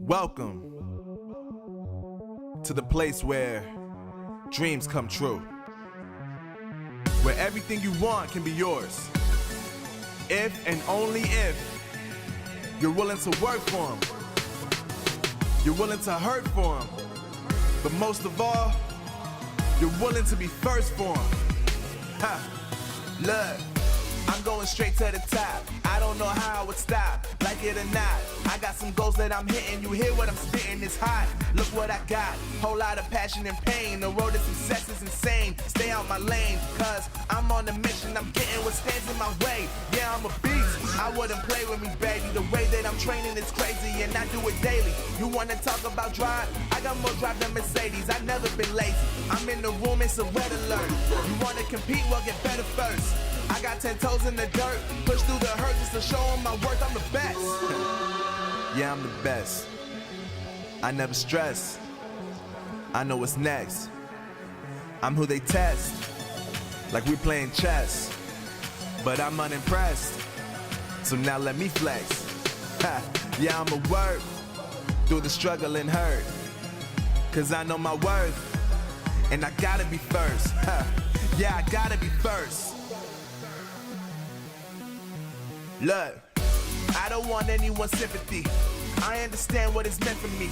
Welcome to the place where dreams come true, where everything you want can be yours, if and only if you're willing to work for them, you're willing to hurt for them, but most of all, you're willing to be first for them. Look, I'm going straight to the top. I don't know how I would stop, like it or not. I got some goals that I'm hitting. You hear what I'm spitting, it's hot. Look what I got, whole lot of passion and pain. The road to success is insane. Stay out my lane, cause I'm on a mission. I'm getting what stands in my way. Yeah, I'm a beast, I wouldn't play with me, baby. The way that I'm training is crazy and I do it daily. You wanna talk about drive? I got more drive than Mercedes. I've never been lazy. I'm in the room, it's a red alert. You wanna compete? Well, get better first. I got 10 toes in the dirt, push through the hurt just to show them my worth. I'm the best. Yeah, I'm the best. I never stress. I know what's next. I'm who they test, like we playing chess. But I'm unimpressed, so now let me flex. Yeah, I'ma work through the struggle and hurt, cause I know my worth, and I gotta be first. Yeah, I gotta be first. Look, I don't want anyone's sympathy. I understand what it's meant for me.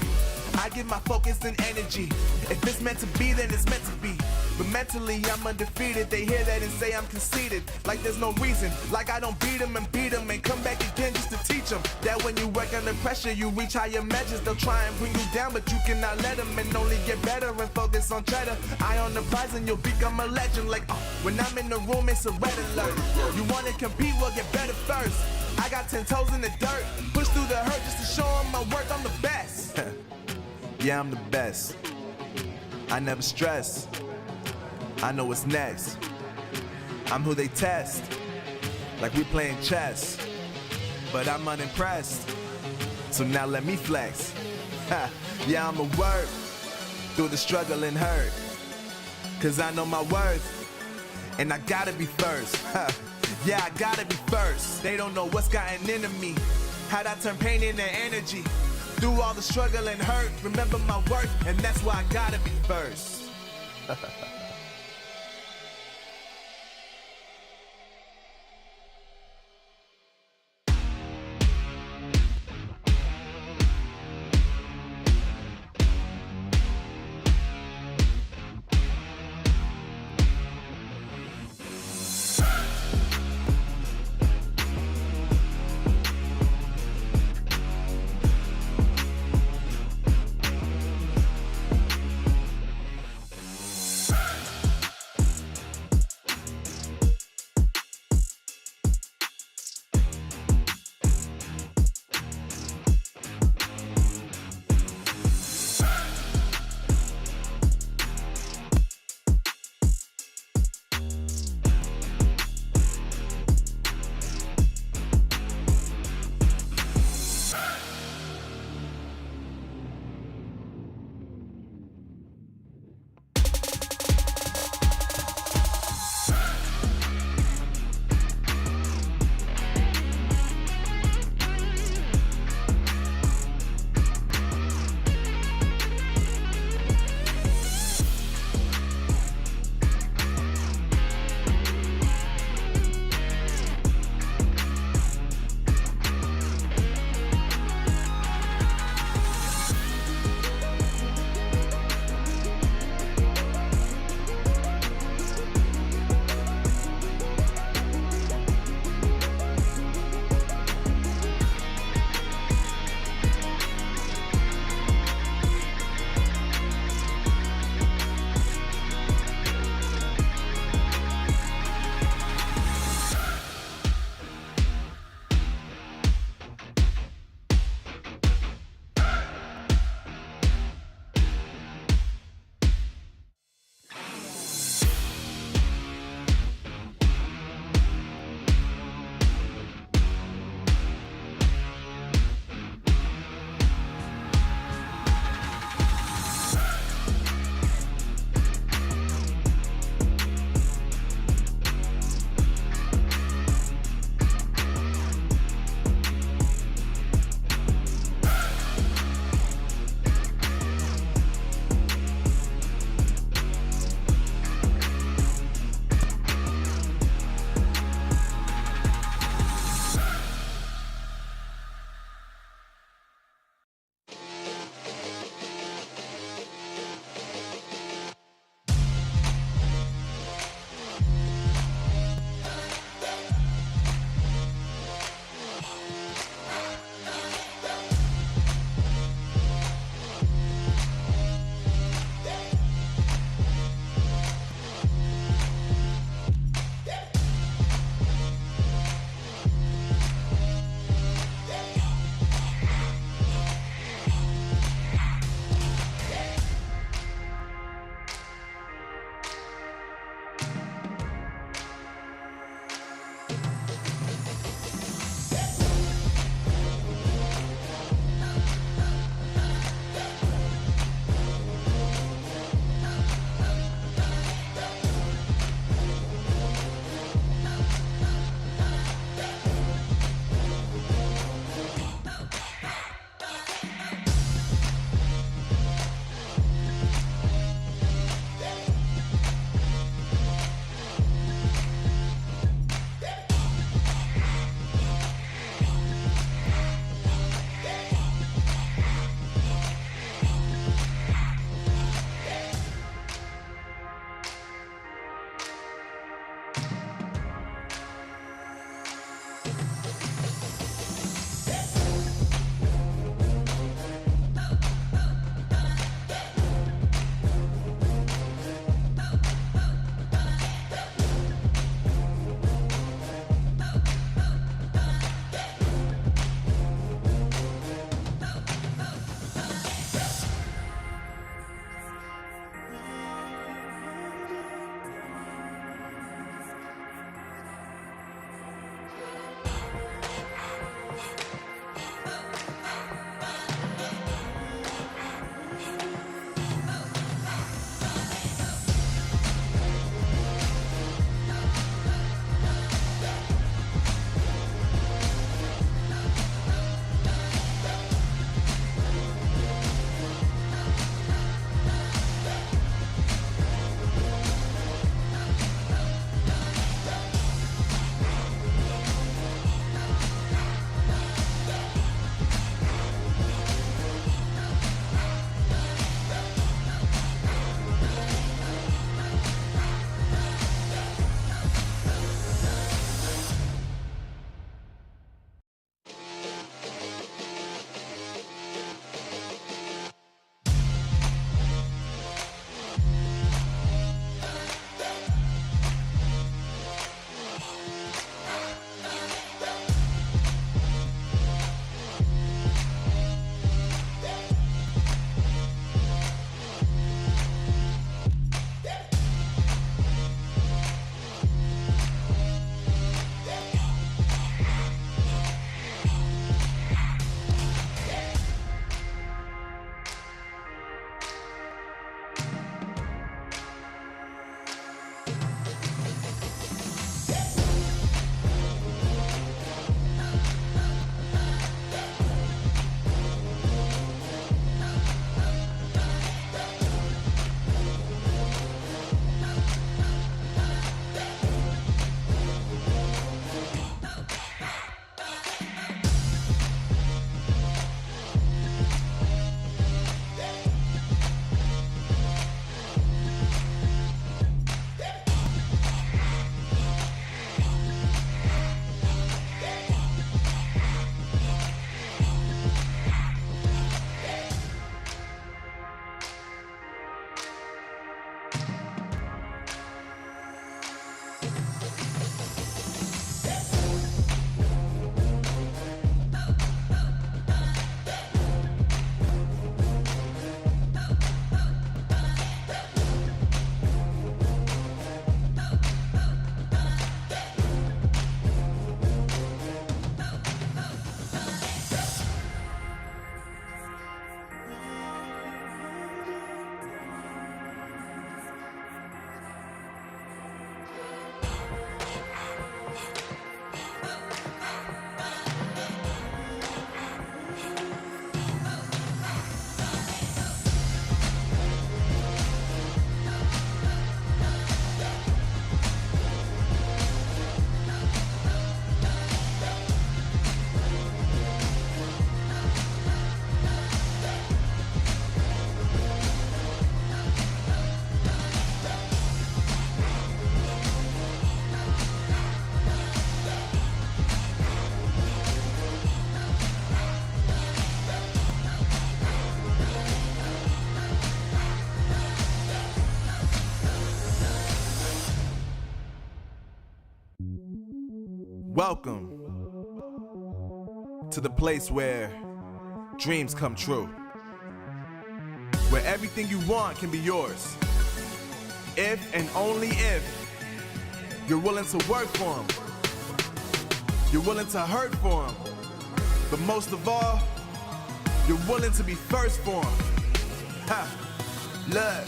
I give my focus and energy. If it's meant to be, then it's meant to be. But mentally, I'm undefeated. They hear that and say I'm conceited, like there's no reason. Like I don't beat them and come back again just to teach them that when you work under pressure, you reach higher measures. They'll try and bring you down, but you cannot let them, and only get better and focus on cheddar. Eye on the prize and you'll become a legend. Like, when I'm in the room, it's a red alert. You wanna compete? Well, get better first. I got 10 toes in the dirt, push through the hurt just to show them my worth. I'm the best. Yeah, I'm the best. I never stress. I know what's next. I'm who they test, like we playing chess. But I'm unimpressed, so now let me flex. Yeah, I'ma work through the struggle and hurt, cause I know my worth, and I gotta be first. Yeah, I gotta be first. They don't know what's gotten into me, how'd I turn pain into energy. Through all the struggle and hurt, remember my worth, and that's why I gotta be first. Welcome to the place where dreams come true, where everything you want can be yours, if and only if you're willing to work for them, you're willing to hurt for them, but most of all, you're willing to be first for them. Ha! Look,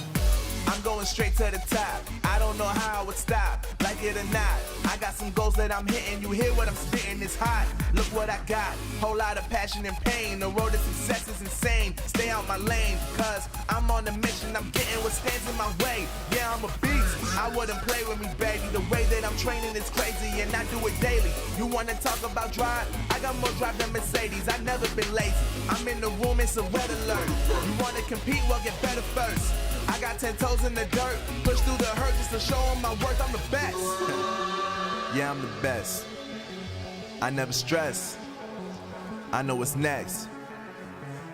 I'm going straight to the top. I don't know how I would stop, like it or not. I got some goals that I'm hitting. You hear what I'm spitting, it's hot. Look what I got, whole lot of passion and pain. The road to success is insane. Stay out my lane, cause I'm on a mission. I'm getting what stands in my way. Yeah, I'm a beast, I wouldn't play with me, baby. The way that I'm training is crazy and I do it daily. You wanna talk about drive? I got more drive than Mercedes. I've never been lazy. I'm in the room, it's a red alert. You wanna compete? Well, get better first. I got 10 toes in the dirt, push through the hurt just to show them my worth. I'm the best. Yeah, I'm the best. I never stress. I know what's next.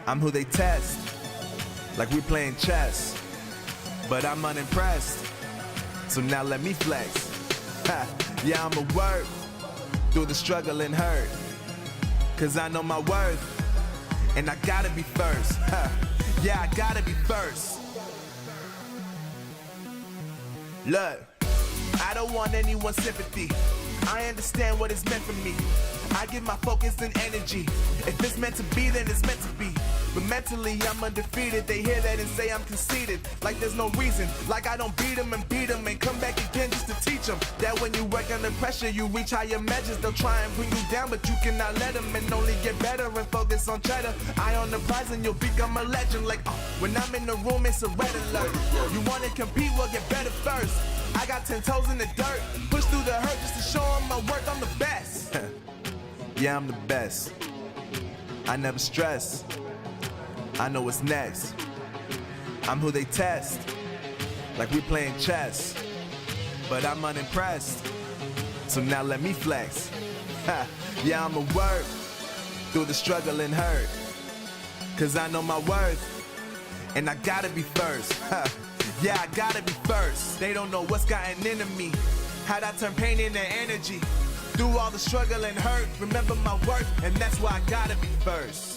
I'm who they test, like we playing chess. But I'm unimpressed, so now let me flex. Ha. Yeah, I'ma work through the struggle and hurt, cause I know my worth, and I gotta be first. Ha. Yeah, I gotta be first. Look, I don't want anyone's sympathy. I understand what it's meant for me. I give my focus and energy. If it's meant to be, then it's meant to be. But mentally, I'm undefeated. They hear that and say I'm conceited. Like there's no reason. Like I don't beat them and come back again just to teach them that when you work under pressure, you reach higher measures. They'll try and bring you down, but you cannot let them, and only get better and focus on cheddar. Eye on the prize and you'll become a legend. Like, when I'm in the room, it's a red alert. You want to compete? Well, get better first. I got 10 toes in the dirt, push through the hurt just to show them my worth. I'm the best. Yeah, I'm the best. I never stress. I know what's next. I'm who they test, like we playing chess. But I'm unimpressed, so now let me flex. Ha. Yeah, I'ma work through the struggle and hurt, cause I know my worth, and I gotta be first. Ha. Yeah, I gotta be first. They don't know what's gotten into me, how'd I turn pain into energy. Through all the struggle and hurt, remember my worth, and that's why I gotta be first.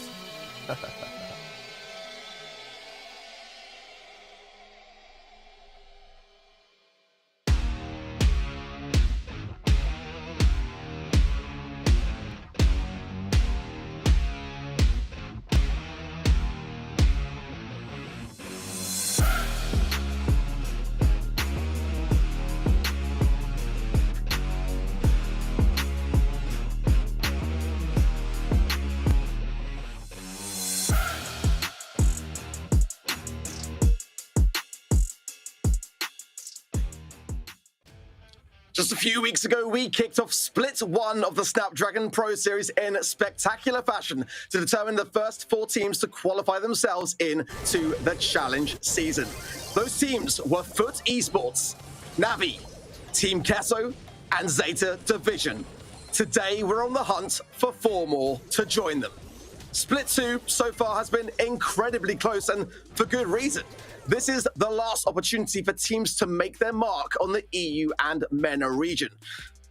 Just a few weeks ago, we kicked off Split 1 of the Snapdragon Pro Series in spectacular fashion to determine the first 4 teams to qualify themselves into the Challenge season. Those teams were Foot Esports, Navi, Team Kesso, and Zeta Division. Today, we're on the hunt for 4 more to join them. Split 2 so far has been incredibly close, and for good reason. This is the last opportunity for teams to make their mark on the EU and MENA region.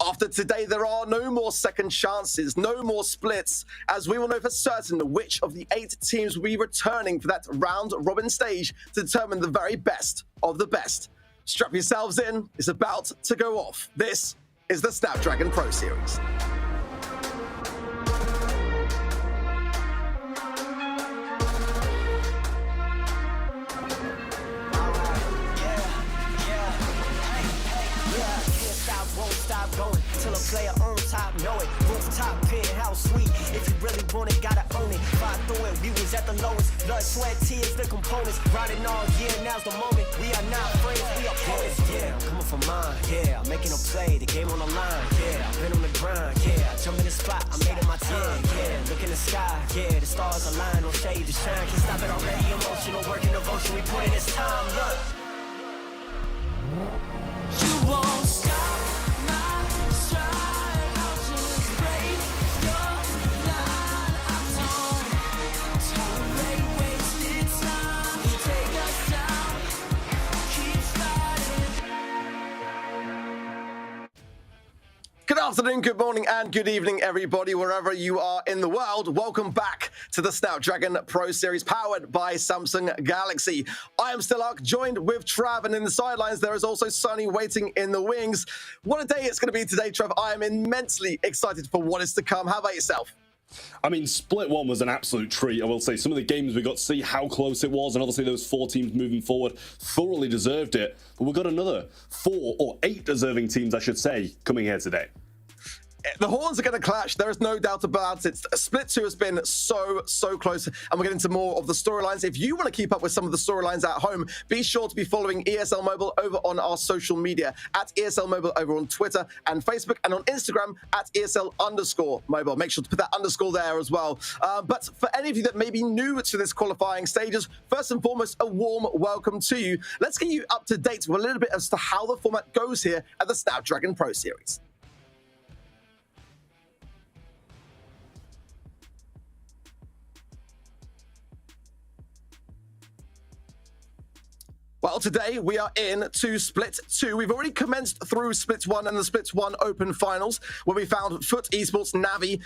After today, there are no more second chances, no more splits, as we will know for certain which of the 8 teams will be returning for that round-robin stage to determine the very best of the best. Strap yourselves in, it's about to go off. This is the Snapdragon Pro Series. Till a player on top, know it. Rooftop, penthouse suite. If you really want it, gotta own it. Fight through it, we was at the lowest. Blood, sweat, tears, the components. Riding all year, now's the moment. We are not friends, we are opponents. Yeah, I'm coming for mine. Yeah, I'm making a play, the game on the line. Yeah, I've been on the grind. Yeah, I jump in the spot, I made it my time. Yeah, look in the sky. Yeah, the stars align, no shade to shine. Can't stop it already, emotional work and devotion. We put in this time, look. You won't stop. Good afternoon, good morning, and good evening, everybody, wherever you are in the world. Welcome back to the Snapdragon Pro Series, powered by Samsung Galaxy. I am Stillark, joined with Trav, and in the sidelines, there is also Sunny waiting in the wings. What a day it's going to be today, Trav. I am immensely excited for what is to come. How about yourself? I mean, Split 1 was an absolute treat. I will say some of the games we got to see how close it was, and obviously those 4 teams moving forward thoroughly deserved it. But we've got another 4 or 8 deserving teams, I should say, coming here today. The horns are going to clash. There is no doubt about it. Split 2 has been so close, and we'll get into more of the storylines. If you want to keep up with some of the storylines at home, be sure to be following ESL Mobile over on our social media at ESL Mobile over on Twitter and Facebook, and on Instagram at ESL_Mobile. Make sure to put that underscore there as well. But for any of you that may be new to this qualifying stages, first and foremost, a warm welcome to you. Let's get you up to date with a little bit as to how the format goes here at the Snapdragon Pro Series. Well, today we are in to Split 2. We've already commenced through Split 1 and the Split 1 Open Finals, where we found Foot Esports, Navi,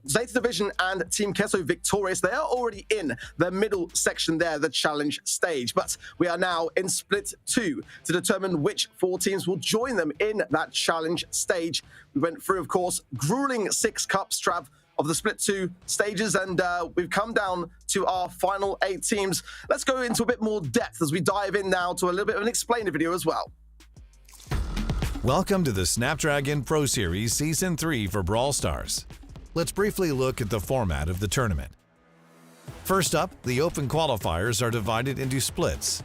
Zeta Division, and Team Kesso victorious. They are already in the middle section there, the challenge stage. But we are now in Split 2 to determine which 4 teams will join them in that challenge stage. We went through, of course, grueling 6 cups, Trav, of the Split 2 stages, and we've come down to our final 8 teams. Let's go into a bit more depth as we dive in now to a little bit of an explainer video as well. Welcome to the Snapdragon Pro Series Season 3 for Brawl Stars. Let's briefly look at the format of the tournament. First up, the open qualifiers are divided into splits.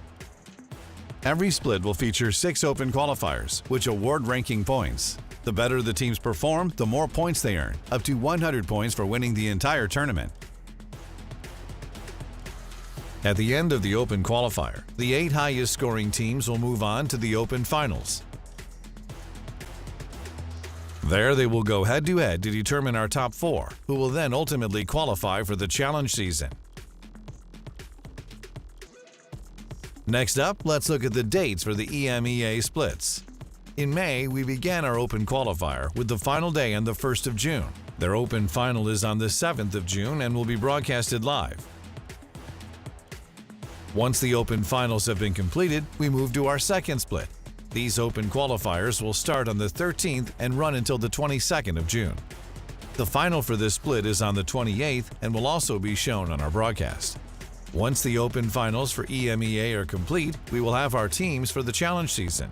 Every split will feature 6 open qualifiers, which award ranking points. The better the teams perform, the more points they earn, up to 100 points for winning the entire tournament. At the end of the open qualifier, the 8 highest scoring teams will move on to the open finals. There they will go head-to-head to determine our top 4, who will then ultimately qualify for the challenge season. Next up, let's look at the dates for the EMEA splits. In May, we began our open qualifier with the final day on the 1st of June. Their open final is on the 7th of June and will be broadcasted live. Once the open finals have been completed, we move to our second split. These open qualifiers will start on the 13th and run until the 22nd of June. The final for this split is on the 28th and will also be shown on our broadcast. Once the open finals for EMEA are complete, we will have our teams for the challenge season.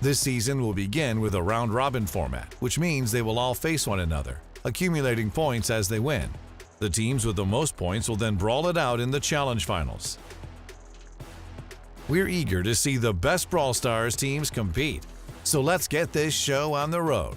This season will begin with a round-robin format, which means they will all face one another, accumulating points as they win. The teams with the most points will then brawl it out in the challenge finals. We're eager to see the best Brawl Stars teams compete, so let's get this show on the road.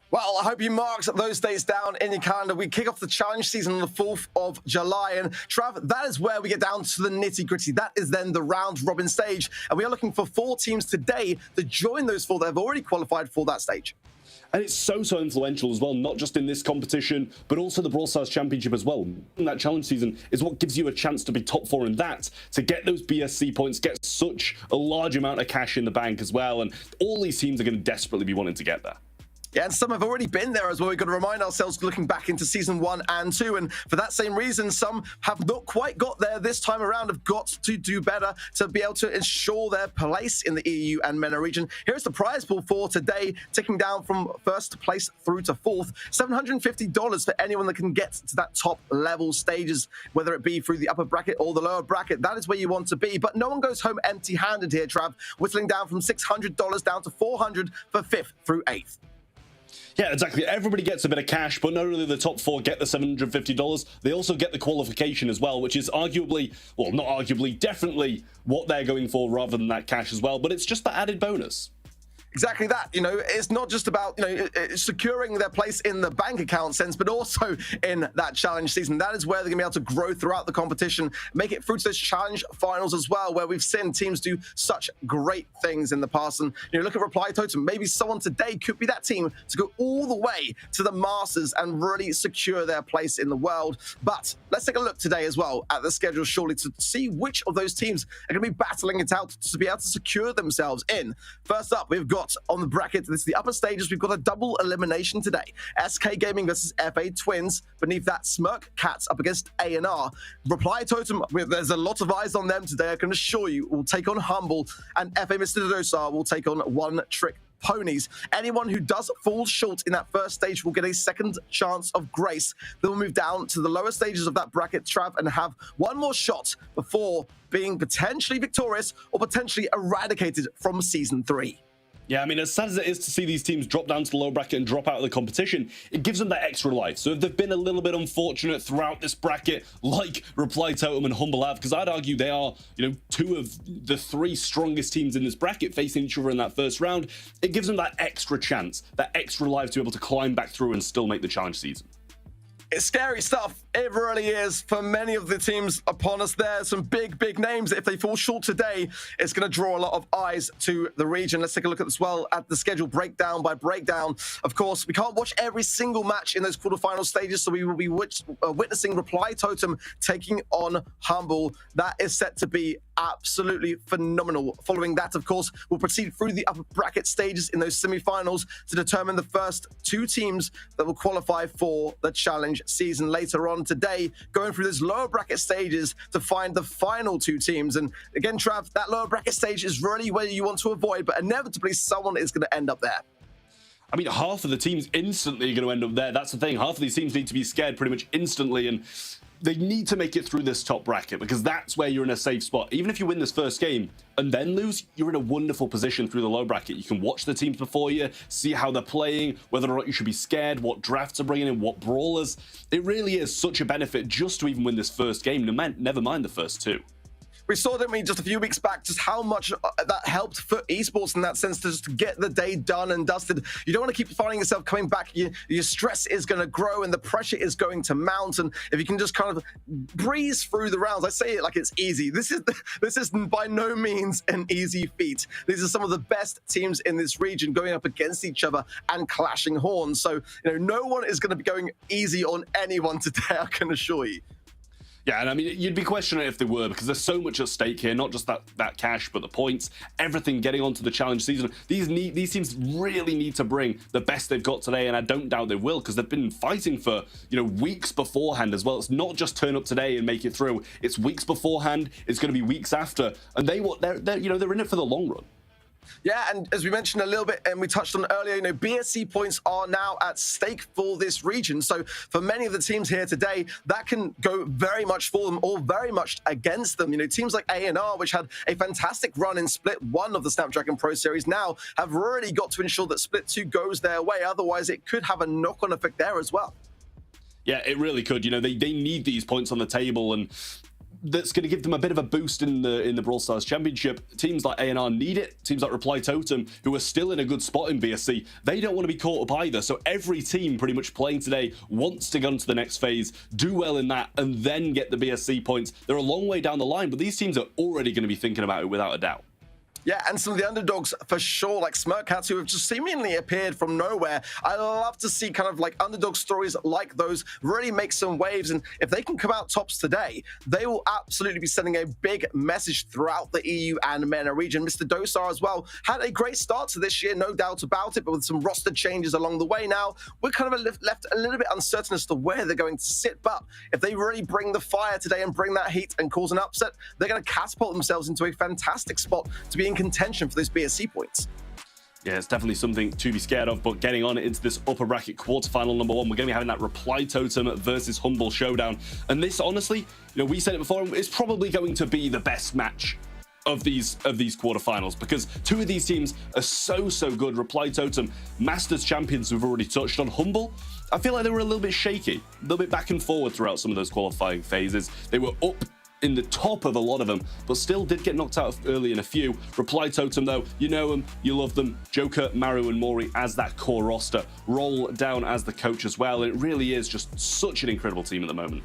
Well, I hope you marked those dates down in your calendar. We kick off the challenge season on the 4th of July. And Trav, that is where we get down to the nitty-gritty. That is then the round-robin stage. And we are looking for 4 teams today to join those 4 that have already qualified for that stage. And it's so influential as well, not just in this competition, but also the Brawl Stars Championship as well. And that challenge season is what gives you a chance to be top 4 in that, to get those BSC points, get such a large amount of cash in the bank as well. And all these teams are going to desperately be wanting to get there. Yeah, and some have already been there as well. We've got to remind ourselves looking back into Season 1 and 2. And for that same reason, some have not quite got there this time around, have got to do better to be able to ensure their place in the EU and MENA region. Here's the prize pool for today, ticking down from 1st place through to 4th. $750 for anyone that can get to that top level stages, whether it be through the upper bracket or the lower bracket. That is where you want to be. But no one goes home empty-handed here, Trav, whistling down from $600 down to $400 for 5th through 8th. Yeah, exactly. Everybody gets a bit of cash, but not only the top 4 get the $750, they also get the qualification as well, which is arguably, well, not arguably, definitely what they're going for rather than that cash as well, but it's just the added bonus. Exactly that. You know, it's not just about, you know, securing their place in the bank account sense, but also in that challenge season. That is where they're going to be able to grow throughout the competition, make it through to those challenge finals as well, where we've seen teams do such great things in the past. And, you know, look at Reply Totem. Maybe someone today could be that team to go all the way to the Masters and really secure their place in the world. But let's take a look today as well at the schedule shortly to see which of those teams are going to be battling it out to be able to secure themselves in. First up, we've got on the bracket, this is the upper stages, we've got a double elimination today. SK Gaming versus FA Twins. Beneath that, Smirk Cats up against A&R. Reply Totem, there's a lot of eyes on them today, I can assure you, will take on Humble, and FA Mr. Dosar will take on One Trick Ponies. Anyone who does fall short in that first stage will get a second chance of grace. Then we'll move down to the lower stages of that bracket, Trav, and have one more shot before being potentially victorious or potentially eradicated from Season 3. Yeah, I mean, as sad as it is to see these teams drop down to the lower bracket and drop out of the competition, it gives them that extra life. So if they've been a little bit unfortunate throughout this bracket, like Reply Totem and Humble have, because I'd argue they are, you know, two of the three strongest teams in this bracket facing each other in that first round, it gives them that extra chance, that extra life to be able to climb back through and still make the challenge season. It's scary stuff. It really is for many of the teams upon us there. Some big names. If they fall short today, it's going to draw a lot of eyes to the region. Let's take a look at as well at the schedule breakdown by breakdown. Of course, we can't watch every single match in those quarterfinal stages, so we will be witnessing Reply Totem taking on Humble. That is set to be absolutely phenomenal. Following that, of course, we'll proceed through the upper bracket stages in those semi-finals to determine the first two teams that will qualify for the challenge season. Later on today, going through those lower bracket stages to find the final two teams. And again, Trav, that lower bracket stage is really where you want to avoid, but inevitably someone is going to end up there. I mean, half of the teams instantly are going to end up there. That's the thing. Half of these teams need to be scared pretty much instantly, and they need to make it through this top bracket because that's where you're in a safe spot. Even if you win this first game and then lose, you're in a wonderful position through the low bracket. You can watch the teams before you, see how they're playing, whether or not you should be scared, what drafts are bringing in, what brawlers. It really is such a benefit just to even win this first game, never mind the first two. We saw, didn't we, just a few weeks back, just how much that helped for esports in that sense to just get the day done and dusted. You don't want to keep finding yourself coming back. Your stress is going to grow and the pressure is going to mount. And if you can just kind of breeze through the rounds, I say it like it's easy. This is by no means an easy feat. These are some of the best teams in this region going up against each other and clashing horns. So, you know, no one is going to be going easy on anyone today, I can assure you. Yeah, and I mean, you'd be questioning it if they were, because there's so much at stake here, not just that cash, but the points, everything getting onto the challenge season. These teams really need to bring the best they've got today, and I don't doubt they will, because they've been fighting for, you know, weeks beforehand as well. It's not just turn up today and make it through. It's weeks beforehand. It's going to be weeks after, and they're in it for the long run. Yeah, and as we mentioned a little bit and we touched on earlier, you know, BSC points are now at stake for this region. So for many of the teams here today, that can go very much for them or very much against them. You know, teams like A&R, which had a fantastic run in Split 1 of the Snapdragon Pro Series, now have really got to ensure that Split 2 goes their way. Otherwise, it could have a knock-on effect there as well. Yeah, it really could. You know, they need these points on the table, and that's going to give them a bit of a boost in the Brawl Stars Championship. Teams like A&R need it. Teams like Reply Totem, who are still in a good spot in BSC, they don't want to be caught up either. So every team pretty much playing today wants to go into the next phase, do well in that, and then get the BSC points. They're a long way down the line, but these teams are already going to be thinking about it without a doubt. Yeah, and some of the underdogs for sure, like Smirk Cats, who have just seemingly appeared from nowhere. I love to see kind of like underdog stories like those really make some waves. And if they can come out tops today, they will absolutely be sending a big message throughout the EU and MENA region. Mr. Dosar as well had a great start to this year, no doubt about it, but with some roster changes along the way now, we're kind of left a little bit uncertain as to where they're going to sit. But if they really bring the fire today and bring that heat and cause an upset, they're going to catapult themselves into a fantastic spot to be in contention for those BSC points. Yeah, it's definitely something to be scared of, but getting on into this upper bracket quarterfinal number 1, we're going to be having that Reply Totem versus Humble showdown. And this, honestly, you know, we said it before, it's probably going to be the best match of these quarterfinals, because two of these teams are so good. Reply Totem, Masters champions we've already touched on. Humble, I feel like they were a little bit shaky, a little bit back and forward throughout some of those qualifying phases. They were up in the top of a lot of them, but still did get knocked out early in a few. Reply Totem, though, you know them, you love them. Joker, Maru, and Mori as that core roster. Roll down as the coach as well. And it really is just such an incredible team at the moment.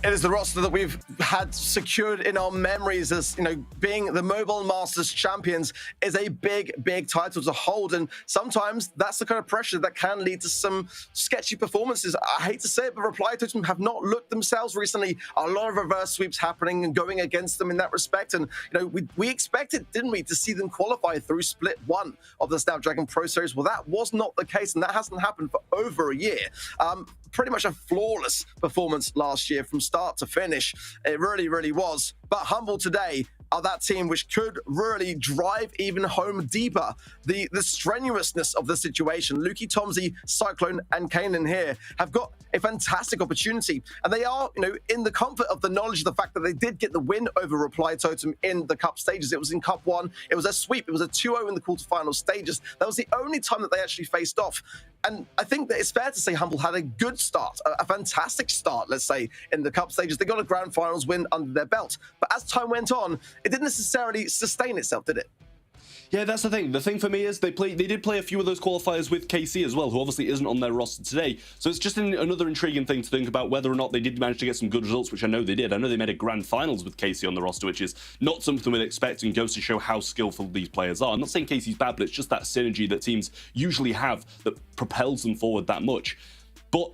It is the roster that we've had secured in our memories as, you know, being the Mobile Masters champions is a big, big title to hold. And sometimes that's the kind of pressure that can lead to some sketchy performances. I hate to say it, but Reply Totem have not looked themselves recently. A lot of reverse sweeps happening and going against them in that respect. And, you know, we expected, didn't we, to see them qualify through split 1 of the Snapdragon Pro Series. Well, that was not the case, and that hasn't happened for over a year. Pretty much a flawless performance last year from start to finish. It really, really was. But Humble today are that team which could really drive even home deeper the strenuousness of the situation. Lukey, Tomsy, Cyclone, and Kanan here have got a fantastic opportunity, and they are, you know, in the comfort of the knowledge of the fact that they did get the win over Reply Totem in the cup stages. It was in Cup 1. It was a sweep. It was a 2-0 in the quarterfinal stages. That was the only time that they actually faced off. And I think that it's fair to say Humble had a good start, a fantastic start, let's say, in the cup stages. They got a grand finals win under their belt. But as time went on, it didn't necessarily sustain itself, did it? Yeah, that's the thing. The thing for me is they did play a few of those qualifiers with KC as well, who obviously isn't on their roster today. So it's just another intriguing thing to think about whether or not they did manage to get some good results, which I know they did. I know they made a grand finals with KC on the roster, which is not something we'd expect and goes to show how skillful these players are. I'm not saying KC's bad, but it's just that synergy that teams usually have that propels them forward that much. But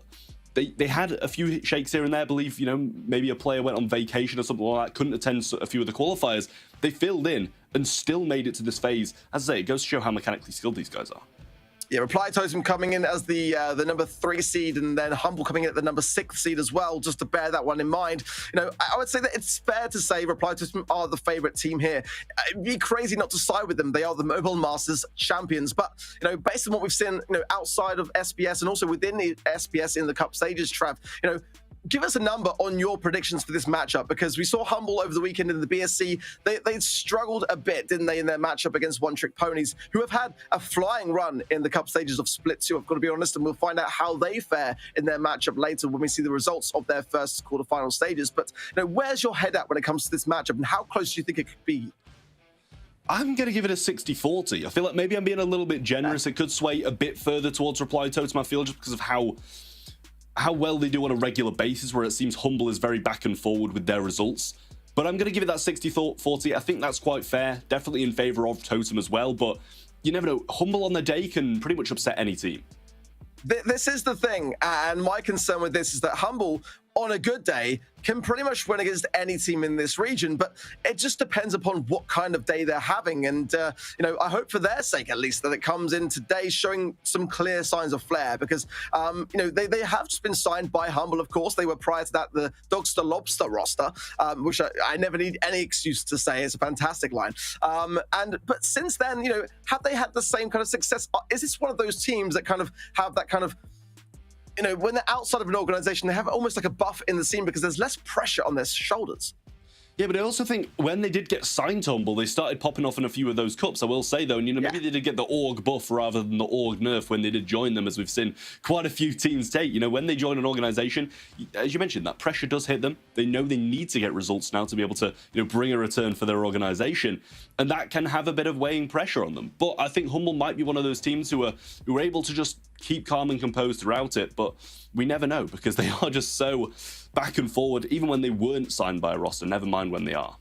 they had a few shakes here and there. I believe, you know, maybe a player went on vacation or something like that, couldn't attend a few of the qualifiers. They filled in and still made it to this phase. As I say, it goes to show how mechanically skilled these guys are. Yeah, Reply Totem coming in as the number 3 seed, and then Humble coming in at the number 6 seed as well, just to bear that one in mind. You know, I would say that it's fair to say Reply Totem are the favorite team here. It'd be crazy not to side with them. They are the Mobile Masters champions. But, you know, based on what we've seen, you know, outside of SBS and also within the SBS in the cup stages, Trav, you know, give us a number on your predictions for this matchup, because we saw Humble over the weekend in the BSC. They struggled a bit, didn't they, in their matchup against One Trick Ponies, who have had a flying run in the cup stages of Split 2, I've got to be honest, and we'll find out how they fare in their matchup later when we see the results of their first quarterfinal stages. But, you know, where's your head at when it comes to this matchup, and how close do you think it could be? I'm going to give it a 60-40. I feel like maybe I'm being a little bit generous. It could sway a bit further towards Reply Totem, I feel, just because of how well they do on a regular basis, where it seems Humble is very back and forward with their results. But I'm going to give it that 60-40. I think that's quite fair. Definitely in favor of Totem as well. But you never know. Humble on their day can pretty much upset any team. This is the thing. And my concern with this is that Humble, on a good day, can pretty much win against any team in this region, but it just depends upon what kind of day they're having. And, you know, I hope for their sake, at least, that it comes in today showing some clear signs of flair, because, you know, they have just been signed by Humble, of course. They were prior to that the Dogster Lobster roster, which I never need any excuse to say. It's a fantastic line. But since then, you know, have they had the same kind of success? Is this one of those teams that kind of have that kind of, you know, when they're outside of an organization, they have almost like a buff in the scene because there's less pressure on their shoulders? Yeah, but I also think when they did get signed to Humble, they started popping off in a few of those cups, I will say, though. And, you know, maybe they did get the org buff rather than the org nerf when they did join them, as we've seen quite a few teams take. You know, when they join an organization, as you mentioned, that pressure does hit them. They know they need to get results now to be able to, you know, bring a return for their organization. And that can have a bit of weighing pressure on them. But I think Humble might be one of those teams who are able to just keep calm and composed throughout it. But we never know, because they are just so back and forward, even when they weren't signed by a roster, never mind when they are.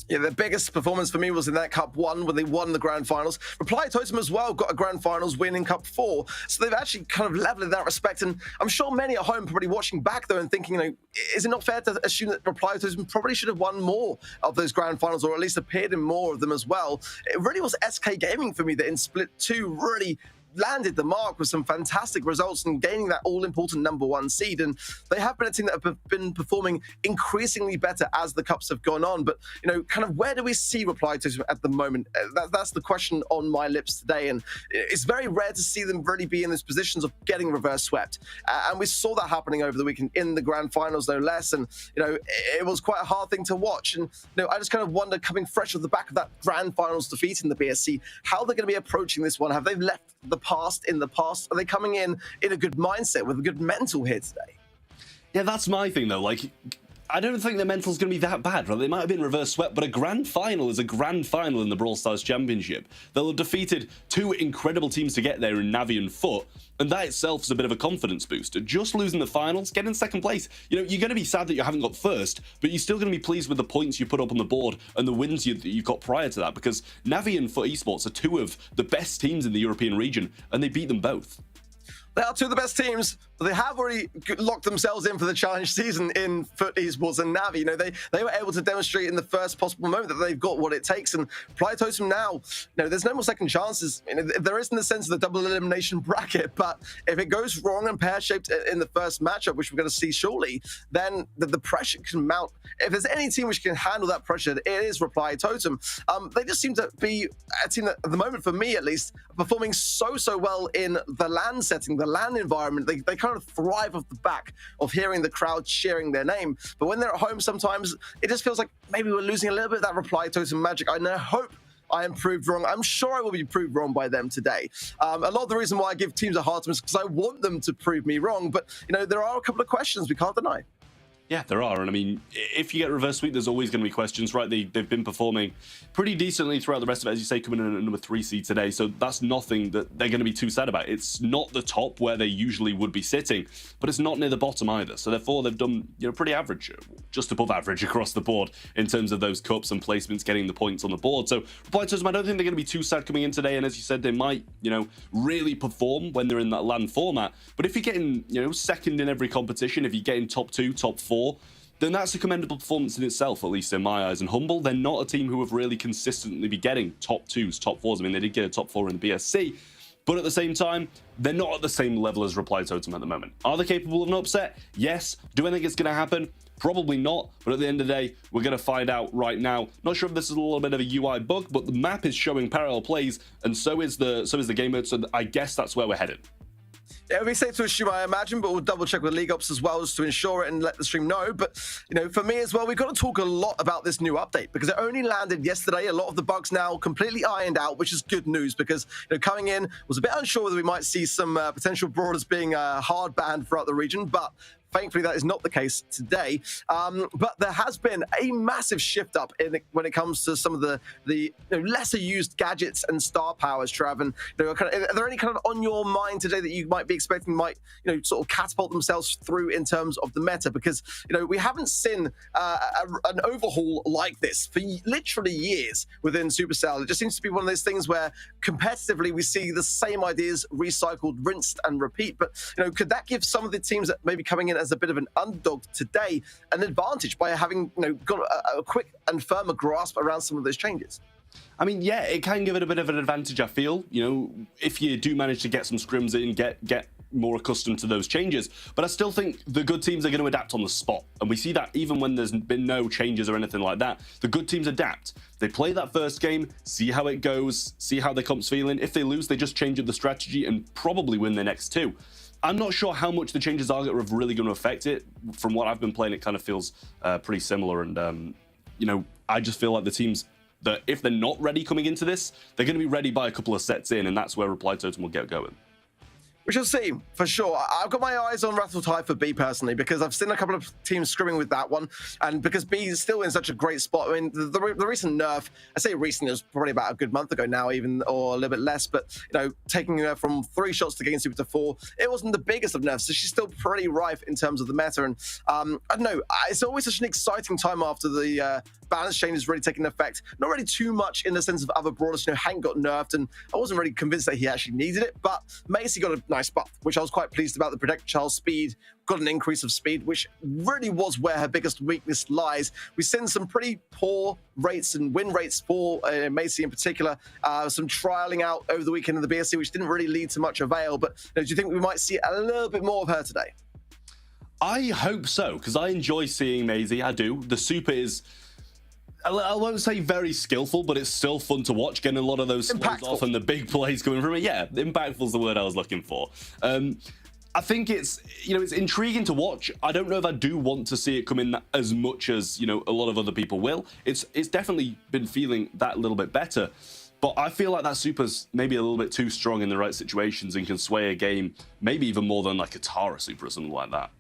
Yeah, the biggest performance for me was in that Cup 1 when they won the Grand Finals. Reply Totem as well got a Grand Finals win in Cup 4. So they've actually kind of leveled in that respect. And I'm sure many at home probably watching back, though, and thinking, you know, is it not fair to assume that Reply Totem probably should have won more of those Grand Finals, or at least appeared in more of them as well? It really was SK Gaming for me that in Split 2 really landed the mark with some fantastic results and gaining that all-important number 1 seed. And they have been a team that have been performing increasingly better as the cups have gone on. But, you know, kind of where do we see Reply Totem at the moment? That's the question on my lips today. And it's very rare to see them really be in those positions of getting reverse swept. And we saw that happening over the weekend in the Grand Finals, no less. And, you know, it was quite a hard thing to watch. And, you know, I just kind of wonder, coming fresh off the back of that Grand Finals defeat in the BSC, how they're going to be approaching this one. Have they left the past in the past? Are they coming in a good mindset with a good mental here today? Yeah, that's my thing, though. Like, I don't think the mental's going to be that bad, right? They might have been reverse swept, but a grand final is a grand final in the Brawl Stars Championship. They'll have defeated two incredible teams to get there in Navi and Foot, and that itself is a bit of a confidence booster. Just losing the finals, getting second place, you know, you're going to be sad that you haven't got first, but you're still going to be pleased with the points you put up on the board and the wins you've got prior to that, because Navi and Foot Esports are two of the best teams in the European region, and they beat them both. They are two of the best teams, but they have already locked themselves in for the challenge season in Foot Esports and Navi. You know, they were able to demonstrate in the first possible moment that they've got what it takes. And Reply Totem now, you know, there's no more second chances. You know, there is in the sense of the double elimination bracket, but if it goes wrong and pear-shaped in the first matchup, which we're going to see shortly, then the pressure can mount. If there's any team which can handle that pressure, it is Reply Totem. They just seem to be a team that, at the moment, for me at least, performing so well in the LAN setting, the LAN environment. They kind of thrive off the back of hearing the crowd cheering their name. But when they're at home, sometimes it just feels like maybe we're losing a little bit of that Reply Totem magic. I hope I am proved wrong. I'm sure I will be proved wrong by them today. A lot of the reason why I give teams a hard time is because I want them to prove me wrong. But, you know, there are a couple of questions we can't deny. Yeah, there are. And I mean, if you get reverse sweep, there's always going to be questions, right? They've been performing pretty decently throughout the rest of it, as you say, coming in at number 3 seed today. So that's nothing that they're going to be too sad about. It's not the top where they usually would be sitting, but it's not near the bottom either. So therefore, they've done, you know, pretty average, just above average across the board in terms of those cups and placements, getting the points on the board. So Reply Totem, I don't think they're going to be too sad coming in today. And as you said, they might, you know, really perform when they're in that LAN format. But if you're getting, you know, second in every competition, if you're getting top 2, top 4, then that's a commendable performance in itself, at least in my eyes. And Humble, they're not a team who have really consistently been getting top 2s, top 4s. I mean, they did get a top 4 in the BSC, but at the same time, they're not at the same level as Reply Totem at the moment. Are they capable of an upset? Yes. Do I think it's going to happen? Probably not, but at the end of the day, we're going to find out right now. Not sure if this is a little bit of a UI bug, but the map is showing parallel plays, and so is the game mode, so I guess that's where we're headed. It would be safe to assume, I imagine, but we'll double check with League Ops as well just to ensure it and let the stream know. But, you know, for me as well, we've got to talk a lot about this new update because it only landed yesterday. A lot of the bugs now completely ironed out, which is good news because, you know, coming in was a bit unsure whether we might see some potential brawlers being hard banned throughout the region, but thankfully, that is not the case today. But there has been a massive shift up when it comes to some of the you know, lesser used gadgets and star powers, Trav. And you know, are there any kind of on your mind today that you might be expecting might, you know, sort of catapult themselves through in terms of the meta? Because, you know, we haven't seen an overhaul like this for literally years within Supercell. It just seems to be one of those things where competitively we see the same ideas recycled, rinsed and repeat. But, you know, could that give some of the teams that may be coming in as a bit of an underdog today an advantage by having, you know, got a quick and firmer grasp around some of those changes? I mean, yeah, it can give it a bit of an advantage, I feel, you know, if you do manage to get some scrims in, get more accustomed to those changes. But I still think the good teams are going to adapt on the spot. And we see that even when there's been no changes or anything like that, the good teams adapt. They play that first game, see how it goes, see how their comp's feeling. If they lose, they just change up the strategy and probably win their next 2. I'm not sure how much the changes are really going to affect it. From what I've been playing, it kind of feels pretty similar. And, you know, I just feel like the teams that if they're not ready coming into this, they're going to be ready by a couple of sets in, and that's where Reply Totem will get going. We shall see, for sure. I've got my eyes on Rattle Tide for B personally, because I've seen a couple of teams scrimming with that one, and because B is still in such a great spot. I mean, the recent nerf, I say recent, it was probably about a good month ago now, even, or a little bit less, but, you know, taking her from 3 shots to gain super to 4, it wasn't the biggest of nerfs, so she's still pretty rife in terms of the meta, and I don't know, it's always such an exciting time after the balance change is really taking effect. Not really too much in the sense of other brawlers. You know, Hank got nerfed, and I wasn't really convinced that he actually needed it, but Macy got a nice buff, which I was quite pleased about. The projectile speed got an increase of speed, which really was where her biggest weakness lies. We've seen some pretty poor rates and win rates for Macy in particular. Some trialing out over the weekend in the BSC, which didn't really lead to much avail. But, you know, do you think we might see a little bit more of her today? I hope so, because I enjoy seeing Maisie. I do. The super is, I won't say very skillful, but it's still fun to watch, getting a lot of those slows off and the big plays coming from it. Yeah, impactful is the word I was looking for. I think it's, you know, it's intriguing to watch. I don't know if I do want to see it come in as much as, you know, a lot of other people will. It's definitely been feeling that little bit better. But I feel like that super's maybe a little bit too strong in the right situations and can sway a game, maybe even more than like a Tara super or something like that.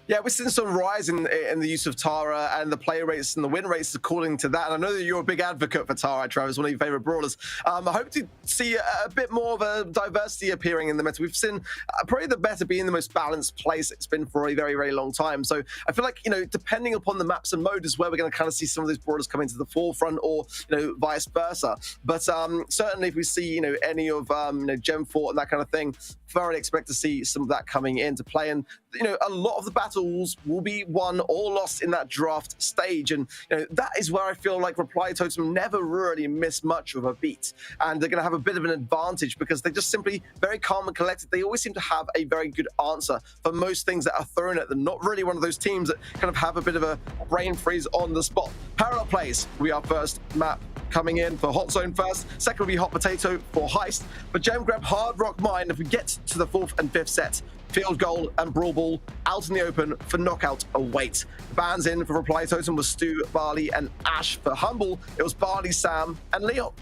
Yeah, we're seeing some rise in the use of Tara, and the play rates and the win rates according to that. And I know that you're a big advocate for Tara, Travis, one of your favorite brawlers. I hope to see a bit more of a diversity appearing in the meta. We've seen probably the meta being the most balanced place it's been for a very, very long time. So I feel like, you know, depending upon the maps and mode is where we're going to kind of see some of these brawlers coming to the forefront, or, you know, vice versa. But certainly if we see, you know, any of, you know, Gem Fort and that kind of thing, thoroughly expect to see some of that coming into play. And, you know, a lot of the battles will be won or lost in that draft stage. And, you know, that is where I feel like Reply Totem never really miss much of a beat. And they're going to have a bit of an advantage because they're just simply very calm and collected. They always seem to have a very good answer for most things that are thrown at them. Not really one of those teams that kind of have a bit of a brain freeze on the spot. Parallel plays. We are first map coming in for Hot Zone first. Second will be Hot Potato for Heist. For Gem Grab, Hard Rock Mine, if we get to the 4th and 5th set, Field Goal and Brawl Ball out in the open for Knockout await. The bans in for Reply Totem was Stu, Barley, and Ash. For Humble, it was Barley, Sam, and Leon.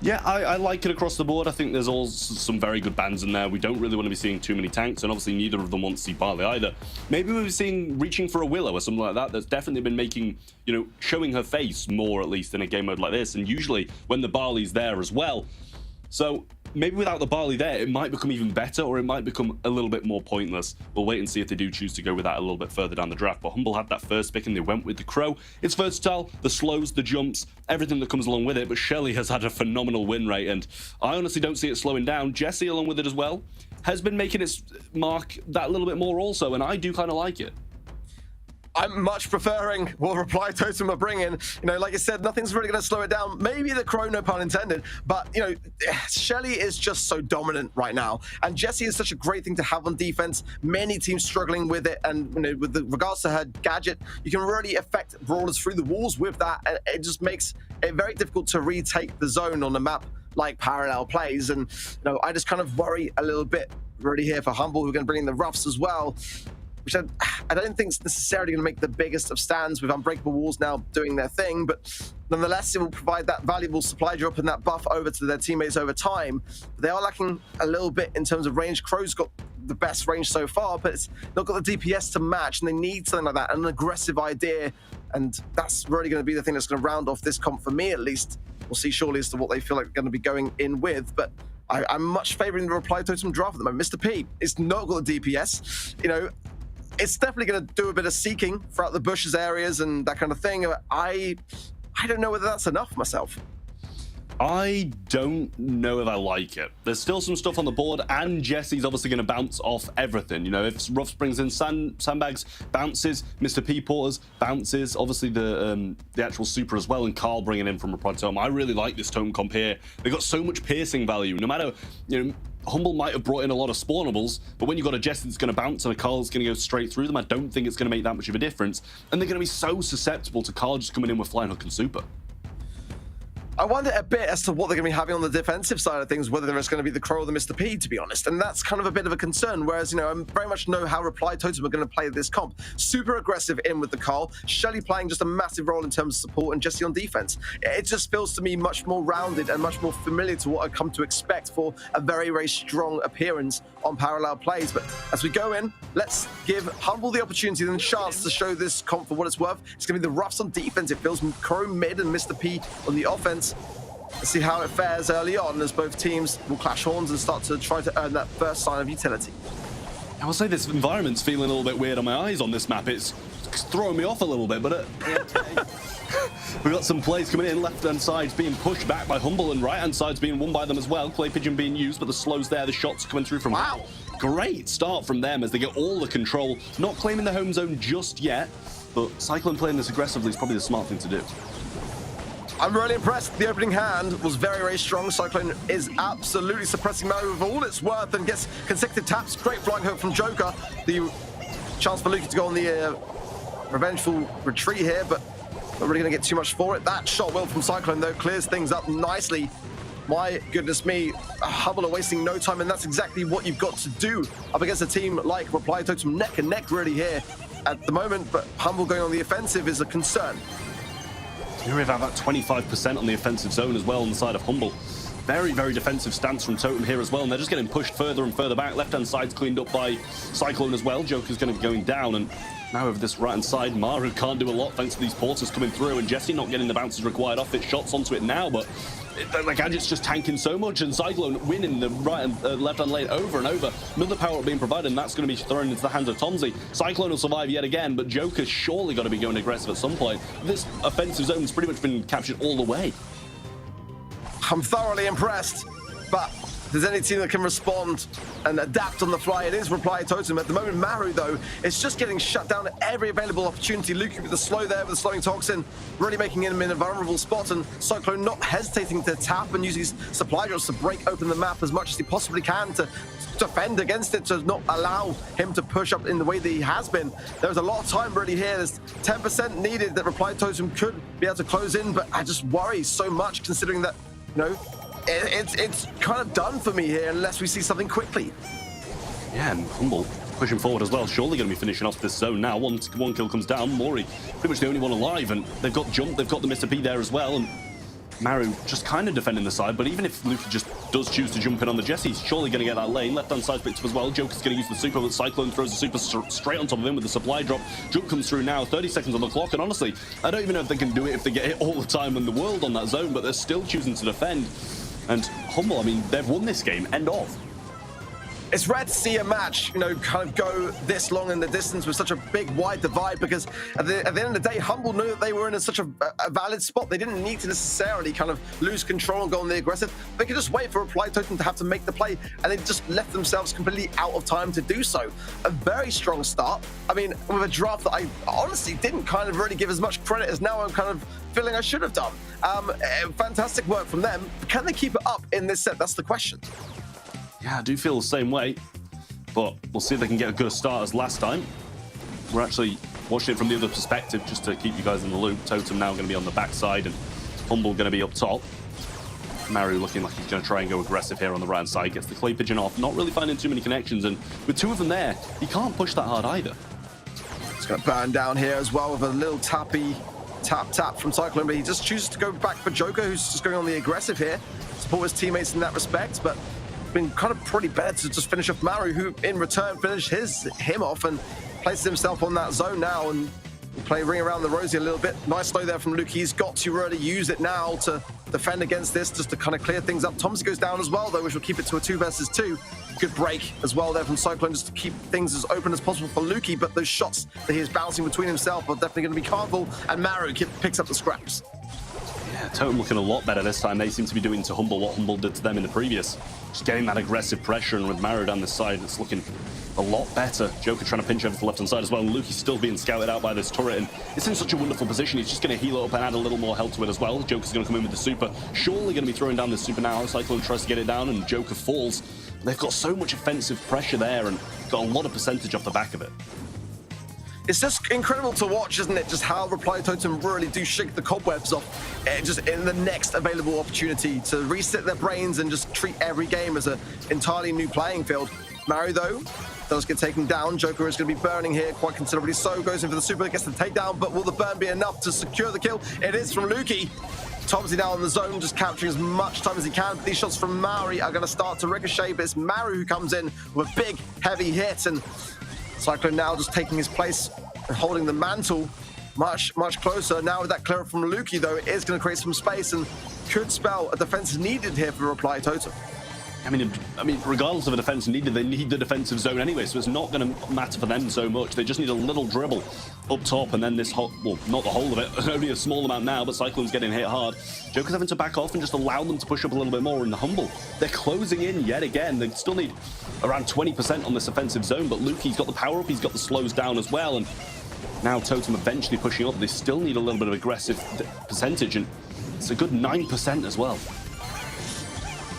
Yeah, I like it across the board. I think there's also some very good bans in there. We don't really want to be seeing too many tanks, and obviously neither of them want to see Barley either. Maybe we'll be seeing reaching for a Willow or something like that. That's definitely been making, you know, showing her face more, at least in a game mode like this, and usually when the Barley's there as well. So maybe without the Barley there, it might become even better, or it might become a little bit more pointless. We'll wait and see if they do choose to go with that a little bit further down the draft. But Humble had that first pick and they went with the Crow. It's versatile, the slows, the jumps, everything that comes along with it. But Shelly has had a phenomenal win rate, and I honestly don't see it slowing down. Jessie, along with it as well, has been making its mark that little bit more also, and I do kind of like it. I'm much preferring what Reply Totem are bringing. You know, like I said, nothing's really going to slow it down. Maybe the Crow, no pun intended. But, you know, Shelly is just so dominant right now. And Jessie is such a great thing to have on defense. Many teams struggling with it. And, you know, with regards to her gadget, you can really affect brawlers through the walls with that. And it just makes it very difficult to retake the zone on a map like Parallel Plays. And, you know, I just kind of worry a little bit really here for Humble, who are going to bring in the Ruffs as well, which I don't think is necessarily going to make the biggest of stands with Unbreakable Walls now doing their thing, but nonetheless, it will provide that valuable supply drop and that buff over to their teammates over time. But they are lacking a little bit in terms of range. Crow's got the best range so far, but it's not got the DPS to match, and they need something like that, an aggressive idea, and that's really going to be the thing that's going to round off this comp for me, at least. We'll see surely as to what they feel like they're going to be going in with, but I'm much favoring the Reply Totem draft at the moment. Mr. P is not got the DPS, you know. It's definitely going to do a bit of seeking throughout the bushes areas and that kind of thing. I don't know whether that's enough myself. I don't know if I like it. There's still some stuff on the board, and Jessie's obviously going to bounce off everything. You know, if Ruffs brings in sandbags, bounces. Mr. P Porters bounces. Obviously the actual super as well, and Carl bringing in from a prod tome. I really like this tome comp here. They've got so much piercing value. No matter, you know, Humble might have brought in a lot of spawnables, but when you've got a Jessie that's going to bounce and a Carl's going to go straight through them, I don't think it's going to make that much of a difference. And they're going to be so susceptible to Carl just coming in with Flying Hook and Super. I wonder a bit as to what they're going to be having on the defensive side of things, whether it's going to be the Crow or the Mr. P, to be honest. And that's kind of a bit of a concern, whereas, you know, I very much know how Reply Totem are going to play this comp. Super aggressive in with the Carl, Shelly playing just a massive role in terms of support, and Jessie on defense. It just feels to me much more rounded and much more familiar to what I've come to expect for a very, very strong appearance on Parallel Plays. But as we go in, let's give Humble the opportunity and the chance to show this comp for what it's worth. It's going to be the Ruffs on defense. It feels Crow mid and Mr. P on the offense. Let's see how it fares early on, as both teams will clash horns and start to try to earn that first sign of utility. I will say this environment's feeling a little bit weird on my eyes on this map. It's throwing me off a little bit, but we've got some plays coming in. Left-hand side's being pushed back by Humble, and right-hand side's being won by them as well. Clay Pigeon being used, but the slow's there. The shots coming through from... Wow! Great start from them as they get all the control. Not claiming the home zone just yet, but Cyclone playing this aggressively is probably the smart thing to do. I'm really impressed. The opening hand was very, very strong. Cyclone is absolutely suppressing Mario with all its worth and gets consecutive taps. Great flying hook from Joker. The chance for Luki to go on the revengeful retreat here, but not really going to get too much for it. That shot well from Cyclone, though, clears things up nicely. My goodness me, Humble are wasting no time, and that's exactly what you've got to do up against a team like Reply Totem, neck and neck really here at the moment, but Humble going on the offensive is a concern. You're about 25% on the offensive zone as well on the side of Humble. very, very defensive stance from Totem here as well, and they're just getting pushed further and further back. Left-hand side's cleaned up by Cyclone as well. Joker's going to be going down, and now over this right-hand side, Maru can't do a lot thanks to these porters coming through, and Jesse not getting the bounces required off it. Shots onto it now, but the Gadget's just tanking so much, and Cyclone winning the right and left-hand lane over and over. Another power-up being provided, and that's going to be thrown into the hands of Tomsy. Cyclone will survive yet again, but Joker's surely got to be going aggressive at some point. This offensive zone's pretty much been captured all the way. I'm thoroughly impressed, but if there's any team that can respond and adapt on the fly, it is Reply Totem. At the moment, Maru, though, is just getting shut down at every available opportunity. Luki with the slow there, with the slowing Toxin, really making him in a vulnerable spot, and Cyclone not hesitating to tap and use his supply drops to break open the map as much as he possibly can to defend against it, to not allow him to push up in the way that he has been. There's a lot of time really here. There's 10% needed that Reply Totem could be able to close in, but I just worry so much considering that, you know, it's kind of done for me here unless we see something quickly. Yeah, and Humble pushing forward as well. Surely going to be finishing off this zone now. One kill comes down. Mori pretty much the only one alive, and they've got Jump, they've got the Mr. P there as well, and Maru just kind of defending the side, but even if Luki just does choose to jump in on the Jesse, he's surely going to get that lane. Left-hand side picked up as well. Joker's going to use the super, but Cyclone throws the super straight on top of him with the supply drop. Jump comes through now, 30 seconds on the clock, and honestly, I don't even know if they can do it if they get hit all the time in the world on that zone, but they're still choosing to defend. And Humble, I mean, they've won this game, end of. It's rare to see a match, you know, kind of go this long in the distance with such a big, wide divide, because at the end of the day, Humble knew that they were in such a valid spot. They didn't need to necessarily kind of lose control and go on the aggressive. They could just wait for Reply Totem to have to make the play, and they just left themselves completely out of time to do so. A very strong start. I mean, with a draft that I honestly didn't kind of really give as much credit as now I'm kind of feeling I should have done. Fantastic work from them. Can they keep it up in this set? That's the question. Yeah, I do feel the same way, but we'll see if they can get a good a start as last time. We're actually watching it from the other perspective just to keep you guys in the loop. Totem now going to be on the backside and Humble going to be up top. Maru looking like he's going to try and go aggressive here on the right side. Gets the clay pigeon off, not really finding too many connections, and with two of them there, he can't push that hard either. It's going to burn down here as well with a little tappy tap from Cyclone, but he just chooses to go back for Joker, who's just going on the aggressive here. Support his teammates in that respect, but been kind of pretty better to just finish off Maru, who in return finished him off and places himself on that zone now, and will play ring around the rosy a little bit. Nice slow there from Luke. He's got to really use it now to defend against this, just to kind of clear things up. Tomsy goes down as well, though, which will keep it to a 2 versus 2. Good break as well there from Cyclone, just to keep things as open as possible for Luki, but those shots that he is bouncing between himself are definitely going to be harmful, and Maru picks up the scraps. Yeah, Totem looking a lot better this time. They seem to be doing to Humble what Humble did to them in the previous. Just getting that aggressive pressure, and with Maru down this side, it's looking a lot better. Joker trying to pinch over to the left-hand side as well, and Luki's still being scouted out by this turret, and it's in such a wonderful position. He's just going to heal it up and add a little more health to it as well. Joker's going to come in with the super. Surely going to be throwing down this super now. Cyclone tries to get it down, and Joker falls. They've got so much offensive pressure there, and got a lot of percentage off the back of it. It's just incredible to watch, isn't it? Just how Reply Totem really do shake the cobwebs off just in the next available opportunity to reset their brains and just treat every game as an entirely new playing field. Maru, though, does get taken down. Joker is going to be burning here quite considerably so. Goes in for the super, gets the takedown, but will the burn be enough to secure the kill? It is from Luki. Tomsy now on the zone, just capturing as much time as he can. These shots from Mauri are going to start to ricochet, but it's Maru who comes in with a big, heavy hit, and Cyclone now just taking his place and holding the mantle much closer. Now with that clear from Luki, though, it is going to create some space and could spell a defense needed here for Reply Totem. I mean, regardless of a defense needed, they need the defensive zone anyway, so it's not going to matter for them so much. They just need a little dribble up top, and then this whole, well, not the whole of it, only a small amount now, but Cyclone's getting hit hard. Joker's having to back off and just allow them to push up a little bit more in the Humble. They're closing in yet again. They still need around 20% on this offensive zone, but Luki's got the power up, he's got the slows down as well, and now Totem eventually pushing up. They still need a little bit of aggressive percentage, and it's a good 9% as well.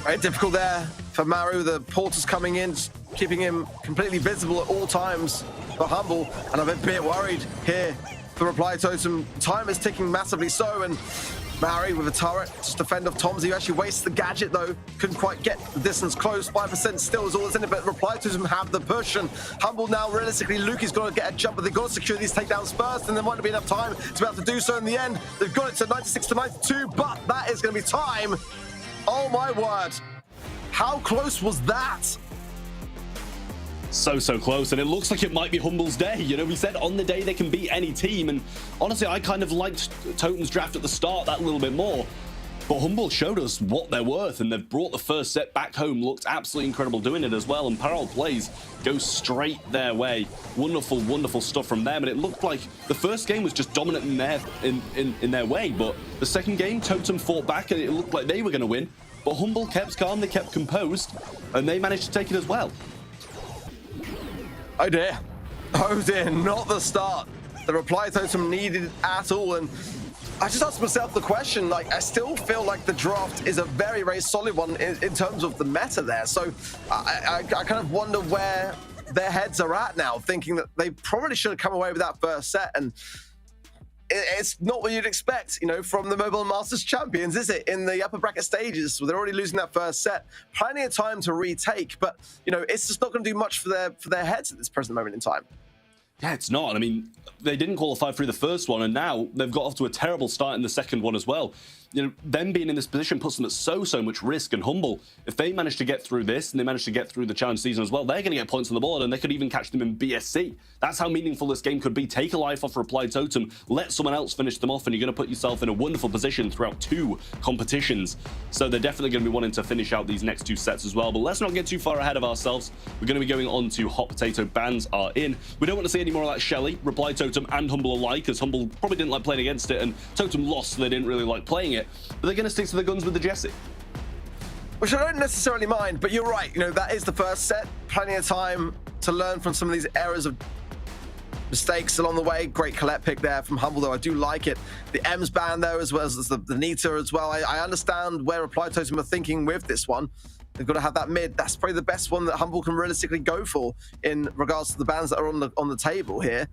Very difficult there for Maru. The porters coming in, keeping him completely visible at all times for Humble, and I'm a bit worried here for Reply Totem. Time is ticking massively so, and Maru with a turret just to fend off Tomsy, who actually wastes the gadget though. Couldn't quite get the distance close. 5% still is all that's in it, but Reply Totem have the push, and Humble now realistically, Luki's got to get a jump, but they've got to secure these takedowns first, and there might not be enough time to be able to do so in the end. They've got it to 96 to 92, but that is going to be time Oh my word. How close was that? So close, and it looks like it might be Humble's day. You know, we said on the day they can beat any team, and honestly, I kind of liked Totem's draft at the start that little bit more. But Humble showed us what they're worth, and they've brought the first set back home. Looked absolutely incredible doing it as well, and parallel plays go straight their way. Wonderful, wonderful stuff from them, and it looked like the first game was just dominant in their way, but the second game, Totem fought back, and it looked like they were going to win. But Humble kept calm, they kept composed, and they managed to take it as well. Oh dear. Oh dear, not the start the reply totem needed at all. And I just asked myself the question, like, I still feel like the draft is a very, very solid one in terms of the meta there. So I kind of wonder where their heads are at now, thinking that they probably should have come away with that first set. And it's not what you'd expect, you know, from the Mobile Masters champions, is it? In the upper bracket stages, so they're already losing that first set. Plenty of time to retake, but, you know, it's just not going to do much for their heads at this present moment in time. Yeah, it's not. I mean, they didn't qualify through the first one, and now they've got off to a terrible start in the second one as well. You know, them being in this position puts them at so much risk. And Humble, if they manage to get through this and they manage to get through the challenge season as well, they're going to get points on the board, and they could even catch them in BSC. That's how meaningful this game could be. Take a life off Reply Totem, let someone else finish them off, and you're going to put yourself in a wonderful position throughout 2 competitions. So they're definitely going to be wanting to finish out these next 2 sets as well. But let's not get too far ahead of ourselves. We're going to be going on to Hot Potato. Bans are in. We don't want to see any more of that Shelly, Reply Totem, and Humble alike, as Humble probably didn't like playing against it, and Totem lost, so they didn't really like playing it. But they're going to stick to the guns with the Jessie. Which I don't necessarily mind, but you're right. You know, that is the first set. Plenty of time to learn from some of these errors of mistakes along the way. Great collect pick there from Humble, though. I do like it. The M's ban, though, as well as the Nita as well. I understand where Reply Totem are thinking with this one. They've got to have that mid. That's probably the best one that Humble can realistically go for in regards to the bans that are on the table here.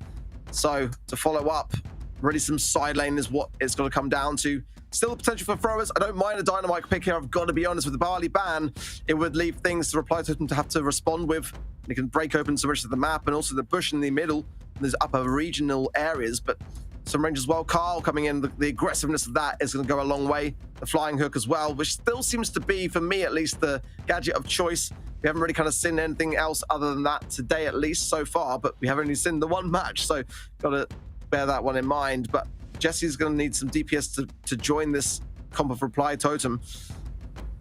So to follow up, really some side lane is what it's going to come down to. Still the potential for throwers. I don't mind a Dynamite pick here. I've got to be honest, with the Barley ban, it would leave things to Reply Totem to have to respond with. They can break open so much of the map, and also the bush in the middle, and there's upper regional areas, but some range as well. Carl coming in, the aggressiveness of that is going to go a long way. The flying hook as well, which still seems to be, for me at least, the gadget of choice. We haven't really kind of seen anything else other than that today, at least so far, but we have only seen the one match, so got to bear that one in mind. But Jesse's going to need some DPS to join this comp of Reply Totem,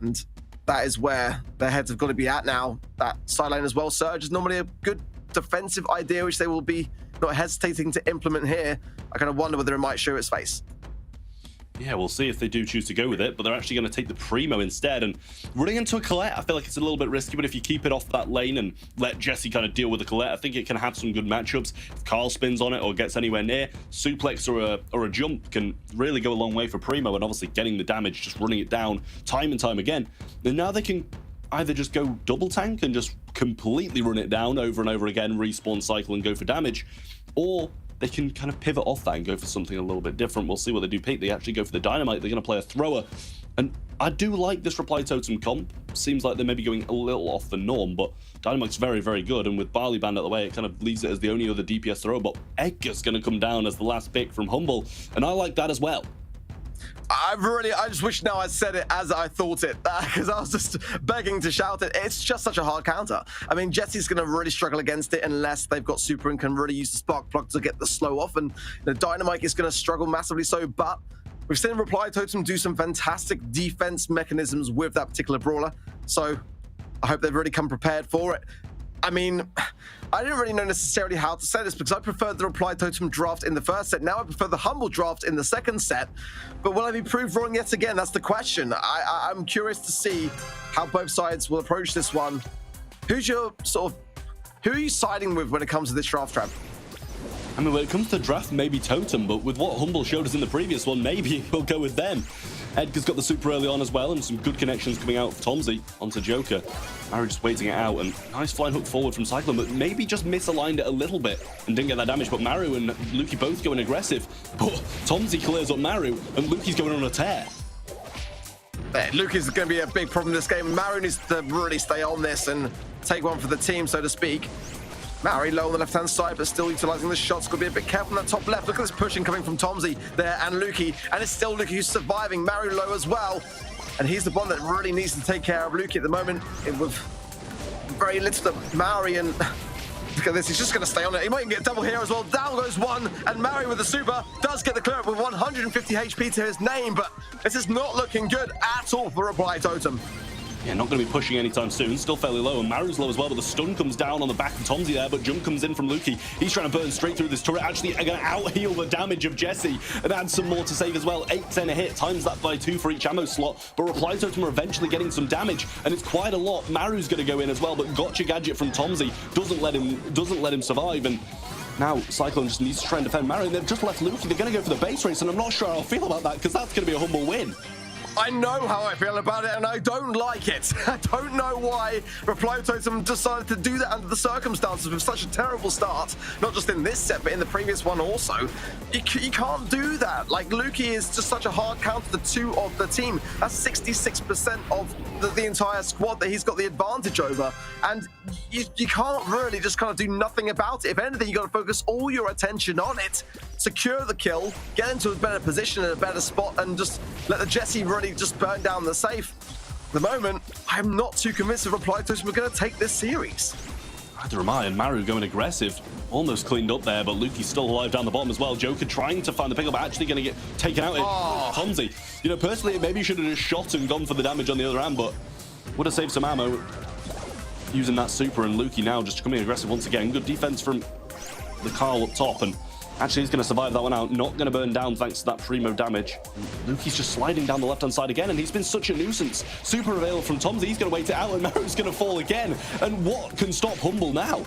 and that is where their heads have got to be at now. That side lane as well, Surge, is normally a good defensive idea, which they will be not hesitating to implement here. I kind of wonder whether it might show its face. Yeah, we'll see if they do choose to go with it, but they're actually going to take the Primo instead, and running into a Colette, I feel like it's a little bit risky, but if you keep it off that lane and let Jesse kind of deal with the Colette, I think it can have some good matchups. If Carl spins on it or gets anywhere near, suplex or a jump can really go a long way for Primo, and obviously getting the damage, just running it down time and time again. And now they can either just go double tank and just completely run it down over and over again, respawn cycle and go for damage, or they can kind of pivot off that and go for something a little bit different. We'll see what they do pick. They actually go for the Dynamite. They're going to play a thrower. And I do like this Reply Totem comp. Seems like they may be going a little off the norm, but Dynamite's very, very good. And with Barley Band out the way, it kind of leaves it as the only other DPS thrower. But Edgar's going to come down as the last pick from Humble. And I like that as well. I just wish now I said it as I thought it, because I was just begging to shout it. It's just such a hard counter. I mean, Jesse's going to really struggle against it unless they've got super and can really use the spark plug to get the slow off, and the Dynamite is going to struggle massively so, but we've seen Reply Totem do some fantastic defense mechanisms with that particular brawler, so I hope they've really come prepared for it. I mean, I didn't really know necessarily how to say this because I preferred the Reply Totem draft in the first set. Now I prefer the Humble draft in the second set. But will I be proved wrong yet again? That's the question. I'm curious to see how both sides will approach this one. Who are you siding with when it comes to this draft, Trav? I mean, when it comes to draft, maybe Totem, but with what Humble showed us in the previous one, maybe we'll go with them. Edgar's got the super early on as well, and some good connections coming out for Tomsy onto Joker. Maru just waiting it out, and nice flying hook forward from Cyclone, but maybe just misaligned it a little bit and didn't get that damage. But Maru and Lukey both going aggressive, but Tomsy clears up Maru, and Lukey's going on a tear. Lukey's going to be a big problem in this game. Maru needs to really stay on this and take one for the team, so to speak. Maru low on the left-hand side, but still utilising the shots. Got to be a bit careful on that top left. Look at this pushing coming from Tomsy there and Lukey. And it's still Lukey who's surviving. Maru low as well. and he's the one that really needs to take care of Luki at the moment with very little to Maori, and look at this, he's just going to stay on it. He might even get a double here as well. Down goes one, and Maori with the super does get the clear up with 150 HP to his name, but this is not looking good at all for Reply Totem. Yeah, not going to be pushing anytime soon. Still fairly low, and Maru's low as well, but the stun comes down on the back of Tomsy there, but jump comes in from Luki. He's trying to burn straight through this turret, actually going to out-heal the damage of Jesse and add some more to save as well. 8-10 a hit, times that by 2 for each ammo slot, but Reply Totem are eventually getting some damage, and it's quite a lot. Maru's going to go in as well, but Gotcha Gadget from Tomsy doesn't let him survive, and now Cyclone just needs to try and defend Maru, and they've just left Luki. They're going to go for the base race, and I'm not sure how I feel about that, because that's going to be a humble win. I know how I feel about it, and I don't like it. I don't know why Reply Totem decided to do that under the circumstances with such a terrible start. Not just in this set, but in the previous one also. You can't do that. Like, Luki is just such a hard counter to 2 of the team. That's 66% of the entire squad that he's got the advantage over. And you can't really just kind of do nothing about it. If anything, you got to focus all your attention on it. Secure the kill, get into a better position in a better spot, and just let the Jesse really just burn down the safe. At the moment, I'm not too convinced of Reply Totem we're going to take this series. Neither am I, and Maru going aggressive. Almost cleaned up there, but Luki's still alive down the bottom as well. Joker trying to find the pickup, actually going to get taken out. Tomsy. You know, personally, maybe he should have just shot and gone for the damage on the other hand, but would have saved some ammo using that super. And Luki now just coming aggressive once again. Good defense from the Carl up top, and actually he's going to survive that one out. Not going to burn down thanks to that primo damage. Luki's just sliding down the left-hand side again, and he's been such a nuisance. Super available from Tomsy. He's going to wait it out, and Maru's going to fall again. And what can stop Humble now?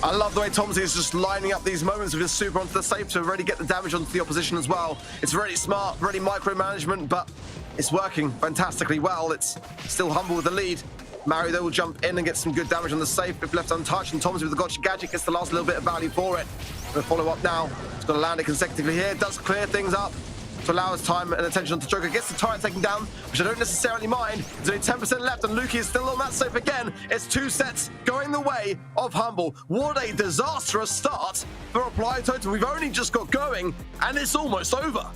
I love the way Tomsy is just lining up these moments with his super onto the safe to really get the damage onto the opposition as well. It's really smart, really micromanagement, but it's working fantastically well. It's still Humble with the lead. Maru, though, will jump in and get some good damage on the safe if left untouched, and Tomsy with the Gotcha Gadget gets the last little bit of value for it. Going to follow up now. He's going to land it consecutively here. Does clear things up to allow his time and attention onto Joker. Gets the turret taken down, which I don't necessarily mind. There's only 10% left, and Luki is still on that safe again. It's 2 sets going the way of Humble. What a disastrous start for Reply Totem. We've only just got going, and it's almost over.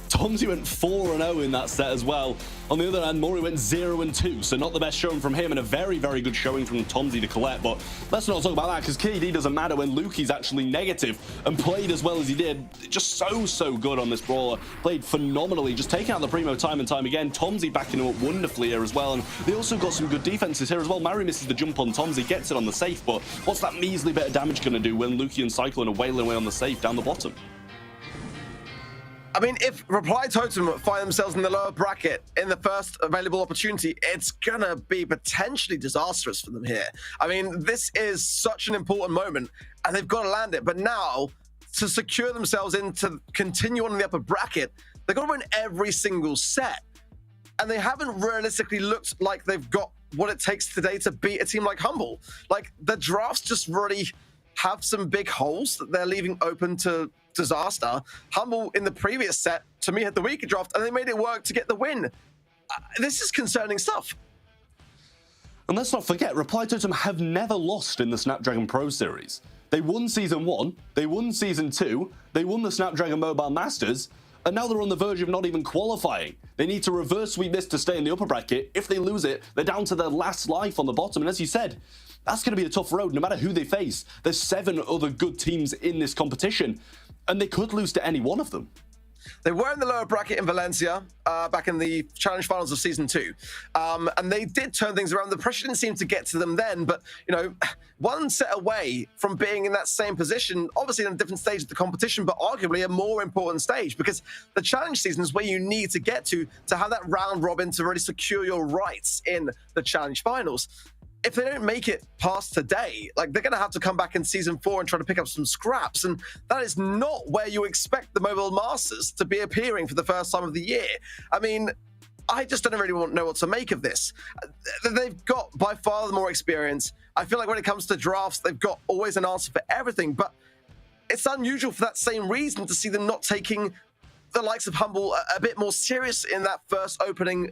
Tomsy went 4-0 in that set as well. On the other hand, Mori went 0-2, so not the best showing from him, and a very, very good showing from Tomsy to collect. But let's not talk about that, because KD doesn't matter when Luki's actually negative and played as well as he did. Just so good on this brawler. Played phenomenally, just taking out the primo time and time again. Tomsy backing him up wonderfully here as well, and they also got some good defenses here as well. Maru misses the jump on Tomsy, gets it on the safe, but what's that measly bit of damage going to do when Luki and Cyclone are wailing away on the safe down the bottom? I mean, if Reply Totem find themselves in the lower bracket in the first available opportunity, it's gonna be potentially disastrous for them here. I mean, this is such an important moment, and they've got to land it. But now, to secure themselves in to continue on in the upper bracket, they've got to win every single set. And they haven't realistically looked like they've got what it takes today to beat a team like Humble. Like, the drafts just really have some big holes that they're leaving open to disaster. Humble in the previous set, to me, had the weaker draft, and they made it work to get the win. This is concerning stuff. And let's not forget, Reply Totem have never lost in the Snapdragon Pro Series. They won Season 1, they won Season 2, they won the Snapdragon Mobile Masters, and now they're on the verge of not even qualifying. They need to reverse sweep this to stay in the upper bracket. If they lose it, they're down to their last life on the bottom, and as you said, that's going to be a tough road no matter who they face. There's 7 other good teams in this competition, and they could lose to any one of them. They were in the lower bracket in Valencia back in the challenge finals of Season 2. And they did turn things around. The pressure didn't seem to get to them then, but, you know, one set away from being in that same position, obviously in a different stage of the competition, but arguably a more important stage, because the challenge season is where you need to get to have that round robin to really secure your rights in the challenge finals. If they don't make it past today, like, they're going to have to come back in Season 4 and try to pick up some scraps. And that is not where you expect the Mobile Masters to be appearing for the first time of the year. I mean, I just don't really know what to make of this. They've got by far the more experience. I feel like when it comes to drafts, they've got always an answer for everything. But it's unusual for that same reason to see them not taking the likes of Humble a bit more serious in that first opening,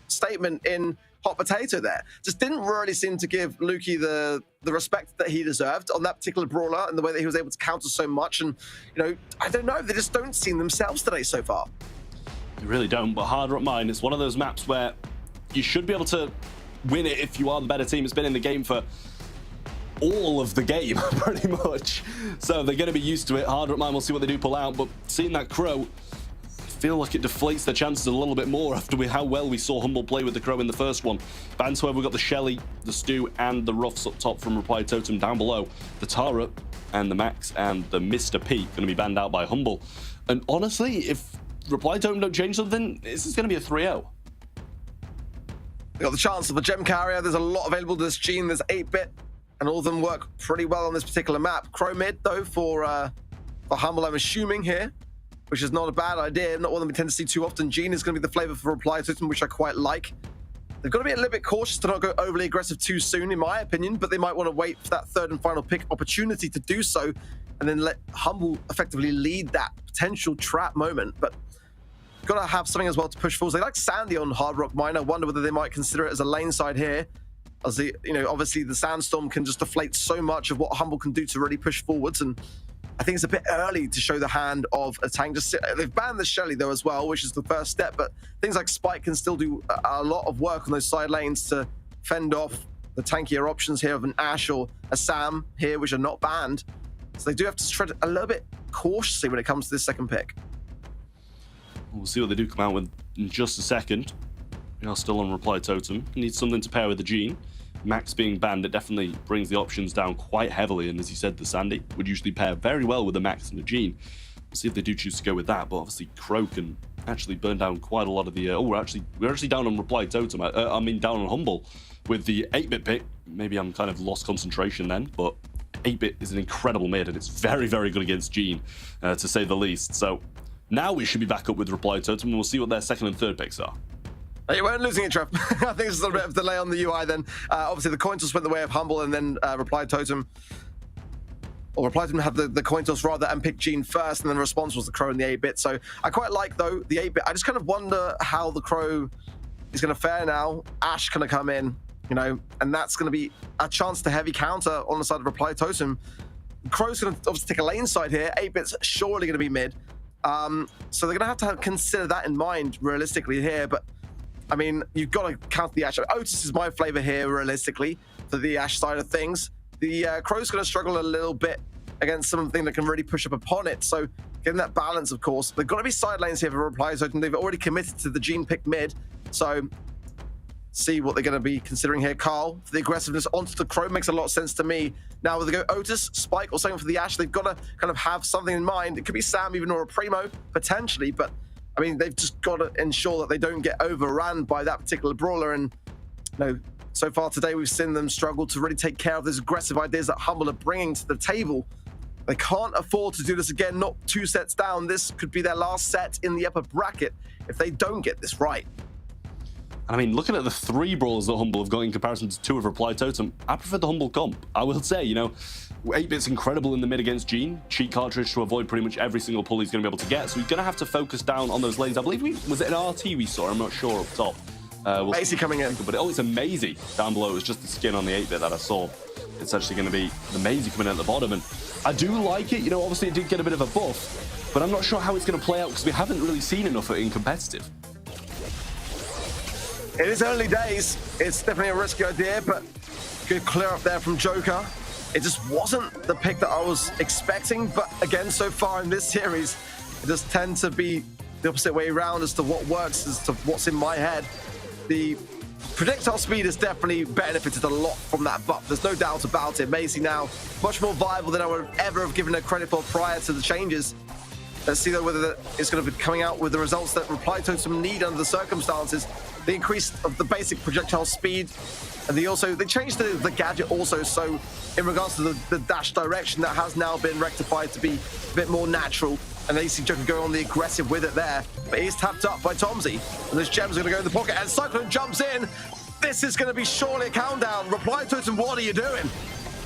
statement in Hot Potato there. Just didn't really seem to give Luki the respect that he deserved on that particular brawler, and the way that he was able to counter so much. And, I don't know, they just don't seem themselves today so far. You really don't, but Hard Rock Mine, it's one of those maps where you should be able to win it if you are the better team. It's been in the game for all of the game, pretty much. So they're going to be used to it. Hard Rock Mine, we'll see what they do pull out, but seeing that Crow, I feel like it deflates their chances a little bit more after how well we saw Humble play with the Crow in the first one. Bands, however, we've got the Shelly, the Stu, and the Ruffs up top from Reply Totem down below. The Tara and the Max and the Mr. P going to be banned out by Humble. And honestly, if Reply Totem don't change something, this is going to be a 3-0. We got the chance of a gem carrier. There's a lot available to this Gene. There's 8-bit, and all of them work pretty well on this particular map. Crow mid, though, for Humble, I'm assuming here, which is not a bad idea. Not one that we tend to see too often. Gene is going to be the flavor for Reply Totem, which I quite like. They've got to be a little bit cautious to not go overly aggressive too soon, in my opinion, but they might want to wait for that third and final pick opportunity to do so, and then let Humble effectively lead that potential trap moment. But got to have something as well to push forward. They like Sandy on Hard Rock Mine. I wonder whether they might consider it as a lane side here, as the, obviously the Sandstorm can just deflate so much of what Humble can do to really push forwards. And I think it's a bit early to show the hand of a tank. They've banned the Shelly though as well, which is the first step, but things like Spike can still do a lot of work on those side lanes to fend off the tankier options here of an Ashe or a Sam here, which are not banned. So they do have to tread a little bit cautiously when it comes to this second pick. We'll see what they do come out with in just a second. We are still on Reply Totem. Need something to pair with the Gene. Max being banned, it definitely brings the options down quite heavily. And as you said, the Sandy would usually pair very well with the Max and the Gene. We'll see if they do choose to go with that. But obviously, Crow can actually burn down quite a lot of the... we're actually down on Reply Totem. I mean, down on Humble with the 8-bit pick. Maybe I'm kind of lost concentration then, but 8-bit is an incredible mid, and it's very, very good against Gene, to say the least. So now we should be back up with Reply Totem, and we'll see what their second and third picks are. You weren't losing it, Trev. I think there's a little bit of delay on the UI then. Obviously, the coin toss went the way of Humble, and then Reply Totem. Or Reply Totem had the coin toss rather and picked Gene first, and then the response was the Crow and the 8-bit. So I quite like, though, the 8-bit. I just kind of wonder how the Crow is going to fare now. Ashe going to come in, and that's going to be a chance to heavy counter on the side of Reply Totem. Crow's going to obviously take a lane side here. 8-bit's surely going to be mid. So they're going to have to consider that in mind realistically here, but I mean, you've got to count the Ashe. Otis is my flavor here realistically for the Ashe side of things. The Crow's going to struggle a little bit against something that can really push up upon it. So getting that balance, of course. They've got to be side lanes here for Reply Totem. They've already committed to the Gene pick mid. So see what they're going to be considering here. Carl, for the aggressiveness onto the Crow makes a lot of sense to me. Now, whether they go Otis, Spike, or something for the Ashe, they've got to kind of have something in mind. It could be Sam even, or a Primo, potentially, but I mean, they've just got to ensure that they don't get overrun by that particular Brawler. And so far today, we've seen them struggle to really take care of those aggressive ideas that Humble are bringing to the table. They can't afford to do this again, not 2 sets down. This could be their last set in the upper bracket if they don't get this right. I mean, looking at the 3 Brawlers that Humble have got in comparison to 2 of Reply Totem, I prefer the Humble comp. I will say, 8-bit's incredible in the mid against Gene. Cheat cartridge to avoid pretty much every single pull he's going to be able to get. So he's going to have to focus down on those lanes. I believe was it an RT we saw? I'm not sure up top. Maisie coming in. But it's a Maisie down below. It was just the skin on the 8-bit that I saw. It's actually going to be the Maisie coming in at the bottom. And I do like it. Obviously it did get a bit of a buff, but I'm not sure how it's going to play out because we haven't really seen enough of it in competitive. It is early days. It's definitely a risky idea, but good clear up there from Joker. It just wasn't the pick that I was expecting, but again, so far in this series, it does tend to be the opposite way around as to what works, as to what's in my head. The projectile speed has definitely benefited a lot from that buff. There's no doubt about it. Maisie now much more viable than I would ever have given her credit for prior to the changes. Let's see though whether it's going to be coming out with the results that Reply Totem need under the circumstances. The increase of the basic projectile speed, and they changed the gadget also, so in regards to the dash direction, that has now been rectified to be a bit more natural, and they see Joker go on the aggressive with it there, but he's tapped up by Tomsy, and those gems are going to go in the pocket, and Cyclone jumps in. This is going to be surely a countdown. Reply Totem, what are you doing?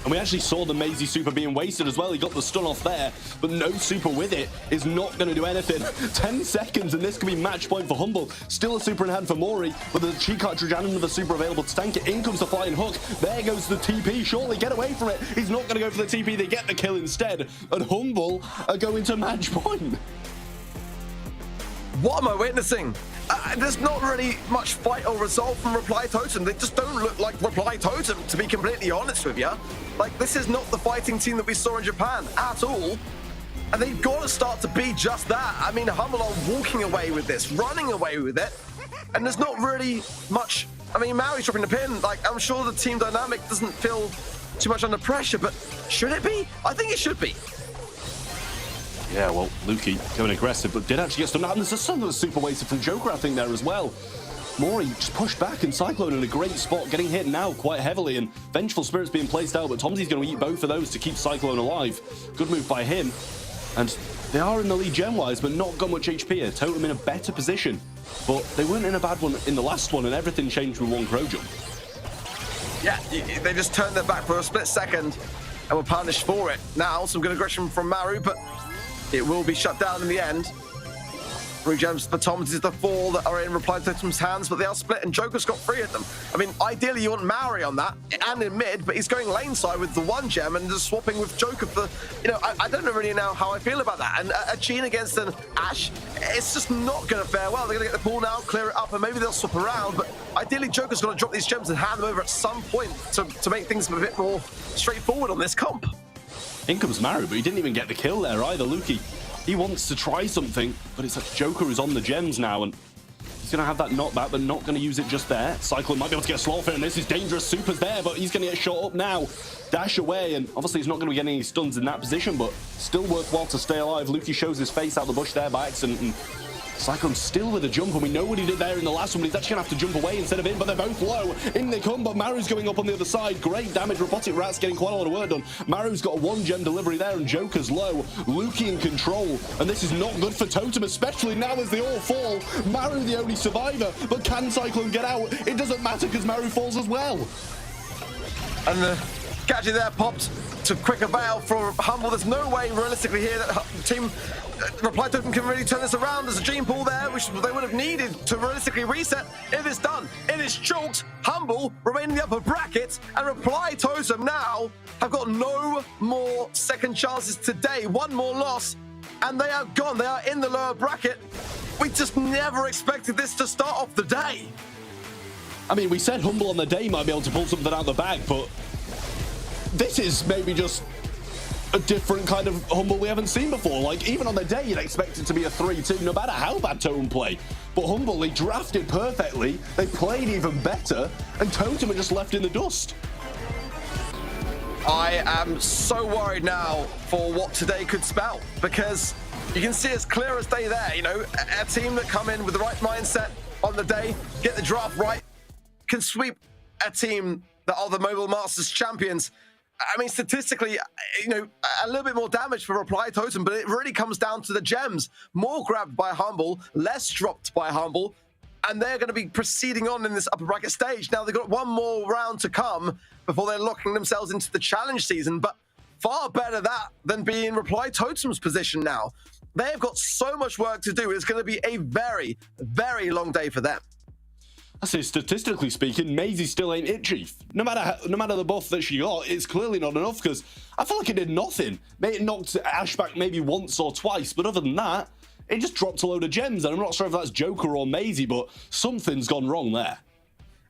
And we actually saw the Maisie super being wasted as well. He got the stun off there, but no super with it is not going to do anything. 10 seconds, and this could be match point for Humble. Still a super in hand for Mori, with the cheat cartridge and another super available to tank it. In comes the flying hook. There goes the TP. Surely get away from it. He's not going to go for the TP. They get the kill instead. And Humble are going to match point. What am I witnessing? There's not really much fight or resolve from Reply Totem. They just don't look like Reply Totem, to be completely honest with you. Like, this is not the fighting team that we saw in Japan at all. And they've got to start to be just that. I mean, Humble are walking away with this, running away with it. And there's not really much. I mean, Maori's dropping the pin. Like, I'm sure the team dynamic doesn't feel too much under pressure, but should it be? I think it should be. Yeah, well, Luki going aggressive, but did actually get stunned out. And there's a son that was super wasted from Joker, I think, there as well. Mori just pushed back, and Cyclone in a great spot, getting hit now quite heavily, and Vengeful Spirit's being placed out, but Tomsy's going to eat both of those to keep Cyclone alive. Good move by him. And they are in the lead gen-wise, but not got much HP here. Totem in a better position, but they weren't in a bad one in the last one, and everything changed with one Crow jump. Yeah, they just turned their back for a split second and were punished for it. Now, some good aggression from Maru, but it will be shut down in the end. 3 gems for Tom. This is the 4 that are in Reply Totem's hands, but they are split, and Joker's got 3 of them. I mean, ideally, you want Maori on that and in mid, but he's going lane side with the 1 gem and just swapping with Joker for, you know, I don't really know how I feel about that. And a Gene against an Ashe, it's just not going to fare well. They're going to get the pool now, clear it up, and maybe they'll swap around, but ideally, Joker's going to drop these gems and hand them over at some point to make things a bit more straightforward on this comp. In comes Maru, but he didn't even get the kill there either. Luki, he wants to try something, but it's like Joker who's on the gems now, and he's going to have that knockback, but not going to use it just there. Cyclone might be able to get a slow fit, and this is dangerous. Super's there, but he's going to get shot up now. Dash away, and obviously he's not going to be getting any stuns in that position, but still worthwhile to stay alive. Luki shows his face out the bush there by accident, and Cyclone still with a jump, and we know what he did there in the last one, but he's actually going to have to jump away instead of in, but they're both low. In they come, but Maru's going up on the other side. Great damage. Robotic Rat's getting quite a lot of work done. Maru's got a 1 gem delivery there, and Joker's low. Luki in control, and this is not good for Totem, especially now as they all fall. Maru the only survivor, but can Cyclone get out? It doesn't matter because Maru falls as well. And the gadget there popped to quick avail for Humble. There's no way realistically here that team Reply Totem can really turn this around. There's a gene pool there, which they would have needed to realistically reset. It is done. It is chalked. Humble remain in the upper bracket, and Reply Totem now have got no more second chances today. 1 more loss, and they are gone. They are in the lower bracket. We just never expected this to start off the day. I mean, we said Humble on the day might be able to pull something out of the bag, but this is maybe just a different kind of Humble we haven't seen before. Like, even on the day, you'd expect it to be a 3-2, no matter how bad Totem play. But Humble, they drafted perfectly, they played even better, and Totem are just left in the dust. I am so worried now for what today could spell, because you can see as clear as day there, you know, a team that come in with the right mindset on the day, get the draft right, can sweep a team that are the Mobile Masters champions. I mean, statistically, you know, a little bit more damage for Reply Totem, but it really comes down to the gems. More grabbed by Humble, less dropped by Humble, and they're going to be proceeding on in this upper bracket stage. Now, they've got 1 more round to come before they're locking themselves into the challenge season, but far better that than being in Reply Totem's position now. They've got so much work to do. It's going to be a very, very long day for them. I say, statistically speaking, Maisie still ain't it, Chief. No matter the buff that she got, it's clearly not enough, because I feel like it did nothing. It knocked Ashe back maybe once or twice, but other than that, it just dropped a load of gems, and I'm not sure if that's Joker or Maisie, but something's gone wrong there.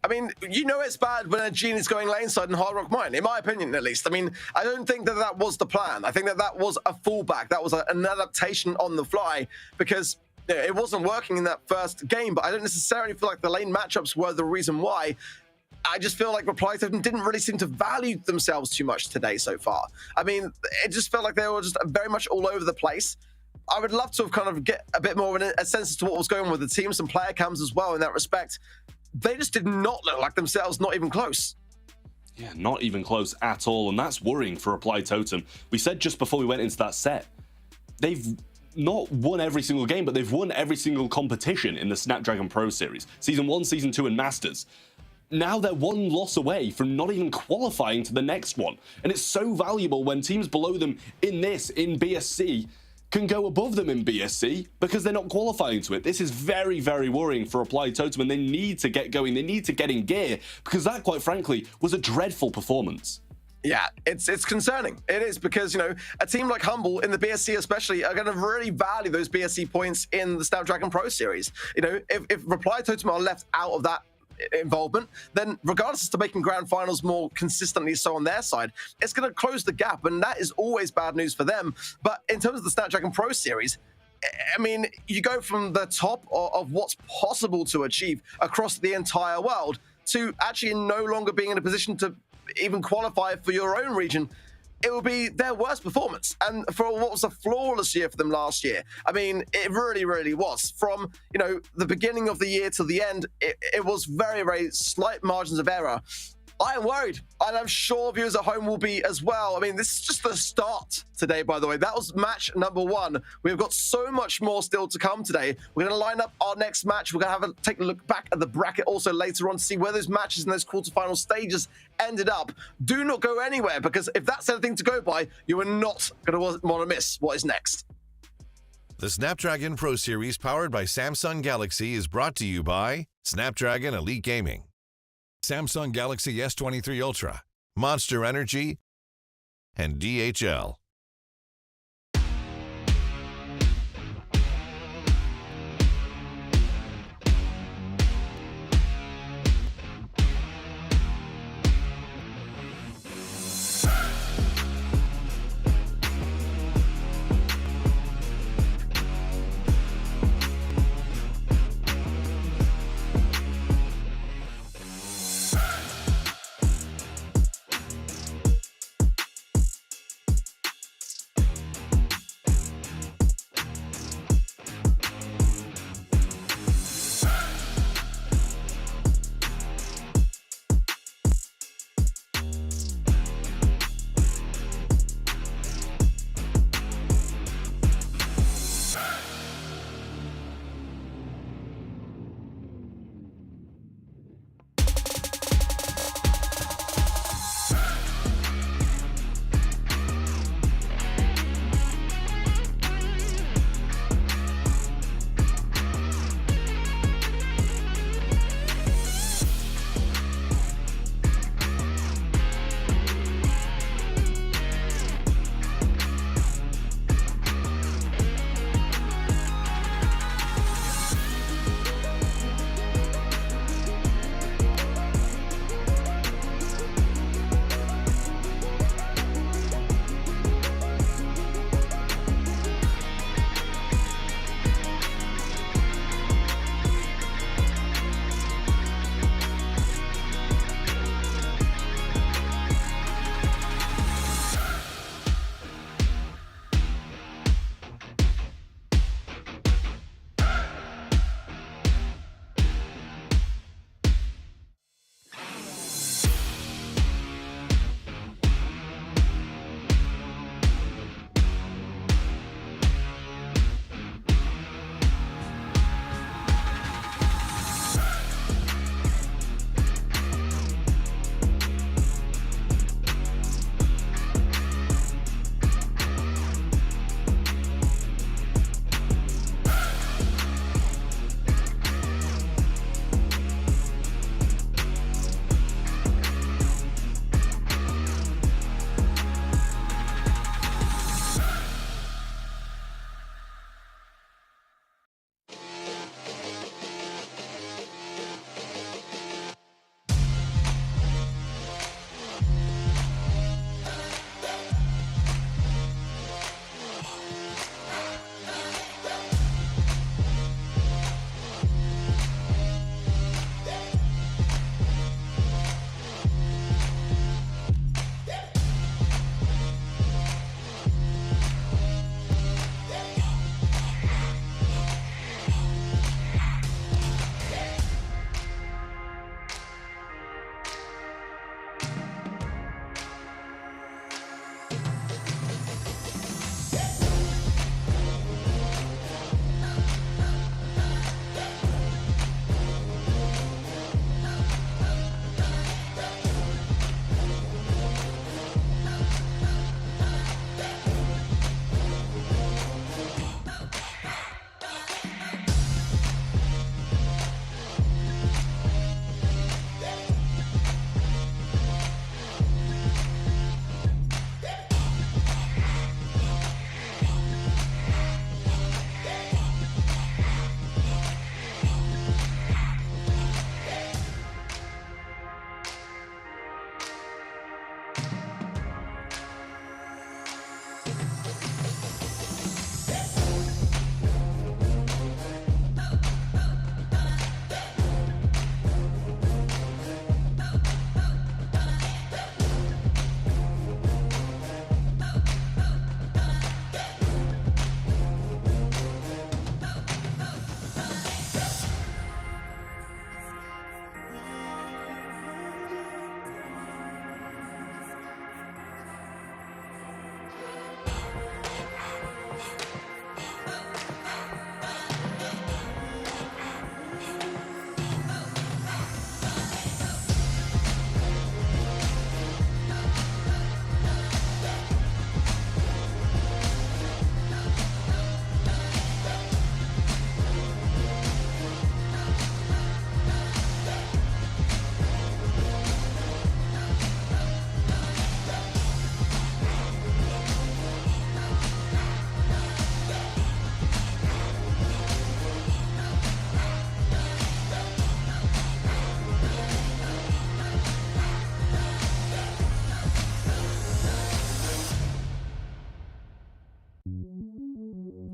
I mean, you know it's bad when a Gene is going laneside in Hard Rock Mine, in my opinion at least. I mean, I don't think that that was the plan. I think that that was a fallback. That was an adaptation on the fly, because it wasn't working in that first game, but I don't necessarily feel like the lane matchups were the reason why. I just feel like Reply Totem didn't really seem to value themselves too much today so far. I mean, it just felt like they were just very much all over the place. I would love to have kind of get a bit more of a sense as to what was going on with the team, some player cams as well in that respect. They just did not look like themselves, not even close. Yeah, not even close at all, and that's worrying for Reply Totem. We said just before we went into that set, they've not won every single game, but they've won every single competition in the Snapdragon Pro Series. Season 1, Season 2, and Masters. Now they're 1 loss away from not even qualifying to the next one. And it's so valuable when teams below them in BSC, can go above them in BSC because they're not qualifying to it. This is very, very worrying for Reply Totem, and they need to get going. They need to get in gear, because that, quite frankly, was a dreadful performance. Yeah, it's concerning. It is because, you know, a team like Humble in the BSC especially are going to really value those BSC points in the Snapdragon Pro Series. You know, if Reply Totem are left out of that involvement, then regardless to making grand finals more consistently so on their side, it's going to close the gap, and that is always bad news for them. But in terms of the Snapdragon Pro Series, I mean, you go from the top of what's possible to achieve across the entire world to actually no longer being in a position to even qualify for your own region. It will be their worst performance, and for what was a flawless year for them last year. I mean, it really, really was. From, you know, the beginning of the year to the end, it was very, very slight margins of error. I am worried, and I'm sure viewers at home will be as well. I mean, this is just the start today, by the way. That was match number 1. We've got so much more still to come today. We're going to line up our next match. We're going to take a look back at the bracket also later on to see where those matches and those quarterfinal stages ended up. Do not go anywhere, because if that's anything to go by, you are not going to want to miss what is next. The Snapdragon Pro Series, powered by Samsung Galaxy, is brought to you by Snapdragon Elite Gaming, Samsung Galaxy S23 Ultra, Monster Energy, and DHL.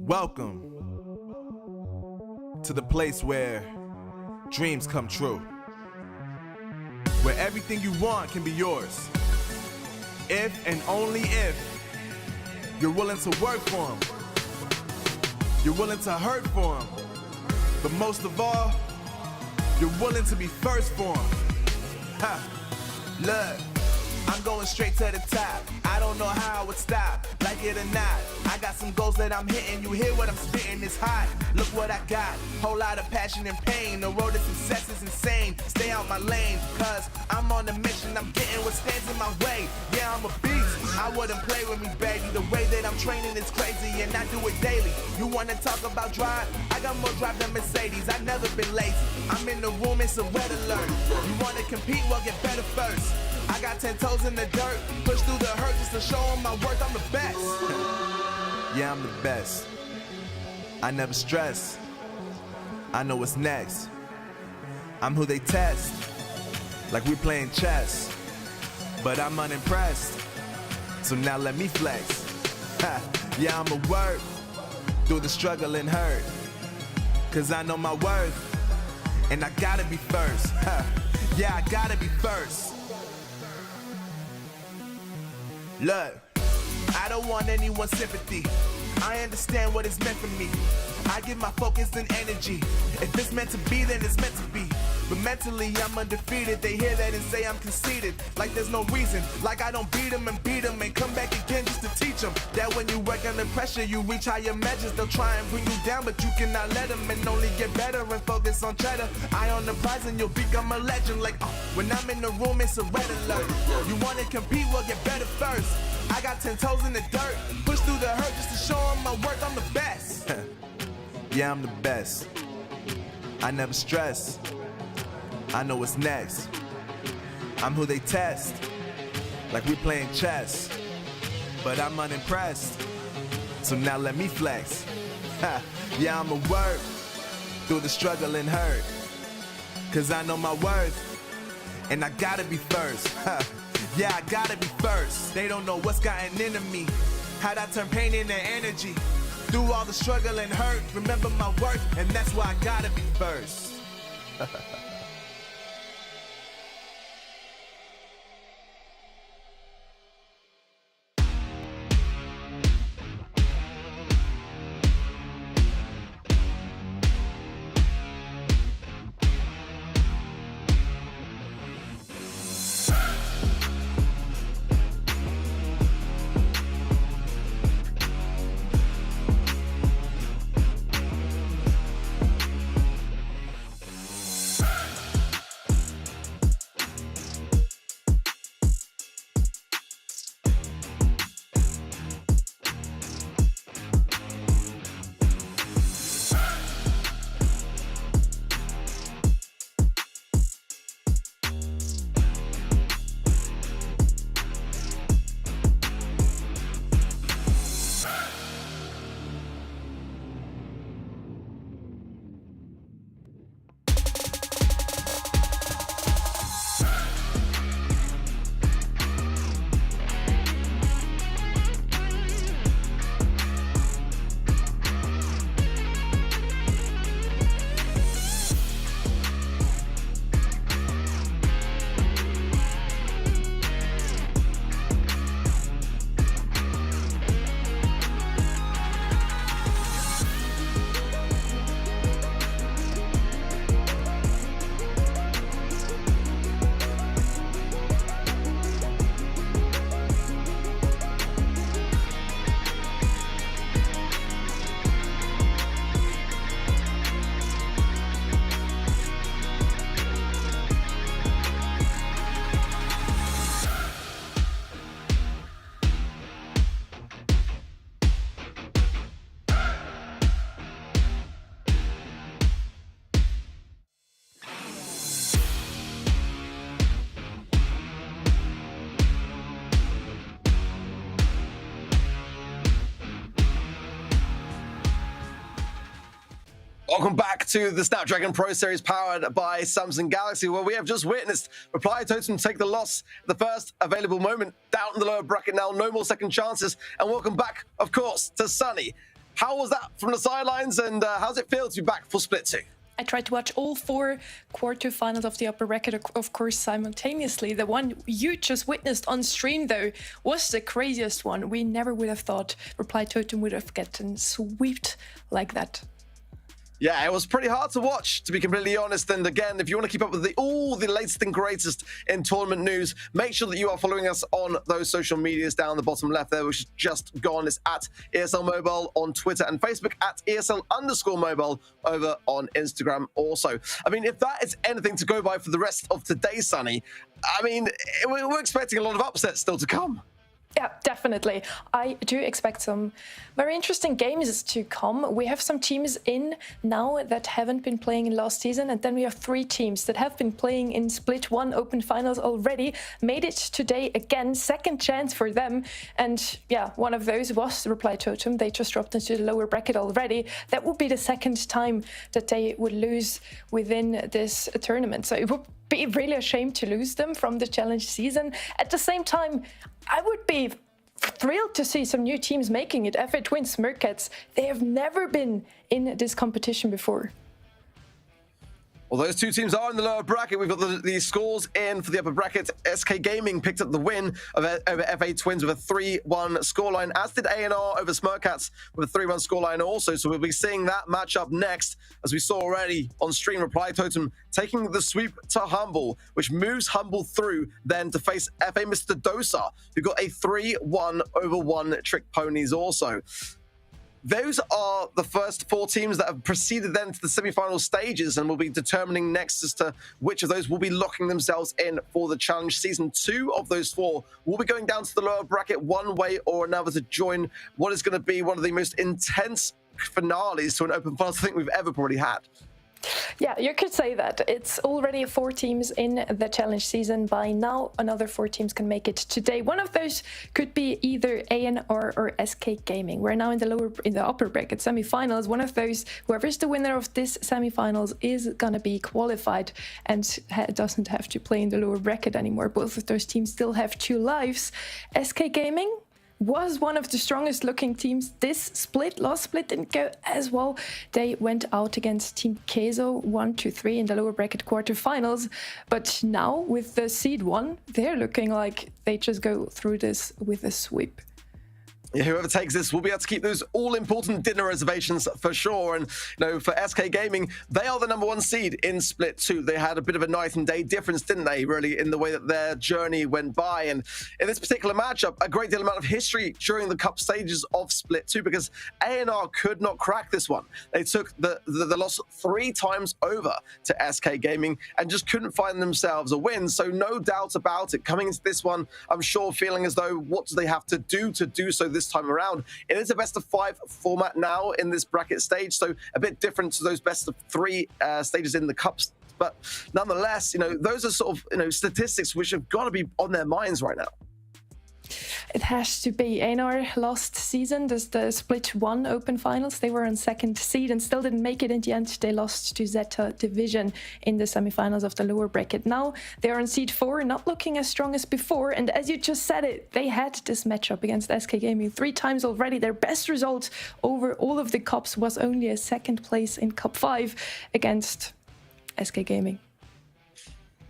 Welcome to the place where dreams come true, where everything you want can be yours, if and only if you're willing to work for them, you're willing to hurt for them, but most of all, you're willing to be first for them. Ha! Look, I'm going straight to the top. I don't know how I would stop, like it or not. I got some goals that I'm hitting. You hear what I'm spitting, it's hot. Look what I got, whole lot of passion and pain. The road to success is insane. Stay out my lane, cause I'm on a mission. I'm getting what stands in my way. Yeah, I'm a beast. I wouldn't play with me, baby. The way that I'm training is crazy, and I do it daily. You wanna talk about drive? I got more drive than Mercedes. I've never been lazy. I'm in the room, it's a red alert. You wanna compete? Well, get better first. I got 10 toes in the dirt, push through the hurt just to show them my worth. I'm the best. Yeah, I'm the best. I never stress. I know what's next. I'm who they test, like we playing chess. But I'm unimpressed, so now let me flex. Ha. Yeah, I'ma work through the struggle and hurt, cause I know my worth, and I gotta be first. Ha. Yeah, I gotta be first. Look, I don't want anyone's sympathy. I understand what it's meant for me. I give my focus and energy. If it's meant to be, then it's meant to be. But mentally, I'm undefeated. They hear that and say I'm conceited. Like there's no reason. Like I don't beat them and come back again just to teach them that when you work under pressure, you reach higher measures. They'll try and bring you down, but you cannot let them, and only get better and focus on cheddar. Eye on the prize and you'll become a legend. Like, when I'm in the room, it's a red alert. You wanna compete? Well, get better first. I got 10 toes in the dirt, push through the hurt just to show them my worth. I'm the best. Yeah, I'm the best. I never stress. I know what's next. I'm who they test, like we playing chess. But I'm unimpressed, so now let me flex. Ha. Yeah, I'ma work through the struggle and hurt, cause I know my worth, and I gotta be first. Ha. Yeah, I gotta be first. They don't know what's gotten into me, how'd I turn pain into energy. Through all the struggle and hurt, remember my worth, and that's why I gotta be first. Welcome back to the Snapdragon Pro Series powered by Samsung Galaxy, where we have just witnessed Reply Totem take the loss. The first available moment down in the lower bracket now, no more second chances. And welcome back, of course, to Sunny. how was that from the sidelines, and how does it feel to be back for Split 2? I tried to watch all 4 quarterfinals of the upper bracket, of course, simultaneously. The one you just witnessed on stream, though, was the craziest one. We never would have thought Reply Totem would have gotten swept like that. Yeah, it was pretty hard to watch, to be completely honest. And again, if you want to keep up with all the latest and greatest in tournament news, make sure that you are following us on those social medias down the bottom left there, which is just gone. It's at ESL Mobile on Twitter and Facebook, at ESL_mobile over on Instagram also. I mean, if that is anything to go by for the rest of today, Sonny, I mean, we're expecting a lot of upsets still to come. Yeah, definitely. I do expect some very interesting games to come. We have some teams in now that haven't been playing in last season, and then we have 3 teams that have been playing in Split 1 Open Finals already, made it today again, second chance for them. And yeah, one of those was Reply Totem. They just dropped into the lower bracket already. That would be the second time that they would lose within this tournament. So it would be really a shame to lose them from the challenge season. At the same time, I would be thrilled to see some new teams making it. FA Twins, Mercats, they have never been in this competition before. Well, those 2 teams are in the lower bracket. We've got the scores in for the upper bracket. SK Gaming picked up the win over FA Twins with a 3-1 scoreline, as did A&R over Smurcats with a 3-1 scoreline also. So we'll be seeing that matchup next, as we saw already on stream. Reply Totem taking the sweep to Humble, which moves Humble through then to face FA Mr. Dosa, who got a 3-1 over 1 Trick Ponies also. Those are the first 4 teams that have proceeded then to the semi-final stages, and will be determining next as to which of those will be locking themselves in for the challenge season. 2 of those 4 will be going down to the lower bracket one way or another to join what is going to be one of the most intense finales to an open finals I think we've ever probably had. Yeah, you could say that. It's already 4 teams in the challenge season. By now, another 4 teams can make it today. One of those could be either A&R or SK Gaming. We're now in the upper bracket semifinals. One of those, whoever is the winner of this semifinals, is gonna be qualified and doesn't have to play in the lower bracket anymore. Both of those teams still have 2 lives. SK Gaming was one of the strongest looking teams this split. Last split didn't go as well. They went out against Team Kezo 1-3 in the lower bracket quarterfinals. But now with the seed 1, they're looking like they just go through this with a sweep. Yeah, whoever takes this will be able to keep those all-important dinner reservations for sure. And for SK Gaming, they are the #1 seed in Split 2. They had a bit of a night and day difference, didn't they, really, in the way that their journey went by. And in this particular matchup, a great deal amount of history during the cup stages of Split 2, because A&R could not crack this one. They took the loss 3 times over to SK Gaming and just couldn't find themselves a win. So no doubt about it, coming into this one, I'm sure feeling as though, what do they have to do so this time around? It is a best of 5 format now in this bracket stage, so a bit different to those best of 3 stages in the cups. But nonetheless, those are sort of statistics which have got to be on their minds right now. It has to be. A&R last season, there's the Split 1 Open Finals. They were on 2nd seed and still didn't make it in the end. They lost to Zeta Division in the semifinals of the lower bracket. Now they're on seed 4, not looking as strong as before. And as you just said it, they had this matchup against SK Gaming 3 times already. Their best result over all of the cups was only a 2nd place in Cup 5 against SK Gaming.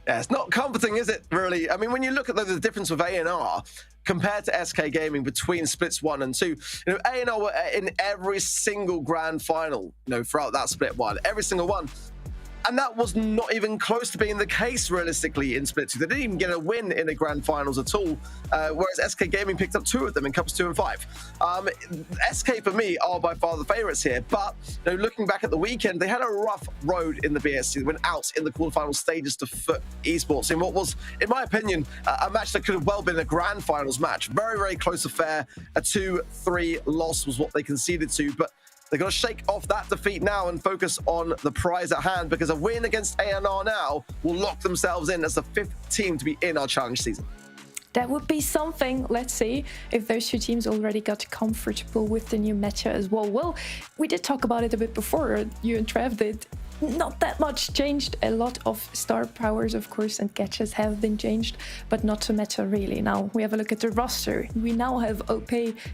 Yeah, it's not comforting, is it, really? I mean, when you look at the difference with A&R compared to SK Gaming between splits 1 and 2, A&R were in every single grand final, throughout that split 1, every single one. And that was not even close to being the case, realistically, in Split 2. They didn't even get a win in the Grand Finals at all, whereas SK Gaming picked up 2 of them in Cups 2 and 5. SK, for me, are by far the favourites here, but looking back at the weekend, they had a rough road in the BSC. They went out in the quarterfinal stages to FUT Esports in what was, in my opinion, a match that could have well been a Grand Finals match. Very, very close affair. A 2-3 loss was what they conceded to, but they've got to shake off that defeat now and focus on the prize at hand, because a win against A&R now will lock themselves in as the 5th team to be in our challenge season. That would be something. Let's see if those 2 teams already got comfortable with the new meta as well. Well, we did talk about it a bit before. You and Trev did. not that much changed. A lot of star powers, of course, and gadgets have been changed, but not to meta really. Now we have a look at the roster. We now have OP,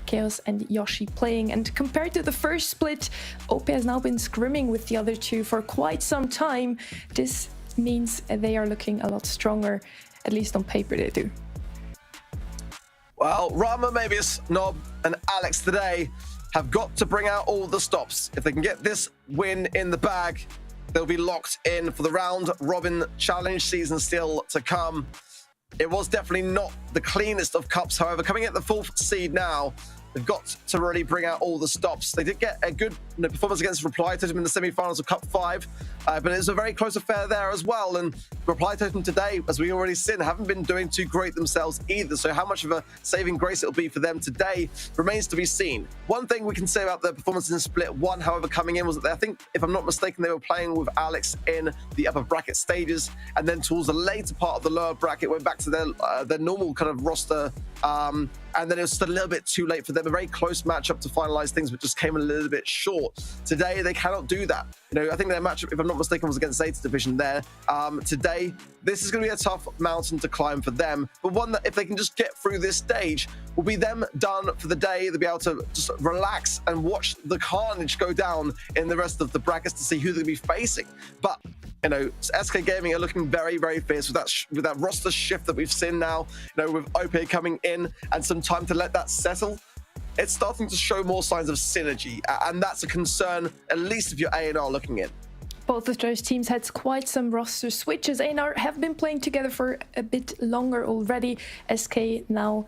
Chaos and Yoshi playing, and compared to the first split, OP has now been scrimming with the other two for quite some time. This means they are looking a lot stronger, at least on paper they do. Well, Rama, Mabius, Nob and Alex today have got to bring out all the stops. If they can get this win in the bag, they'll be locked in for the round robin challenge season still to come. It was definitely not the cleanest of cups. However, coming at the 4th seed now, they've got to really bring out all the stops. They did get a good performance against Reply Totem in the semi-finals of Cup 5, but it was a very close affair there as well. And Reply Totem today, as we already seen, haven't been doing too great themselves either. So how much of a saving grace it'll be for them today remains to be seen. One thing we can say about their performance in Split 1, however, coming in was that I think, if I'm not mistaken, they were playing with Alex in the upper bracket stages, and then towards the later part of the lower bracket went back to their normal kind of roster. And then it was still a little bit too late for them. A very close matchup to finalize things, but just came a little bit short. Today, they cannot do that. You know, I think their matchup, if I'm not mistaken, was against Zeta Division there. Today, this is going to be a tough mountain to climb for them, but one that if they can just get through this stage, will be them done for the day. They'll be able to just relax and watch the carnage go down in the rest of the brackets to see who they'll be facing. But you know, SK Gaming are looking very, very fierce with that roster shift that we've seen now. You know, with OP coming in and some time to let that settle, it's starting to show more signs of synergy, and that's a concern, at least if you're A&R looking in. Both of those teams had quite some roster switches. A&R have been playing together for a bit longer already. SK now,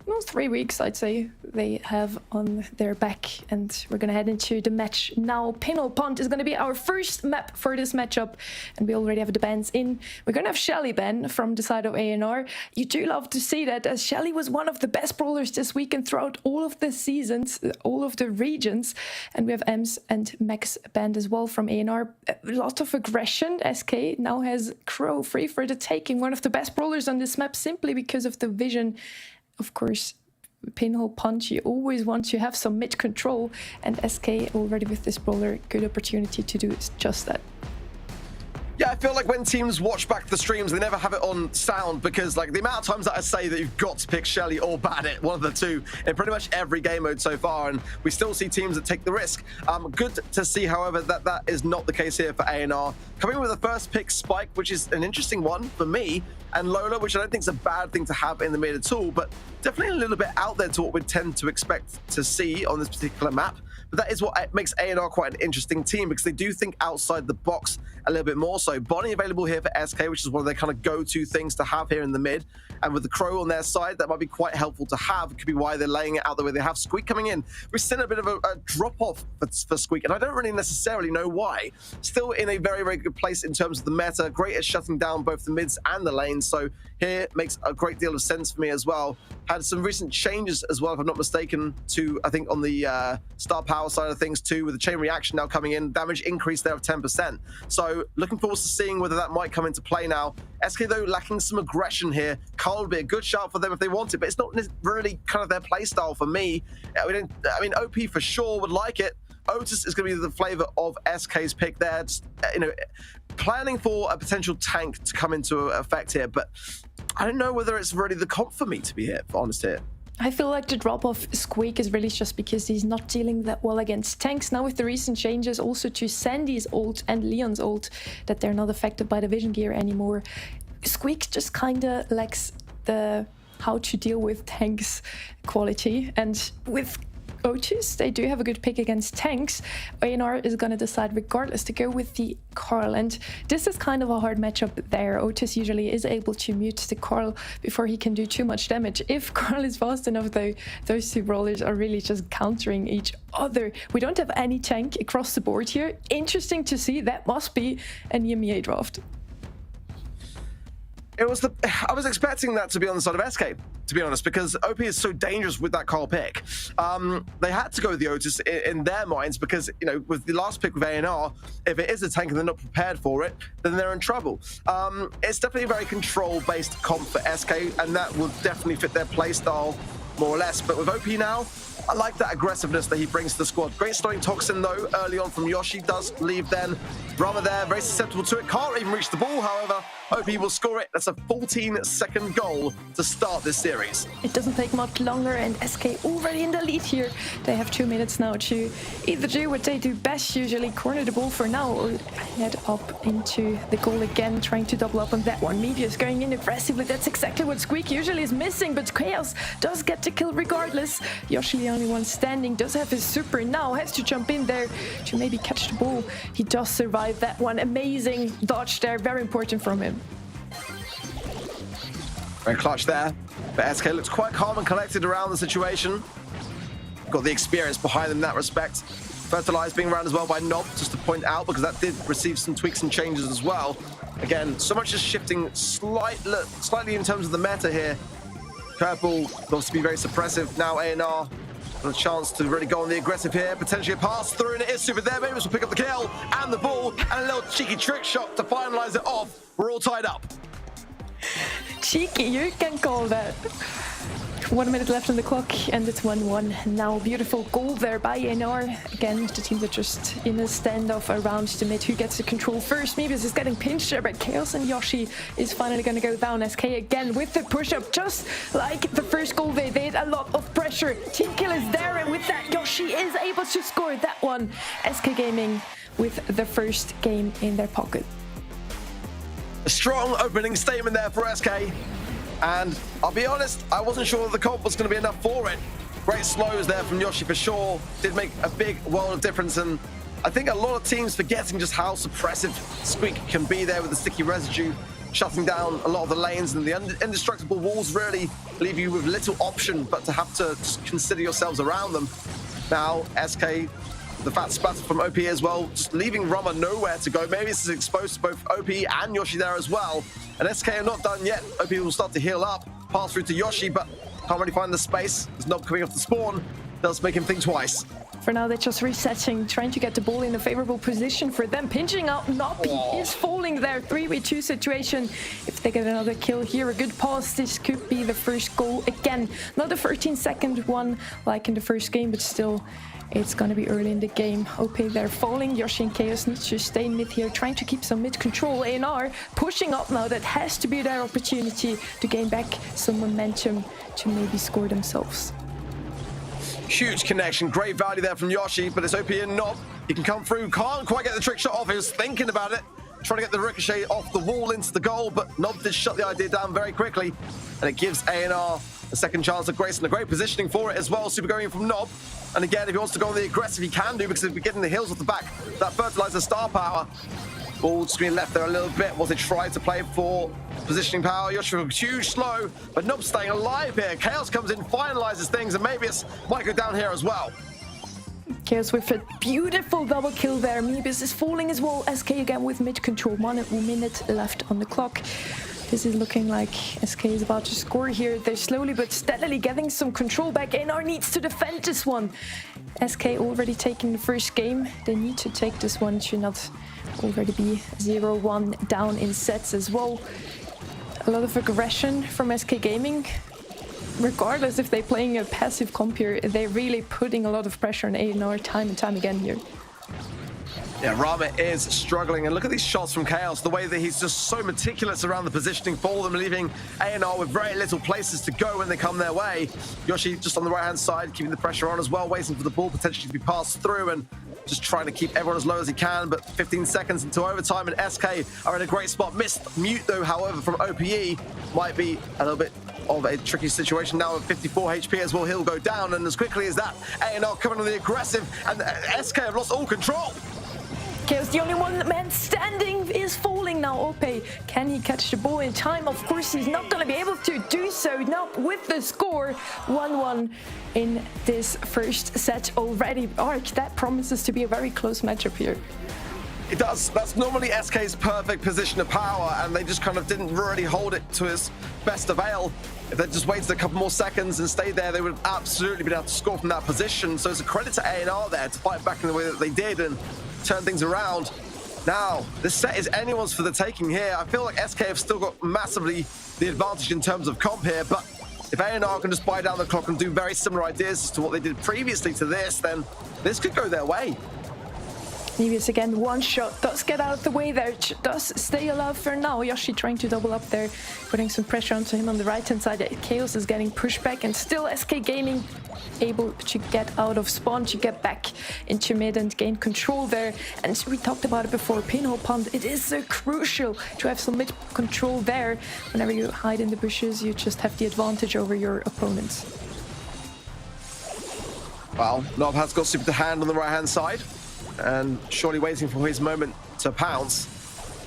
well, 3 weeks, I'd say, they have on their back. And we're going to head into the match now. Pinhole Pond is going to be our first map for this matchup. And we already have the bans in. We're going to have Shelly ban from the side of A&R. You do love to see that, as Shelly was one of the best brawlers this weekend throughout all of the seasons, all of the regions. And we have Ems and Max banned as well from A&R. A lot of aggression. SK now has Crow free for the taking. One of the best brawlers on this map simply because of the vision. Of course, Pinhole Punch, you always want to have some mid control, and SK already with this brawler, good opportunity to do just that. Yeah, I feel like when teams watch back the streams, they never have it on sound, because like the amount of times that I say that you've got to pick Shelly or ban it, one of the two, in pretty much every game mode so far, and we still see teams that take the risk. Good to see, however, that that is not the case here for A&R. Coming with the first pick, Spike, which is an interesting one for me, and Lola, which I don't think is a bad thing to have in the mid at all, but definitely a little bit out there to what we'd tend to expect to see on this particular map. But that is what makes A&R quite an interesting team, because they do think outside the box a little bit more. So Bonnie available here for SK, which is one of their kind of go-to things to have here in the mid. And with the Crow on their side, that might be quite helpful to have. It could be why they're laying it out the way they have. Squeak coming in. We've seen a bit of a drop-off for Squeak, and I don't really necessarily know why. Still in a very, very good place in terms of the meta. Great at shutting down both the mids and the lanes. So here makes a great deal of sense for me as well. Had some recent changes as well, if I'm not mistaken, to, I think, on the star power side of things too, with the chain reaction now coming in. Damage increase there of 10%. So looking forward to seeing whether that might come into play now. SK, though, lacking some aggression here. Carl would be a good shout for them if they want it, but it's not really kind of their play style for me. I mean, OP for sure would like it. Otis is going to be the flavor of SK's pick there. Just, you know, planning for a potential tank to come into effect here, but I don't know whether it's really the comp for me, to be honest here. I feel like the drop of Squeak is really just because he's not dealing that well against tanks. Now with the recent changes also to Sandy's ult and Leon's ult, that they're not affected by the vision gear anymore, Squeak just kind of lacks the how to deal with tanks quality. And with Otis, they do have a good pick against tanks. A&R is going to decide regardless to go with the Carl, and this is kind of a hard matchup there. Otis usually is able to mute the Carl before he can do too much damage. If Carl is fast enough though, those two brawlers are really just countering each other. We don't have any tank across the board here. Interesting to see. That must be an EMEA draft. I was expecting that to be on the side of SK, to be honest, because OP is so dangerous with that Carl pick. They had to go with the Otis in their minds because, you know, with the last pick with A&R, if it is a tank and they're not prepared for it, then they're in trouble. It's definitely a very control-based comp for SK, and that will definitely fit their play style more or less. But with OP now, I like that aggressiveness that he brings to the squad. Great starting Toxin, though, early on from Yoshi. Does leave then. Brahma there, very susceptible to it. Can't even reach the ball, however. OP will score it. That's a 14-second goal to start this series. It doesn't take much longer, and SK already in the lead here. They have 2 minutes now to either do what they do best, usually corner the ball for now, or head up into the goal again, trying to double up on that one. Meteor's going in aggressively. That's exactly what Squeak usually is missing, but Chaos does get the kill regardless. Yoshi, the only one standing, does have his super now, has to jump in there to maybe catch the ball. He does survive that one. Amazing dodge there, very important from him. Very clutch there, but SK looks quite calm and collected around the situation. Got the experience behind them in that respect. Fertilized being around as well by Nob, just to point out, because that did receive some tweaks and changes as well. Again, so much is shifting slightly in terms of the meta here. Purple loves to be very suppressive. Now A&R got a chance to really go on the aggressive here. Potentially a pass through, and it is super there. Maybe this will pick up the kill and the ball, and a little cheeky trick shot to finalize it off. We're all tied up. Cheeky, you can call that. 1 minute left on the clock, and it's 1-1. Now, beautiful goal there by EUR. Again, the teams are just in a standoff around the mid. Who gets the control first? Mebius is getting pinched there, but Chaos and Yoshi is finally going to go down. SK again with the push-up, just like the first goal they did. A lot of pressure. Team kill is there, and with that, Yoshi is able to score that one. SK Gaming with the first game in their pocket. A strong opening statement there for SK. And I'll be honest, I wasn't sure that the comp was going to be enough for it. Great slows there from Yoshi for sure. Did make a big world of difference. And I think a lot of teams forgetting just how suppressive Squeak can be there with the sticky residue, shutting down a lot of the lanes, and the indestructible walls really leave you with little option but to have to just consider yourselves around them. Now, SK, the fat splatter from OP as well, just leaving Rama nowhere to go. Maybe this is exposed to both OP and Yoshi there as well. And SK are not done yet. OP will start to heal up, pass through to Yoshi, but can't really find the space. There's Nob coming off the spawn. Does make him think twice. For now, they're just resetting, trying to get the ball in a favorable position for them. Pinching out, Nob is falling there. 3v2 situation. If they get another kill here, a good pass, this could be the first goal again. Not a 13-second one like in the first game, but still, it's going to be early in the game. OP, they're falling. Yoshi and Chaos need to stay mid here, trying to keep some mid control. EUR pushing up now. That has to be their opportunity to gain back some momentum to maybe score themselves. Huge connection, great value there from Yoshi, but it's OP and Nob. He can come through, can't quite get the trick shot off. He was thinking about it, trying to get the ricochet off the wall into the goal, but Nob did shut the idea down very quickly, and it gives A&R a second chance at Grace, and a great positioning for it as well. Super going in from Nob. And again, if he wants to go on the aggressive, he can do, because if we're getting the heals off the back, that fertilizer star power. Ball screen left there a little bit. Was it tried to play for positioning power? Yoshi with a huge slow, but Nob staying alive here. Chaos comes in, finalizes things, and maybe it might go down here as well. Chaos with a beautiful double kill there. Mebius is falling as well. SK again with mid control. 1 minute left on the clock. This is looking like SK is about to score here. They're slowly but steadily getting some control back. EUR needs to defend this one. SK already taking the first game. They need to take this one to not already be 0-1 down in sets as well. A lot of aggression from SK Gaming. Regardless if they're playing a passive comp here, they're really putting a lot of pressure on EUR time and time again here. Yeah, Rama is struggling, and look at these shots from Chaos, the way that he's just so meticulous around the positioning for them, leaving A&R with very little places to go when they come their way. Yoshi just on the right-hand side, keeping the pressure on as well, waiting for the ball potentially to be passed through, and just trying to keep everyone as low as he can, but 15 seconds into overtime, and SK are in a great spot. Missed mute, though, however, from OPE. Might be a little bit of a tricky situation now with 54 HP as well. He'll go down, and as quickly as that, A&R coming on the aggressive, and SK have lost all control. Chaos, the only one man standing, is falling now. OP, can he catch the ball in time? Of course, he's not going to be able to do so. Now, with the score, 1-1 in this first set already. Arch, that promises to be a very close matchup here. It does. That's normally SK's perfect position of power, and they just kind of didn't really hold it to his best avail. If they just waited a couple more seconds and stayed there, they would have absolutely been able to score from that position. So it's a credit to A&R there to fight back in the way that they did and turn things around. Now, this set is anyone's for the taking here. I feel like SK have still got massively the advantage in terms of comp here, but if A&R can just buy down the clock and do very similar ideas to what they did previously to this, then this could go their way. Nebius again, one shot, does get out of the way there, does stay alive for now. Yoshi trying to double up there, putting some pressure onto him on the right-hand side. Chaos is getting pushed back, and still SK Gaming able to get out of spawn, to get back into mid and gain control there. And we talked about it before, pinhole pond, it is so crucial to have some mid control there. Whenever you hide in the bushes, you just have the advantage over your opponents. Well, Nob has got super to hand on the right-hand side, and surely waiting for his moment to pounce.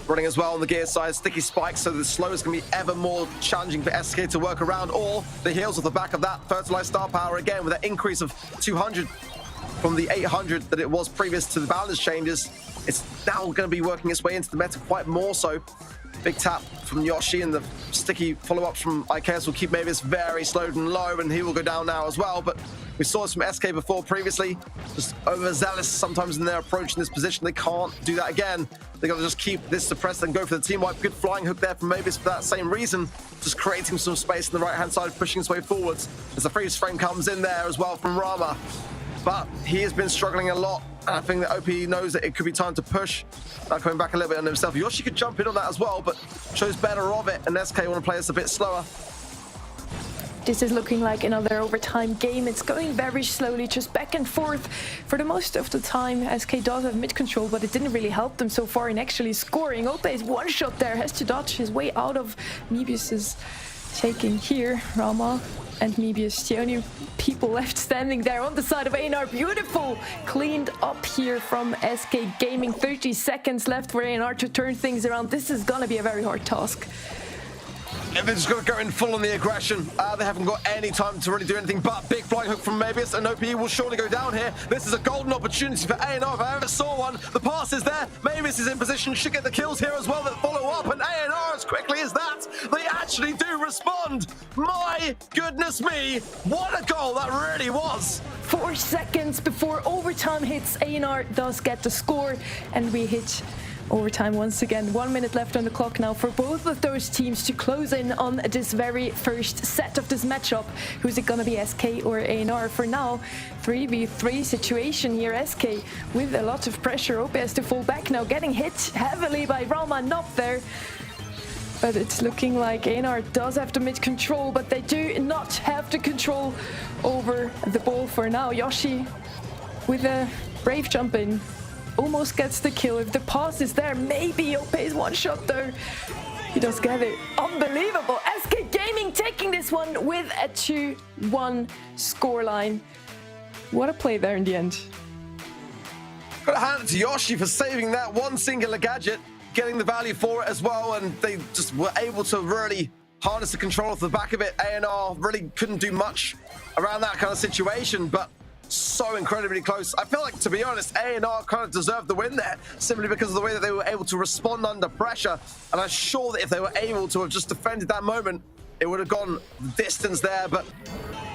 Running as well on the gear side, sticky spikes, so the slow is going to be ever more challenging for SK to work around, or the heals off the back of that fertilized star power again with that increase of 200 from the 800 that it was previous to the balance changes. It's now going to be working its way into the meta quite more so. Big tap from Yoshi, and the sticky follow-ups from IKS will keep Mavis very slowed and low, and he will go down now as well. But we saw this from SK before previously, just overzealous sometimes in their approach in this position. They can't do that again. They got to just keep this suppressed and go for the team wipe. Good flying hook there from Mavis for that same reason, just creating some space on the right-hand side, pushing his way forwards as the freeze frame comes in there as well from Rama. But he has been struggling a lot, and I think that OP knows that it could be time to push. Now coming back a little bit on himself. Yoshi could jump in on that as well, but shows better of it, and SK want to play us a bit slower. This is looking like another overtime game. It's going very slowly, just back and forth for the most of the time. SK does have mid control, but it didn't really help them so far in actually scoring. Ope's one shot there, has to dodge his way out of Mebius's taking here. Rama and Mebius, the only people left standing there on the side of A&R. Beautiful, cleaned up here from SK Gaming. 30 seconds left for A&R to turn things around. This is gonna be a very hard task. And they're just going to go in full on the aggression. They haven't got any time to really do anything but big flying hook from Mabius, and OP will surely go down here. This is a golden opportunity for A&R if I ever saw one. The pass is there. Mabius is in position, should get the kills here as well that follow up, and A&R as quickly as that, they actually do respond. My goodness me, what a goal that really was. 4 seconds before overtime hits, A&R does get the score, and we hit overtime once again. 1 minute left on the clock now for both of those teams to close in on this very first set of this matchup. Who's it gonna be, SK or A&R? For now, 3v3 situation here. SK with a lot of pressure. OP has to fall back now, getting hit heavily by Rama, not there. But it's looking like A&R does have the mid control, but they do not have the control over the ball for now. Yoshi with a brave jump in. Almost gets the kill. If the pass is there, maybe Ope's one shot though. He does get it. Unbelievable. SK Gaming taking this one with a 2-1 scoreline. What a play there in the end. Got to hand it to Yoshi for saving that one singular gadget, getting the value for it as well, and they just were able to really harness the control off the back of it. A&R really couldn't do much around that kind of situation, but so incredibly close. I feel like, to be honest, A&R kind of deserved the win there, simply because of the way that they were able to respond under pressure. And I'm sure that if they were able to have just defended that moment, it would have gone the distance there, but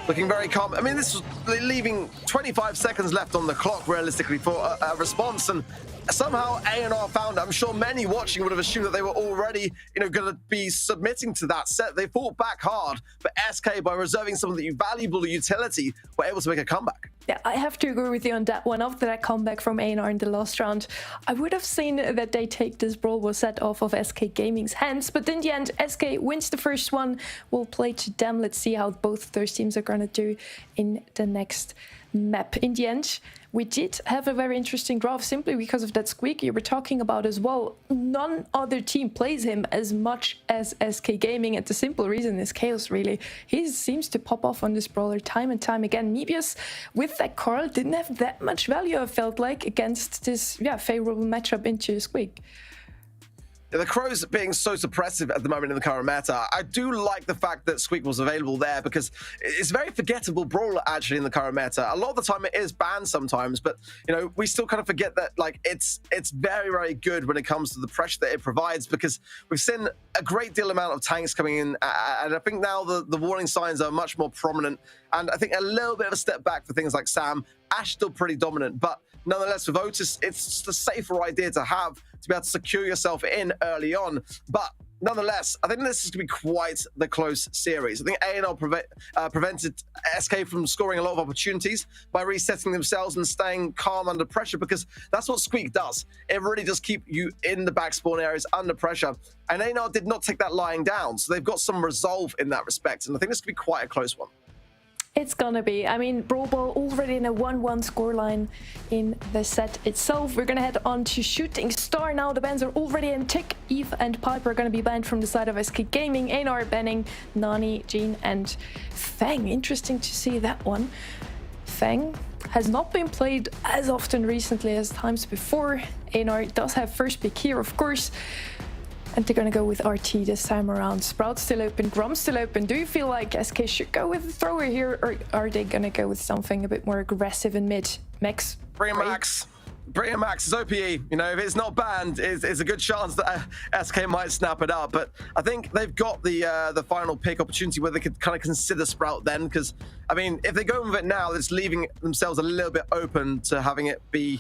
looking very calm. I mean, this was leaving 25 seconds left on the clock, realistically, for a response, and somehow A&R found it. I'm sure many watching would have assumed that they were already, going to be submitting to that set. They fought back hard, but SK, by reserving some of the valuable utility, were able to make a comeback. Yeah, I have to agree with you on that one. After that comeback from A&R in the last round, I would have seen that they take this Brawl was set off of SK Gaming's hands, but in the end, SK wins the first one. We'll play to them. Let's see how both of those teams are going to do in the next map. In the end, we did have a very interesting draft simply because of that squeak you were talking about as well. None other team plays him as much as SK Gaming, and the simple reason is Chaos, really. He seems to pop off on this Brawler time and time again. Mebius with that Carl didn't have that much value, I felt like, against this favorable matchup into Squeak. The Crows being so suppressive at the moment in the current meta, I do like the fact that Squeak was available there, because it's very forgettable Brawler actually in the current meta. A lot of the time it is banned sometimes, but we still kind of forget that it's very, very good when it comes to the pressure that it provides, because we've seen a great deal amount of tanks coming in, and I think now the warning signs are much more prominent, and I think a little bit of a step back for things like Sam. Ash still pretty dominant, but nonetheless with Otis, it's just a safer idea to have, to be able to secure yourself in early on. But nonetheless, I think this is going to be quite the close series. I think A&R prevented SK from scoring a lot of opportunities by resetting themselves and staying calm under pressure, because that's what Squeak does. It really does keep you in the back spawn areas under pressure. And A&R did not take that lying down, so they've got some resolve in that respect. And I think this could be quite a close one. It's gonna be. I mean, Brawl already in a 1-1 scoreline in the set itself. We're gonna head on to Shooting Star now. The bans are already in tick. Eve and Piper are gonna be banned from the side of SK Gaming. A&R banning Nani, Jean, and Feng. Interesting to see that one. Feng has not been played as often recently as times before. A&R does have first pick here, of course. And they're going to go with RT this time around. Sprout still open, Grom still open. Do you feel like SK should go with the thrower here, or are they going to go with something a bit more aggressive in mid? Max? Bring Max. Bring Max is OPE. You know, if it's not banned, it's a good chance that SK might snap it up. But I think they've got the final pick opportunity where they could kind of consider Sprout then. Because, I mean, if they go with it now, it's leaving themselves a little bit open to having it be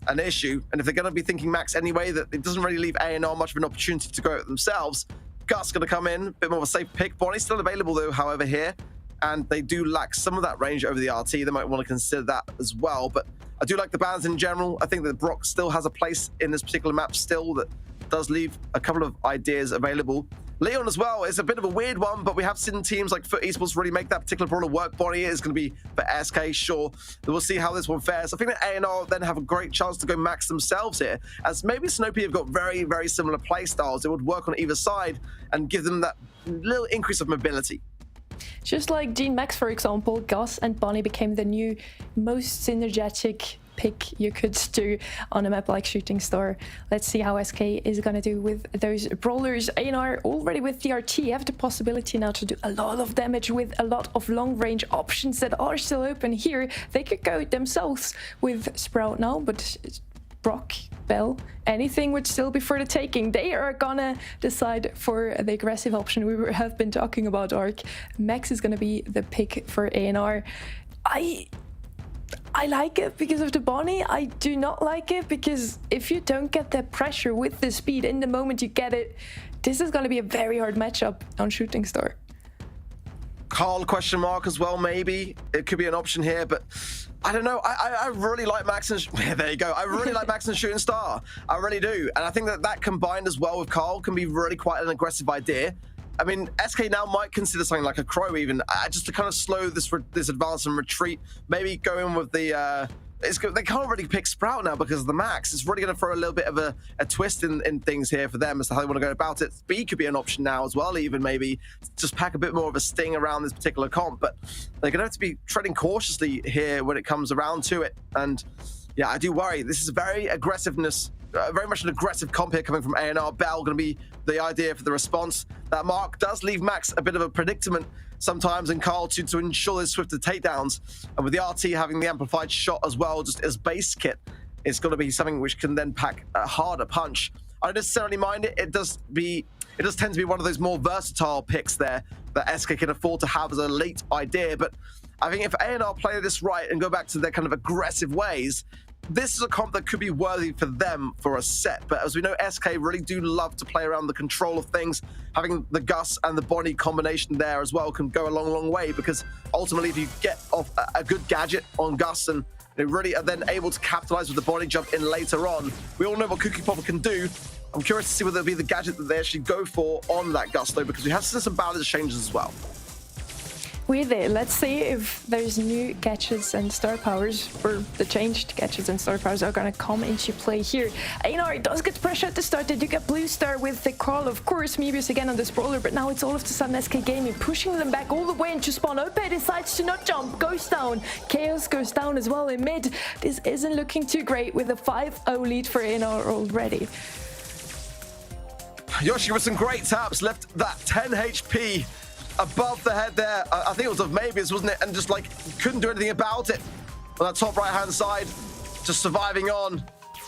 an issue. And if they're going to be thinking Max anyway, that it doesn't really leave A&R much of an opportunity to go at themselves. Gus going to come in, a bit more of a safe pick. Bonnie's still available though, however, here. And they do lack some of that range over the RT. They might want to consider that as well. But I do like the bans in general. I think that Brock still has a place in this particular map still that does leave a couple of ideas available. Leon as well is a bit of a weird one, but we have seen teams like Foot Esports really make that particular brawler work. Bonnie is going to be for SK, sure. We'll see how this one fares. I think that A&R then have a great chance to go Max themselves here, as maybe Snopey have got very, very similar play styles. It would work on either side and give them that little increase of mobility. Just like Jean Max, for example, Gus and Bonnie became the new most synergetic pick you could do on a map like Shooting Star. Let's see how SK is going to do with those brawlers. A&R already with the RT have the possibility now to do a lot of damage with a lot of long range options that are still open here. They could go themselves with Sprout now, but Brock, Bell, anything would still be for the taking. They are gonna decide for the aggressive option we have been talking about, Ark. Max is gonna be the pick for A&R. I like it because of the Bonnie. I do not like it because if you don't get that pressure with the speed in the moment you get it, this is going to be a very hard matchup on Shooting Star. Carl question mark as well, maybe. It could be an option here, but I don't know. I really like Max and... Yeah, there you go. I really like Max and Shooting Star. I really do. And I think that combined as well with Carl can be really quite an aggressive idea. I mean, SK now might consider something like a Crow even, just to kind of slow this advance and retreat. Maybe go in with the... they can't really pick Sprout now because of the Max. It's really going to throw a little bit of a twist in things here for them as to how they want to go about it. B could be an option now as well, even maybe just pack a bit more of a sting around this particular comp. But they're going to have to be treading cautiously here when it comes around to it. And yeah, I do worry. This is very aggressiveness. Very much an aggressive comp here coming from A&R. Bell going to be the idea for the response. That mark does leave Max a bit of a predicament sometimes, and Carl to ensure his swifter takedowns. And with the RT having the amplified shot as well, just as base kit, it's going to be something which can then pack a harder punch. I don't necessarily mind it. It does tend to be one of those more versatile picks there that SK can afford to have as a late idea. But I think if A&R play this right and go back to their kind of aggressive ways, this is a comp that could be worthy for them for a set. But as we know, SK really do love to play around the control of things. Having the Gus and the Bonnie combination there as well can go a long, long way, because ultimately if you get off a good gadget on Gus and they really are then able to capitalize with the Bonnie jump in later on, we all know what Cookie Popper can do. I'm curious to see whether it'll be the gadget that they actually go for on that Gus though, because we have seen some balance changes as well. With it, let's see if there's new gadgets and star powers, or the changed gadgets and star powers are going to come into play here. A&R does get pressure at the start. They do get blue star with the call, of course. Mebius again on this brawler, but now it's all of the sudden SK Gaming pushing them back all the way into spawn. Ope decides to not jump, goes down. Chaos goes down as well in mid. This isn't looking too great with a 5-0 lead for A&R already. Yoshi with some great taps, left that 10 HP above the head there. I think it was of Mabius, wasn't it? And just like couldn't do anything about it on that top right hand side, just surviving on.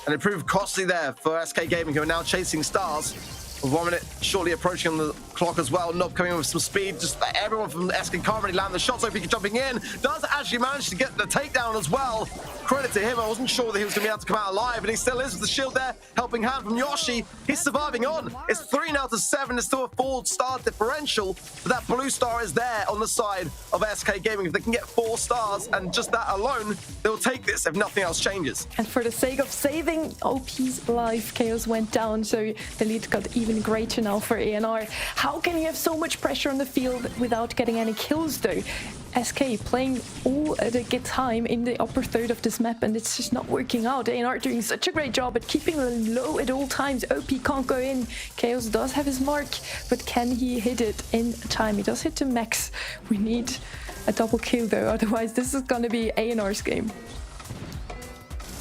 And it proved costly there for SK Gaming, who are now chasing stars with 1 minute shortly approaching on the clock as well. Nob coming in with some speed. Just everyone from SK can't really land the shots. So if he jumping in, does actually manage to get the takedown as well. credit to him. I wasn't sure that he was going to be able to come out alive, and he still is with the shield there. Helping hand from Yoshi. He's surviving on. It's 3 now to 7. It's still a 4-star differential. But that blue star is there on the side of SK Gaming. If they can get 4 stars, and just that alone, they'll take this if nothing else changes. And for the sake of saving OP's life, Chaos went down, so the lead got even greater now for ENR. How can you have so much pressure on the field without getting any kills though? SK playing all the good time in the upper third of this map, and it's just not working out. ENR doing such a great job at keeping them low at all times. OP can't go in. Chaos does have his mark, but can he hit it in time? He does hit the max. We need a double kill though, otherwise this is gonna be ENR's game.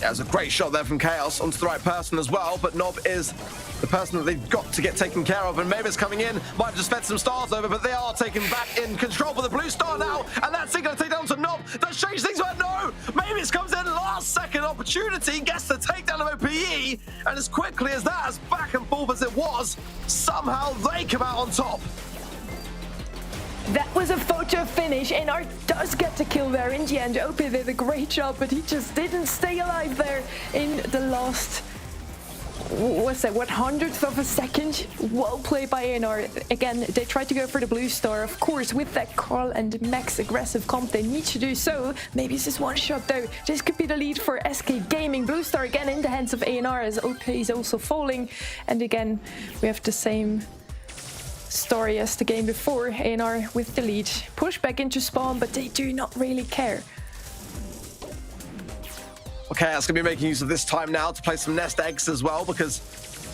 Yeah, it was a great shot there from Chaos onto the right person as well, but Nob is the person that they've got to get taken care of, and Mavis coming in, might have just fed some stars over, but they are taken back in control for the blue star now, and that's it, going to take down to Nob. Does change things, but no! Mavis comes in, last second opportunity, gets the takedown of OPE, and as quickly as that, as back and forth as it was, somehow they come out on top. That was a photo finish, and ENR does get the kill there in the end. OP did a great job, but he just didn't stay alive there in the last, what's that, 100th of a second? Well played by ENR. Again, they tried to go for the blue star, of course, with that Carl and Max aggressive comp. They need to do so. Maybe it's just one shot though. This could be the lead for SK Gaming. Blue star again in the hands of ENR as OP is also falling. And again, we have the same story as the game before. ENR with the lead, push back into spawn, but they do not really care. Okay, that's going to be making use of this time now to play some nest eggs as well, because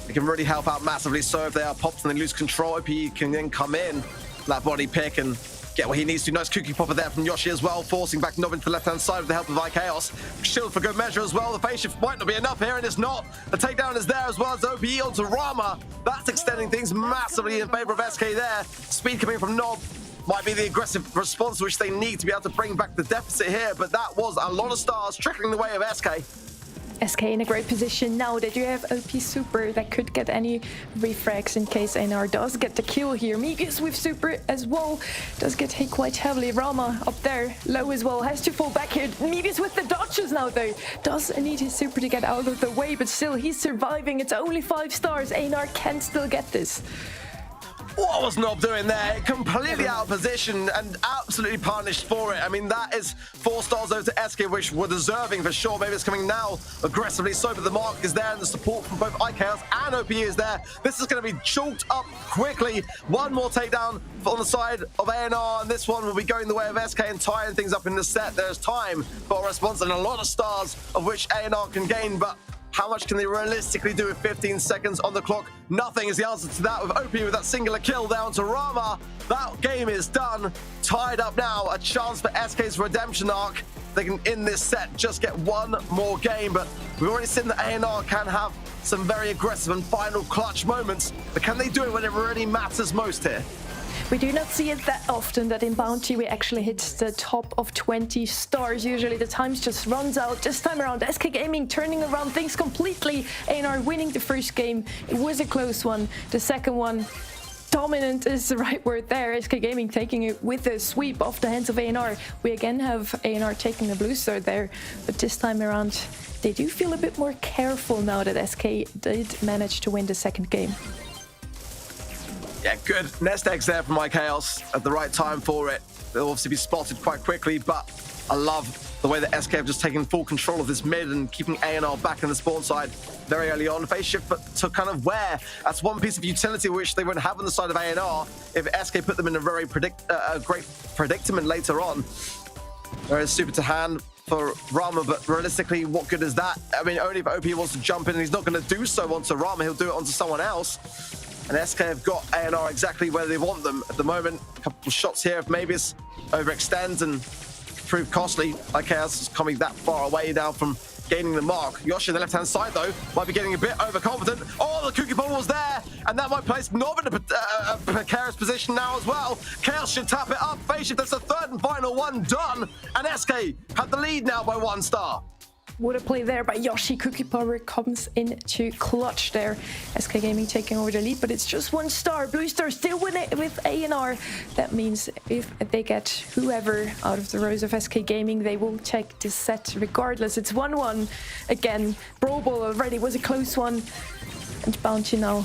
it can really help out massively. So if they are popped and they lose control, OP can then come in, that body pick, and get what he needs to. Nice cookie popper there from Yoshi as well, forcing back Nob into the left-hand side with the help of iChaos. Shield for good measure as well. The phase shift might not be enough here, and it's not. The takedown is there as well as OPE onto Rama. That's extending things massively in favor of SK there. Speed coming from Nob might be the aggressive response which they need to be able to bring back the deficit here, but that was a lot of stars trickling the way of SK. SK in a great position now. They do have OP super that could get any refrags in case ENR does get the kill here. Megas with super as well does get hit quite heavily. Rama up there low as well, has to fall back here. Megas with the dodges now though, does need his super to get out of the way, but still he's surviving. It's only 5 stars. ENR can still get this. What was Nob doing there? Completely out of position and absolutely punished for it. I mean, that is 4 stars over to SK, which were deserving for sure. Maybe it's coming now aggressively so, but the mark is there and the support from both iChaos and OPE is there. This is going to be chalked up quickly. One more takedown on the side of ENR, and this one will be going the way of SK and tying things up in the set. There's time for a response and a lot of stars of which ENR can gain, but how much can they realistically do with 15 seconds on the clock? Nothing is the answer to that, with OP with that singular kill down to Rama. That game is done. Tied up now. A chance for SK's redemption arc. They can, in this set, just get one more game, but we've already seen that ENR can have some very aggressive and final clutch moments, but can they do it when it really matters most here? We do not see it that often that in Bounty we actually hit the top of 20 stars. Usually the times just runs out. This time around, SK Gaming turning around things completely. ENR winning the first game. It was a close one. The second one, dominant is the right word there. SK Gaming taking it with a sweep off the hands of ENR. We again have ENR taking the blue star there, but this time around they do feel a bit more careful now that SK did manage to win the second game. Yeah, good nest eggs there from iChaos at the right time for it. They'll obviously be spotted quite quickly, but I love the way that SK have just taken full control of this mid and keeping ENR back in the spawn side very early on. Phase shift to kind of where? That's one piece of utility which they wouldn't have on the side of ENR if SK put them in a very great predicament later on. There is super to hand for Rama, but realistically, what good is that? I mean, only if OP wants to jump in, and he's not going to do so onto Rama, he'll do it onto someone else. And SK have got ENR exactly where they want them at the moment. A couple of shots here if Mavis overextends and prove costly. iChaos is coming that far away now from gaining the mark. Yoshi on the left-hand side, though, might be getting a bit overconfident. Oh, the cookie bomb was there, and that might place Nob in a precarious position now as well. Chaos should tap it up. Phase shift, that's the third and final one done, and SK have the lead now by 1 star. What a play there by Yoshi. Cookie Power comes into clutch there. SK Gaming taking over the lead, but it's just 1 star. Blue Star still win it with EUR. That means if they get whoever out of the rows of SK Gaming, they will take this set regardless. It's 1-1 again. Brawl already was a close one. And Bounty now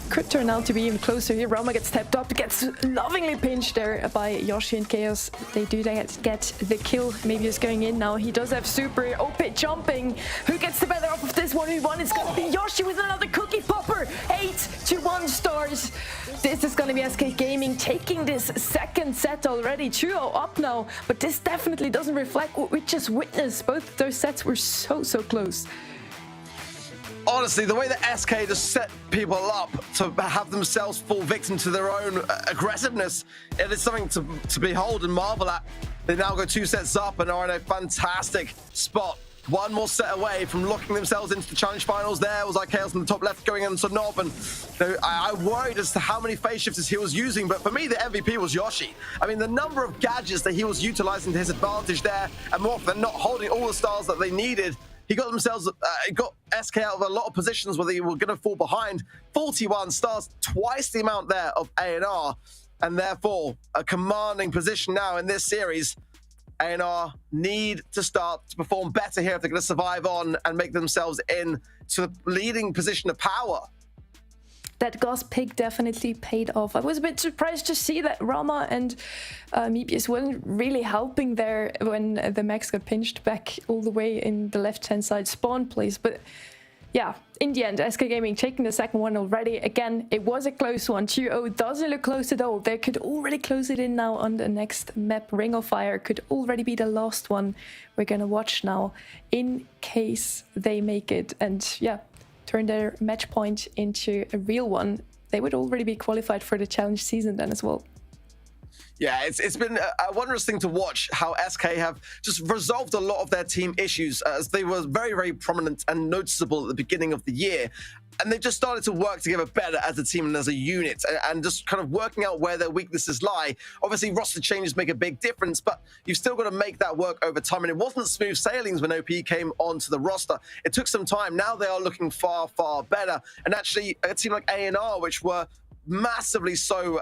could turn out to be even closer here. Roma gets stepped up, gets lovingly pinched there by Yoshi and Chaos. They do get the kill. Maybe he's going in now. He does have super OP jumping. Who gets the better off of this 1v1? It's gonna be Yoshi with another cookie popper. 8 to 1 stars. This is gonna be SK Gaming taking this second set already. 2-0 up now, but this definitely doesn't reflect what we just witnessed. Both of those sets were so close. Honestly, the way that SK just set people up to have themselves fall victim to their own aggressiveness, it is something to behold and marvel at. They now go 2 sets up and are in a fantastic spot. 1 more set away from locking themselves into the challenge finals. There was Chaos in the top left going into Nob, and I worried as to how many phase shifters he was using, but for me, the MVP was Yoshi. I mean, the number of gadgets that he was utilizing to his advantage there, and more often than not holding all the stars that they needed. He got themselves, got SK out of a lot of positions where they were going to fall behind. 41 stars, twice the amount there of EUR, and therefore a commanding position now in this series. EUR need to start to perform better here if they're going to survive on and make themselves in to the leading position of power. That Gauss pick definitely paid off. I was a bit surprised to see that Rama and Mebius weren't really helping there when the Max got pinched back all the way in the left-hand side spawn place. But yeah, in the end, SK Gaming taking the second one already. Again, it was a close one. 2-0 doesn't look close at all. They could already close it in now on the next map. Ring of Fire could already be the last one we're gonna watch now in case they make it. And yeah, turn their match point into a real one, they would already be qualified for the challenge season then as well. Yeah, it's been a wondrous thing to watch how SK have just resolved a lot of their team issues as they were very prominent and noticeable at the beginning of the year. And they've just started to work together better as a team and as a unit and just kind of working out where their weaknesses lie. Obviously, roster changes make a big difference, but you've still got to make that work over time. And it wasn't smooth sailings when OP came onto the roster. It took some time. Now they are looking far better. And actually, a team like EUR, which were massively so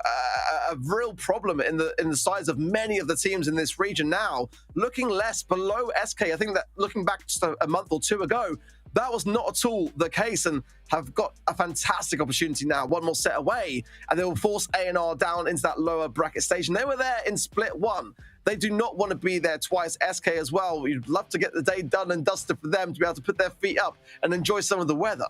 a real problem in the size of many of the teams in this region now, looking less below SK. I think that looking back just a month or 2 ago, that was not at all the case, and have got a fantastic opportunity now. 1 more set away, and they will force EUR down into that lower bracket stage. And they were there in split 1. They do not want to be there twice. SK as well. We'd love to get the day done and dusted for them to be able to put their feet up and enjoy some of the weather.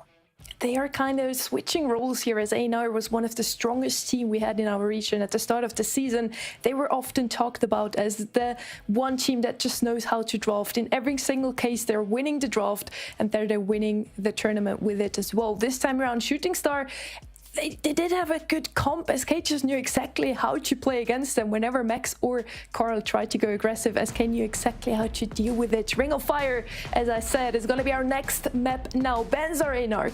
They are kind of switching roles here, as EUR was one of the strongest team we had in our region at the start of the season. They were often talked about as the one team that just knows how to draft. In every single case, they're winning the draft, and they're winning the tournament with it as well. This time around, Shooting Star, they did have a good comp. SK just knew exactly how to play against them. Whenever Max or Carl tried to go aggressive, SK knew exactly how to deal with it. Ring of Fire, as I said, is going to be our next map now. Bans are in arc.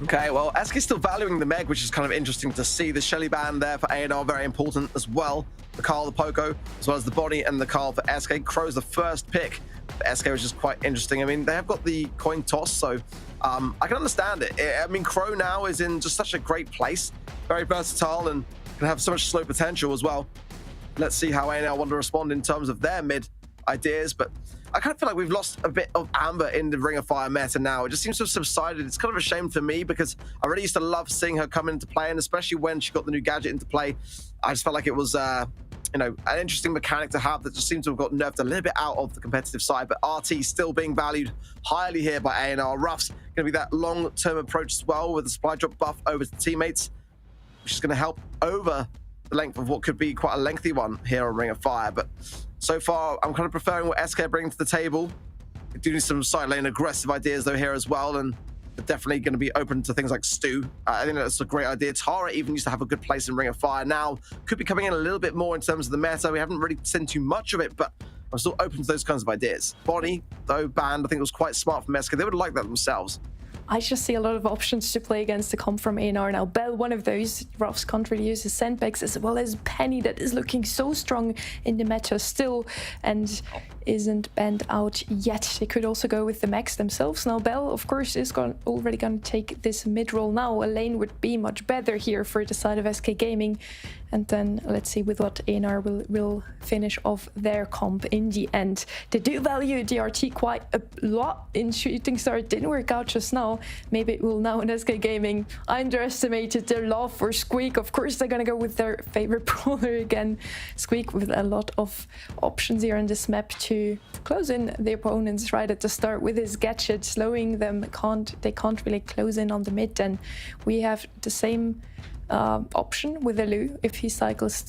Okay, well, SK still valuing the Meg, which is kind of interesting to see. The Shelly ban there for EUR, very important as well. The Carl, the Poco, as well as the Bonnie and the Carl for SK. Crow's the first pick for SK, which is quite interesting. I mean, they have got the coin toss, so I can understand it. I mean, Crow now is in just such a great place. Very versatile and can have so much slow potential as well. Let's see how EUR want to respond in terms of their mid ideas, but I kind of feel like we've lost a bit of Amber in the Ring of Fire meta now. It just seems to have subsided. It's kind of a shame for me because I really used to love seeing her come into play, and especially when she got the new gadget into play, I just felt like it was, you know, an interesting mechanic to have that just seems to have got nerfed a little bit out of the competitive side. But RT still being valued highly here by EUR. Ruff's going to be that long-term approach as well with the supply drop buff over to teammates, which is going to help over the length of what could be quite a lengthy one here on Ring of Fire. But so far, I'm kind of preferring what SK are bringing to the table. They do need some side lane aggressive ideas though here as well, and they're definitely going to be open to things like Stu. I think that's a great idea. Tara even used to have a good place in Ring of Fire. Now could be coming in a little bit more in terms of the meta. We haven't really seen too much of it, but I'm still open to those kinds of ideas. Bonnie, though, banned. I think it was quite smart from SK. They would like that themselves. I just see a lot of options to play against the comp from EUR now. Bell, one of those. Ruff's can't really use his sandbags, as well as Penny, that is looking so strong in the meta still. And isn't banned out yet. They could also go with the max themselves. Now Bell, of course, is already going to take this mid-roll now. A lane would be much better here for the side of SK Gaming. And then let's see with what EUR will finish off their comp in the end. They do value DRT quite a lot in Shooting Star. It didn't work out just now. Maybe it will now in SK Gaming. I underestimated their love for Squeak. Of course, they're going to go with their favorite brawler again. Squeak with a lot of options here on this map to close in the opponents right at the start with his gadget, slowing them. They can't really close in on the mid. And we have the same option with Elu if he cycles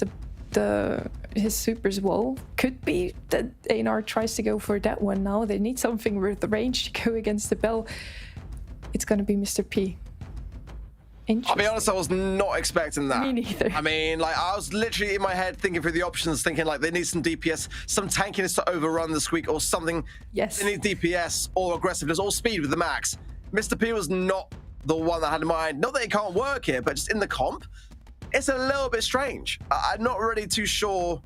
his supers wall. Could be that EUR tries to go for that one now. They need something with the range to go against the Bell. It's going to be Mr. P. I'll be honest, I was not expecting that. Me neither. I mean, like, I was literally in my head thinking through the options, thinking like they need some DPS, some tankiness to overrun the Squeak or something. Yes. They need DPS or aggressiveness or speed with the max. Mr. P was not the one that I had in mind. Not that it can't work here, but just in the comp, it's a little bit strange. I'm not really too sure.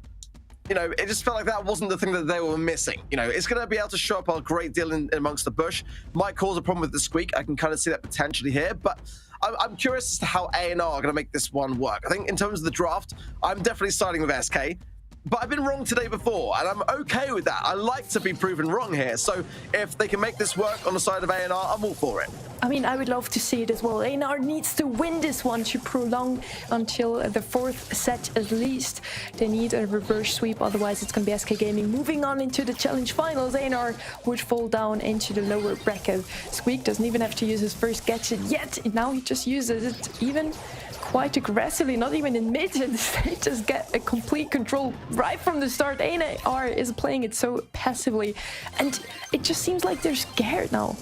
You know, it just felt like that wasn't the thing that they were missing. You know, it's going to be able to show up a great deal in amongst the bush. Might cause a problem with the Squeak. I can kind of see that potentially here, but I'm curious as to how EUR are going to make this one work. I think in terms of the draft, I'm definitely siding with SK. But I've been wrong today before, and I'm okay with that. I like to be proven wrong here. So if they can make this work on the side of EUR, I'm all for it. I mean, I would love to see it as well. EUR needs to win this one to prolong until the 4th set at least. They need a reverse sweep, otherwise it's going to be SK Gaming moving on into the challenge finals. EUR would fall down into the lower bracket. Squeak doesn't even have to use his first gadget yet. Now he just uses it even quite aggressively, not even in mid, and they just get a complete control right from the start. EUR is playing it so passively, and it just seems like they're scared now.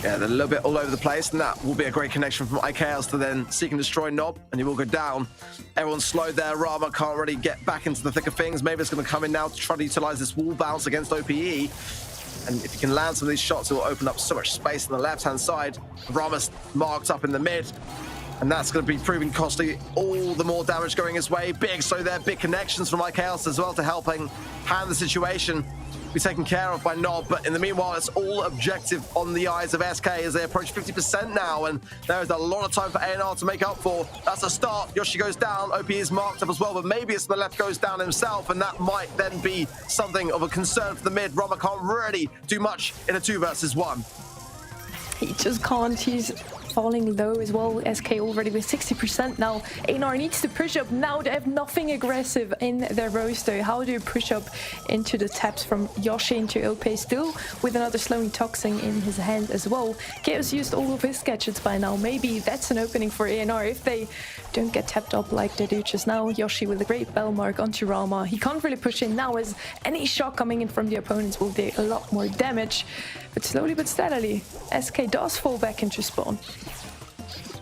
Yeah, they're a little bit all over the place, and that will be a great connection from IKLs to then seek and destroy Nob, and he will go down. Everyone's slowed there. Rama can't really get back into the thick of things. Maybe it's going to come in now to try to utilize this wall bounce against OPE. And if you can land some of these shots, it will open up so much space on the left-hand side. Rama's marked up in the mid, and that's going to be proving costly. All the more damage going his way. Big, so there, big connections from IKLs as well to helping hand the situation be taken care of by Nob, but in the meanwhile, it's all objective on the eyes of SK as they approach 50% now, and there is a lot of time for EUR to make up for. That's a start. Yoshi goes down. OP is marked up as well, but maybe it's the left goes down himself, and that might then be something of a concern for the mid. Rama can't really do much in a 2 versus 1. He just can't. He's falling low as well. SK already with 60% now. EUR needs to push up now. They have nothing aggressive in their roster. How do you push up into the taps from Yoshi into OP, still with another slowing toxin in his hand as well? Chaos used all of his gadgets by now. Maybe that's an opening for EUR if they don't get tapped up like they do just now. Yoshi with a great bell mark onto Rama. He can't really push in now, as any shot coming in from the opponents will do a lot more damage. But slowly but steadily, SK does fall back into spawn.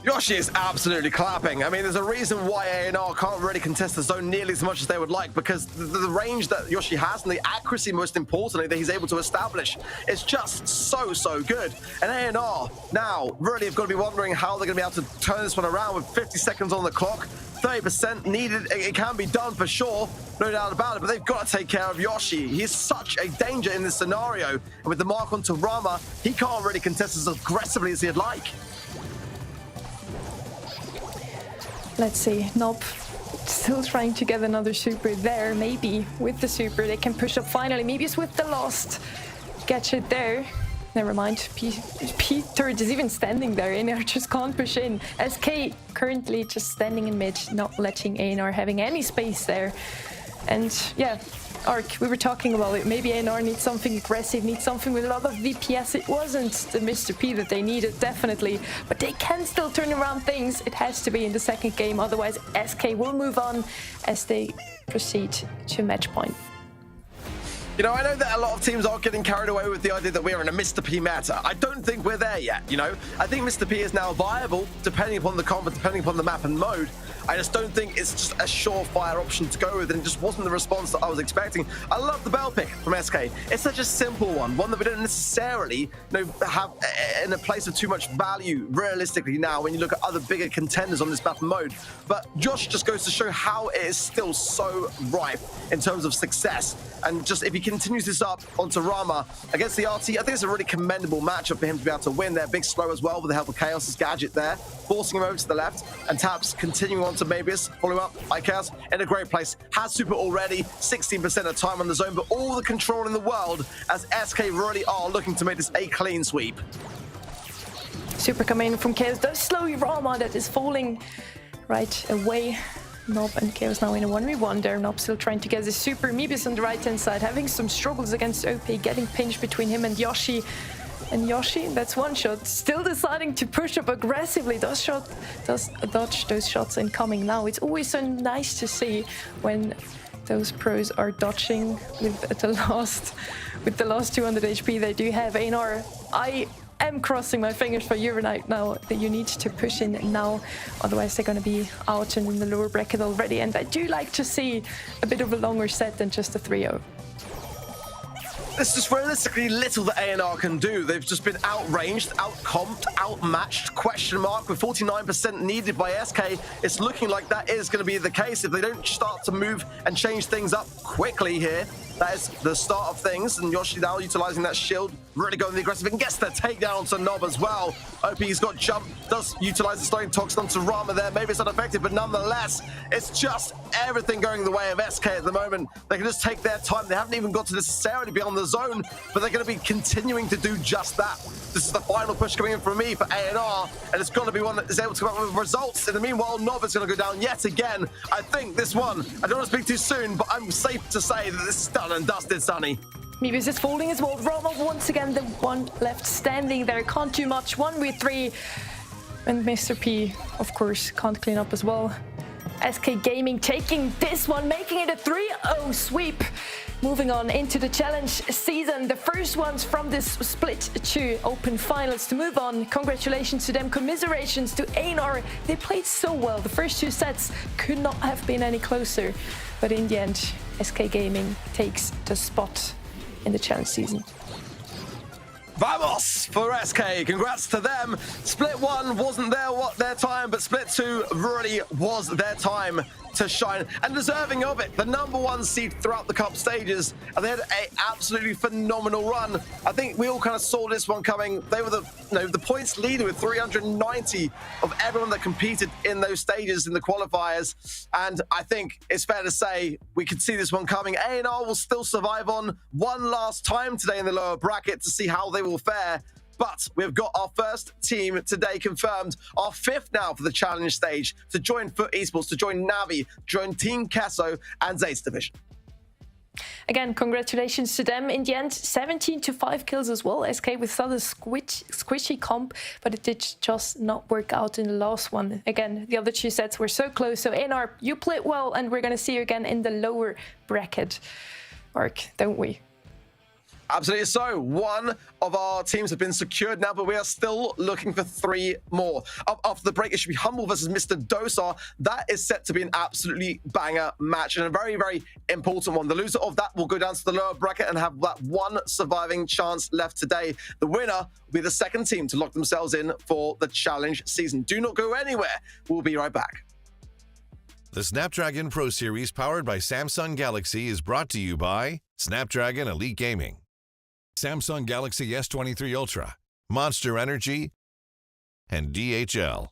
Yoshi is absolutely clapping. I mean, there's a reason why EUR can't really contest the zone nearly as much as they would like, because the range that Yoshi has and the accuracy, most importantly, that he's able to establish is just so good. And EUR now really have got to be wondering how they're going to be able to turn this one around with 50 seconds on the clock. 30% needed. It can be done for sure, no doubt about it, but they've got to take care of Yoshi. He is such a danger in this scenario, and with the mark onto Rama, he can't really contest as aggressively as he'd like. Let's see, Nob still trying to get another super there. Maybe with the super they can push up finally. Maybe it's with the last gadget there. Never mind. Peter is even standing there. EUR just can't push in. SK currently just standing in mid, not letting EUR having any space there. And yeah, Ark, we were talking about it. Maybe EUR needs something aggressive, needs something with a lot of DPS. It wasn't the Mr. P that they needed, definitely. But they can still turn around things. It has to be in the second game. Otherwise, SK will move on as they proceed to match point. You know, I know that a lot of teams are getting carried away with the idea that we're in a Mr. P meta. I don't think we're there yet, you know? I think Mr. P is now viable, depending upon the comp, depending upon the map and mode. I just don't think it's just a surefire option to go with, and it just wasn't the response that I was expecting. I love the Bell pick from SK. It's such a simple one that we don't necessarily have in a place of too much value realistically now when you look at other bigger contenders on this battle mode. But Josh just goes to show how it is still so ripe in terms of success. And just if he continues this up onto Rama against the RT, I think it's a really commendable matchup for him to be able to win there. Big slow as well with the help of Chaos's gadget there, forcing him over to the left, and Taps continuing on to Mabius, following up by Chaos in a great place. Has super already, 16% of time on the zone, but all the control in the world as SK really are looking to make this a clean sweep. Super coming in from Chaos does slow Rama that is falling right away. Nob and Chaos now in a 1v1 there. Nob still trying to get the super. Mebius on the right hand side having some struggles against OP, getting pinched between him and Yoshi. And Yoshi, that's one shot, still deciding to push up aggressively. Does dodge those shots incoming now. It's always so nice to see when those pros are dodging with the last 200 HP they do have. EUR, I am crossing my fingers for you right now that you need to push in now, otherwise they're going to be out and in the lower bracket already. And I do like to see a bit of a longer set than just a 3-0. There's just realistically little that EUR can do. They've just been outranged, outcomped, outmatched, question mark, with 49% needed by SK. It's looking like that is going to be the case if they don't start to move and change things up quickly here. That is the start of things, and Yoshi now utilizing that shield, really going the aggressive and gets the takedown onto Nob as well. OP's got jump, does utilize the slowing toxin onto Rama there. Maybe it's not effective, but nonetheless, it's just everything going the way of SK at the moment. They can just take their time. They haven't even got to necessarily be on the zone, but they're going to be continuing to do just that. This is the final push coming in from me for EUR, and it's going to be one that is able to come up with results. In the meanwhile, Nob is going to go down yet again. I think this one, I don't want to speak too soon, but I'm safe to say that this is done and dusted, Sonny. Mebius is falling as well. Rama once again the one left standing there. Can't do much. 1v3. And Mr. P, of course, can't clean up as well. SK Gaming taking this one, making it a 3-0 sweep. Moving on into the challenge season, the first ones from this split to open finals to move on. Congratulations to them, commiserations to EUR. They played so well. The first two sets could not have been any closer. But in the end, SK Gaming takes the spot in the challenge season. Vamos for SK, congrats to them. Split 1 wasn't their time, but Split 2 really was their time to shine, and deserving of it. The #1 seed throughout the cup stages, and they had an absolutely phenomenal run. I think we all kind of saw this one coming. They were the points leader with 390 of everyone that competed in those stages in the qualifiers, and I think it's fair to say we could see this one coming. EUR will still survive on one last time today in the lower bracket to see how they will fare. But we've got our first team today confirmed, our 5th now for the challenge stage, to join Foot Esports, to join Navi, join Team Kesso and Zayd's division. Again, congratulations to them. In the end, 17 to 5 kills as well. SK with such a squishy comp, but it did just not work out in the last one. Again, the other two sets were so close. So EUR, you played well, and we're going to see you again in the lower bracket arc, don't we? Absolutely so. One of our teams have been secured now, but we are still looking for 3 more. Up after the break, it should be Humble versus Mr. Dosar. That is set to be an absolutely banger match and a very, very important one. The loser of that will go down to the lower bracket and have that one surviving chance left today. The winner will be the second team to lock themselves in for the challenge season. Do not go anywhere. We'll be right back. The Snapdragon Pro Series powered by Samsung Galaxy is brought to you by Snapdragon Elite Gaming, Samsung Galaxy S23 Ultra, Monster Energy, and DHL.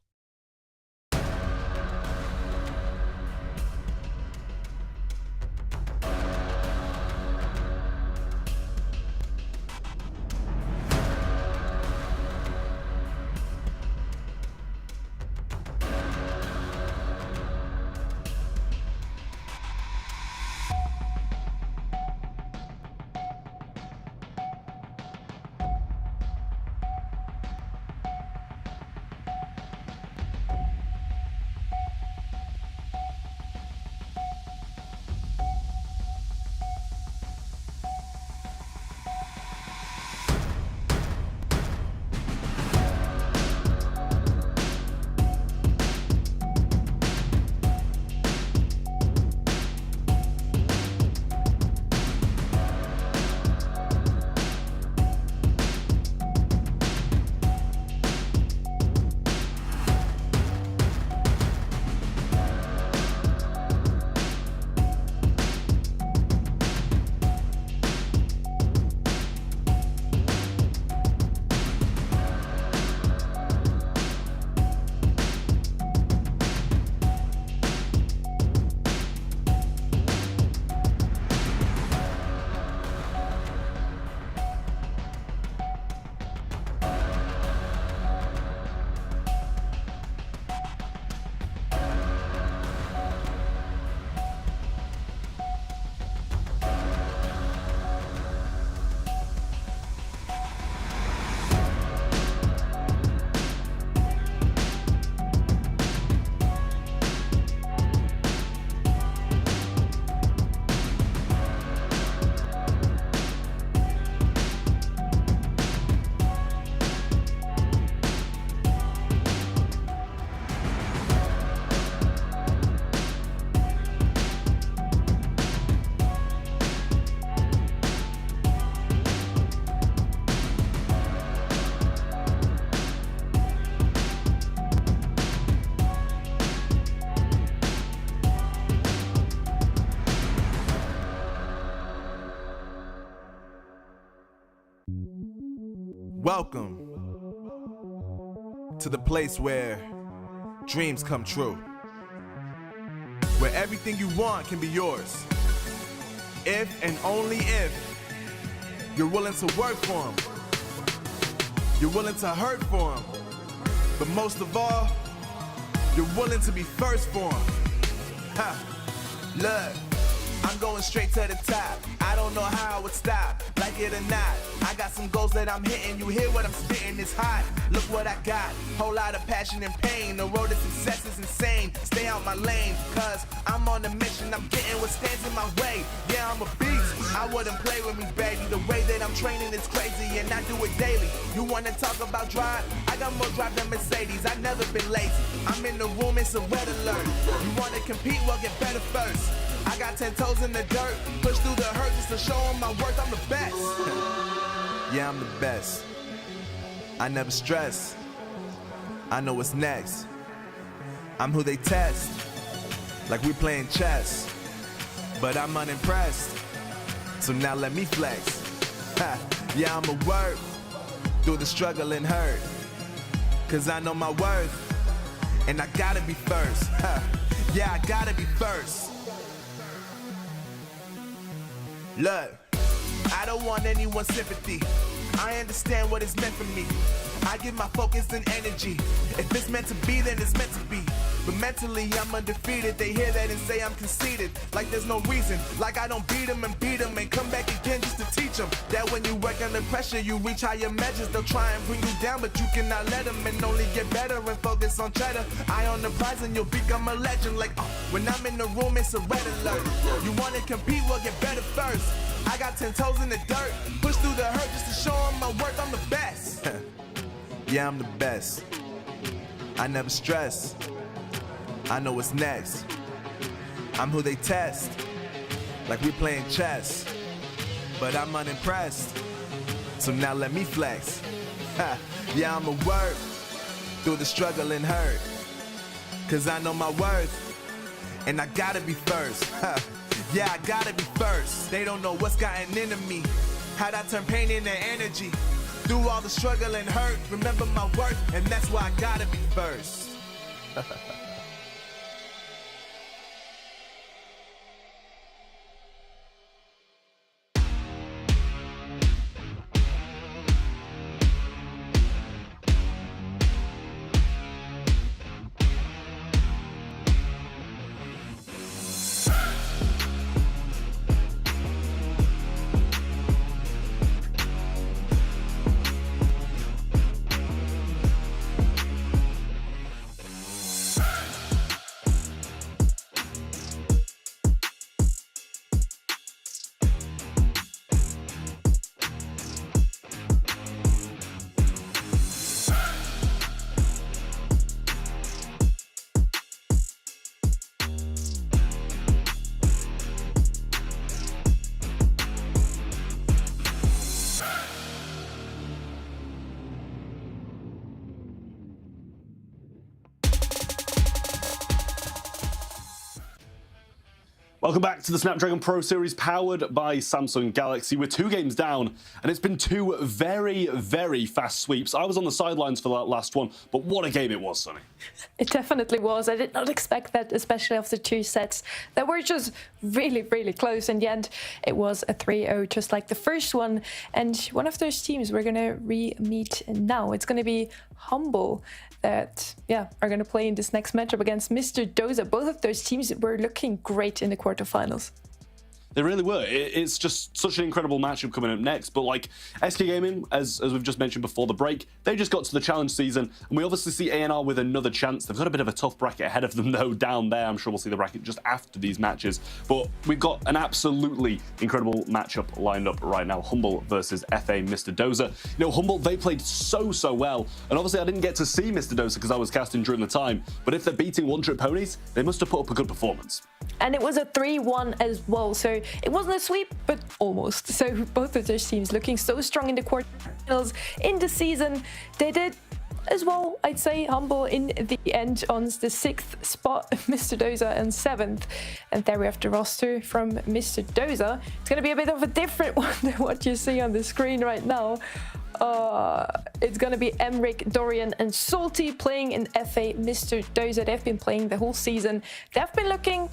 Welcome to the place where dreams come true, where everything you want can be yours, if and only if you're willing to work for them, you're willing to hurt for them, but most of all, you're willing to be first for them. Ha! Look, I'm going straight to the top. I don't know how I would stop, like it or not. I got some goals that I'm hitting. You hear what I'm spitting? It's hot. Look what I got. Whole lot of passion and pain. The road to success is insane. Stay out my lane, cause I'm on a mission. I'm getting what stands in my way. Yeah, I'm a beast. I wouldn't play with me, baby. The way that I'm training is crazy, and I do it daily. You wanna talk about drive? I got more drive than Mercedes. I've never been lazy. I'm in the room, it's a red alert. You wanna compete? Well, get better first. I got 10 toes in the dirt, push through the hurt just to show them my worth. I'm the best. Yeah, I'm the best. I never stress. I know what's next. I'm who they test, like we playing chess. But I'm unimpressed, so now let me flex. Ha. Yeah, I'ma work through the struggle and hurt, cause I know my worth, and I gotta be first. Ha. Yeah, I gotta be first. Look, I don't want anyone's sympathy. I understand what it's meant for me. I give my focus and energy. If it's meant to be, then it's meant to be. But mentally, I'm undefeated. They hear that and say I'm conceited. Like there's no reason. Like I don't beat them and come back again just to teach them that when you work under pressure, you reach higher measures. They'll try and bring you down, but you cannot let them, and only get better and focus on cheddar. Eye on the prize and you'll become a legend. Like, when I'm in the room, it's a red alert. You wanna compete? Well, get better first. I got 10 toes in the dirt, push through the hurt just to show them my worth. I'm the best. Yeah, I'm the best. I never stress. I know what's next. I'm who they test, like we playing chess. But I'm unimpressed, so now let me flex. Ha. Yeah, I'ma work through the struggle and hurt, cause I know my worth, and I gotta be first. Ha. Yeah, I gotta be first. They don't know what's gotten into me, how'd I turn pain into energy. Through all the struggle and hurt, remember my worth, and that's why I gotta be first. Welcome back to the Snapdragon Pro Series powered by Samsung Galaxy. We're 2 games down, and it's been 2 very, very fast sweeps. I was on the sidelines for that last one, but what a game it was, Sonny. It definitely was. I did not expect that, especially after 2 sets that were just really, really close. In the end, it was a 3-0, just like the first one. And one of those teams we're going to re-meet now. It's going to be Humble that, are going to play in this next matchup against Mr. Doza. Both of those teams were looking great in the quarterfinals. They really were. It's just such an incredible matchup coming up next. But like SK Gaming, as we've just mentioned before the break, they just got to the challenge season, and we obviously see ANR with another chance. They've got a bit of a tough bracket ahead of them though down there. I'm sure we'll see the bracket just after these matches. But we've got an absolutely incredible matchup lined up right now. Humble versus FA Mr. Doza. You know, Humble, they played so well, and obviously I didn't get to see Mr. Doza because I was casting during the time. But if they're beating one-trick ponies, they must have put up a good performance. And it was a 3-1 as well, so it wasn't a sweep, but almost. So both of those teams looking so strong in the quarterfinals in the season. They did as well, I'd say. Humble in the end on the 6th spot, Mr. Doza and 7th. And there we have the roster from Mr. Doza. It's going to be a bit of a different one than what you see on the screen right now. It's gonna be Emric, Dorian, and Salty playing in FA Mr. Dozer. They've been playing the whole season. They've been looking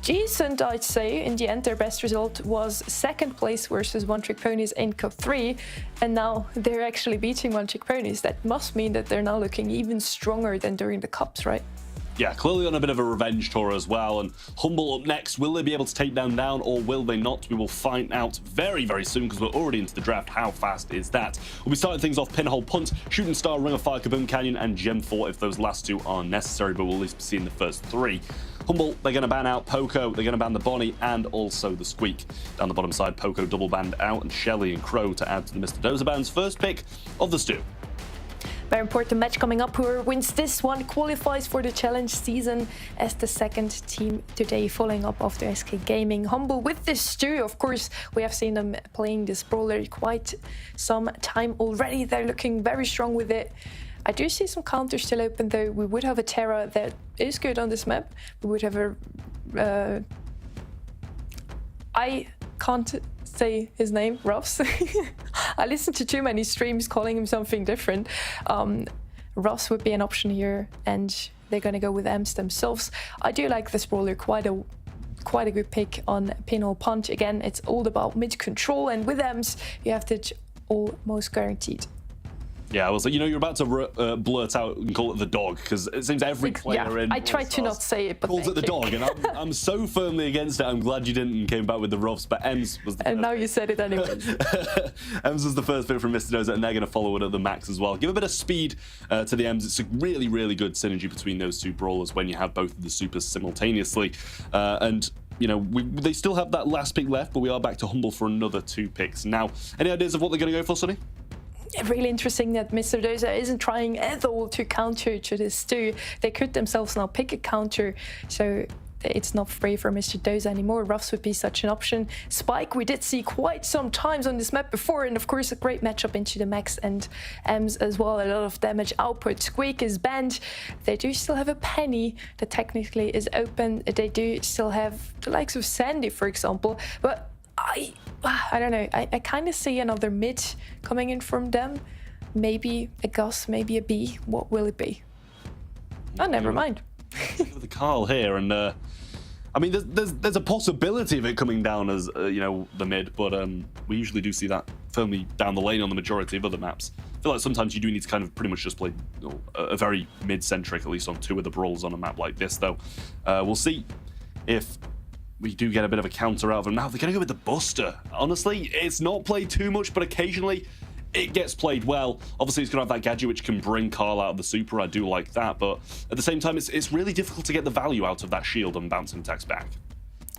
decent, I'd say. In the end, their best result was second place versus One Trick Ponies in Cup 3, and now they're actually beating One Trick Ponies. That must mean that they're now looking even stronger than during the Cups, right? Yeah, clearly on a bit of a revenge tour as well. And Humble up next. Will they be able to take them down or will they not? We will find out very, very soon because we're already into the draft. How fast is that? We'll be starting things off Pinhole Punt, Shooting Star, Ring of Fire, Kaboom Canyon, and Gem 4 if those last two are necessary, but we'll at least be seeing the first three. Humble, they're going to ban out Poco, they're going to ban the Bonnie, and also the Squeak. Down the bottom side, Poco double banned out, and Shelly and Crow to add to the Mr. Dozer band's first pick of the stew. Very important match coming up. Whoever wins this one qualifies for the challenge season as the second team today, following up after SK Gaming. Humble with this stew, of course, we have seen them playing this brawler quite some time already. They're looking very strong with it. I do see some counters still open though. We would have a Terra that is good on this map. We would have a... I can't say his name, Ruffs. I listened to too many streams calling him something different. Ruffs would be an option here, and they're going to go with Ems themselves. I do like this brawler, quite a good pick on Pinhole Punt. Again, it's all about mid control, and with Ems, you have it almost guaranteed. Yeah, I was like, you know, you're about to blurt out and call it the dog, because it seems every player in... I tried to not say it, but calls it the dog, and I'm so firmly against it. I'm glad you didn't and came back with the Ruffs, but Ems was the first. And now you said it anyways. Ems was the first pick from Mr. Dozer, and they're going to follow it at the max as well. Give a bit of speed to the Ems. It's a really, really good synergy between those two brawlers when you have both of the supers simultaneously. And you know, they still have that last pick left, but we are back to Humble for another 2 picks. Now, any ideas of what they're going to go for, Sonny? Really interesting that Mr. Dozer isn't trying at all to counter to this stew. They could themselves now pick a counter, so it's not free for Mr. Dozer anymore. Ruffs would be such an option. Spike we did see quite some times on this map before, and of course a great matchup into the max and Ems as well. A lot of damage output. Squeak is banned. They do still have a Penny that technically is open. They do still have the likes of Sandy, for example, but I don't know. I kind of see another mid coming in from them. Maybe a Gus, maybe a B. What will it be? Oh, never mind. The Carl here, and I mean, there's a possibility of it coming down as you know, the mid, but we usually do see that firmly down the lane on the majority of other maps. I feel like sometimes you do need to kind of pretty much just play a very mid-centric, at least on 2 of the brawls on a map like this, though. We'll see if we do get a bit of a counter out of them. Now, they're going to go with the Buster. Honestly, it's not played too much, but occasionally it gets played well. Obviously, it's going to have that gadget which can bring Carl out of the super. I do like that, but at the same time, it's really difficult to get the value out of that shield and bouncing attacks back.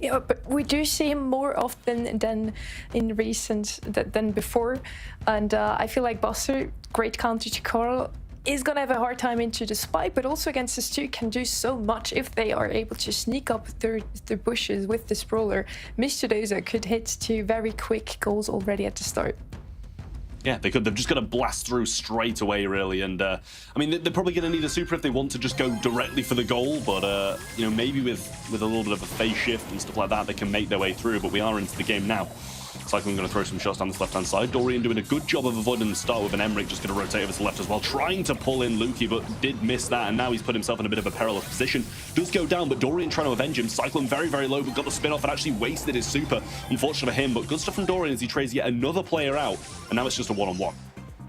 Yeah, but we do see him more often than in than before, and I feel like Buster, great counter to Carl, is going to have a hard time into the spike, but also against the stew can do so much if they are able to sneak up through the bushes with this brawler. Mr. Dozer could hit 2 very quick goals already at the start. Yeah, they could. They've just got to blast through straight away, really. And I mean, they're probably going to need a super if they want to just go directly for the goal. But you know, maybe with a little bit of a phase shift and stuff like that, they can make their way through. But we are into the game now. Cyclone going to throw some shots down this left-hand side. Dorian doing a good job of avoiding the start with an Emric, just going to rotate over to the left as well, trying to pull in Lukey, but did miss that, and now he's put himself in a bit of a perilous position. Does go down, but Dorian trying to avenge him. Cyclone very, very low, but got the spin-off and actually wasted his super. Unfortunate for him, but good stuff from Dorian as he trades yet another player out, and now it's just a one-on-one.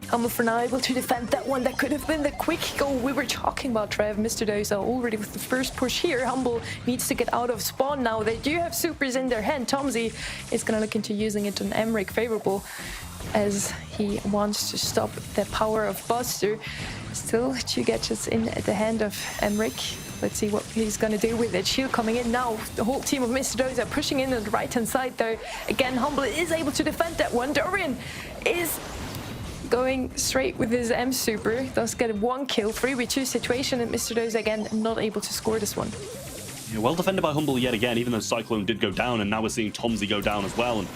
Humble for now able to defend that one. That could have been the quick goal we were talking about, Trev. Mr. Dozer already with the first push here. Humble needs to get out of spawn now. They do have supers in their hand. Tomsy is going to look into using it on Emric, favorable, as he wants to stop the power of Buster. Still 2 gadgets in the hand of Emric. Let's see what he's going to do with it. Shield coming in now. The whole team of Mr. Dozer pushing in on the right-hand side, though. Again, Humble is able to defend that one. Dorian is going straight with his M super, does get 1 kill, 3v2 situation, and Mr. Dozer again not able to score this one. Yeah, well defended by Humble yet again, even though Cyclone did go down, and now we're seeing Tomsy go down as well. And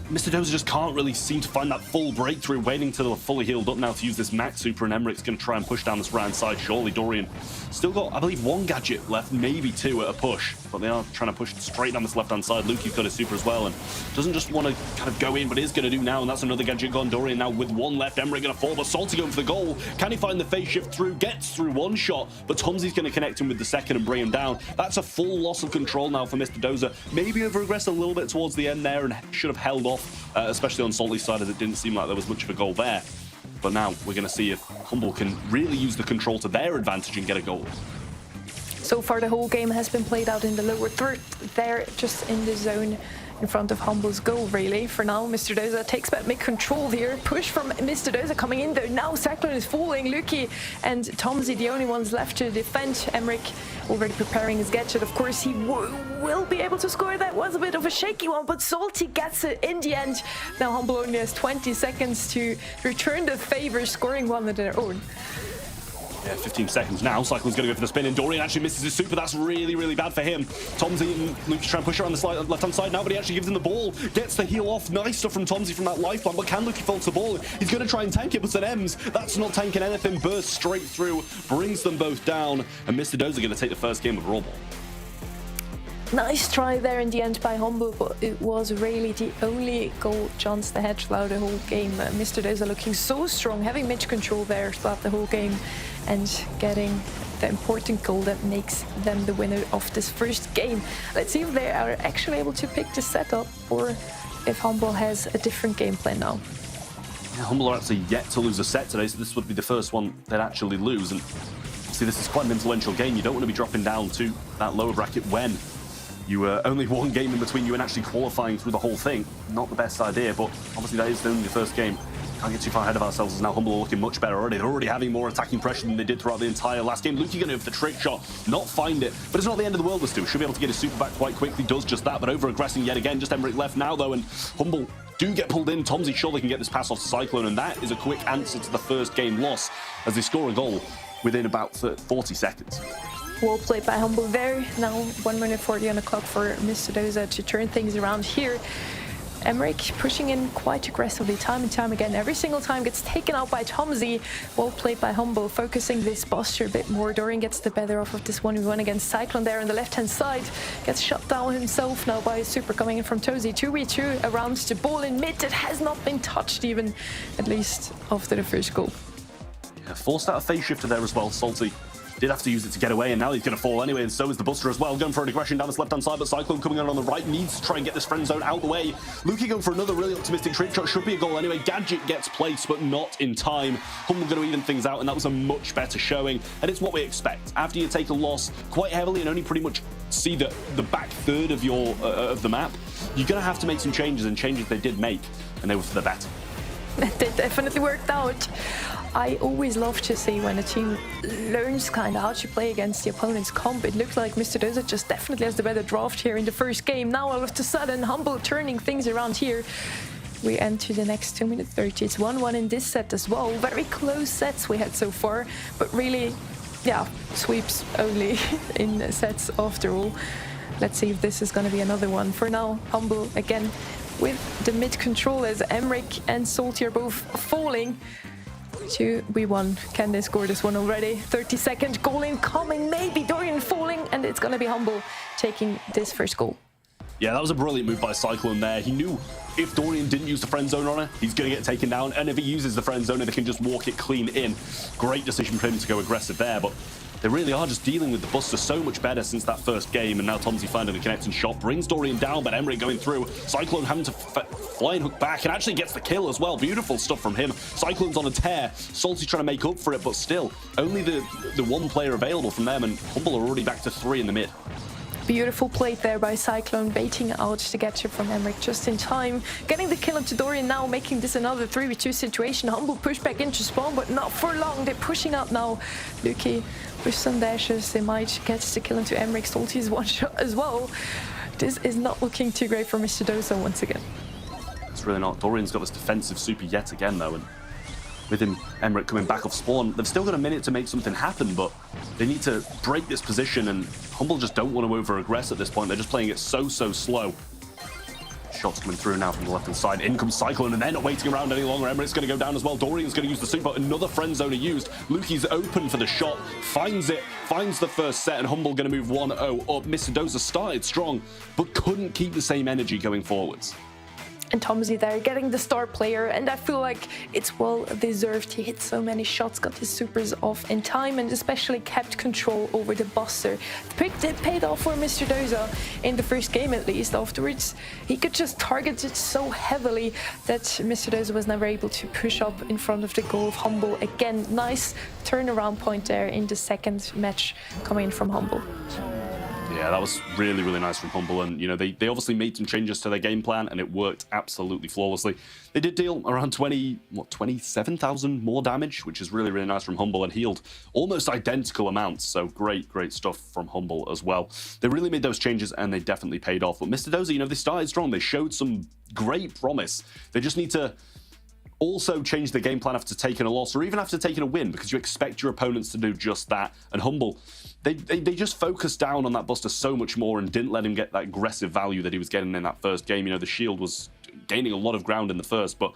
Mr. Dozer just can't really seem to find that full breakthrough, waiting till they're fully healed up now to use this max super, and Emric's going to try and push down this right side. Surely Dorian still got, I believe, 1 gadget left, maybe 2 at a push. but they are trying to push straight down this left-hand side. Luki's got his super as well, and doesn't just want to kind of go in, but is going to do now, and that's another gadget gone. Dorian now with one left. Emmerich going to fall, but Salty going for the goal. Can he find the phase shift through? Gets through one shot, but Tomzi's going to connect him with the second and bring him down. That's a full loss of control now for Mr. Dozer. Maybe over-aggressed a little bit towards the end there and should have held off, especially on Salty's side, as it didn't seem like there was much of a goal there. But now we're going to see if Humble can really use the control to their advantage and get a goal. So far, the whole game has been played out in the lower third. They're just in the zone in front of Humble's goal, really. For now, Mr. Dozer takes back mid-control here. Push from Mr. Dozer coming in, though. Now Cyclone is falling. Luki and Tomzi, the only ones left to defend. Emmerich already preparing his gadget. Of course, he will be able to score. That was a bit of a shaky one, but Salty gets it in the end. Now Humble only has 20 seconds to return the favor, scoring one of their own. Yeah, 15 seconds now. Cyclone's going to go for the spin, and Dorian actually misses his super. That's really, really bad for him. Tomzi and Luke trying to push around the left-hand side now, but he actually gives him the ball. Gets the heal off. Nice stuff from Tomzi from that lifeline, but can Luki fall to the ball? He's going to try and tank it, but it's an Ems. That's not tanking anything. Bursts straight through, brings them both down, and Mr. Dozer going to take the first game of Brawl. Nice try there in the end by Humble, but it was really the only goal chance they had throughout the whole game. Mr. Dozer looking so strong, having mid control there throughout the whole game and getting the important goal that makes them the winner of this first game. Let's see if they are actually able to pick the setup or if Humble has a different game plan now. Yeah, Humble are actually yet to lose a set today, so this would be the first one they'd actually lose. And see, this is quite an influential game. You don't want to be dropping down to that lower bracket when you were only one game in between you and actually qualifying through the whole thing. Not the best idea, but obviously that is only the first game. Can't get too far ahead of ourselves, as now Humble are looking much better already. They're already having more attacking pressure than they did throughout the entire last game. Luki going to go for the trick shot, not find it, but it's not the end of the world with Stu. Should be able to get his super back quite quickly, does just that, but over-aggressing yet again. Just Emmerich left now, though, and Humble do get pulled in. Tomzi surely can get this pass off to Cyclone, and that is a quick answer to the first game loss as they score a goal within about 40 seconds. Well played by Humble there. Now 1 minute 40 on the clock for Mr. Dozer to turn things around here. Emmerich pushing in quite aggressively time and time again. Every single time gets taken out by Tomzi. Well played by Humble, focusing this posture a bit more. Dorian gets the better off of this 1v1 against Cyclone there on the left-hand side. Gets shut down himself now by a super coming in from Tozy. 2v2 around the ball in mid that has not been touched even, at least after the first goal. Yeah, forced out a phase shifter there as well. Salty did have to use it to get away, and now he's going to fall anyway, and so is the Buster as well. Going for an aggression down this left-hand side, but Cyclone coming on the right needs to try and get this friend zone out the way. Luki going for another really optimistic trick shot. Should be a goal anyway. Gadget gets placed, but not in time. Humble going to even things out, and that was a much better showing, and it's what we expect. After you take a loss quite heavily and only pretty much see the back third of your of the map, you're going to have to make some changes, and changes they did make, and they were for the better. They definitely worked out. I always love to see when a team learns kind of how to play against the opponent's comp. It looks like Mr. Dozer just definitely has the better draft here in the first game. Now all of a sudden, Humble turning things around here. We enter the next 2 minute 30. It's 1-1 in this set as well. Very close sets we had so far, but really, yeah, sweeps only in sets after all. Let's see if this is going to be another one. For now, Humble again with the mid control as Emmerich and Salty are both falling. 2v1. Can they score this one already? 30-second goal incoming. Maybe Dorian falling, and it's going to be Humble taking this first goal. Yeah, that was a brilliant move by Cyclone there. He knew if Dorian didn't use the friend zone on it, he's going to get taken down. And if he uses the friend zone, they can just walk it clean in. Great decision for him to go aggressive there, but they really are just dealing with the Buster so much better since that first game, and now Tomzi finding the connecting shot, brings Dorian down, but Emmerich going through. Cyclone having to fly and hook back, and actually gets the kill as well. Beautiful stuff from him. Cyclone's on a tear. Salty trying to make up for it, but still, only the one player available from them, and Humble are already back to 3 in the mid. Beautiful play there by Cyclone, baiting out the gadget from Emmerich just in time. Getting the kill onto Dorian now, making this another 3v2 situation. Humble push back into spawn, but not for long. They're pushing out now. Luki with some dashes. They might get the kill into Emmerich. Salty's one shot as well. This is not looking too great for Mr. Dozer once again. It's really not. Dorian's got this defensive super yet again, though, and with him, Emmerich coming back off spawn, they've still got a minute to make something happen, but they need to break this position, and Humble just don't want to over-aggress at this point. They're just playing it so slow. Shots coming through now from the left-hand side. In comes Cyclone, and they're not waiting around any longer. Emerit's going to go down as well. Dorian's going to use the super. Another friend zoner used. Luki's open for the shot. Finds it. Finds the first set, and Humble going to move 1-0 up. Mr. Dozer started strong, but couldn't keep the same energy going forwards. And Tomsy there getting the star player, and I feel like it's well deserved. He hit so many shots, got his supers off in time, and especially kept control over the Buster. The pick did pay off for Mr. Doza in the first game, at least. Afterwards, he could just target it so heavily that Mr. Doza was never able to push up in front of the goal of Humble. Again, nice turnaround point there in the second match coming in from Humble. Yeah, that was really, really nice from Humble, and they obviously made some changes to their game plan, and it worked absolutely flawlessly. They did deal around 27,000 more damage, which is really, really nice from Humble, and healed almost identical amounts. So great, great stuff from Humble as well. They really made those changes, and they definitely paid off. But Mr. Dozer, they started strong. They showed some great promise. They just need to also change the game plan after taking a loss, or even after taking a win, because you expect your opponents to do just that. And Humble, they just focused down on that Buster so much more and didn't let him get that aggressive value that he was getting in that first game. The shield was gaining a lot of ground in the first, but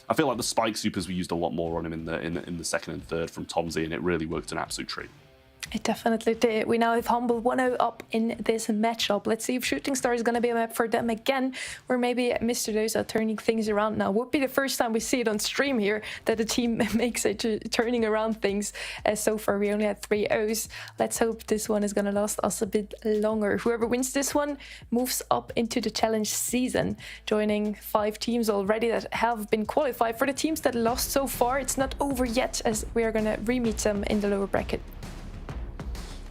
I feel like the spike supers, we used a lot more on him in the second and third from Tomsy, and it really worked an absolute treat. It definitely did. We now have Humble 1-0 up in this matchup. Let's see if Shooting Star is going to be a map for them again, or maybe Mr. Doza turning things around now. Would be the first time we see it on stream here, that a team makes it turning around things. So far, we only had 3 O's. Let's hope this one is going to last us a bit longer. Whoever wins this one moves up into the challenge season, joining 5 teams already that have been qualified. For the teams that lost so far, it's not over yet, as we are going to re-meet them in the lower bracket.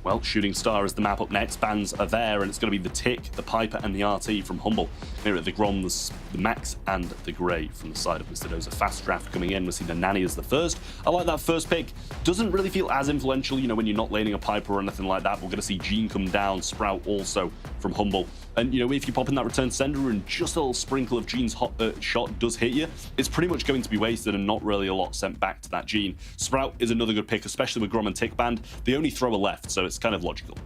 Well, Shooting Star is the map up next. Bans are there, and it's going to be the Tick, the Piper, and the RT from Humble. Here at the Grom, the Max, and the Grey from the side of Mr. Dozer. Fast draft coming in. We'll see the Nanny as the first. I like that first pick. Doesn't really feel as influential, when you're not laning a Piper or anything like that. We're going to see Jean come down, Sprout also from Humble. And, if you pop in that return sender and just a little sprinkle of Jean's hot shot does hit you, it's pretty much going to be wasted and not really a lot sent back to that Jean. Sprout is another good pick, especially with Grom and Tick banned. The only thrower left, so it's kind of logical.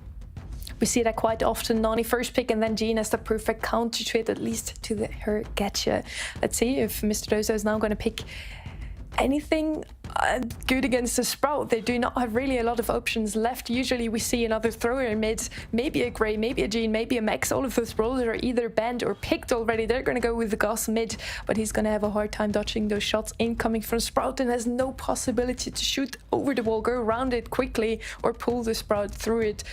We see that quite often. Nani first pick and then Jean as the perfect counter to it, at least to her getcha. Let's see if Mr. Doza is now going to pick anything good against the Sprout. They do not have really a lot of options left. Usually we see another thrower in mid, maybe a Grey, maybe a Jean, maybe a Max. All of those brawlers are either banned or picked already. They're going to go with the Goss mid, but he's going to have a hard time dodging those shots incoming from Sprout and has no possibility to shoot over the wall, go around it quickly, or pull the Sprout through it.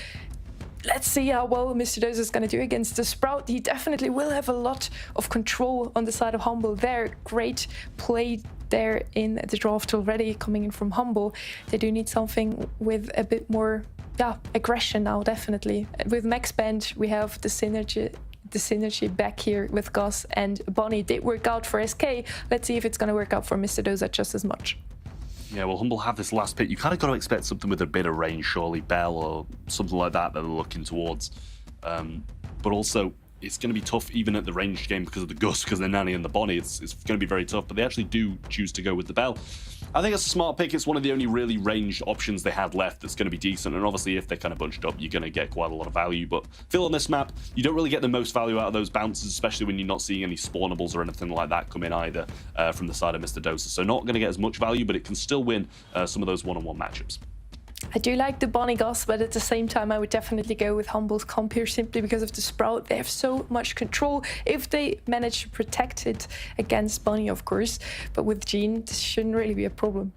Let's see how well Mr. Dozer is going to do against the Sprout. He definitely will have a lot of control on the side of Humble there. Great play there in the draft already coming in from Humble. They do need something with a bit more aggression now, definitely. With Max Band, we have the synergy back here with Goss and Bonnie. Did work out for SK. Let's see if it's going to work out for Mr. Dozer just as much. Yeah, well, Humble have this last pick. You kind of got to expect something with a bit of range, surely. Bell or something like that they're looking towards. But also, it's going to be tough even at the ranged game because of the Gus, because the Nanny and the Bonnie. It's going to be very tough, but they actually do choose to go with the Bell. I think it's a smart pick. It's one of the only really ranged options they had left that's going to be decent. And obviously, if they're kind of bunched up, you're going to get quite a lot of value. But I feel on this map, you don't really get the most value out of those bounces, especially when you're not seeing any spawnables or anything like that come in either from the side of Mr. Dozer. So not going to get as much value, but it can still win some of those one-on-one matchups. I do like the Bonnie Goss, but at the same time, I would definitely go with Humble's comp here simply because of the Sprout. They have so much control if they manage to protect it against Bonnie, of course. But with Jean, this shouldn't really be a problem.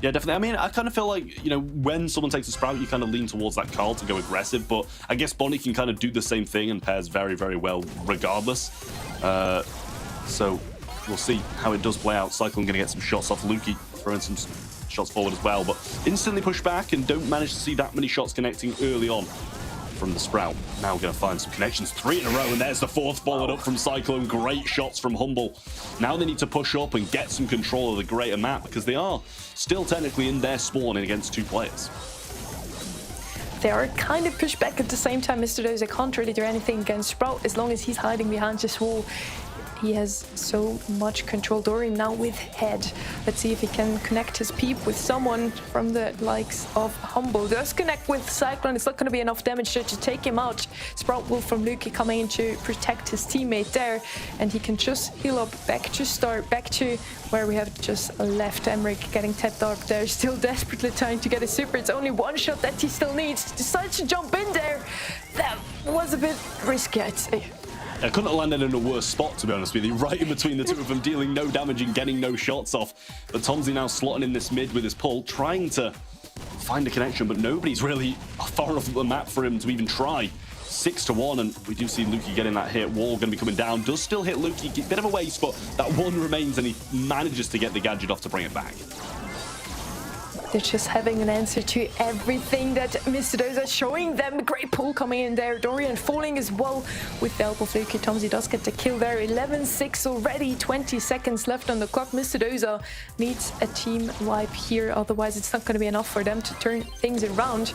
Yeah, definitely. I mean, I kind of feel like, when someone takes a Sprout, you kind of lean towards that Carl to go aggressive, but I guess Bonnie can kind of do the same thing and pairs very, very well regardless. So we'll see how it does play out. Cyclone going to get some shots off Luki, throwing some shots forward as well, but instantly push back and don't manage to see that many shots connecting early on from the Sprout. Now we're going to find some connections, 3 in a row, and there's the 4th followed up from Cyclone. Great shots from Humble. Now they need to push up and get some control of the greater map because they are still technically in their spawn against 2 players. They are kind of pushed back at the same time. Mr. Dozer can't really do anything against Sprout as long as he's hiding behind this wall. He has so much control. Dorian now with head. Let's see if he can connect his peep with someone from the likes of Humble. Does connect with Cyclone. It's not going to be enough damage to take him out. Sprout Wolf from Luki coming in to protect his teammate there. And he can just heal up back to start, back to where we have just left. Emmerich getting tapped out there, still desperately trying to get a super. It's only one shot that he still needs. Decides to jump in there. That was a bit risky, I'd say. I couldn't have landed in a worse spot, to be honest with you. Right in between the two of them, dealing no damage and getting no shots off. But Tomsy now slotting in this mid with his pull, trying to find a connection, but nobody's really far enough up the map for him to even try. 6-1, and we do see Luki getting that hit. Wall going to be coming down. Does still hit Luki. Bit of a waste, but that one remains, and he manages to get the gadget off to bring it back. They're just having an answer to everything that Mr. Doza showing them. Great pull coming in there. Dorian falling as well with the help of Luki. Tomsy does get the kill there. 11-6 already. 20 seconds left on the clock. Mr. Doza needs a team wipe here. Otherwise, it's not going to be enough for them to turn things around.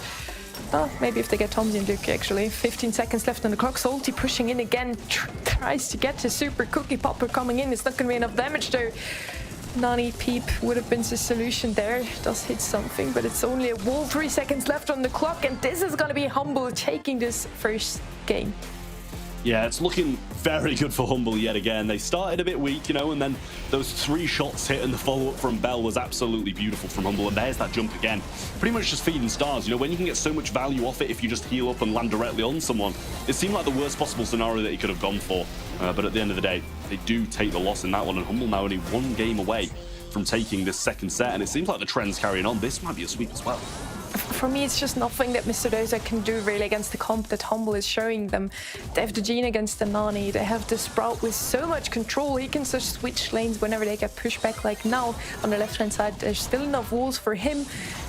Oh, maybe if they get Tomsy and Luki, actually. 15 seconds left on the clock. Salty pushing in again. Tries to get the super cookie popper coming in. It's not going to be enough damage though. Nani Peep would have been the solution there. Does hit something, but it's only a wall. 3 seconds left on the clock, and this is going to be Humble taking this first game. Yeah, it's looking very good for Humble yet again. They started a bit weak, you know, and then those 3 shots hit and the follow-up from Bell was absolutely beautiful from Humble. And there's that jump again. Pretty much just feeding stars. You know, when you can get so much value off it if you just heal up and land directly on someone, it seemed like the worst possible scenario that he could have gone for. But at the end of the day, they do take the loss in that one, and Humble now only 1 game away from taking this second set, and it seems like the trend's carrying on. This might be a sweep as well. For me, it's just nothing that Mr. Doza can do really against the comp that Humble is showing them. They have the Gene against the Nani. They have the Sprout with so much control. He can just switch lanes whenever they get pushed back, like now. On the left-hand side, there's still enough walls for him.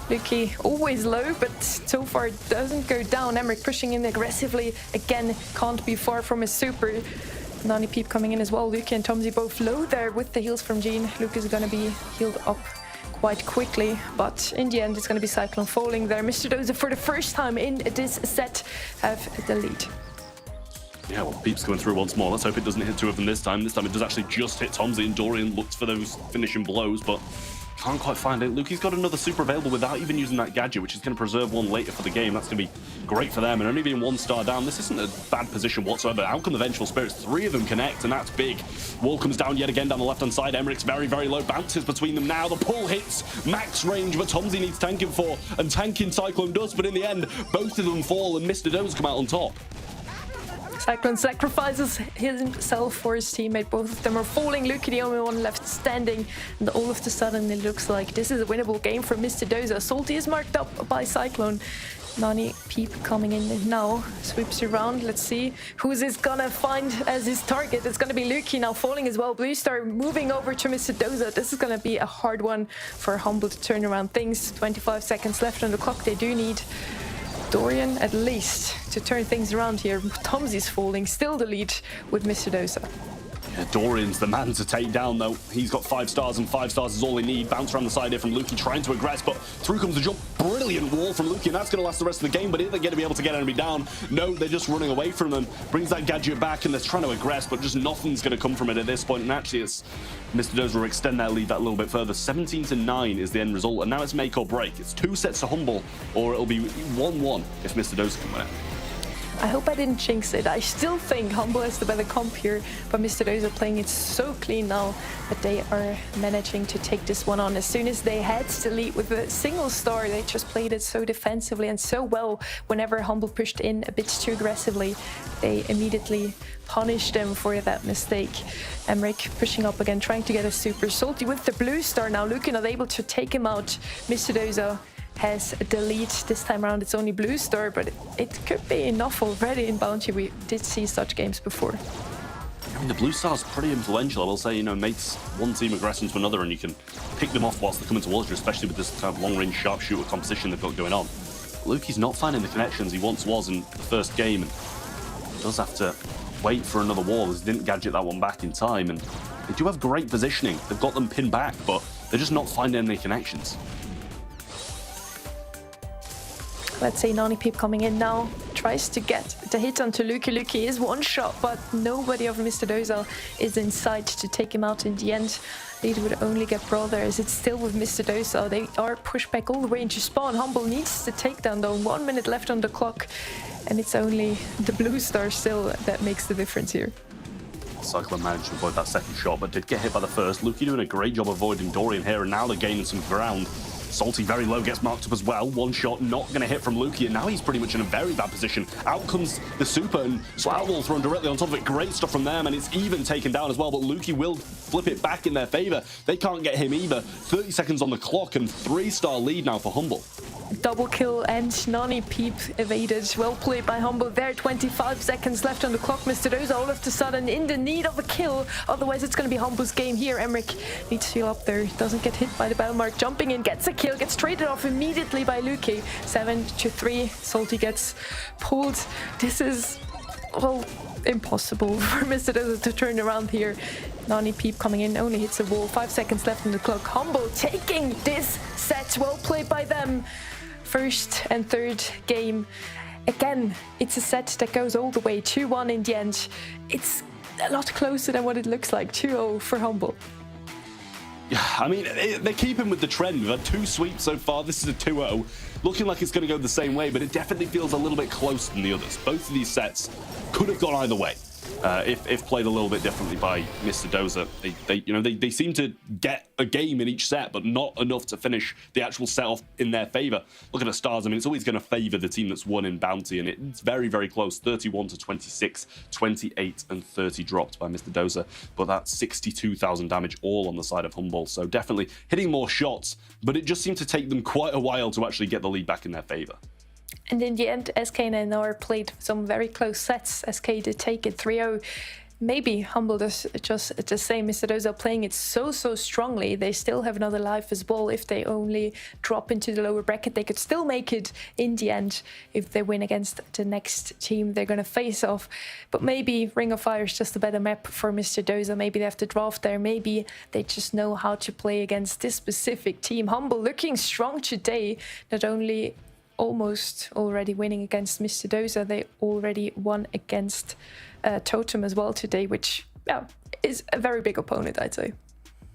Luki always low, but so far it doesn't go down. Emmerich pushing in aggressively. Again, can't be far from his super. Nani Peep coming in as well. Luki and Tomsy both low there with the heals from Gene. Luke is going to be healed up quite quickly, but in the end it's going to be Cyclone falling there. Mr. Doza for the first time in this set have the lead. Yeah, well, Peep's going through once more. Let's hope it doesn't hit 2 of them this time. This time it does actually just hit Tomsy, and Dorian looked for those finishing blows, but can't quite find it. Luki's got another super available without even using that gadget, which is going to preserve one later for the game. That's going to be great for them, and only being 1 star down, this isn't a bad position whatsoever. Out come the Vengeful Spirits. 3 of them connect, and that's big. Wall comes down yet again down the left-hand side. Emmerich's very, very low. Bounces between them now. The pull hits max range, but Tomsy needs tanking for, and tanking Cyclone does, but in the end, both of them fall, and Mr. Doze come out on top. Cyclone sacrifices himself for his teammate. Both of them are falling. Luki the only one left standing. And all of a sudden it looks like this is a winnable game for Mr. Doza. Salty is marked up by Cyclone. Nani Peep coming in now. Sweeps around. Let's see who's this gonna find as his target. It's gonna be Luki now falling as well. Blue Star moving over to Mr. Doza. This is gonna be a hard one for Humble to turn around things. 25 seconds left on the clock. They do need Dorian at least to turn things around here. Tomsy's falling, still the lead with Mr. Doza. Yeah, Dorian's the man to take down, though. He's got 5 stars, and 5 stars is all he needs. Bounce around the side here from Luki, trying to aggress, but through comes the jump. Brilliant wall from Luki, and that's going to last the rest of the game, but are they going to be able to get enemy down? No, they're just running away from them. Brings that gadget back, and they're trying to aggress, but just nothing's going to come from it at this point, and actually it's Mr. Doza will extend their lead that little bit further. 17-9 is the end result, and now it's make or break. It's 2 sets to Humble, or it'll be 1-1 if Mr. Doza can win it. I hope I didn't jinx it. I still think Humble has the better comp here, but Mr. Doza playing it so clean now that they are managing to take this one on. As soon as they had the lead with a single star, they just played it so defensively and so well. Whenever Humble pushed in a bit too aggressively, they immediately punished them for that mistake. Emmerich pushing up again, trying to get a super. Salty with the blue star now. Luki not able to take him out. Mr. Doza has the lead. This time around it's only blue star, but it could be enough already in Bounty. We did see such games before. I mean, the blue star's pretty influential. I will say, you know, mates one team aggressing to another, and you can pick them off whilst they're coming towards you, especially with this kind of long-range sharpshooter composition they've got going on. Luki's not finding the connections he once was in the first game, and does have to wait for another wall as he didn't gadget that one back in time. And they do have great positioning. They've got them pinned back, but they're just not finding any connections. Let's say Nani Peep coming in now, tries to get the hit onto Luki. Luki is one shot, but nobody of Mr. Doza is in sight to take him out in the end. Lead would only get Brawler as it's still with Mr. Doza. They are pushed back all the way into spawn. Humble needs the takedown though. 1 minute left on the clock. And it's only the blue star still that makes the difference here. Cyclone managed to avoid that second shot, but did get hit by the first. Luki doing a great job avoiding Dorian here, and now they're gaining some ground. Salty very low, gets marked up as well. One shot not going to hit from Luki, and now he's pretty much in a very bad position. Out comes the super, and Swowball thrown directly on top of it. Great stuff from them, and it's even taken down as well, but Luki will flip it back in their favor. They can't get him either. 30 seconds on the clock, and 3-star lead now for Humble. Double kill and Nani Peep evaded. Well played by Humble there. 25 seconds left on the clock. Mr. Doza all of a sudden in the need of a kill. Otherwise, it's going to be Humble's game here. Emmerich needs to heal up there. Doesn't get hit by the battle mark. Jumping in, gets a kill, gets traded off immediately by Luki. 7-3. Salty gets pulled. This is, well, impossible for Mr. Doza to turn around here. Nani Peep coming in, only hits a wall. 5 seconds left on the clock. Humble taking this set. Well played by them. First and third game. Again, it's a set that goes all the way 2-1 in the end. It's a lot closer than what it looks like. 2-0 for Humble. Yeah, I mean, they're keeping with the trend. We've had 2 sweeps so far. This is a 2-0. Looking like it's going to go the same way, but it definitely feels a little bit closer than the others. Both of these sets could have gone either way. If played a little bit differently by Mr. Doza. They seem to get a game in each set, but not enough to finish the actual set off in their favor. Look at the stars. I mean, it's always going to favor the team that's won in Bounty, and it's very, very close. 31-26, 28 and 30 dropped by Mr. Doza, but that's 62,000 damage all on the side of Humble. So definitely hitting more shots, but it just seemed to take them quite a while to actually get the lead back in their favor. And in the end, SK and NR played some very close sets. SK did take it 3-0. Maybe Humble does just the same. Mr. Doza playing it so strongly. They still have another life as well. If they only drop into the lower bracket, they could still make it in the end if they win against the next team they're going to face off. But maybe Ring of Fire is just a better map for Mr. Doza. Maybe they have to draft there. Maybe they just know how to play against this specific team. Humble looking strong today. Not only almost already winning against Mr. Doza, they already won against Totem as well today, which is a very big opponent, I'd say.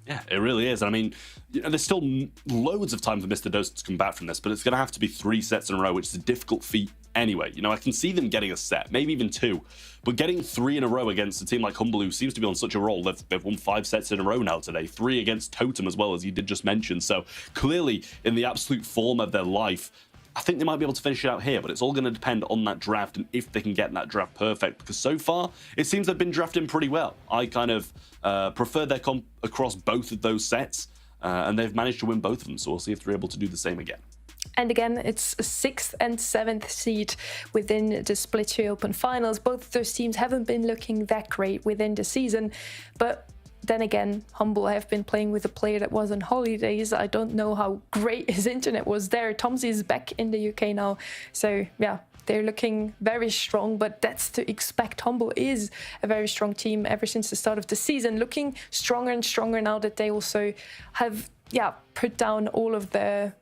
Yeah, it really is. I mean, there's still loads of time for Mr. Doza to come back from this, but it's going to have to be 3 sets in a row, which is a difficult feat anyway. I can see them getting a set, maybe even 2, but getting 3 in a row against a team like Humble, who seems to be on such a roll. They've won 5 sets in a row now today, 3 against Totem as well, as you did just mention. So clearly in the absolute form of their life, I think they might be able to finish it out here, but it's all going to depend on that draft and if they can get that draft perfect, because so far it seems they've been drafting pretty well. I kind of prefer their comp across both of those sets, and they've managed to win both of them, so we'll see if they're able to do the same again. And again, it's a 6th and 7th seed within the Split 2 Open Finals. Both of those teams haven't been looking that great within the season, but then again, Humble have been playing with a player that was on holidays. I don't know how great his internet was there. Tomsy is back in the UK now. So yeah, they're looking very strong, but that's to expect. Humble is a very strong team ever since the start of the season, looking stronger and stronger now that they also have put down all of the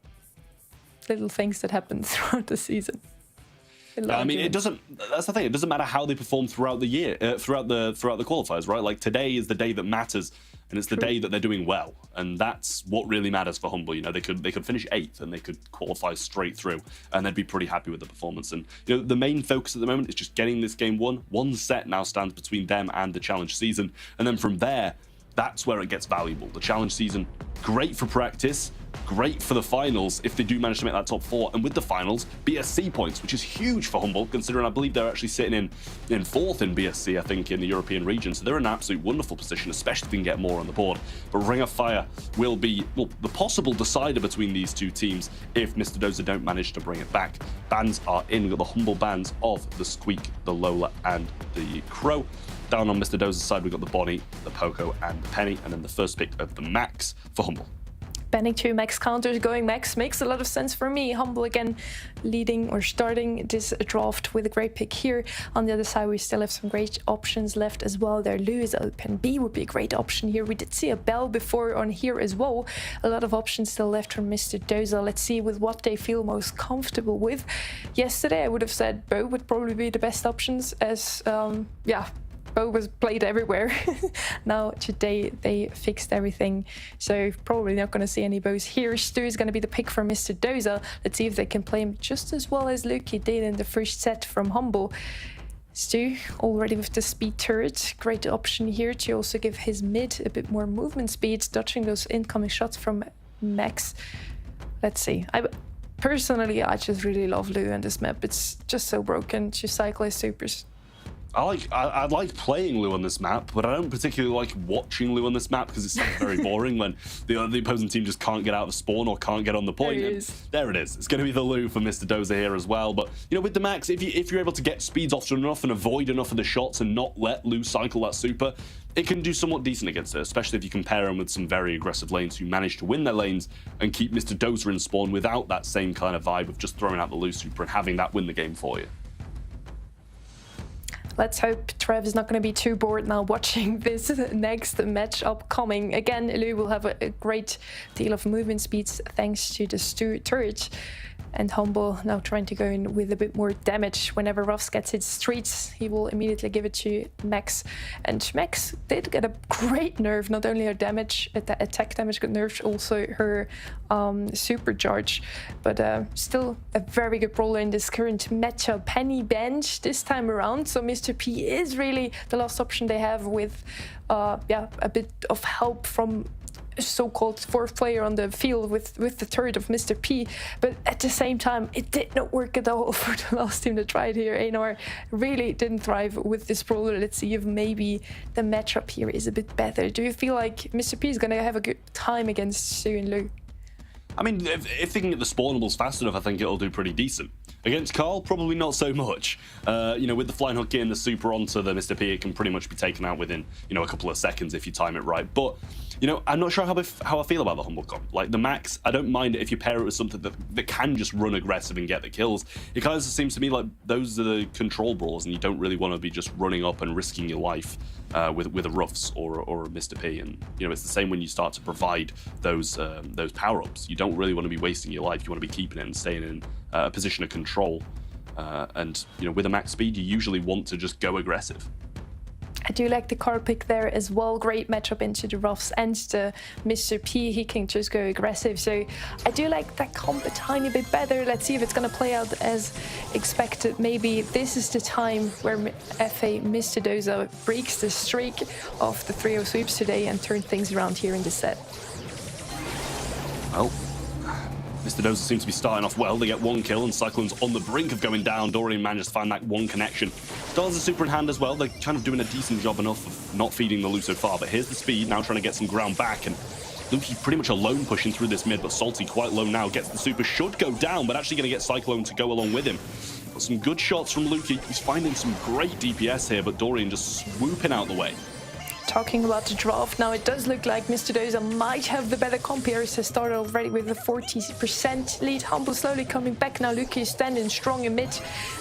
little things that happened throughout the season. I mean, it doesn't. That's the thing. It doesn't matter how they perform throughout the year, throughout the qualifiers, right? Like today is the day that matters, and it's the day that they're doing well, and that's what really matters for Humble. They could finish 8th and they could qualify straight through, and they'd be pretty happy with the performance. And the main focus at the moment is just getting this game won. 1 set now stands between them and the challenge season, and then from there, that's where it gets valuable. The challenge season, great for practice, great for the finals if they do manage to make that top 4, and with the finals, BSC points, which is huge for Humble, considering I believe they're actually sitting in 4th in BSC, I think, in the European region, so they're in an absolute wonderful position, especially if they can get more on the board. But Ring of Fire will be, well, the possible decider between these 2 teams if Mr. Doza don't manage to bring it back. Bans are in. We've got the Humble bans of the Squeak, the Lola, and the Crow. Down on Mr. Doza's side, we've got the Bonnie, the Poco, and the Penny, and then the first pick of the Max for Humble. banning 2 max counters, going max makes a lot of sense for me. Humble again leading or starting this draft with a great pick here. On the other side, we still have some great options left as well. There, Lou is open. B would be a great option here. We did see a Bell before on here as well. A lot of options still left from Mr. Doza. Let's see with what they feel most comfortable with. Yesterday, I would have said Bo would probably be the best options as, yeah, Bo was played everywhere. Now today they fixed everything, so probably not going to see any Bows here. Stu is going to be the pick for Mr. Doza. Let's see if they can play him just as well as Luki did in the first set from Humble. Stu already with the speed turret, great option here to also give his mid a bit more movement speed, dodging those incoming shots from Max. Let's see. Personally, I just really love Lou on this map. It's just so broken to cycle his supers. I like playing Lou on this map, but I don't particularly like watching Lou on this map because it sounds very boring when the opposing team just can't get out of spawn or can't get on the point. There it is. It's going to be the Lou for Mr. Doza here as well. But, you know, with the Max, if you're able to get speeds often enough and avoid enough of the shots and not let Lou cycle that super, it can do somewhat decent against her, especially if you compare him with some very aggressive lanes who manage to win their lanes and keep Mr. Doza in spawn without that same kind of vibe of just throwing out the Lou super and having that win the game for you. Let's hope Trev is not going to be too bored now watching this next match upcoming. Again, Lou will have a great deal of movement speeds thanks to the Stu turret. And Humble now trying to go in with a bit more damage. Whenever Ruffs gets his streets, he will immediately give it to Max. And Max did get a great nerf. Not only her damage, attack damage got nerfed, also her supercharge. But still a very good brawler in this current matchup. Penny bench this time around. So Mr. P is really the last option they have with yeah, a bit of help from so-called fourth player on the field with the turret of Mr. P, but at the same time it did not work at all for the last team that tried here. EUR really didn't thrive with this brawler. Let's see if maybe the matchup here is a bit better. Do you feel like Mr. P is gonna have a good time against Stu and Lou? I mean, if they can get the spawnables fast enough, I think it'll do pretty decent. Against Carl, probably not so much. You know, with the flying hook and the super onto the Mr. P, it can pretty much be taken out within, you know, a couple of seconds if you time it right. But, you know, I'm not sure how I feel about the Humble comp. Like, the Max, I don't mind it if you pair it with something that can just run aggressive and get the kills. It kind of seems to me like those are the control brawls, and you don't really want to be just running up and risking your life with a Ruffs or a Mr. P. And, you know, it's the same when you start to provide those power-ups. You don't really want to be wasting your life. You want to be keeping it and staying in a position of control. And, you know, with a max speed, you usually want to just go aggressive. I do like the card pick there as well. Great matchup into the Ruffs and the Mr. P. He can just go aggressive. So I do like that comp a tiny bit better. Let's see if it's going to play out as expected. Maybe this is the time where FA Mr. Doza breaks the streak of the 3-0 sweeps today and turns things around here in the set. Well, Mr. Doza seems to be starting off well. They get one kill, and Cyclone's on the brink of going down. Dorian manages to find that one connection. Still has a super in hand as well. They're kind of doing a decent job enough of not feeding the Lou so far, but here's the speed, now trying to get some ground back, and Luki's pretty much alone pushing through this mid, but Salty quite low now, gets the super, should go down, but actually going to get Cyclone to go along with him. But some good shots from Luki. He's finding some great DPS here, but Dorian just swooping out the way. Talking about the draft, now it does look like Mr. Doza might have the better comp here. He started already with a 40% lead. Humble slowly coming back now. Luki is standing strong in mid,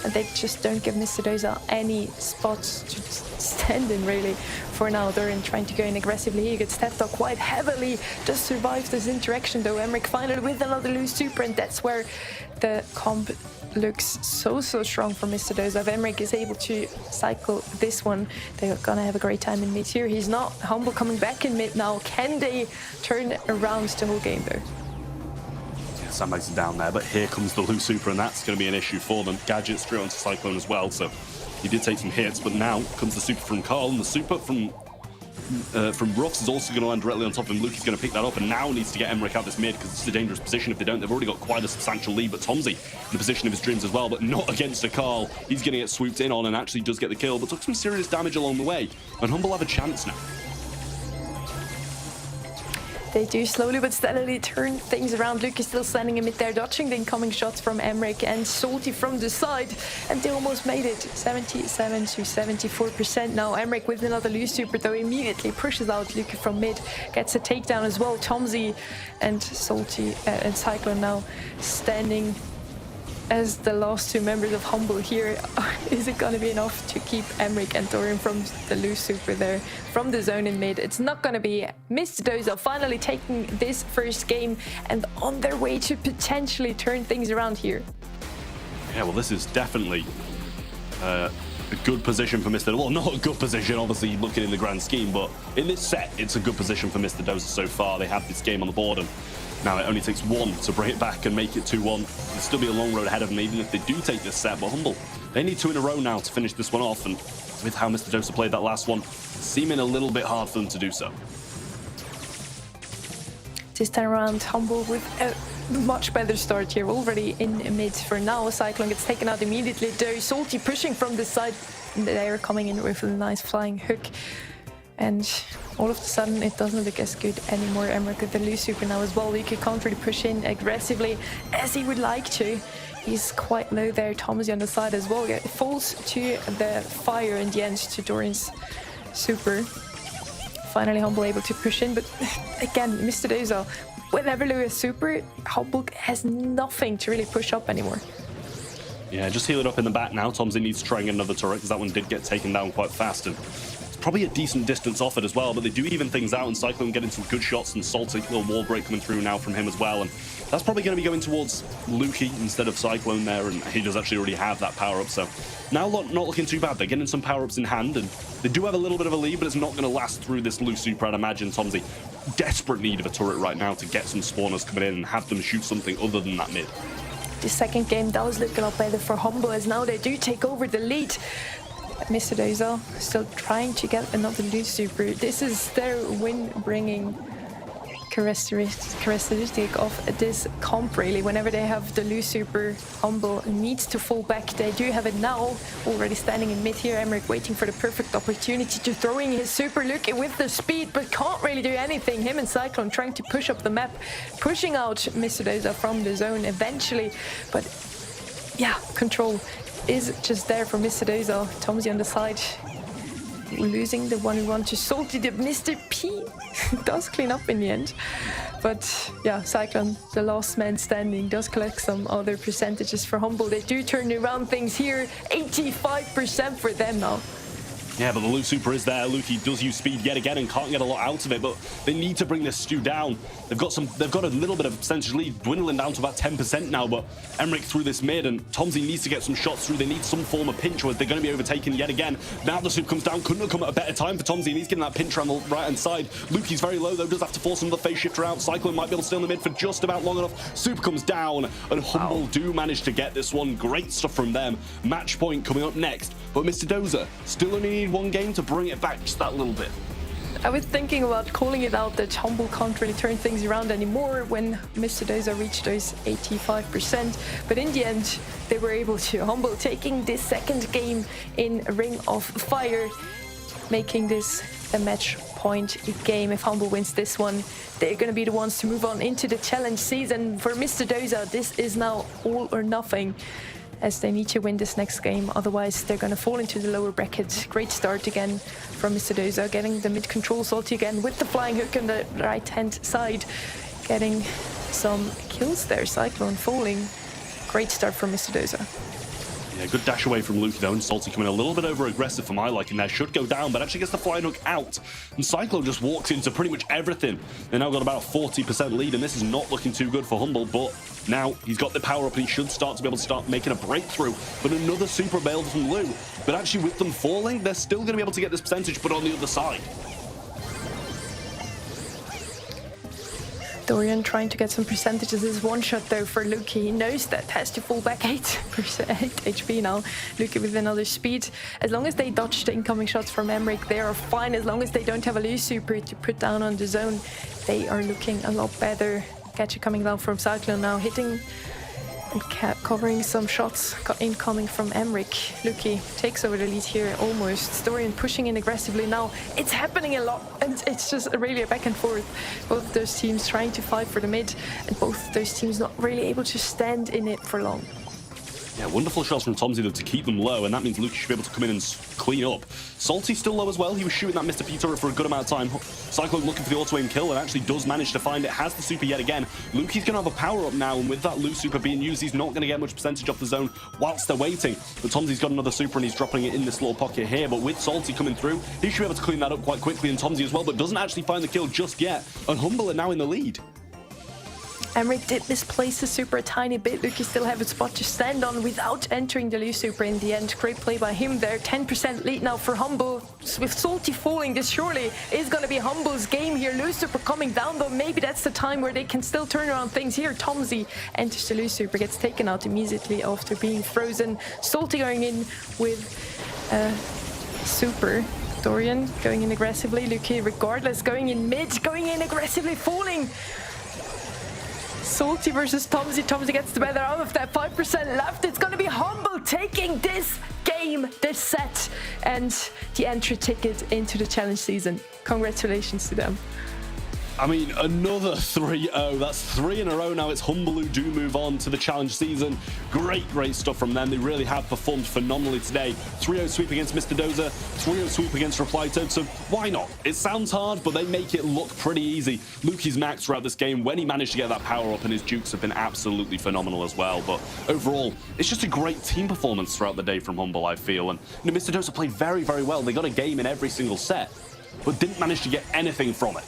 and they just don't give Mr. Doza any spots to stand in really. For now, Dorian trying to go in aggressively. He gets stepped up quite heavily. Just survives this interaction though. Emmerich finally with another loose super, and that's where the comp looks so strong for Mr. Doza. If Emmerich is able to cycle this one, they're gonna have a great time in mid here. He's not. Humble coming back in mid now. Can they turn around the whole game though? Yeah, Sandbags are down there, but here comes the Lou super, and that's going to be an issue for them. Gadget straight onto Cyclone as well, so he did take some hits, but now comes the super from Carl, and the super from Ruffs is also going to land directly on top of him. Luke is going to pick that up, and now needs to get Emmerich out this mid because it's a dangerous position if they don't. They've already got quite a substantial lead, but Tomsy in the position of his dreams as well, but not against a Carl. He's going to get swooped in on and actually does get the kill, but took some serious damage along the way, and Humble have a chance now. They do slowly but steadily turn things around. Luke is still standing in mid there, dodging the incoming shots from Emmerich and Salty from the side. And they almost made it. 77 to 74% now. Emmerich with another loose super, though, immediately pushes out Luke from mid. Gets a takedown as well. Tomzy and Salty and Cyclone now standing as the last two members of Humble here. Is it going to be enough to keep Emmerich and Dorian from the loose super there from the zone in mid? It's not going to be. Mr. Dozer finally taking this first game and on their way to potentially turn things around here. Yeah, well, this is definitely a good position for Mr. Well, not a good position, obviously, looking in the grand scheme, but in this set, it's a good position for Mr. Dozer so far. They have this game on the board, and now it only takes one to bring it back and make it 2-1. There'll still be a long road ahead of them, even if they do take this set. But Humble, they need 2 in a row now to finish this one off. And with how Mr. Dozer played that last one, seeming a little bit hard for them to do so. This time around, Humble with a much better start here, already in mid for now. Cyclone gets taken out immediately, though. Salty pushing from the side. They're coming in with a nice flying hook. And all of a sudden, it doesn't look as good anymore. Emmerich with the loose super now as well. Luki can't really push in aggressively as he would like to. He's quite low there. Tomzy on the side as well. It falls to the fire in the end, to Dorian's super. Finally, Humble able to push in, but again, Mr. Dozer, whenever Lewis super, Humble has nothing to really push up anymore. Yeah, just heal it up in the back now. Tomzy needs to try and get another turret, because that one did get taken down quite fast. And probably a decent distance offered as well, but they do even things out, and Cyclone getting some good shots, and Salty, a little wall break coming through now from him as well, and that's probably going to be going towards Luki instead of Cyclone there, and he does actually already have that power-up, so now not looking too bad. They're getting some power-ups in hand, and they do have a little bit of a lead, but it's not going to last through this loose super, I'd imagine. Tomzy, desperate need of a turret right now to get some spawners coming in and have them shoot something other than that mid. The second game does look a lot better for Humble, as now they do take over the lead. Mr. Dozer still trying to get another loose super. This is their win-bringing characteristic of this comp, really. Whenever they have the loose super, Humble needs to fall back. They do have it now, already standing in mid here. Emmerich waiting for the perfect opportunity to throwing his super. Luki with the speed, but can't really do anything. Him and Cyclone trying to push up the map, pushing out Mr. Dozer from the zone eventually. But yeah, control is just there for Mr. Dozer. Tomzy on the side, losing the 1v1 to Salty. The Mr. P does clean up in the end. But yeah, Cyclone, the last man standing, does collect some other percentages for Humble. They do turn around things here. 85% for them now. Yeah, but the loose super is there. Luki does use speed yet again and can't get a lot out of it, but they need to bring this stew down. They've got a little bit of percentage lead, dwindling down to about 10% now, but Emmerich through this mid, and Tomzy needs to get some shots through. They need some form of pinch, or they're going to be overtaken yet again. Now the super comes down. Couldn't have come at a better time for Tomzy, and he's getting that pinch around the right-hand side. Luki's very low, though, does have to force another phase shifter out. Cyclone might be able to stay in the mid for just about long enough. Super comes down, and Humble do manage to get this one. Great stuff from them. Match point coming up next, but Mr. Dozer still only need one game to bring it back just that little bit. I was thinking about calling it out that Humble can't really turn things around anymore when Mr. Dozer reached those 85%, but in the end they were able to. Humble taking this second game in Ring of Fire, making this a match point game. If Humble wins this one, they're going to be the ones to move on into the challenge season. For Mr. Dozer, this is now all or nothing, as they need to win this next game, otherwise they're going to fall into the lower bracket. Great start again from Mr. Dozer, getting the mid control. Salty again with the flying hook on the right hand side, getting some kills there. Cyclone falling. Great start from Mr. Dozer. Yeah, good dash away from Luki though, and Salty coming a little bit over aggressive for my liking there. Should go down, but actually gets the flying hook out, and Cyclone just walks into pretty much everything. They now got about 40% lead, and this is not looking too good for Humble, but now he's got the power up and he should start to be able to start making a breakthrough. But another super bailed from Lou, but actually with them falling, they're still going to be able to get this percentage, but on the other side. Dorian trying to get some percentages. This is one shot though for Luki. He knows that has to fall back 8 HP now. Luki with another speed. As long as they dodge the incoming shots from Emmerich, they are fine. As long as they don't have a loose super to put down on the zone, they are looking a lot better. Catcher coming down from Cyclone now, hitting And covering some shots incoming from Emric. Luki takes over the lead here almost. Dorian pushing in aggressively now. It's happening a lot, and it's just really a back and forth. Both of those teams trying to fight for the mid, and both of those teams not really able to stand in it for long. Yeah, wonderful shots from Tomsy though to keep them low, and that means Luki should be able to come in and clean up. Salty's still low as well. He was shooting that Mr. P turret for a good amount of time. Cyclone looking for the auto-aim kill and actually does manage to find it. Has the super yet again. Luki's going to have a power-up now, and with that loose super being used, he's not going to get much percentage off the zone whilst they're waiting. But Tomsy's got another super, and he's dropping it in this little pocket here. But with Salty coming through, he should be able to clean that up quite quickly, and Tomsy as well, but doesn't actually find the kill just yet. And Humble are now in the lead. Emric did misplace the super a tiny bit. Luki still have a spot to stand on without entering the loose super in the end. Great play by him there. 10% lead now for Humble. With Salty falling, this surely is going to be Humble's game here. Loose super coming down though. Maybe that's the time where they can still turn around things here. Tomsy enters the loose super, gets taken out immediately after being frozen. Salty going in with super. Dorian going in aggressively. Luki regardless going in mid, going in aggressively, falling. Salty versus Tomsy. Tomsy gets the better out of that. 5% left. It's going to be Humble taking this game, this set, and the entry ticket into the challenge season. Congratulations to them. I mean, another 3-0. That's 3 in a row now. It's Humble who do move on to the challenge season. Great stuff from them. They really have performed phenomenally today. 3-0 sweep against Mr. Dozer, 3-0 sweep against Reply Toad, so why not? It sounds hard, but they make it look pretty easy. Luki's max throughout this game when he managed to get that power up, and his jukes have been absolutely phenomenal as well. But overall, it's just a great team performance throughout the day from Humble, I feel. And Mr. Dozer played very, very well. They got a game in every single set, but didn't manage to get anything from it.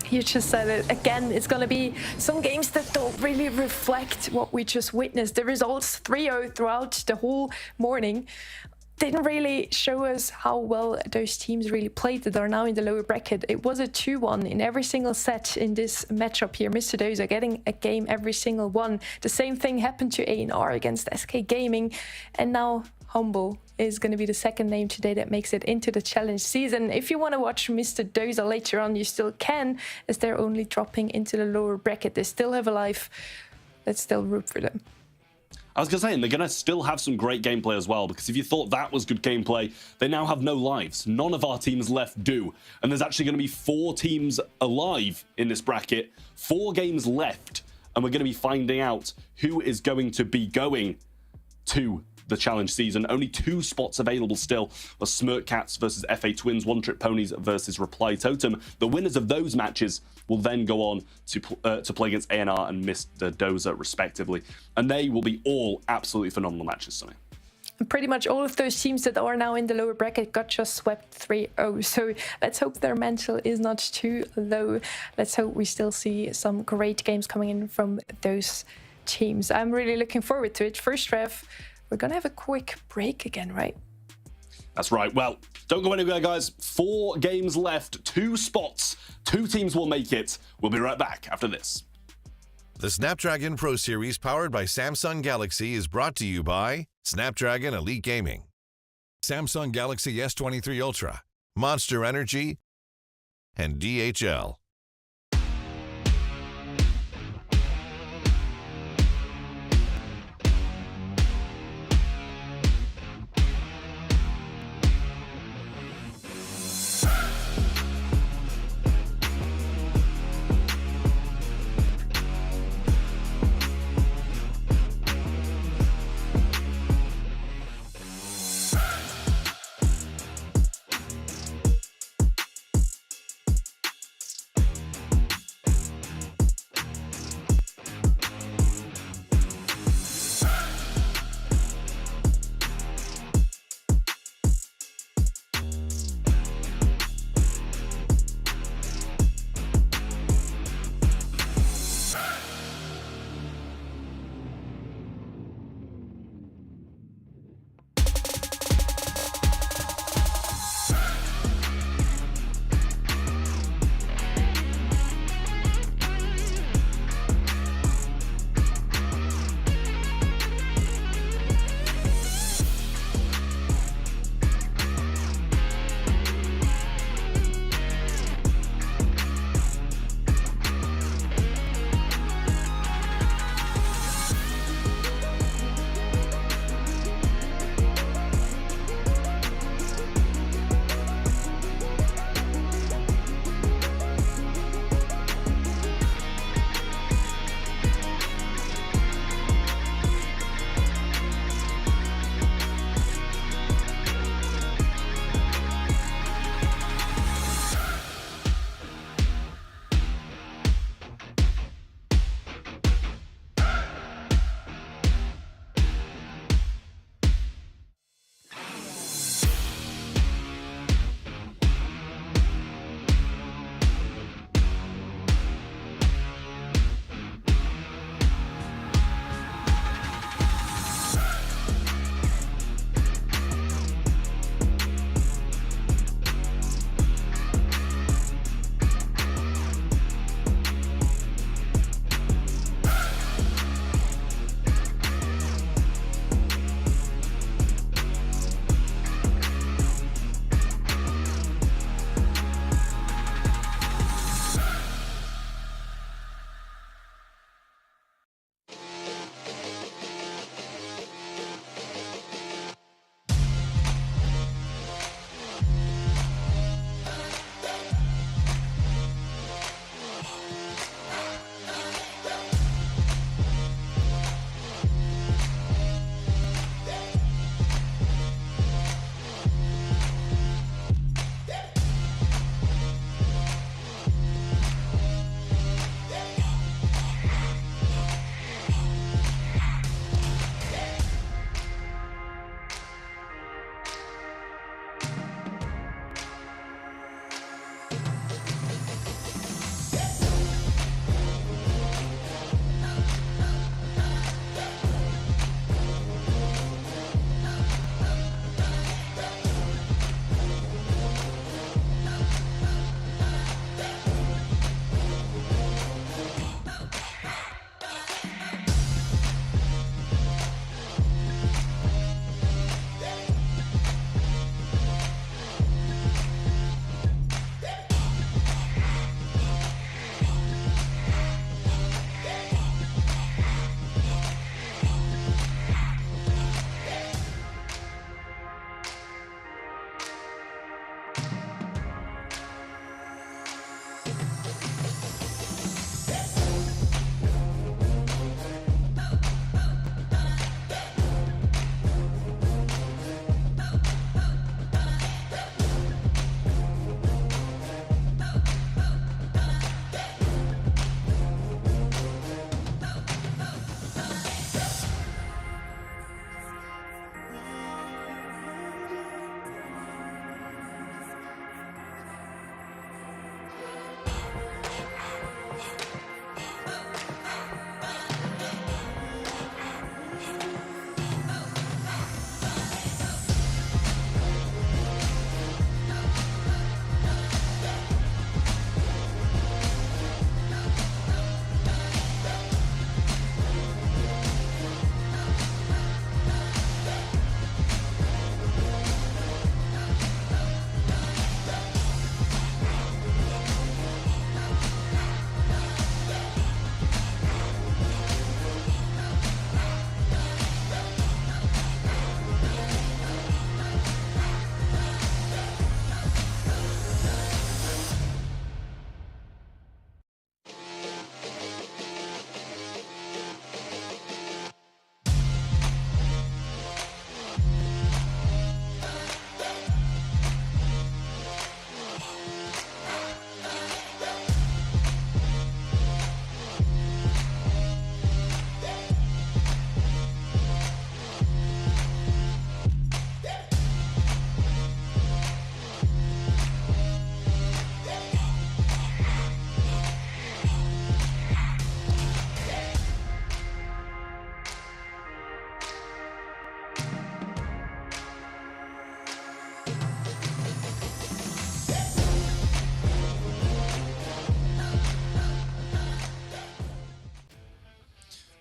You just said it again. It's going to be some games that don't really reflect what we just witnessed. The results 3-0 throughout the whole morning didn't really show us how well those teams really played that are now in the lower bracket. It was a 2-1 in every single set in this matchup here. Mr. Dozer getting a game every single one. The same thing happened to EUR against SK Gaming, and now Humble is going to be the second name today that makes it into the challenge season. If you want to watch Mr. Dozer later on, you still can, as they're only dropping into the lower bracket. They still have a life. Let's still root for them. I was going to say, and they're going to still have some great gameplay as well, because if you thought that was good gameplay, they now have no lives. None of our teams left do. And there's actually going to be 4 teams alive in this bracket, 4 games left, and we're going to be finding out who is going to be going to the challenge season. Only 2 spots available still are Smirk Cats versus FA Twins, One Trick Ponies versus Reply Totem. The winners of those matches will then go on to play against ANR and Mr. Dozer respectively, and they will be all absolutely phenomenal matches, Sonny. Pretty much all of those teams that are now in the lower bracket got just swept 3-0. So let's hope their mental is not too low. Let's hope we still see some great games coming in from those teams. I'm really looking forward to it. First ref, we're going to have a quick break again, right? That's right. Well, don't go anywhere, guys. 4 games left, 2 spots. 2 teams will make it. We'll be right back after this. The Snapdragon Pro Series powered by Samsung Galaxy is brought to you by Snapdragon Elite Gaming, Samsung Galaxy S23 Ultra, Monster Energy, and DHL.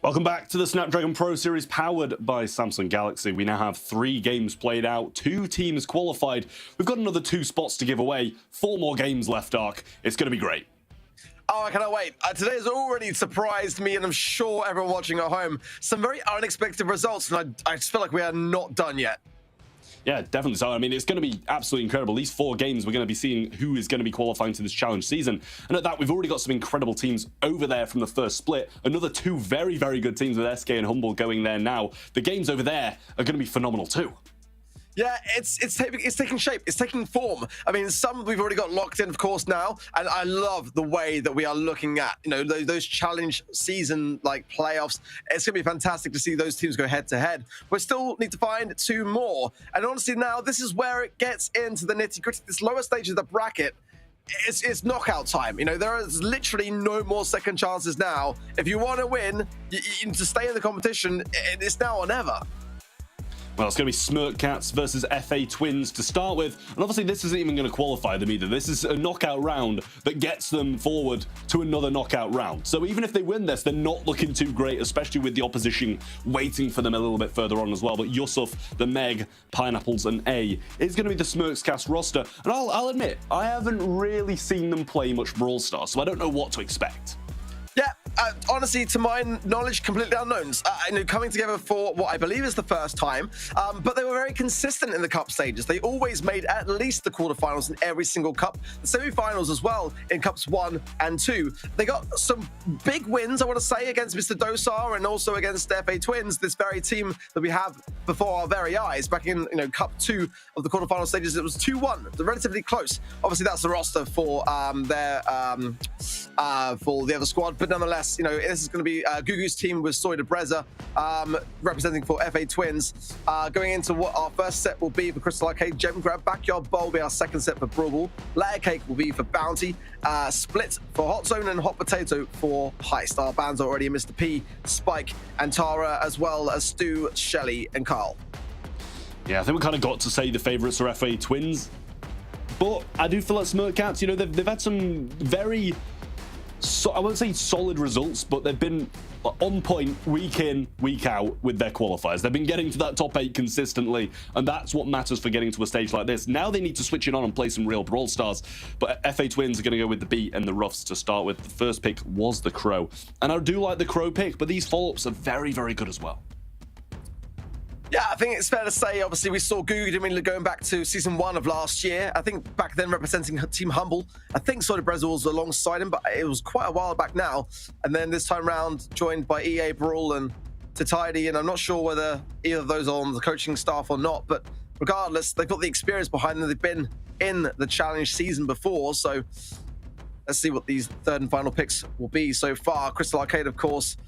Welcome back to the Snapdragon Pro Series powered by Samsung Galaxy. We now have 3 games played out, 2 teams qualified. We've got another 2 spots to give away, 4 more games left, Ark. It's going to be great. Oh, I cannot wait. Today has already surprised me, and I'm sure everyone watching at home. Some very unexpected results, and I just feel like we are not done yet. Yeah, definitely so. I mean, it's going to be absolutely incredible. These 4 games, we're going to be seeing who is going to be qualifying to this challenge season. And at that, we've already got some incredible teams over there from the first split. Another 2 very, very good teams with SK and Humble going there now. The games over there are going to be phenomenal too. Yeah, it's taking shape. It's taking form. I mean, some we've already got locked in, of course, now, and I love the way that we are looking at, you know, those challenge season like playoffs. It's gonna be fantastic to see those teams go head to head. We still need to find 2 more, and honestly, now this is where it gets into the nitty gritty. This lower stage of the bracket. It's knockout time. You know, there is literally no more second chances now. If you want to win, you need to stay in the competition. It's now or never. Well, it's going to be Smirk Cats versus FA Twins to start with. And obviously, this isn't even going to qualify them either. This is a knockout round that gets them forward to another knockout round. So even if they win this, they're not looking too great, especially with the opposition waiting for them a little bit further on as well. But Yusuf, the Meg, Pineapples, and A is going to be the Smirks Cast roster. And I'll admit, I haven't really seen them play much Brawl Stars, so I don't know what to expect. Yeah, honestly, to my knowledge, completely unknowns. You know, coming together for what I believe is the first time, but they were very consistent in the cup stages. They always made at least the quarterfinals in every single cup, the semi-finals as well in cups 1 and 2. They got some big wins, I want to say, against Mr. Dosar and also against FA Twins, this very team that we have before our very eyes. Back in cup 2 of the quarterfinal stages, it was 2-1, relatively close. Obviously, that's the roster for the other squad. But nonetheless, you know, this is going to be Gugu's team with Soy de Breza representing for FA Twins. Going into what our first set will be for Crystal Arcade, Gem Grab, Backyard Bowl will be our second set for Brawl. Layer Cake will be for Bounty, Split for Hot Zone, and Hot Potato for Heist. Our bands are already Mr. P, Spike, and Tara, as well as Stu, Shelly, and Carl. Yeah, I think we kind of got to say the favourites are FA Twins. But I do feel like Smirk Cats, you know, they've had some very... I won't say solid results, but they've been on point week in, week out with their qualifiers. They've been getting to that top 8 consistently, and that's what matters for getting to a stage like this. Now they need to switch it on and play some real Brawl Stars, but FA Twins are going to go with the B and the Ruffs to start with. The first pick was the Crow, and I do like the Crow pick, but these follow-ups are very, very good as well. Yeah, I think it's fair to say, obviously, we saw Gugu going back to season 1 of last year. I think back then representing Team Humble. I think Soy de Breza was alongside him, but it was quite a while back now. And then this time round, joined by EA, Brawl, and Titidy. And I'm not sure whether either of those are on the coaching staff or not. But regardless, they've got the experience behind them. They've been in the challenge season before. So let's see what these third and final picks will be so far. Crystal Arcade, of course,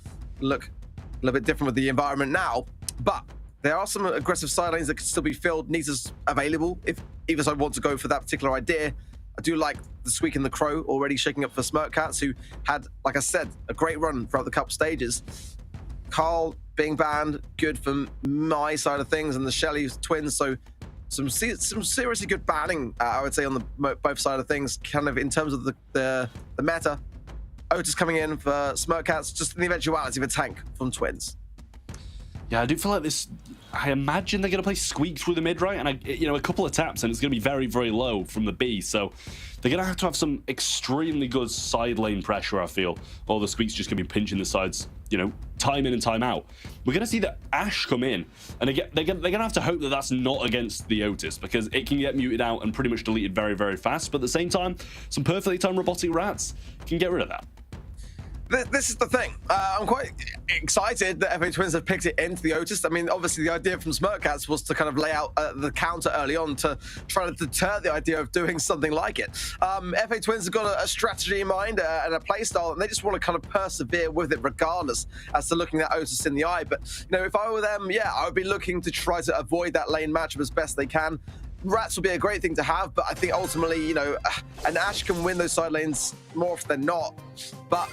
look a little bit different with the environment now. But there are some aggressive side lanes that can still be filled. Nita's available if either side want to go for that particular idea. I do like the Squeak and the Crow already shaking up for Smirk Cats, who had, like I said, a great run throughout the cup stages. Carl being banned, good from my side of things, and the Shelly Twins, so some seriously good banning, I would say, on the both side of things, kind of in terms of the meta. Otis coming in for Smirk Cats, just in the eventuality of a tank from Twins. Yeah, I do feel like this. I imagine they're going to play Squeak through the mid, right? And a couple of taps, and it's going to be very, very low from the B. So they're going to have some extremely good side lane pressure, I feel. Or the Squeak's just going to be pinching the sides, time in and time out. We're going to see the Ash come in, and they're going to have to hope that that's not against the Otis, because it can get muted out and pretty much deleted very, very fast. But at the same time, some perfectly timed robotic rats can get rid of that. This is the thing. I'm quite excited that FA Twins have picked it into the Otis. I mean, obviously, the idea from Smirk Cats was to kind of lay out the counter early on to try to deter the idea of doing something like it. FA Twins have got a strategy in mind and a play style, and they just want to kind of persevere with it regardless as to looking that Otis in the eye. But, if I were them, yeah, I would be looking to try to avoid that lane matchup as best they can. Rats will be a great thing to have, but I think ultimately, an Ash can win those side lanes more often than not. But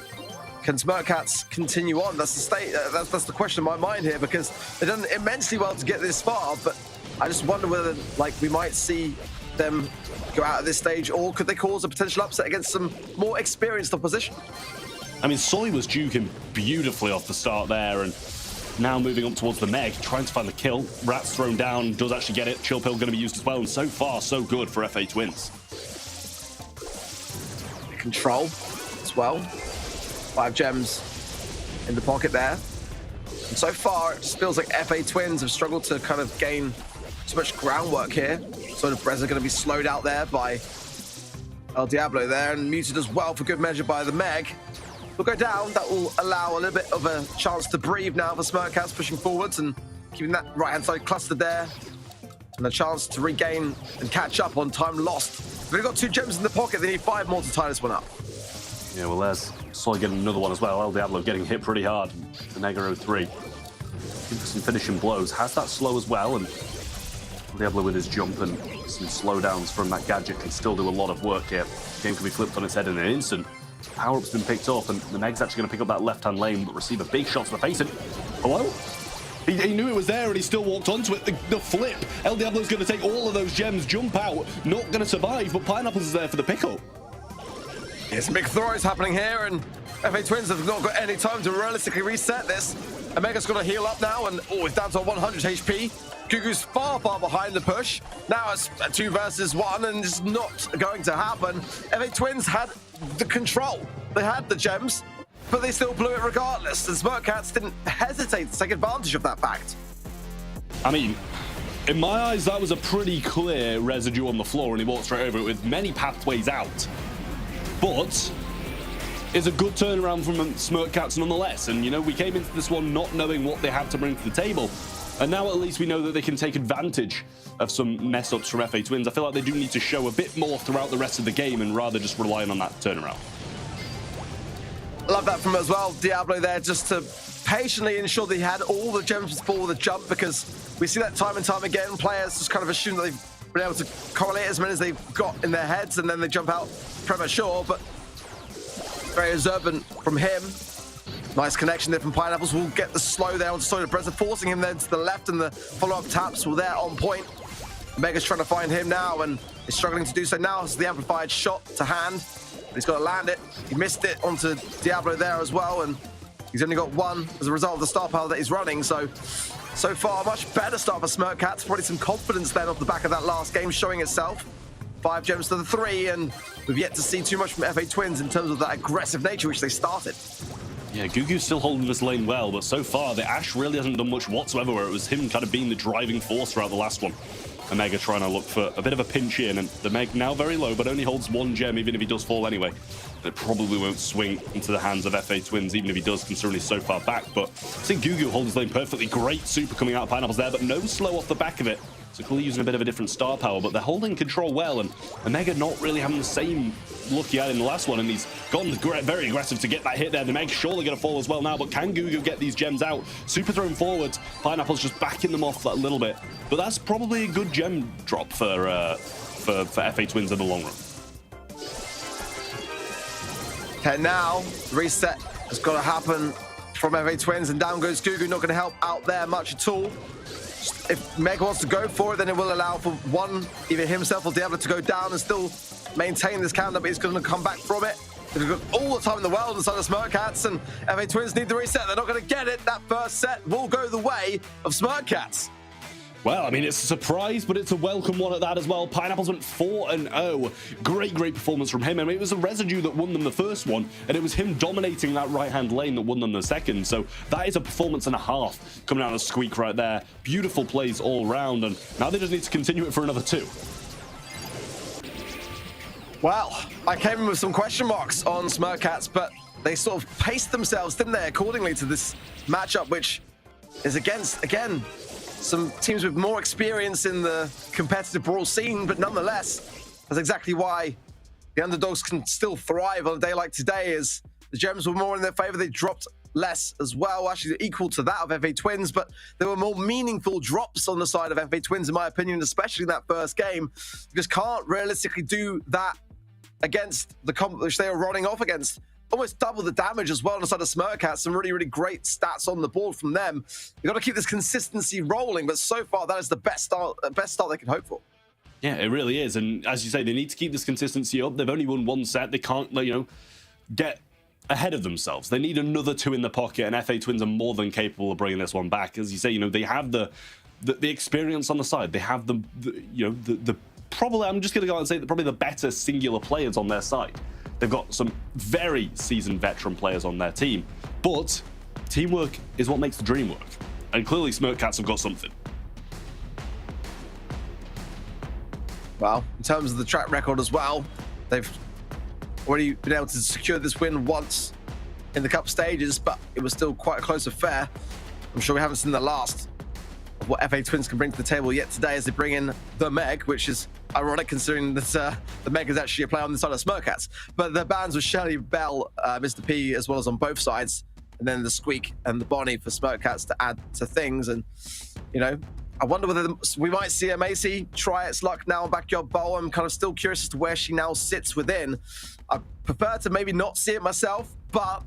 can Smirk Cats continue on? That's the question in my mind here, because they've done immensely well to get this far, but I just wonder whether we might see them go out at this stage, or could they cause a potential upset against some more experienced opposition? I mean, Soy was juking beautifully off the start there, and now moving up towards the Meg, trying to find the kill. Rat's thrown down, does actually get it. Chill Pill going to be used as well, and so far, so good for FA Twins. Control as well. 5 gems in the pocket there. And so far, it just feels like FA Twins have struggled to kind of gain so much groundwork here. So the Brez are going to be slowed out there by El Diablo there, and muted as well for good measure by the Meg. Will go down. That will allow a little bit of a chance to breathe now for Smirkcats, pushing forwards and keeping that right-hand side clustered there. And a chance to regain and catch up on time lost. They've got 2 gems in the pocket. They need 5 more to tie this one up. Yeah, well, there's Soy getting another one as well. El Diablo getting hit pretty hard. The Negro 3. Some finishing blows. Has that slow as well, and El Diablo with his jump and some slowdowns from that gadget can still do a lot of work here. Game can be flipped on its head in an instant. Power-up's been picked up, and the Meg's actually going to pick up that left-hand lane, but receive a big shot to the face. And hello? He knew it was there, and he still walked onto it. The flip. El Diablo's going to take all of those gems, jump out, not going to survive, but Pineapples is there for the pickup. There's some big throws happening here, and FA Twins have not got any time to realistically reset this. Omega's got to heal up now, and it's down to 100 HP. Gugu's far behind the push. Now it's a 2 versus 1, and it's not going to happen. FA Twins had the control. They had the gems, but they still blew it regardless. And Smirkcats didn't hesitate to take advantage of that fact. I mean, in my eyes, that was a pretty clear residue on the floor, and he walked straight over it with many pathways out. But it's a good turnaround from Smirkcats nonetheless. And, you know, we came into this one not knowing what they had to bring to the table. And now at least we know that they can take advantage of some mess-ups from FA Twins. I feel like they do need to show a bit more throughout the rest of the game and rather just relying on that turnaround. Love that from as well, Diablo there, just to patiently ensure that he had all the gems before the jump, because we see that time and time again. Players just kind of assume that they've been able to correlate as many as they've got in their heads, and then they jump out premature, but very observant from him. Nice connection there from Pineapples. Will get the slow there onto Soda Breza, forcing him then to the left, and the follow-up taps were there on point. Mega's trying to find him now, and is struggling to do so now. It's the amplified shot to hand. He's got to land it. He missed it onto Diablo there as well, and he's only got 1 as a result of the star power that he's running. So far, much better start for Smirkcats. Probably some confidence then off the back of that last game showing itself. 5 gems to the 3, and we've yet to see too much from FA Twins in terms of that aggressive nature which they started. Yeah, Gugu's still holding this lane well, but so far, the Ashe really hasn't done much whatsoever, where it was him kind of being the driving force throughout the last one. Omega trying to look for a bit of a pinch in, and the Meg now very low, but only holds 1 gem, even if he does fall anyway. It probably won't swing into the hands of FA Twins, even if he does, considering he's so far back. But I think Gugu holds his lane perfectly. Great super coming out of Pineapples there, but no slow off the back of it. So clearly using a bit of a different star power, but they're holding control well, and Omega not really having the same look he had in the last one, and he's gone very aggressive to get that hit there. The Meg's surely going to fall as well now, but can Gugu get these gems out? Super thrown forward. Pineapple's just backing them off that little bit, but that's probably a good gem drop for FA Twins in the long run. Okay, now reset has got to happen from FA Twins, and down goes Gugu. Not going to help out there much at all. If Meg wants to go for it, then it will allow for one, either himself or Diablo, to go down and still maintain this counter, but he's going to come back from it. They've got all the time in the world inside the Smirkcats, and FA Twins need the reset. They're not going to get it. That first set will go the way of Smirkcats. Well, I mean, it's a surprise, but it's a welcome one at that as well. Pineapples went 4-0. Great performance from him. I mean, it was a residue that won them the first one, and it was him dominating that right-hand lane that won them the second. So that is a performance and a half coming out of Squeak right there. Beautiful plays all round, and now they just need to continue it for another 2. Well, I came in with some question marks on Smirkcats, but they sort of paced themselves, didn't they, accordingly to this matchup, which is against, again, some teams with more experience in the competitive Brawl scene, but nonetheless, that's exactly why the underdogs can still thrive on a day like today, as the gems were more in their favor. They dropped less as well, actually equal to that of FA Twins, but there were more meaningful drops on the side of FA Twins, in my opinion, especially in that first game. You just can't realistically do that against the comp which they were running off against. Almost double the damage as well on the side of Smirkcats. Some really great stats on the board from them. You've got to keep this consistency rolling, but so far that is the best start they can hope for. Yeah, it really is. And as you say, they need to keep this consistency up. They've only won 1 set. They can't, you know, get ahead of themselves. They need another 2 in the pocket, and FA Twins are more than capable of bringing this one back. As you say, you know, they have the experience on the side. They have the probably, I'm just going to go out and say that probably the better singular players on their side. They've got some very seasoned veteran players on their team, but teamwork is what makes the dream work. And clearly Smirkcats have got something. Well, in terms of the track record as well, they've already been able to secure this win once in the cup stages, but it was still quite a close affair. I'm sure we haven't seen the last of what FA Twins can bring to the table yet today as they bring in the Meg, which is ironic considering that the Meg is actually a player on the side of Smirkcats. But the bans with Shelley Bell, Mr. P, as well as on both sides, and then the Squeak and the Bonnie for Smirkcats to add to things. And, you know, I wonder whether we might see a Macy try its luck now in Backyard Bowl. I'm kind of still curious as to where she now sits within. I prefer to maybe not see it myself, but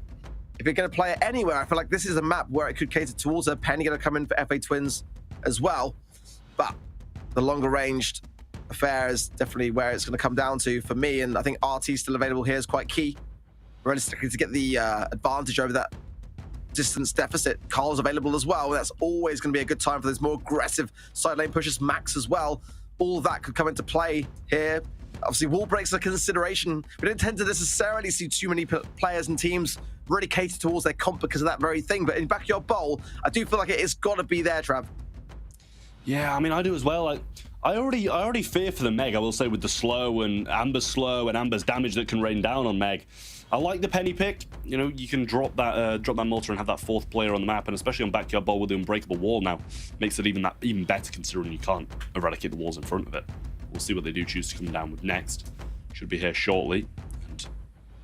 if you're going to play it anywhere, I feel like this is a map where it could cater towards her. Penny going to come in for FA Twins as well, but the longer ranged affair is definitely where it's going to come down to for me, and I think RT still available here is quite key realistically to get the advantage over that distance deficit. Carl's available as well. That's always going to be a good time for those more aggressive side lane pushes. Max as well. All of that could come into play here. Obviously, wall breaks are a consideration. We don't tend to necessarily see too many players and teams really cater towards their comp because of that very thing. But in Backyard Bowl, I do feel like it has got to be there, Trav. Yeah, I mean, I do as well. I already fear for the Meg, I will say, with the slow and Amber's slow and Amber's damage that can rain down on Meg. I like the Penny pick. You know, you can drop that mortar and have that 4th player on the map, and especially on Backyard Bowl with the unbreakable wall now, makes it even better considering you can't eradicate the walls in front of it. We'll see what they do choose to come down with next. Should be here shortly, and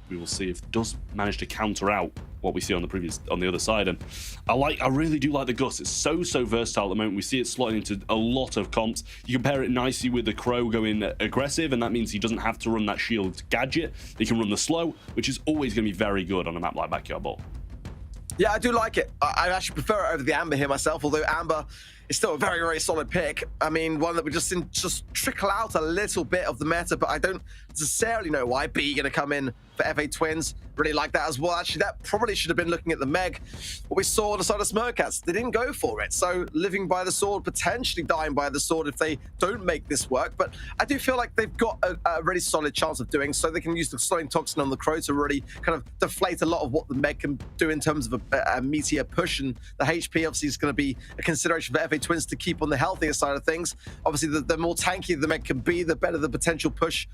we will see if it does manage to counter out what we see on the other side. And I really do like the Gus. It's so versatile at the moment. We see it slotting into a lot of comps. You compare it nicely with the Crow going aggressive, and that means he doesn't have to run that shield gadget. He can run the slow, which is always going to be very good on a map like Backyard Bowl. Yeah, I do like it. I actually prefer it over the Amber here myself, although Amber is still a very solid pick. I mean, one that we just trickle out a little bit of the meta, but I don't necessarily know why. B going to come in for FA Twins. Really like that as well. Actually, that probably should have been looking at the Meg. What we saw on the side of Smirkcats, they didn't go for it. So living by the sword, potentially dying by the sword if they don't make this work. But I do feel like they've got a really solid chance of doing so. They can use the slowing toxin on the Crow to really kind of deflate a lot of what the Meg can do in terms of a meteor push. And the HP obviously is going to be a consideration for FA Twins to keep on the healthier side of things. Obviously, the more tanky the Meg can be, the better the potential push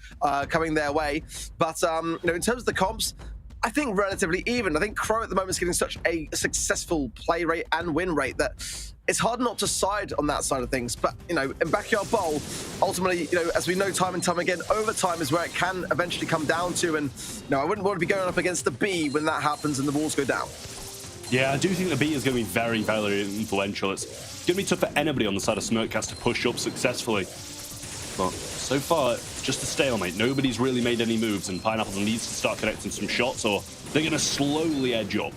coming their way. But you know, in terms of the comps, I think relatively even. I think Crow at the moment is getting such a successful play rate and win rate that it's hard not to side on that side of things. But, you know, in Backyard Bowl, ultimately, you know, as we know time and time again, overtime is where it can eventually come down to. And, you know, I wouldn't want to be going up against the B when that happens and the walls go down. Yeah, I do think the B is going to be very influential. It's going to be tough for anybody on the side of Smirkcats to push up successfully. But so far, just a stalemate. Nobody's really made any moves, and Pineapple needs to start connecting some shots, or they're going to slowly edge up.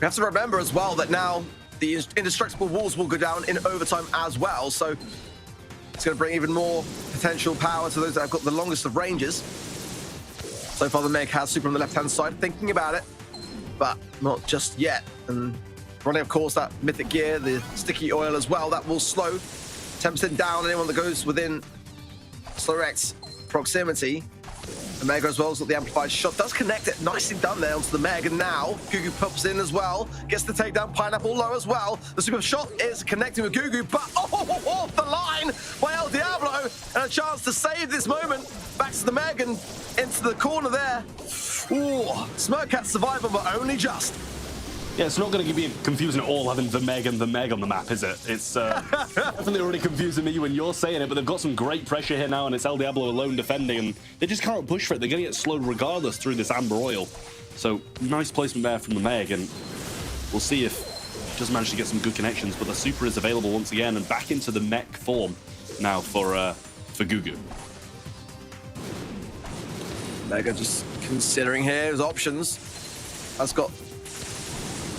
We have to remember as well that now the indestructible walls will go down in overtime as well, so it's going to bring even more potential power to those that have got the longest of ranges. So far, the Meg has super on the left-hand side, thinking about it, but not just yet. And running, of course, that mythic gear, the sticky oil as well, that will slow 10% down anyone that goes within Slowrex proximity. The Meg as well has got the amplified shot, does connect it, nicely done there onto the Meg, and now Gugu pops in as well, gets the takedown, Pineapple low as well. The super shot is connecting with Gugu, but off the line by El Diablo, and a chance to save this moment. Back to the Meg and into the corner there. Ooh, Smirkcats survival, but only just. Yeah, it's not going to be confusing at all having the Meg and the Meg on the map, is it? It's definitely already confusing me when you're saying it, but they've got some great pressure here now, and it's El Diablo alone defending, and they just can't push for it. They're going to get slowed regardless through this Amber Oil. So, nice placement there from the Meg, and we'll see if he does manage to get some good connections, but the super is available once again, and back into the mech form now for Gugu. Mega just considering here his options. That's got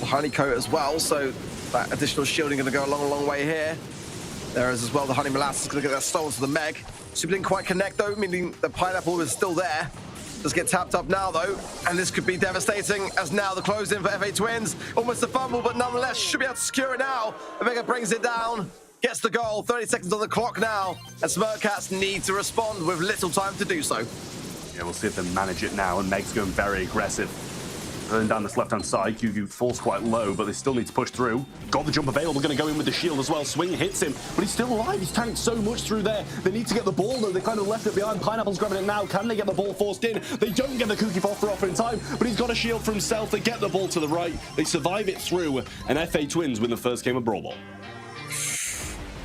honeycoat as well, so that additional shielding going to go a long way here. There is as well the honey molasses going to get that stolen to the Meg. Super didn't quite connect though, meaning the Pineapple was still there. Let's get tapped up now, though, and this could be devastating, as now the close-in for FA Twins. Almost a fumble, but nonetheless should be able to secure it now. Omega brings it down, gets the goal, 30 seconds on the clock now, and Smirkcats need to respond with little time to do so. Yeah, we'll see if they manage it now, and Meg's going very aggressive. Burning down this left-hand side, QQ falls quite low, but they still need to push through. Got the jump available, going to go in with the shield as well. Swing hits him, but he's still alive. He's tanked so much through there. They need to get the ball, though. They kind of left it behind. Pineapple's grabbing it now. Can they get the ball forced in? They don't get the cookie popper off in time, but he's got a shield for himself. They get the ball to the right. They survive it through, and FA Twins win the first game of Brawl Ball.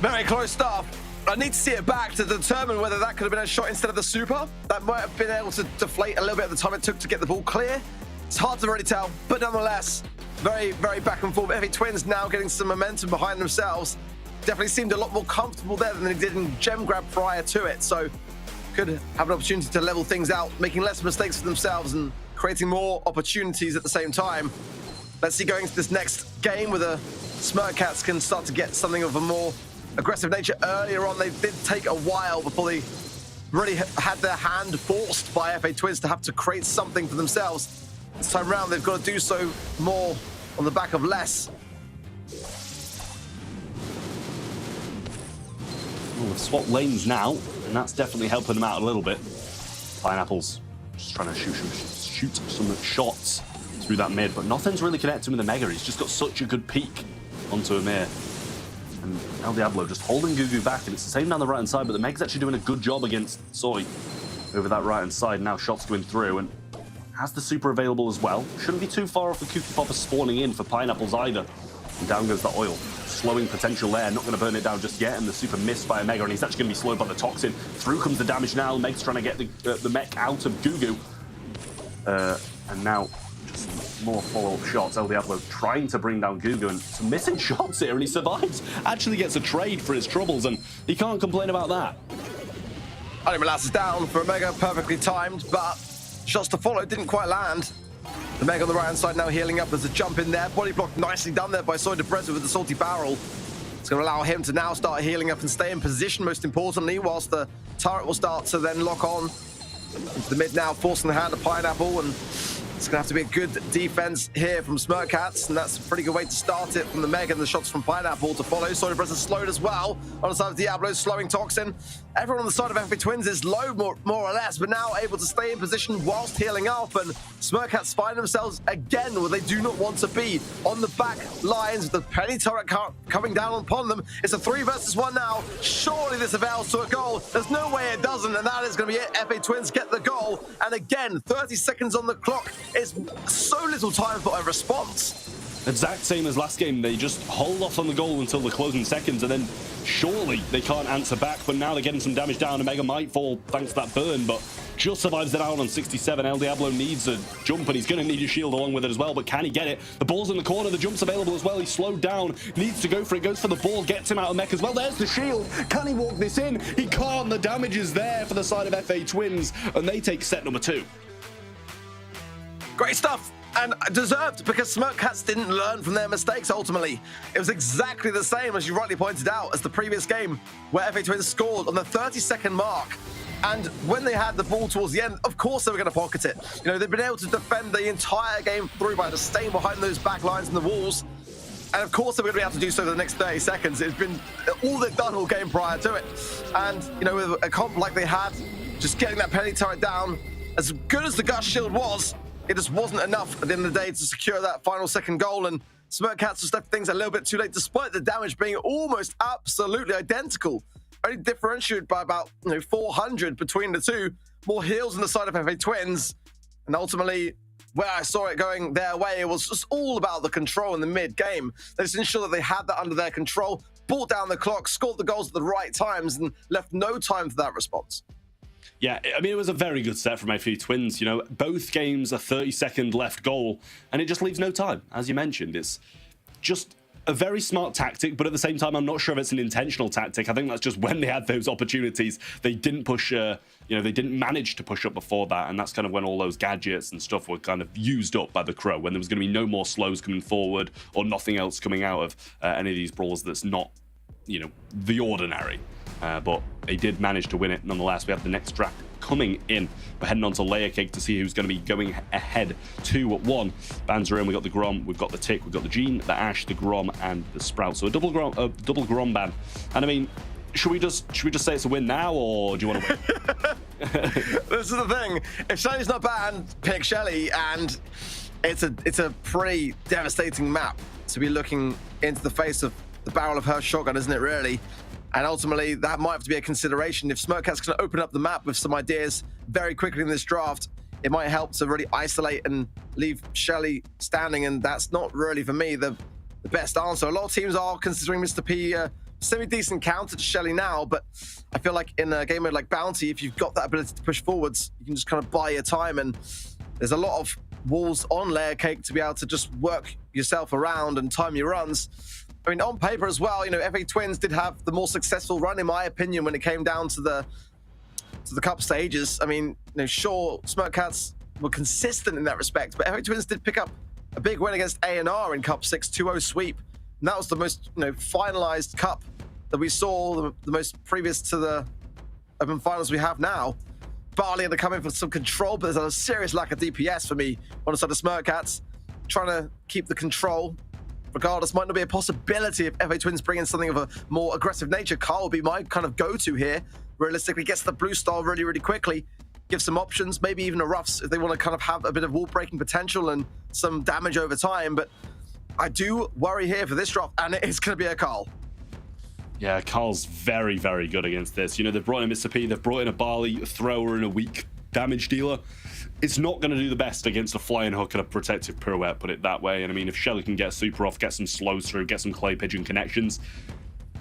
Very close stuff. I need to see it back to determine whether that could have been a shot instead of the super. That might have been able to deflate a little bit of the time it took to get the ball clear. It's hard to really tell, but nonetheless, very, very back and forth. FA Twins now getting some momentum behind themselves. Definitely seemed a lot more comfortable there than they did in Gem Grab prior to it. So could have an opportunity to level things out, making less mistakes for themselves and creating more opportunities at the same time. Let's see going into this next game whether Smirkcats can start to get something of a more aggressive nature. Earlier on, they did take a while before they really had their hand forced by FA Twins to have to create something for themselves. This time round, they've got to do so more on the back of less. Well, they've swapped lanes now, and that's definitely helping them out a little bit. Pineapple's just trying to shoot some shots through that mid, but nothing's really connecting with the Mega. He's just got such a good peek onto Amir. And El Diablo just holding Gugu back, and it's the same down the right-hand side, but the Meg's actually doing a good job against Soy over that right-hand side. Now shots going through, and has the super available as well. Shouldn't be too far off the Cookie Popper spawning in for Pineapples either. And down goes the oil. Slowing potential there, not going to burn it down just yet, and the super missed by Omega, and he's actually going to be slowed by the Toxin. Through comes the damage now. Meg's trying to get the mech out of Gugu. And now just more follow-up shots. El Diablo trying to bring down Gugu, and some missing shots here, and he survives. Actually gets a trade for his troubles, and he can't complain about that. Only molasses down for Omega, perfectly timed, but shots to follow didn't quite land. The Meg on the right-hand side now healing up. There's a jump in there. Body block nicely done there by Soy Depressor with the Salty Barrel. It's going to allow him to now start healing up and stay in position, most importantly, whilst the turret will start to then lock on into the mid now, forcing the hand of Pineapple, and it's going to have to be a good defense here from Smirkcats, and that's a pretty good way to start it from the Meg, and the shots from Pineapple to follow. Soy Depressor slowed as well on the side of Diablo, slowing Toxin. Everyone on the side of FA Twins is low, more or less, but now able to stay in position whilst healing up, and Smirkcats find themselves again where they do not want to be, on the back lines with the penny turret coming down upon them. It's a 3 versus 1 now. Surely this avails to a goal. There's no way it doesn't, and that is going to be it. FA Twins get the goal, and again, 30 seconds on the clock. It's so little time for a response. Exact same as last game. They just hold off on the goal until the closing seconds, and then surely they can't answer back. But now they're getting some damage down. Omega might fall thanks to that burn, but just survives it out on 67. El Diablo needs a jump, and he's going to need a shield along with it as well. But can he get it? The ball's in the corner. The jump's available as well. He's slowed down. Needs to go for it. Goes for the ball. Gets him out of mech as well. There's the shield. Can he walk this in? He can't. The damage is there for the side of FA Twins, and they take set number 2. Great stuff, and deserved, because Smirkcats didn't learn from their mistakes ultimately. It was exactly the same, as you rightly pointed out, as the previous game, where FA Twins scored on the 30-second mark. And when they had the ball towards the end, of course they were going to pocket it. You know, they've been able to defend the entire game through by just staying behind those back lines and the walls. And of course they're going to be able to do so for the next 30 seconds. It's been all they've done all game prior to it. And, you know, with a comp like they had, just getting that penny turret down, as good as the Gush shield was, it just wasn't enough at the end of the day to secure that final second goal, and Smirkcats just left things a little bit too late, despite the damage being almost absolutely identical. Only differentiated by about 400 between the two. More heals on the side of FA Twins, and ultimately, where I saw it going their way, it was just all about the control in the mid-game. They just ensured that they had that under their control, brought down the clock, scored the goals at the right times, and left no time for that response. Yeah, I mean, it was a very good set from FA Twins. You know, both games a 30-second left goal, and it just leaves no time. As you mentioned, it's just a very smart tactic, but at the same time, I'm not sure if it's an intentional tactic. I think that's just when they had those opportunities, they didn't push, they didn't manage to push up before that, and that's kind of when all those gadgets and stuff were kind of used up by the Crow, when there was going to be no more slows coming forward or nothing else coming out of any of these brawlers that's not, the ordinary. but they did manage to win it nonetheless. We have the next draft coming in. We're heading on to Layer Cake to see who's going to be going ahead 2-1. Bands are in. We've got the Grom, we've got the Tick, we've got the Gene, the Ash, the Grom, and the Sprout. So a double Grom ban. And I mean, should we just say it's a win now, or do you want to win? This is the thing. If Shelly's not banned, pick Shelly, and it's a pretty devastating map to be looking into the face of the barrel of her shotgun, isn't it, really? And ultimately, that might have to be a consideration. If Smirkcat's can open up the map with some ideas very quickly in this draft, it might help to really isolate and leave Shelly standing, and that's not really, for me, the best answer. A lot of teams are considering Mr. P semi-decent counter to Shelly now, but I feel like in a game mode like Bounty, if you've got that ability to push forwards, you can just kind of buy your time, and there's a lot of walls on Layer Cake to be able to just work yourself around and time your runs. I mean, on paper as well, you know, FA Twins did have the more successful run, in my opinion, when it came down to the cup stages. I mean, you know, sure, Smirkcats were consistent in that respect, but FA Twins did pick up a big win against A&R in Cup 6, 2-0 sweep. And that was the most, you know, finalized cup that we saw, the most previous to the Open Finals we have now. Barley had to come in for some control, but there's a serious lack of DPS for me on the side of Smirkcats. Trying to keep the control, regardless, might not be a possibility if FA Twins bring in something of a more aggressive nature. Carl will be my kind of go-to here. Realistically, gets the blue star really, really quickly. Gives some options, maybe even a Ruffs if they want to kind of have a bit of wall-breaking potential and some damage over time. But I do worry here for this drop, and it is going to be a Carl. Yeah, Carl's very, very good against this. You know, they've brought in Mr. P, they've brought in a Barley, a thrower, and a weak damage dealer. It's not going to do the best against a flying hook and a protective pirouette, put it that way. And I mean, if Shelly can get super off, get some slows through, get some clay pigeon connections,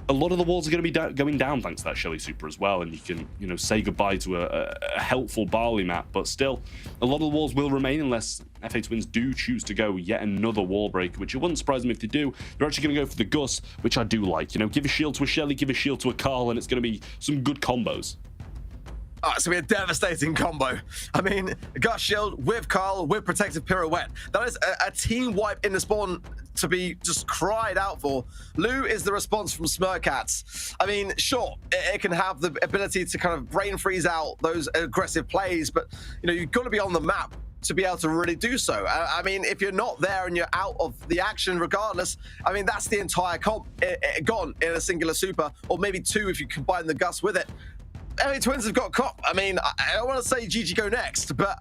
a lot of the walls are going to be going down thanks to that Shelly super as well. And you can, you know, say goodbye to a helpful Barley map, but still, a lot of the walls will remain unless FA Twins do choose to go yet another wall break, which it wouldn't surprise them if they do. They're actually going to go for the Gus, which I do like. You know, give a shield to a Shelly, give a shield to a Carl, and it's going to be some good combos. Oh, it's going to be a devastating combo. I mean, Gus Shield with Carl, with Protective Pirouette. That is a team wipe in the spawn to be just cried out for. Lou is the response from Smirkcats. I mean, sure, it can have the ability to kind of brain freeze out those aggressive plays, but, you know, you've got to be on the map to be able to really do so. I mean, if you're not there and you're out of the action regardless, I mean, that's the entire comp gone in a singular super, or maybe two if you combine the Gus with it. FA Twins have got cop. I mean, I don't want to say GG go next, but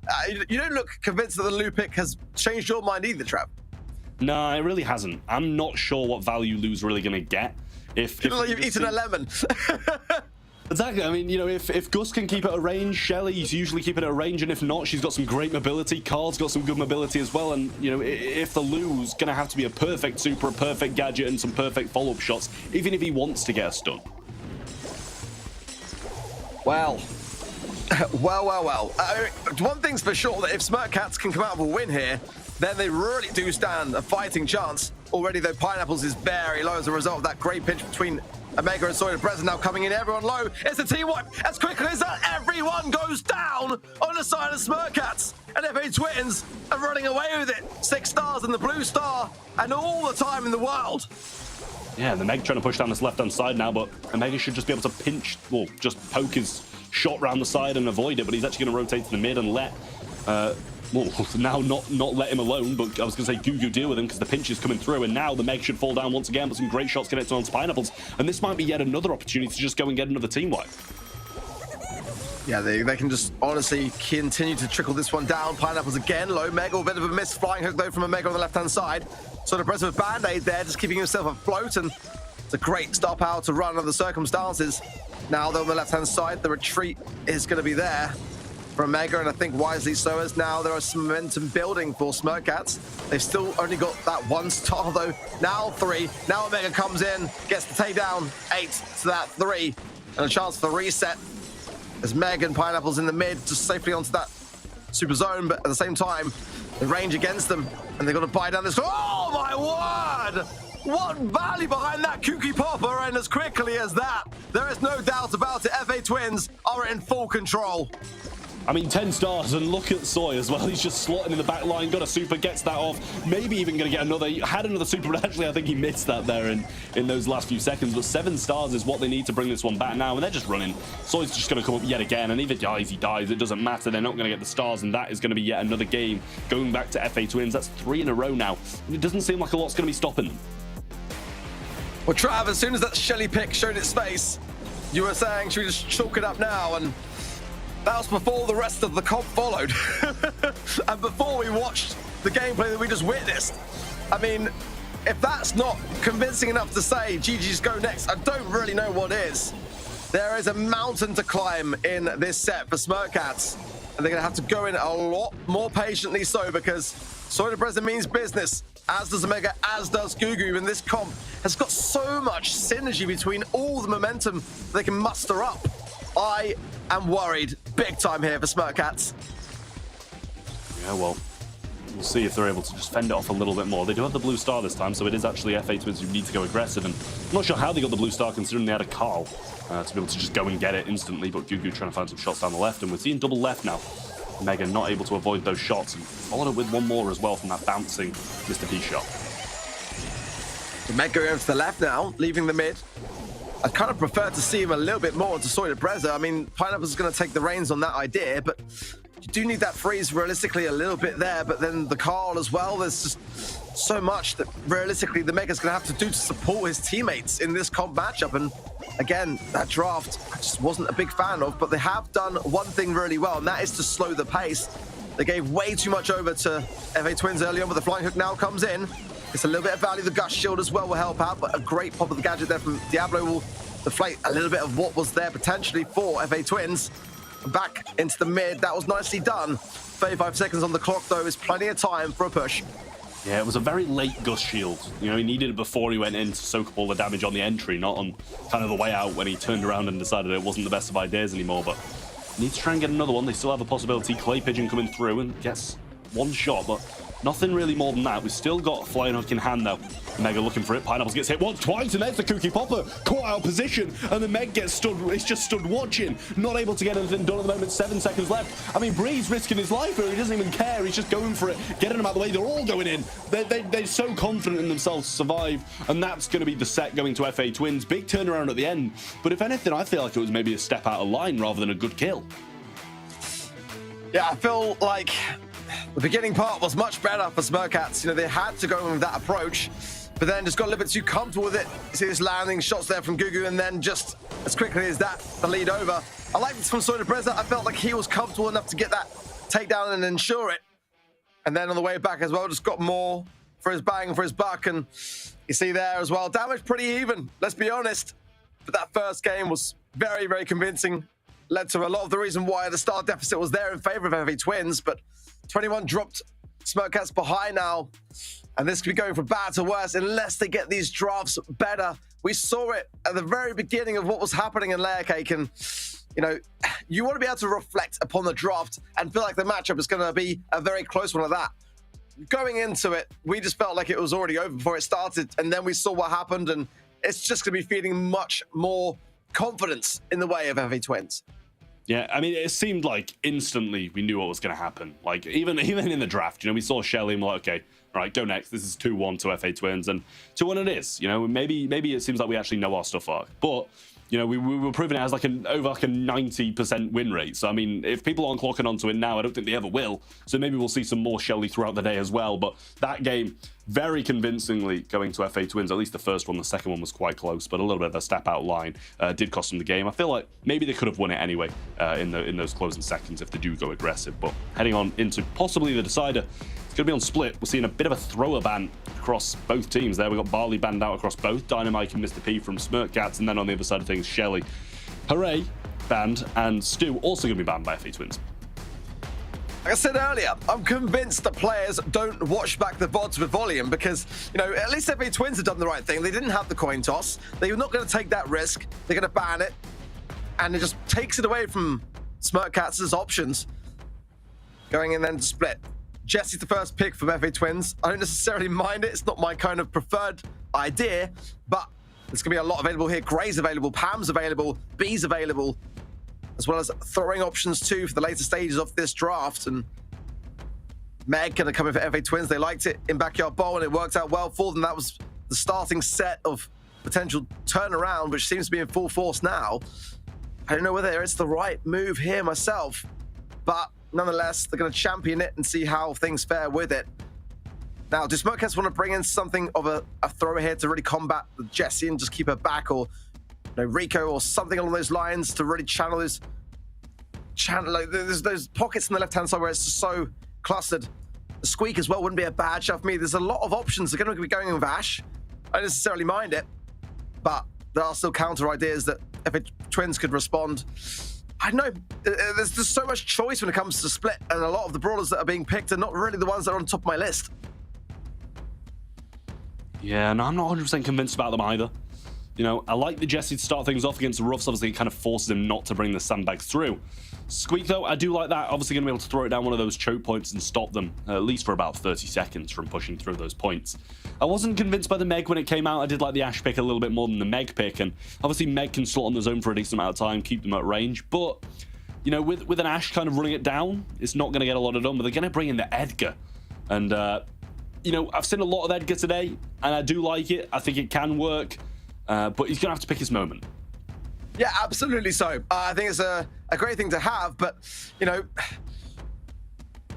you don't look convinced that the Lou pick has changed your mind either, Trav. No, it really hasn't. I'm not sure what value Lou's really going to get. If you've eaten a lemon. Exactly. I mean, you know, if Gus can keep it at range, Shelly's usually keep it at range, and if not, she's got some great mobility. Carl's got some good mobility as well, and, you know, if the Lou's going to have to be a perfect super, a perfect gadget, and some perfect follow-up shots, even if he wants to get a stun. Well. One thing's for sure, that if Smirkcats can come out with a win here, then they really do stand a fighting chance. Already, though, Pineapples is very low as a result of that great pitch between Omega and Soy. Present now coming in, everyone low. It's a team wipe. As quickly as that, everyone goes down on the side of Smirkcats. And FA Twins are running away with it. 6 stars in the blue star, and all the time in the world. Yeah, the Meg trying to push down this left-hand side now, but Omega should just be able to pinch, well, just poke his shot round the side and avoid it, but he's actually going to rotate to the mid and let, well, now not let him alone, but I was going to say Gugu deal with him because the pinch is coming through, and now the Meg should fall down once again, but some great shots connected onto Pineapples, and this might be yet another opportunity to just go and get another team wipe. Yeah, they can just honestly continue to trickle this one down. Pineapples again, low Mega, a bit of a miss. Flying hook though from Omega on the left-hand side. Sort of present with Band-Aid there, just keeping himself afloat, and it's a great star power to run under the circumstances. Now though on the left-hand side, the retreat is going to be there for Omega, and I think wisely so, as now there are some momentum building for Smirkcats. They've still only got that 1 star though. Now 3. Now Omega comes in, gets the takedown. 8 to that 3, and a chance for reset. As Meg and Pineapples in the mid, just safely onto that super zone, but at the same time, the range against them, and they've got to buy down this. Oh my word! What value behind that kooky popper, and as quickly as that, there is no doubt about it, FA Twins are in full control. I mean, 10 stars, and look at Soy as well. He's just slotting in the back line, got a super, gets that off. Maybe even going to get another. He had another super, but actually I think he missed that there in those last few seconds. But 7 stars is what they need to bring this one back now, and they're just running. Soy's just going to come up yet again, and if it dies, he dies. It doesn't matter. They're not going to get the stars, and that is going to be yet another game going back to FA Twins. That's 3 in a row now, and it doesn't seem like a lot's going to be stopping them. Well, Trav, as soon as that Shelly pick showed its face, you were saying, should we just chalk it up now? And that was before the rest of the comp followed. And before we watched the gameplay that we just witnessed. I mean, if that's not convincing enough to say GG's go next, I don't really know what is. There is a mountain to climb in this set for Smirkats. And they're going to have to go in a lot more patiently so, because Soy Preza means business, as does Omega, as does Gugu. And this comp has got so much synergy between all the momentum they can muster up. I am worried big time here for Smirkats. Yeah, well, we'll see if they're able to just fend it off a little bit more. They do have the blue star this time, so it is actually FA Twins who need to go aggressive. And I'm not sure how they got the blue star, considering they had a Carl to be able to just go and get it instantly. But Gugu trying to find some shots down the left, and we're seeing double left now. Mega not able to avoid those shots, and followed up with one more as well from that bouncing Mr. P shot. Mega going to the left now, leaving the mid. I kind of prefer to see him a little bit more into Soy Preza. I mean, Pineapple's is going to take the reins on that idea, but you do need that freeze realistically a little bit there. But then the Carl as well, there's just so much that realistically the Mega's going to have to do to support his teammates in this comp matchup. And again, that draft I just wasn't a big fan of, but they have done one thing really well, and that is to slow the pace. They gave way too much over to FA Twins early on, but the flying hook now comes in. It's a little bit of value. The Gust Shield as well will help out, but a great pop of the gadget there from Diablo will deflate a little bit of what was there potentially for FA Twins. Back into the mid. That was nicely done. 35 seconds on the clock, though, is plenty of time for a push. Yeah, it was a very late Gust Shield. You know, he needed it before he went in to soak up all the damage on the entry, not on kind of the way out when he turned around and decided it wasn't the best of ideas anymore. But needs to try and get another one. They still have a possibility. Clay Pigeon coming through and gets one shot, but nothing really more than that. We've still got Flying Hook in hand, though. Mega looking for it. Pineapples gets hit once, twice, and there's the Kooky Popper. Caught out of position, and the Meg gets stood. It's just stood watching. Not able to get anything done at the moment. 7 seconds left. I mean, Bree's risking his life here. He doesn't even care. He's just going for it, getting them out of the way. They're all going in. They're so confident in themselves to survive, and that's going to be the set going to FA Twins. Big turnaround at the end. But if anything, I feel like it was maybe a step out of line rather than a good kill. Yeah, I feel like the beginning part was much better for Smirkats. You know, they had to go with that approach, but then just got a little bit too comfortable with it. You see this landing shots there from Gugu, and then just as quickly as that, the lead over. I like this from Soy Preza. I felt like he was comfortable enough to get that takedown and ensure it. And then on the way back as well, just got more for his bang, for his buck. And you see there as well, damage pretty even, let's be honest. But that first game was very, very convincing. Led to a lot of the reason why the star deficit was there in favor of FA Twins, but 21 dropped Smirkats behind now, and this could be going from bad to worse unless they get these drafts better. We saw it at the very beginning of what was happening in Layer Cake, and you know, you want to be able to reflect upon the draft and feel like the matchup is going to be a very close one of that. Going into it, we just felt like it was already over before it started, and then we saw what happened, and it's just going to be feeding much more confidence in the way of FA Twins. Yeah, I mean, it seemed like instantly we knew what was going to happen. Like, even in the draft, you know, we saw Shelly and we're like, okay, all right, go next. This is 2-1 to FA Twins, and 2-1 it is. You know, maybe it seems like we actually know our stuff. But you know, we were proving it as like over a 90% win rate. So I mean, if people aren't clocking onto it now, I don't think they ever will. So maybe we'll see some more Shelly throughout the day as well. But that game, very convincingly going to FA Twins. At least the first one. The second one was quite close, but a little bit of a step out line did cost them the game. I feel like maybe they could have won it anyway in those closing seconds if they do go aggressive. But heading on into possibly the decider, it's going to be on split. We're seeing a bit of a thrower ban across both teams there. We've got Barley banned out across both, Dynamite and Mr. P from Smirkats, and then on the other side of things, Shelly, Hooray banned, and Stu also going to be banned by FA Twins. Like I said earlier, I'm convinced that players don't watch back the VODs with volume because, you know, at least FA Twins have done the right thing. They didn't have the coin toss. They're not going to take that risk. They're going to ban it, and it just takes it away from Smirkats' options. Going in then to split. Jesse's the first pick from FA Twins. I don't necessarily mind it. It's not my kind of preferred idea, but there's going to be a lot available here. Gray's available, Pam's available, B's available. as well as throwing options too for the later stages of this draft. And Meg going to come in for FA Twins. They liked it in Backyard Bowl, and it worked out well for them. That was the starting set of potential turnaround, which seems to be in full force now. I don't know whether it's the right move here myself, but nonetheless, they're going to champion it and see how things fare with it. Now, do Smirkcats want to bring in something of a thrower here to really combat Jessie and just keep her back, or Rico or something along those lines to really channel this? Like, there's those pockets on the left-hand side where it's just so clustered. The Squeak as well wouldn't be a bad shot for me. There's a lot of options. They're going to be going with Ash. I don't necessarily mind it, but there are still counter ideas that FA Twins could respond. I don't know. There's just so much choice when it comes to Split, and a lot of the brawlers that are being picked are not really the ones that are on top of my list. Yeah, no, I'm not 100% convinced about them either. You know, I like the Jessie to start things off against the Ruffs. Obviously, it kind of forces him not to bring the sandbags through. Squeak, though, I do like that. Obviously, going to be able to throw it down one of those choke points and stop them, at least for about 30 seconds from pushing through those points. I wasn't convinced by the Meg when it came out. I did like the Ash pick a little bit more than the Meg pick, and obviously Meg can slot on the zone for a decent amount of time, keep them at range, but, you know, with an Ash kind of running it down, it's not going to get a lot of done, but they're going to bring in the Edgar. And, you know, I've seen a lot of Edgar today, and I do like it. I think it can work, but he's going to have to pick his moment. Yeah, absolutely so. I think it's a great thing to have, but, you know,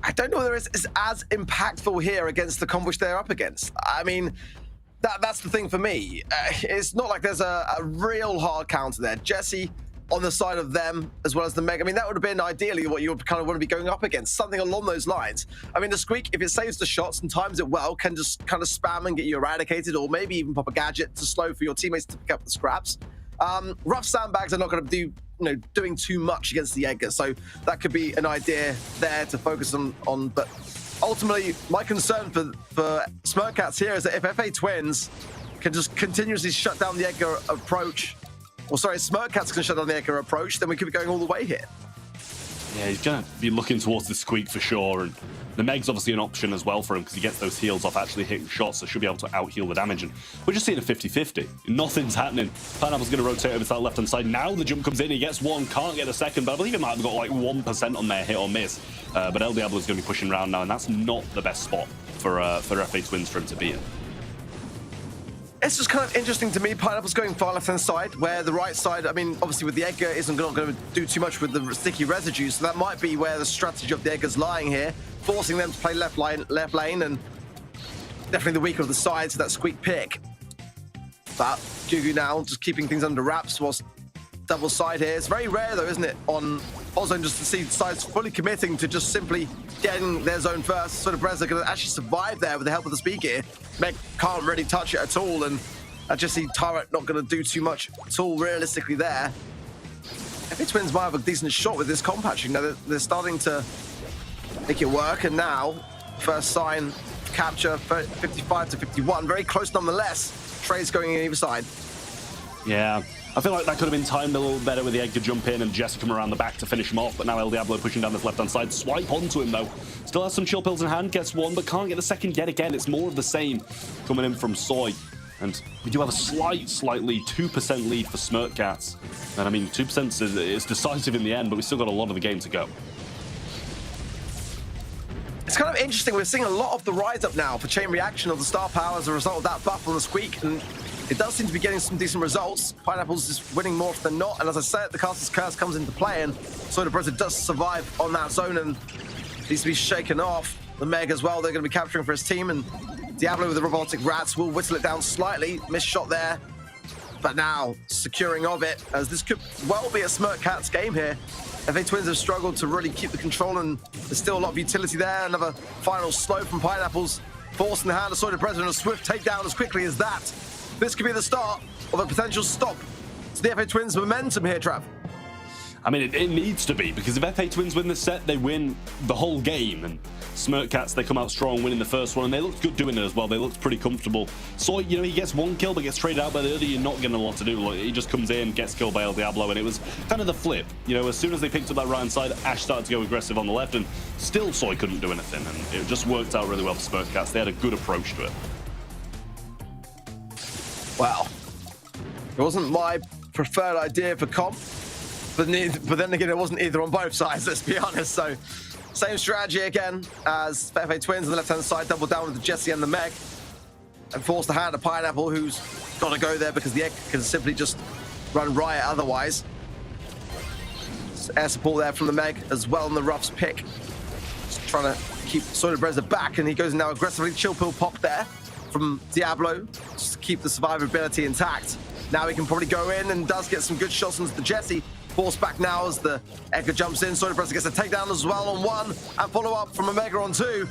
I don't know whether it's as impactful here against the comp which they're up against. I mean, that's the thing for me. It's not like there's a real hard counter there. Jessie on the side of them, as well as the Meg. I mean, that would have been ideally what you would kind of want to be going up against, something along those lines. I mean, the Squeak, if it saves the shots and times it well, can just kind of spam and get you eradicated, or maybe even pop a gadget to slow for your teammates to pick up the scraps. Rough sandbags are not going to do, you know, doing too much against the Edgar, so that could be an idea there to focus on. But ultimately, my concern for Smirkcats here is that if FA Twins can just continuously shut down the Edgar approach, or sorry, Smirkcats can shut down the Edgar approach, then we could be going all the way here. Yeah, he's going to be looking towards the Squeak for sure, and the Meg's obviously an option as well for him because he gets those heals off actually hitting shots, so should be able to out-heal the damage. And we're just seeing a 50-50. Nothing's happening. Pineapple's going to rotate over to that left-hand side. Now the jump comes in, he gets one, can't get a second, but I believe it might have got like 1% on their hit or miss. But El Diablo's going to be pushing around now, and that's not the best spot for FA Twins for him to be in. It's just kind of interesting to me. Pineapple's going far left-hand side, where the right side, I mean, obviously with the Edgar, isn't going to do too much with the sticky residue, so that might be where the strategy of the Edgar's lying here, forcing them to play left lane, and definitely the weaker of the sides, so that Squeak pick. But Gugu now just keeping things under wraps whilst double side here. It's very rare, though, isn't it, on Ozone just to see sides fully committing to just simply getting their zone first. Sort of Brezza going to actually survive there with the help of the speed gear. Meg can't really touch it at all, and I just see Turret not going to do too much at all realistically there. FA Twins might have a decent shot with this comp patching. Now they're starting to make it work, and now first sign capture 55 to 51, very close nonetheless. Trades going in either side. Yeah, I feel like that could have been timed a little better with the Edgar jump in and Jesse come around the back to finish him off, but now El Diablo pushing down this left-hand side. Swipe onto him, though. Still has some chill pills in hand, gets one, but can't get the second yet again. It's more of the same coming in from Soy. And we do have a slight lead, 2% lead for Smirkcats. And I mean, 2% is decisive in the end, but we still got a lot of the game to go. It's kind of interesting. We're seeing a lot of the rise up now for chain reaction of the star power as a result of that buff on the Squeak, and it does seem to be getting some decent results. Pineapple's just winning more often than not, and as I said, the Caster's Curse comes into play, and so the Brezza does survive on that zone and needs to be shaken off. The Meg as well, they're going to be capturing for his team, and Diablo with the robotic rats will whittle it down slightly. Missed shot there, but now securing of it, as this could well be a Smirkcats game here. FA Twins have struggled to really keep the control, and there's still a lot of utility there. Another final slow from Pineapples, forcing the hand of Soy Brezza, and a swift takedown as quickly as that. This could be the start of a potential stop to the FA Twins' momentum here, Trav. I mean, it needs to be, because if FA Twins win this set, they win the whole game. And Smirkcats, they come out strong, winning the first one, and they looked good doing it as well. They looked pretty comfortable. So, you know, he gets one kill, but gets traded out by the other. You're not getting a lot to do. Like, he just comes in, gets killed by El Diablo, and it was kind of the flip. You know, as soon as they picked up that right-hand side, Ash started to go aggressive on the left, and still Soy couldn't do anything. And it just worked out really well for Smirkcats. They had a good approach to it. Well, it wasn't my preferred idea for comp, but then again, it wasn't either on both sides, let's be honest. So same strategy again as FA Twins on the left-hand side, double down with the Jesse and the Meg, and force the hand of Pineapple, who's got to go there because the egg can simply just run riot otherwise. Air support there from the Meg as well on the Ruff's pick. Just trying to keep Soydabreza back, and he goes now aggressively. Chill pill pop there from Diablo just to keep the survivability intact. Now he can probably go in and does get some good shots into the Jesse. Forced back now as the Edgar jumps in. Soydabreza gets a takedown as well on one, and follow up from Omega on two.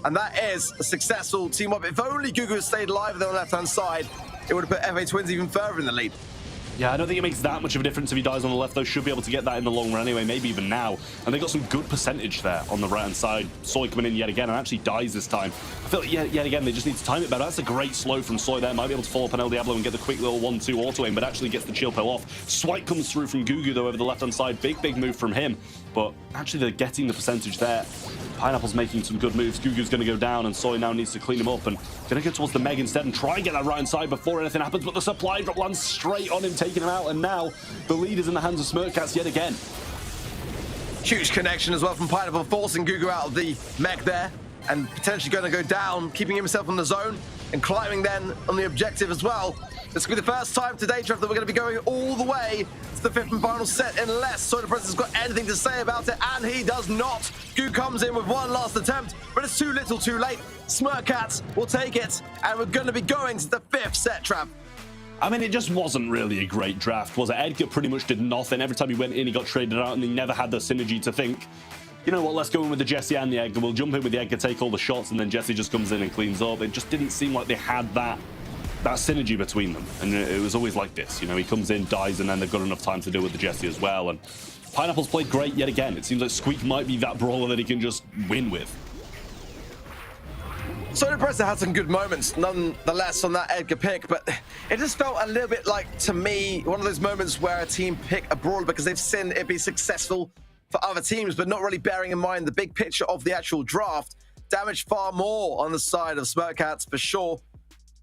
And that is a successful team up. If only Gugu had stayed alive there on the left-hand side, it would have put FA Twins even further in the lead. Yeah, I don't think it makes that much of a difference if he dies on the left, though. Should be able to get that in the long run anyway, maybe even now. And they got some good percentage there on the right-hand side. Soy coming in yet again and actually dies this time. I feel like yet again, they just need to time it better. That's a great slow from Soy there. Might be able to follow up on El Diablo and get the quick little 1-2 auto-aim, but actually gets the chill pill off. Swipe comes through from Gugu, though, over the left-hand side. Big move from him. But actually, they're getting the percentage there. Pineapple's making some good moves. Gugu's going to go down, and Soy now needs to clean him up and going to go towards the Meg instead and try and get that right-hand side before anything happens. But the supply drop lands straight on him, taking him out, and now the lead is in the hands of Smirkcats yet again. Huge connection as well from Pineapple, forcing Gugu out of the Meg there and potentially going to go down, keeping himself on the zone and climbing then on the objective as well. This could be the first time today, Trev, that we're going to be going all the way to the fifth and final set unless Soydabreza has got anything to say about it, and he does not. Gu comes in with one last attempt, but it's too little too late. Smirkcats will take it, and we're going to be going to the fifth set, Trev. I mean, it just wasn't really a great draft, was it? Edgar pretty much did nothing. Every time he went in, he got traded out, and he never had the synergy to think, you know what, let's go in with the Jesse and the Edgar. We'll jump in with the Edgar, take all the shots, and then Jesse just comes in and cleans up. It just didn't seem like they had that synergy between them, and it was always like this. You know, he comes in, dies, and then they've got enough time to deal with the Jesse as well. And Pineapple's played great yet again. It seems like Squeak might be that brawler that he can just win with. Soydabreza had some good moments, nonetheless, on that Edgar pick, but it just felt a little bit like, to me, one of those moments where a team pick a brawler because they've seen it be successful for other teams, but not really bearing in mind the big picture of the actual draft. Damage far more on the side of Smirkcats, for sure.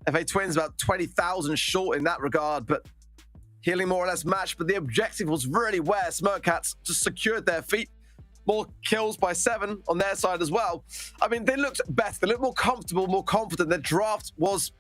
FA Twins about 20,000 short in that regard, but healing more or less matched. But the objective was really where Smirkcats just secured their feet. More kills by 7 on their side as well. I mean, they looked better. They looked more comfortable, more confident. Their draft was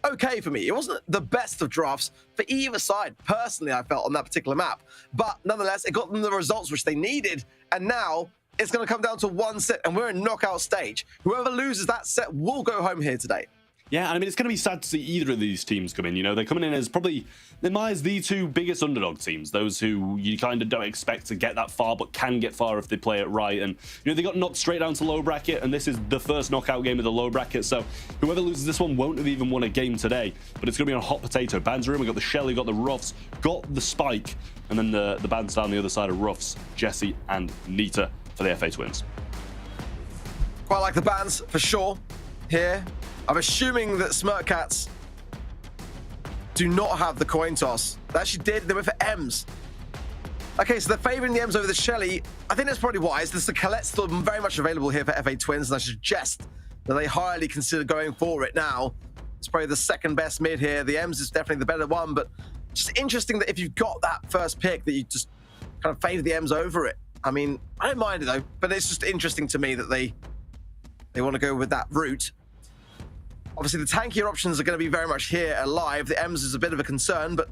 okay for me. It wasn't the best of drafts for either side, personally, I felt, on that particular map. But nonetheless, it got them the results which they needed. And now it's going to come down to one set, and we're in knockout stage. Whoever loses that set will go home here today. Yeah, I mean, it's going to be sad to see either of these teams come in. You know, they're coming in as probably, in my eyes, the two biggest underdog teams. Those who you kind of don't expect to get that far, but can get far if they play it right. And, you know, they got knocked straight down to low bracket, and this is the first knockout game of the low bracket. So whoever loses this one won't have even won a game today. But it's going to be on a hot potato. Bands are in. We've got the Shelly, got the Ruffs, got the Spike, and then the bands down the other side of Ruffs, Jesse and Nita for the FA Twins. Quite like the bands, for sure, here. I'm assuming that Smirkcats do not have the coin toss. They actually did. They went for M's. Okay, so they're favoring the M's over the Shelly. I think that's probably wise. The Colette's still very much available here for FA Twins, and I suggest that they highly consider going for it now. It's probably the second best mid here. The M's is definitely the better one, but just interesting that if you've got that first pick, that you just kind of favor the M's over it. I mean, I don't mind it though, but it's just interesting to me that they want to go with that route. Obviously, the tankier options are going to be very much here alive. The M's is a bit of a concern, but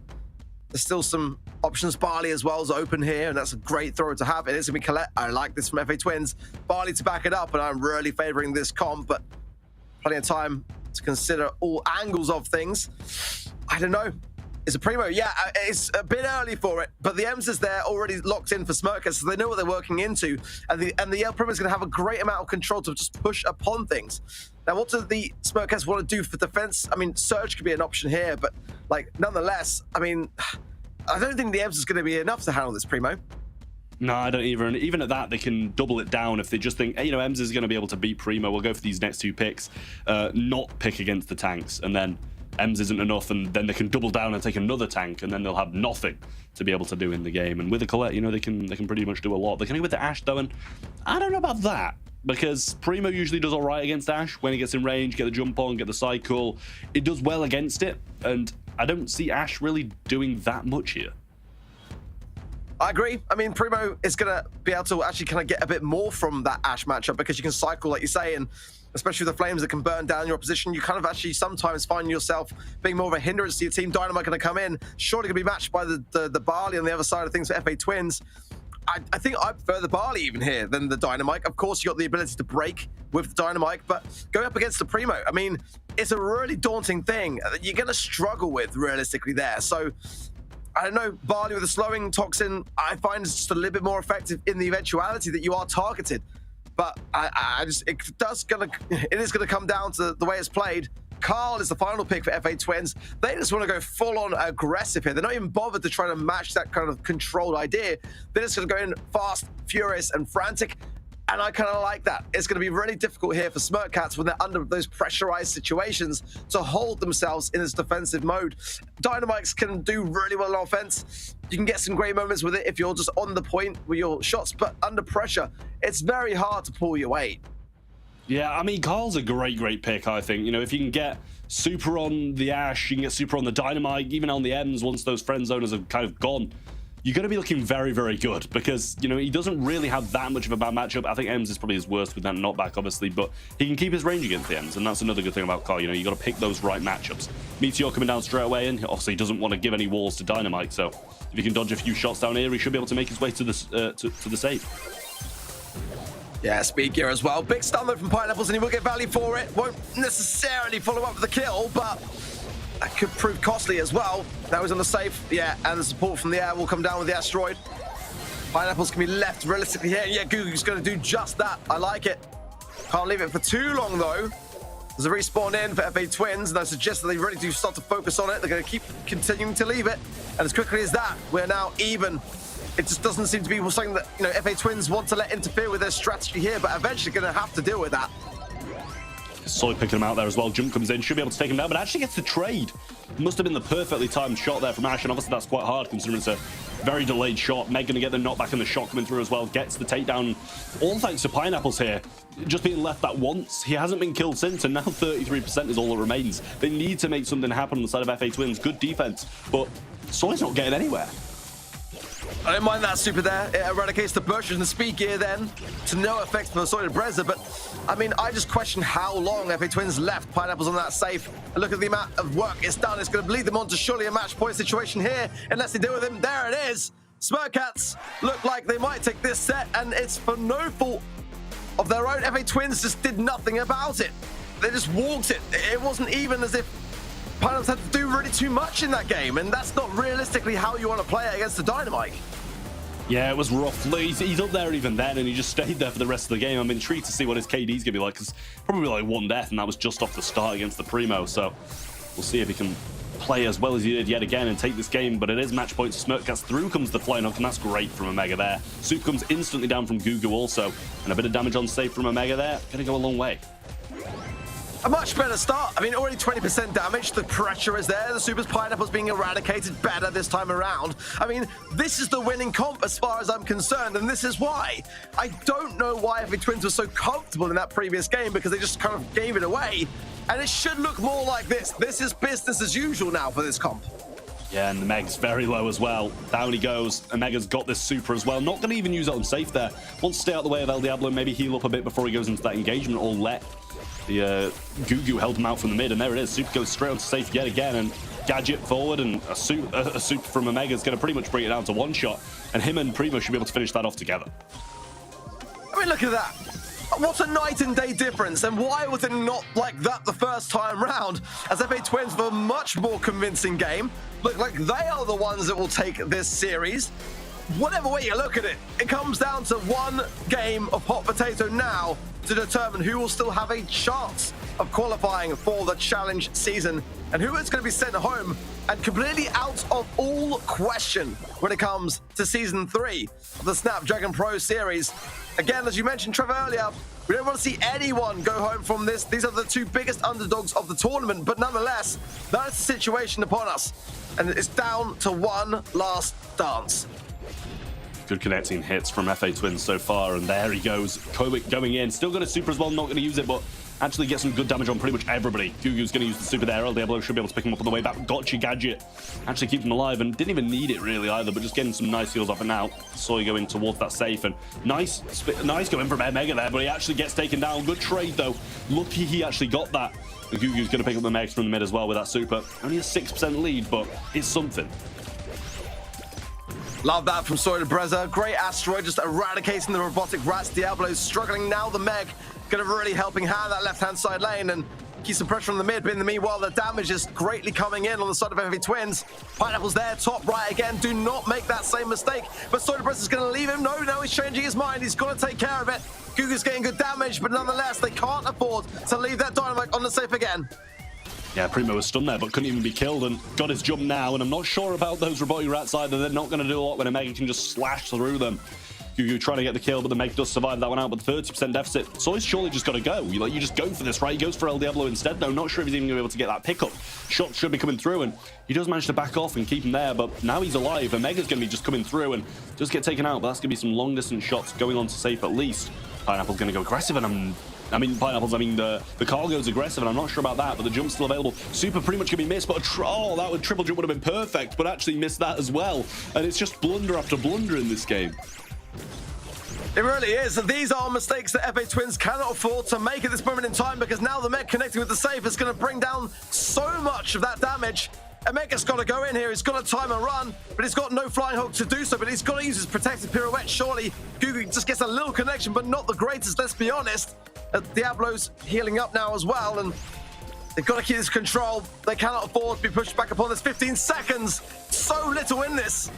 there's still some options. Barley as well is open here, and that's a great throw to have. It is going to be Colette. I like this from FA Twins. Barley to back it up, and I'm really favoring this comp, but plenty of time to consider all angles of things. I don't know. It's a primo. Yeah, it's a bit early for it, but the M's is there already locked in for Smirkcats, so they know what they're working into, and the Yell primo is going to have a great amount of control to just push upon things. Now, what do the Smirkcats want to do for defense? I mean, Surge could be an option here, but like nonetheless, I mean, I don't think the M's is going to be enough to handle this primo. No, I don't either. And even at that, they can double it down if they just think, hey, you know, Ems is going to be able to beat Primo. We'll go for these next two picks, not pick against the tanks, and then Ems isn't enough, and then they can double down and take another tank, and then they'll have nothing to be able to do in the game. And with the Colette, you know, they can pretty much do a lot. They can do with the Ashe though, and I don't know about that, because Primo usually does all right against Ashe when he gets in range, get the jump on, get the cycle. It does well against it, and I don't see Ashe really doing that much here. I agree. I mean, Primo is going to be able to actually kind of get a bit more from that Ashe matchup because you can cycle, like you say, and especially with the flames that can burn down your opposition, you kind of actually sometimes find yourself being more of a hindrance to your team. Dynamite going to come in, surely going to be matched by the Barley on the other side of things for FA Twins. I think I prefer the Barley even here than the Dynamite. Of course, you got the ability to break with the Dynamite, but going up against the Primo, I mean, it's a really daunting thing that you're going to struggle with realistically there. So I don't know, Barley with a slowing toxin, I find it's just a little bit more effective in the eventuality that you are targeted. But it is gonna come down to the way it's played. Carl is the final pick for FA Twins. They just want to go full-on aggressive here. They're not even bothered to try to match that kind of controlled idea. They're just going to go in fast, furious, and frantic. And I kind of like that. It's going to be really difficult here for Smirkcats when they're under those pressurized situations to hold themselves in this defensive mode. Dynamites can do really well on offense. You can get some great moments with it if you're just on the point with your shots, but under pressure, it's very hard to pull your weight. Yeah, I mean, Carl's a great pick, I think. You know, if you can get super on the Ashe, you can get super on the Dynamite, even on the M's once those friend zoners are kind of gone, you're going to be looking very good because, you know, he doesn't really have that much of a bad matchup. I think Ems is probably his worst with that knockback, obviously, but he can keep his range against the Ems, and that's another good thing about Carl. You know, you got to pick those right matchups. Meteor coming down straight away, and obviously he doesn't want to give any walls to Dynamite, so if he can dodge a few shots down here, he should be able to make his way to the to the save. Yeah, speed gear as well. Big stun though from Pineapples, and he will get value for it. Won't necessarily follow up with the kill, but that could prove costly as well. That was on the safe, yeah, and the support from the air will come down with the asteroid. Pineapples can be left realistically here. Yeah, Gugu's going to do just that. I like it. Can't leave it for too long though. There's a respawn in for FA Twins, and I suggest that they really do start to focus on it. They're going to keep continuing to leave it, and as quickly as that, we're now even. It just doesn't seem to be something that, you know, FA Twins want to let interfere with their strategy here, but eventually going to have to deal with that. Soy picking him out there as well. Jump comes in, should be able to take him down, but actually gets the trade. Must have been the perfectly timed shot there from Ashe, and obviously that's quite hard considering it's a very delayed shot. Meg gonna get the knockback and the shot coming through as well. Gets the takedown, all thanks to Pineapples here. Just being left that once. He hasn't been killed since, and now 33% is all that remains. They need to make something happen on the side of FA Twins. Good defense, but Soy's not getting anywhere. I don't mind that super there. It eradicates the bushes and the speed gear then to no effect for Soy Brezza, but I mean, I just question how long FA Twins left Pineapples on that safe. And look at the amount of work it's done. It's going to lead them on to surely a match point situation here, unless they deal with him. There it is. Smirkcats look like they might take this set, and it's for no fault of their own. FA Twins just did nothing about it. They just walked it. It wasn't even as if Pineapples had to do really too much in that game, and that's not realistically how you want to play it against the Dynamite. Yeah, it was rough. He's up there even then, and he just stayed there for the rest of the game. I'm intrigued to see what his KD's going to be like, because probably like one death, and that was just off the start against the Primo. So we'll see if he can play as well as he did yet again and take this game. But it is match point to Smirkcats. Through comes the flying hook, and that's great from Omega there. Soup comes instantly down from Gugu also, and a bit of damage on safe from Omega there. Going to go a long way. A much better start. I mean, already 20% damage. The pressure is there. The Super's Pineapple's being eradicated better this time around. I mean, this is the winning comp as far as I'm concerned, and this is why. I don't know why FA Twins were so comfortable in that previous game, because they just kind of gave it away. And it should look more like this. This is business as usual now for this comp. Yeah, and the Meg's very low as well. Down he goes. Omega's got this super as well. Not going to even use it on safe there. Wants to stay out the way of El Diablo, maybe heal up a bit before he goes into that engagement, or let the Gugu held him out from the mid, and there it is. Super goes straight onto safe yet again, and Gadget forward, and a super from Omega is going to pretty much bring it down to one shot, and him and Primo should be able to finish that off together. I mean, look at that. What a night and day difference, and why was it not like that the first time round? As FA Twins for a much more convincing game, look like they are the ones that will take this series. Whatever way you look at it, it comes down to one game of hot potato now to determine who will still have a chance of qualifying for the challenge season, and who is going to be sent home and completely out of all question when it comes to season 3 of the Snapdragon Pro series. Again, as you mentioned, Trevor, earlier, we don't want to see anyone go home from this. These are the two biggest underdogs of the tournament, but nonetheless, that is the situation upon us, and it's down to one last dance. Good connecting hits from FA Twins so far, and there he goes. Kovic going in. Still got a super as well, not going to use it, but actually get some good damage on pretty much everybody. Gugu's going to use the super there. El Diablo should be able to pick him up on the way back. Gotcha Gadget actually keep him alive, and didn't even need it really either, but just getting some nice heals off. And now Soy going towards that safe, and nice going from Mega there, but he actually gets taken down. Good trade though. Lucky he actually got that. And Gugu's going to pick up the Megs from the mid as well with that super. Only a 6% lead, but it's something. Love that from Soy to Breza. Great asteroid, just eradicating the robotic rats. Diablo's struggling now. The Meg going to really helping hand that left-hand side lane and keep some pressure on the mid. But in the meanwhile, the damage is greatly coming in on the side of FA Twins. Pineapple's there, top right again. Do not make that same mistake. But Soy to Breza is going to leave him. No, he's changing his mind. He's got to take care of it. Gugu's getting good damage, but nonetheless, they can't afford to leave that Dynamite on the safe again. Yeah, Primo was stunned there, but couldn't even be killed and got his jump now. And I'm not sure about those robotic rats either. They're not going to do a lot when a Mega can just slash through them. Gugu trying to get the kill, but the Meg does survive that one out. But 30% deficit. So he's surely just got to go. You just go for this, right? He goes for El Diablo instead, though. Not sure if he's even going to be able to get that pickup. Shot should be coming through, and he does manage to back off and keep him there. But now he's alive. And Mega's going to be just coming through and just get taken out. But that's going to be some long distance shots going on to safe at least. Pineapple's going to go aggressive, and the Cargo's aggressive, and I'm not sure about that, but the jump's still available. Super pretty much going to be missed, but that triple jump would have been perfect, but actually missed that as well. And it's just blunder after blunder in this game. It really is. These are mistakes that FA Twins cannot afford to make at this moment in time, because now the Meg connecting with the safe is going to bring down so much of that damage. Mega's got to go in here. He's got to time and run, but he's got no Flying Hog to do so, but he's got to use his protected pirouette, surely. Gugu just gets a little connection, but not the greatest, let's be honest. Diablo's healing up now as well, and they've got to keep this control. They cannot afford to be pushed back upon this. 15 seconds. So little in this.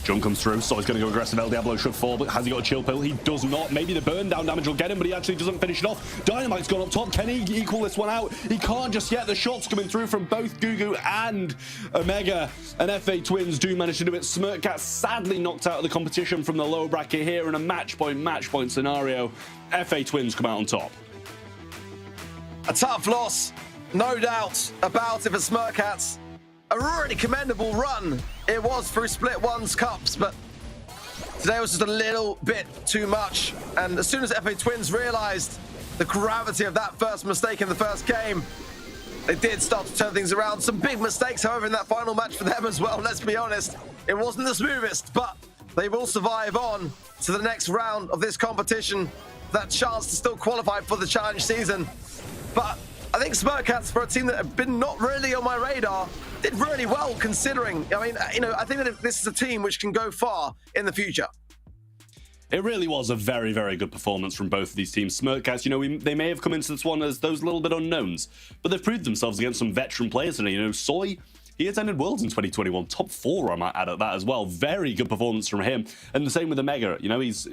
Jump comes through, so he's going to go aggressive. El Diablo should fall, but has he got a chill pill? He does not. Maybe the burn down damage will get him, but he actually doesn't finish it off. Dynamite's gone up top. Can he equal this one out? He can't just yet. The shots coming through from both Gugu and Omega, and FA Twins do manage to do it. Smirkcat sadly knocked out of the competition from the lower bracket here in a match point scenario. FA Twins come out on top. A tough loss, no doubt about it for Smirkcats. A really commendable run it was through Split 1's cups, but today was just a little bit too much. And as soon as FA Twins realized the gravity of that first mistake in the first game, they did start to turn things around. Some big mistakes, however, in that final match for them as well, let's be honest. It wasn't the smoothest, but they will survive on to the next round of this competition. That chance to still qualify for the challenge season. But I think Smirkcats, for a team that have been not really on my radar, did really well considering. I mean, I think that this is a team which can go far in the future. It really was a very, very good performance from both of these teams. Smirkcats, they may have come into this one as those little bit unknowns, but they've proved themselves against some veteran players. And, Soy, he attended Worlds in 2021, top 4, I might add at that as well. Very good performance from him. And the same with Omega. He's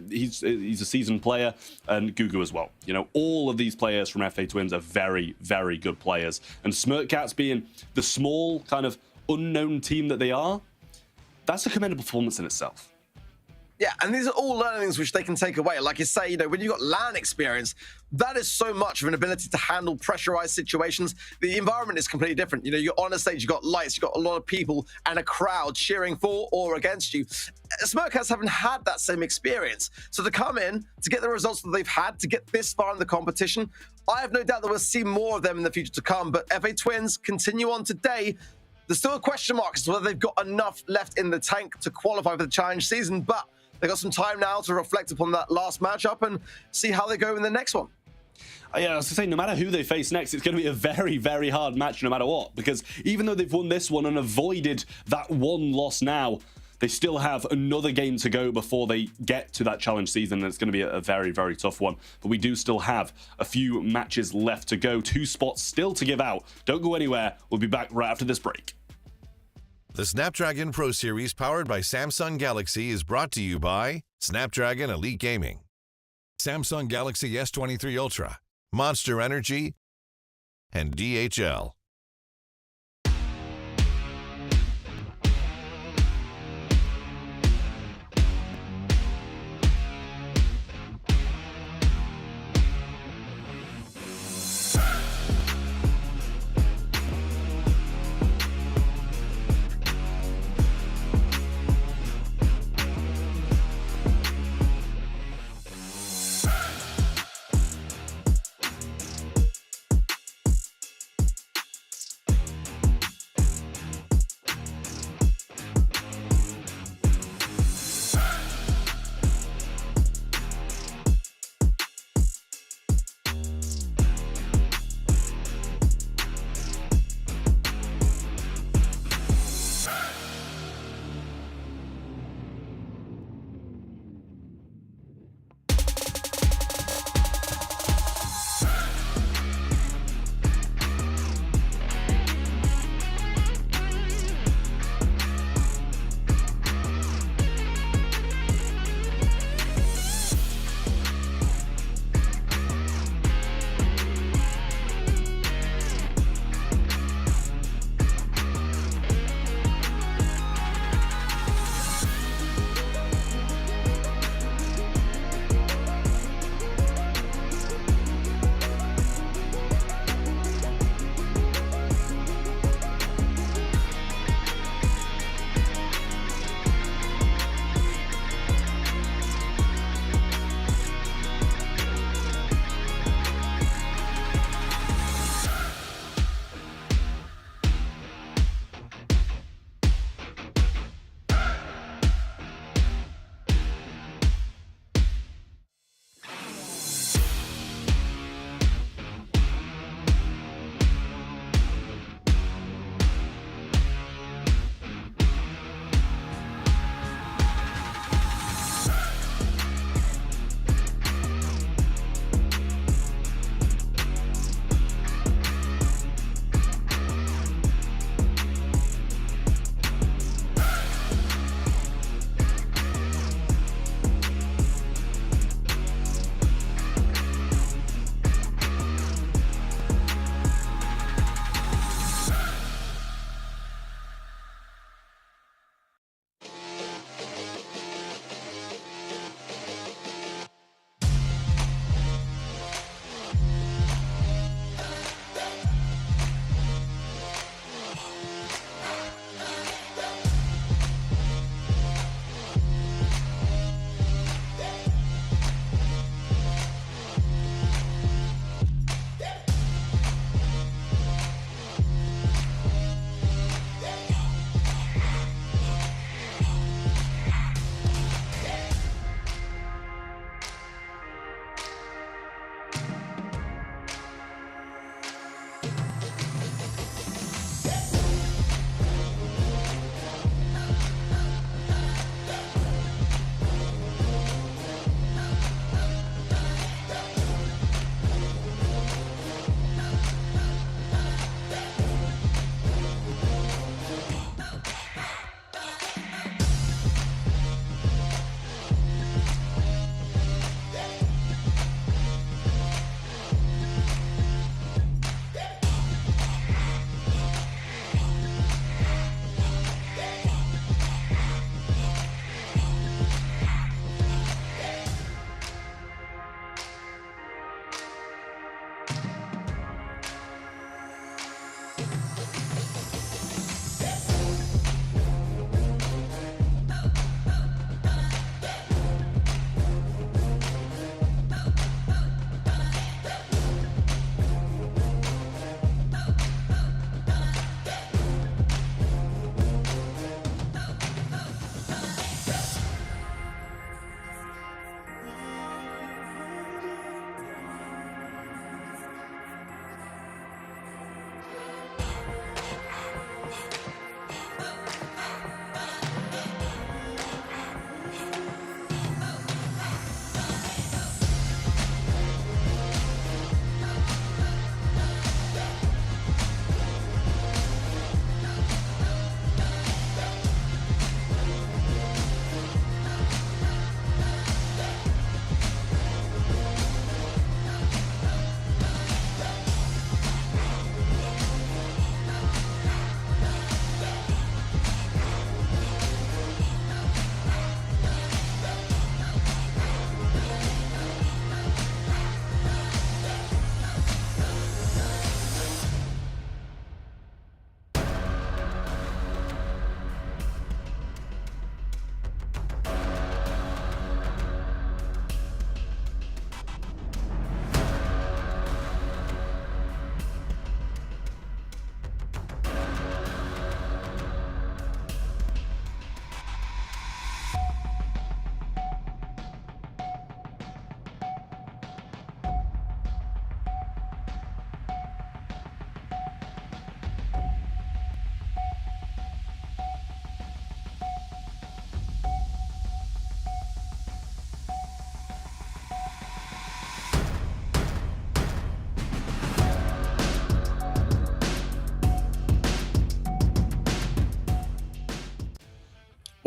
a seasoned player, and Gugu as well. All of these players from FA Twins are very, very good players. And Smirkcats being the small, kind of unknown team that they are, that's a commendable performance in itself. Yeah, and these are all learnings which they can take away. Like you say, when you've got LAN experience, that is so much of an ability to handle pressurized situations. The environment is completely different. You're on a stage, you've got lights, you've got a lot of people and a crowd cheering for or against you. Smirkcats haven't had that same experience. So to come in, to get the results that they've had, to get this far in the competition, I have no doubt that we'll see more of them in the future to come. But FA Twins continue on today. There's still a question mark as to whether they've got enough left in the tank to qualify for the challenge season, but they've got some time now to reflect upon that last matchup and see how they go in the next one. Yeah, I was going to say, no matter who they face next, it's going to be a very, very hard match no matter what. Because even though they've won this one and avoided that one loss now, they still have another game to go before they get to that challenge season. And it's going to be a very, very tough one. But we do still have a few matches left to go. 2 spots still to give out. Don't go anywhere. We'll be back right after this break. The Snapdragon Pro Series powered by Samsung Galaxy is brought to you by Snapdragon Elite Gaming, Samsung Galaxy S23 Ultra, Monster Energy, and DHL.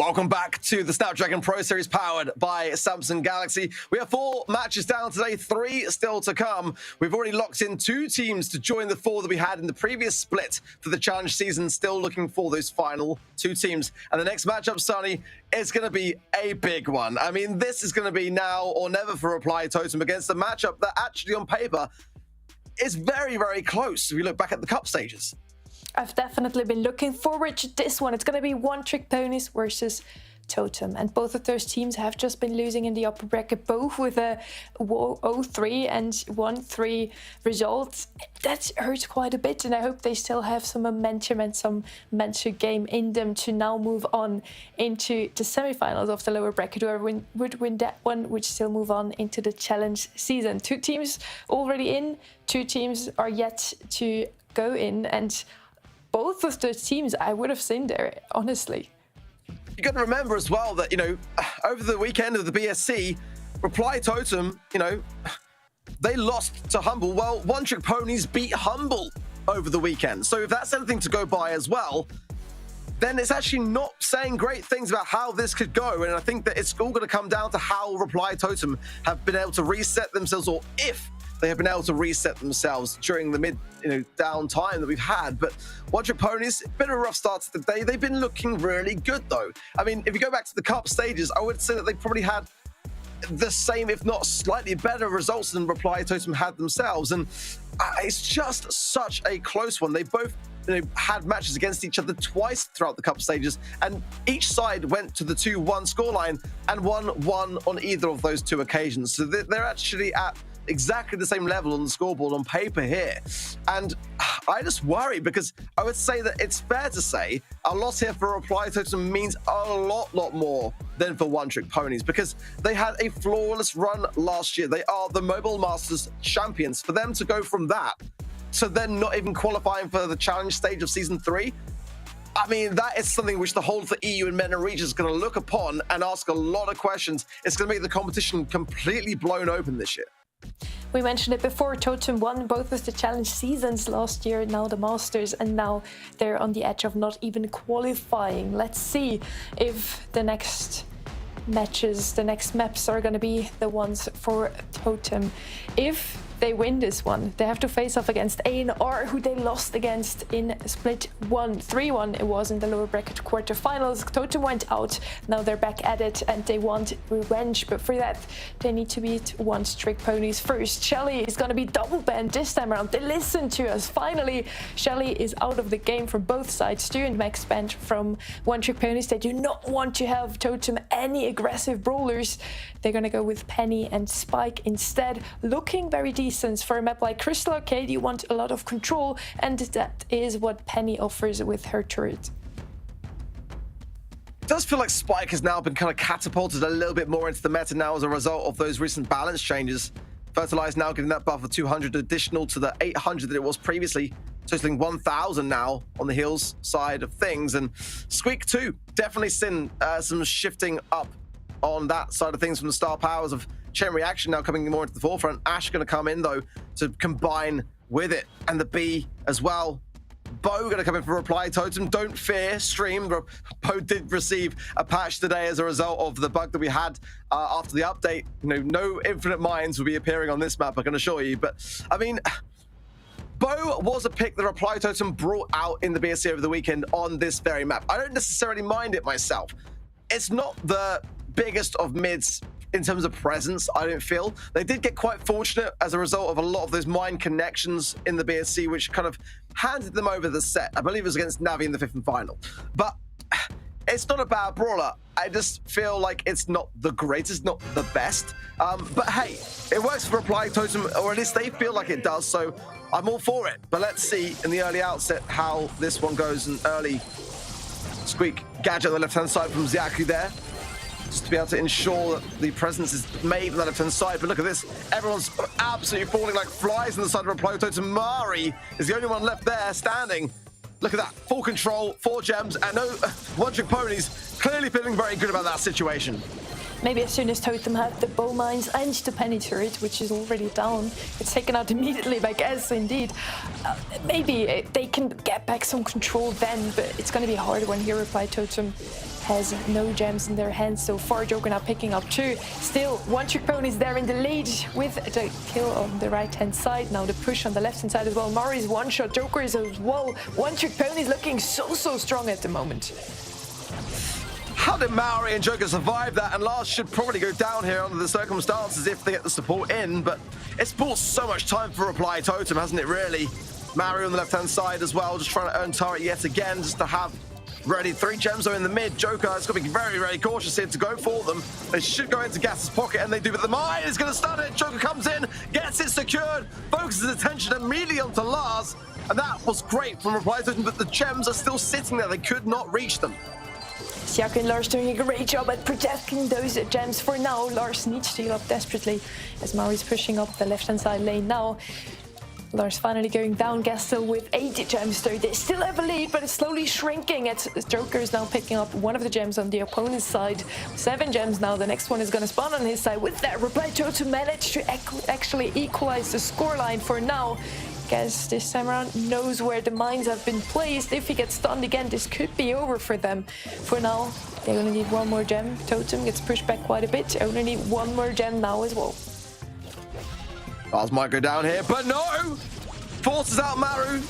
Welcome back to the Snapdragon Pro Series powered by Samsung Galaxy. We have 4 matches down today, 3 still to come. We've already locked in 2 teams to join the 4 that we had in the previous split for the challenge season. Still looking for those final 2 teams. And the next matchup, Sonny, is going to be a big one. I mean, this is going to be now or never for Reply Totem against a matchup that actually on paper is very, very close if you look back at the cup stages. I've definitely been looking forward to this one. It's going to be One Trick Ponies versus Totem, and both of those teams have just been losing in the upper bracket, both with a 0-3 and 1-3 result. That hurts quite a bit, and I hope they still have some momentum and some mental game in them to now move on into the semifinals of the lower bracket. Whoever would win that one would still move on into the challenge season. 2 teams already in, 2 teams are yet to go in, and both of those teams I would have seen there, honestly. You got to remember as well that, you know, over the weekend of the BSC, Reply Totem, you know, they lost to Humble. Well, One Trick Ponies beat Humble over the weekend. So if that's anything to go by as well, then it's actually not saying great things about how this could go. And I think that it's all going to come down to how Reply Totem have been able to reset themselves, or if they have been able to reset themselves during the down time that we've had. But One Trick Ponies, a bit of a rough start to the day. They've been looking really good though. I mean, if you go back to the cup stages, I would say that they probably had the same, if not slightly better results than Reply Totem had themselves. And it's just such a close one. They both had matches against each other twice throughout the cup stages, and each side went to the 2-1 scoreline and won on either of those 2 occasions. So they're actually at exactly the same level on the scoreboard on paper here. And I just worry, because I would say that it's fair to say a loss here for Reply Totem means a lot more than for One Trick Ponies, because they had a flawless run last year. They are the Mobile Masters champions. For them to go from that to then not even qualifying for the challenge stage of season 3, I mean, that is something which the whole of the EU and MENA region is going to look upon and ask a lot of questions. It's going to make the competition completely blown open this year. We mentioned it before, Totem won both of the challenge seasons last year, now the Masters, and now they're on the edge of not even qualifying. Let's see if the next matches, the next maps are going to be the ones for Totem. If they win this one, they have to face off against EUR, who they lost against in split 1. 3-1 it was in the lower bracket quarterfinals. Totem went out, now they're back at it and they want revenge, but for that they need to beat One Trick Ponies first. Shelly is going to be double banned this time around. They listened to us. Finally, Shelly is out of the game for both sides. Stu and Max banned from One Trick Ponies. They do not want to have Totem any aggressive brawlers. They're going to go with Penny and Spike instead, looking very decent. For a map like Crystal Arcade, you want a lot of control, and that is what Penny offers with her turret. It does feel like Spike has now been kind of catapulted a little bit more into the meta now as a result of those recent balance changes. Fertilize now getting that buff of 200 additional to the 800 that it was previously, totaling 1,000 now on the heals side of things. And Squeak too, definitely seen some shifting up on that side of things from the star powers of Chain Reaction now coming more into the forefront. Ash going to come in though to combine with it, and the B as well. Bo going to come in for Reply Totem. Don't fear, stream. Bo did receive a patch today as a result of the bug that we had after the update. No Infinite Minds will be appearing on this map, I can assure you. But I mean, Bo was a pick that Reply Totem brought out in the BSC over the weekend on this very map. I don't necessarily mind it myself. It's not the biggest of mids in terms of presence, I don't feel. They did get quite fortunate as a result of a lot of those mine connections in the BSC, which kind of handed them over the set. I believe it was against Navi in the 5th and final. But it's not a bad brawler. I just feel like it's not the greatest, not the best. But hey, it works for Reply Totem, or at least they feel like it does, so I'm all for it. But let's see in the early outset how this one goes. An early Squeak gadget on the left-hand side from Zyaku there, just to be able to ensure that the presence is made on the left-hand side. But look at this. Everyone's absolutely falling like flies on the side of Reply Totem. Mari is the only one left there standing. Look at that. Full control, 4 gems, and no One Trick Ponies clearly feeling very good about that situation. maybe as soon as Totem have the bow mines and the penny turret, which is already down, it's taken out immediately by Gaz, indeed. Maybe they can get back some control then, but it's going to be hard when here Reply Totem has no gems in their hands so far. Joker now picking up 2. Still, One Trick Pony's there in the lead with the kill on the right-hand side. Now the push on the left-hand side as well. Mari's one-shot, Joker is as well. One Trick Pony's looking so strong at the moment. How did Maori and Joker survive that? And Lars should probably go down here under the circumstances if they get the support in, but it's bought so much time for Reply Totem, hasn't it, really? Maori on the left-hand side as well, just trying to earn turret yet again, just to have ready. 3 gems are in the mid. Joker has got to be very cautious here to go for them. They should go into Gas's pocket, and they do, but the mine is going to stun it. Joker comes in, gets it secured, focuses attention immediately onto Lars, and that was great from Reply Totem, but the gems are still sitting there. They could not reach them. Siaka and Lars doing a great job at protecting those gems for now. Lars needs to heal up desperately as Mauri's pushing up the left-hand side lane now. Lars finally going down. Gas still with 80 gems, though they still have a lead, but it's slowly shrinking. Joker is now picking up one of the gems on the opponent's side. 7 gems now. The next one is going to spawn on his side. With that, Reply Totem managed to actually equalize the scoreline for now. Gas this time around knows where the mines have been placed. If he gets stunned again, this could be over for them. For now, they only need 1 more gem. Totem gets pushed back quite a bit. Only need 1 more gem now as well. Lars might go down here, but no! Forces out Maru,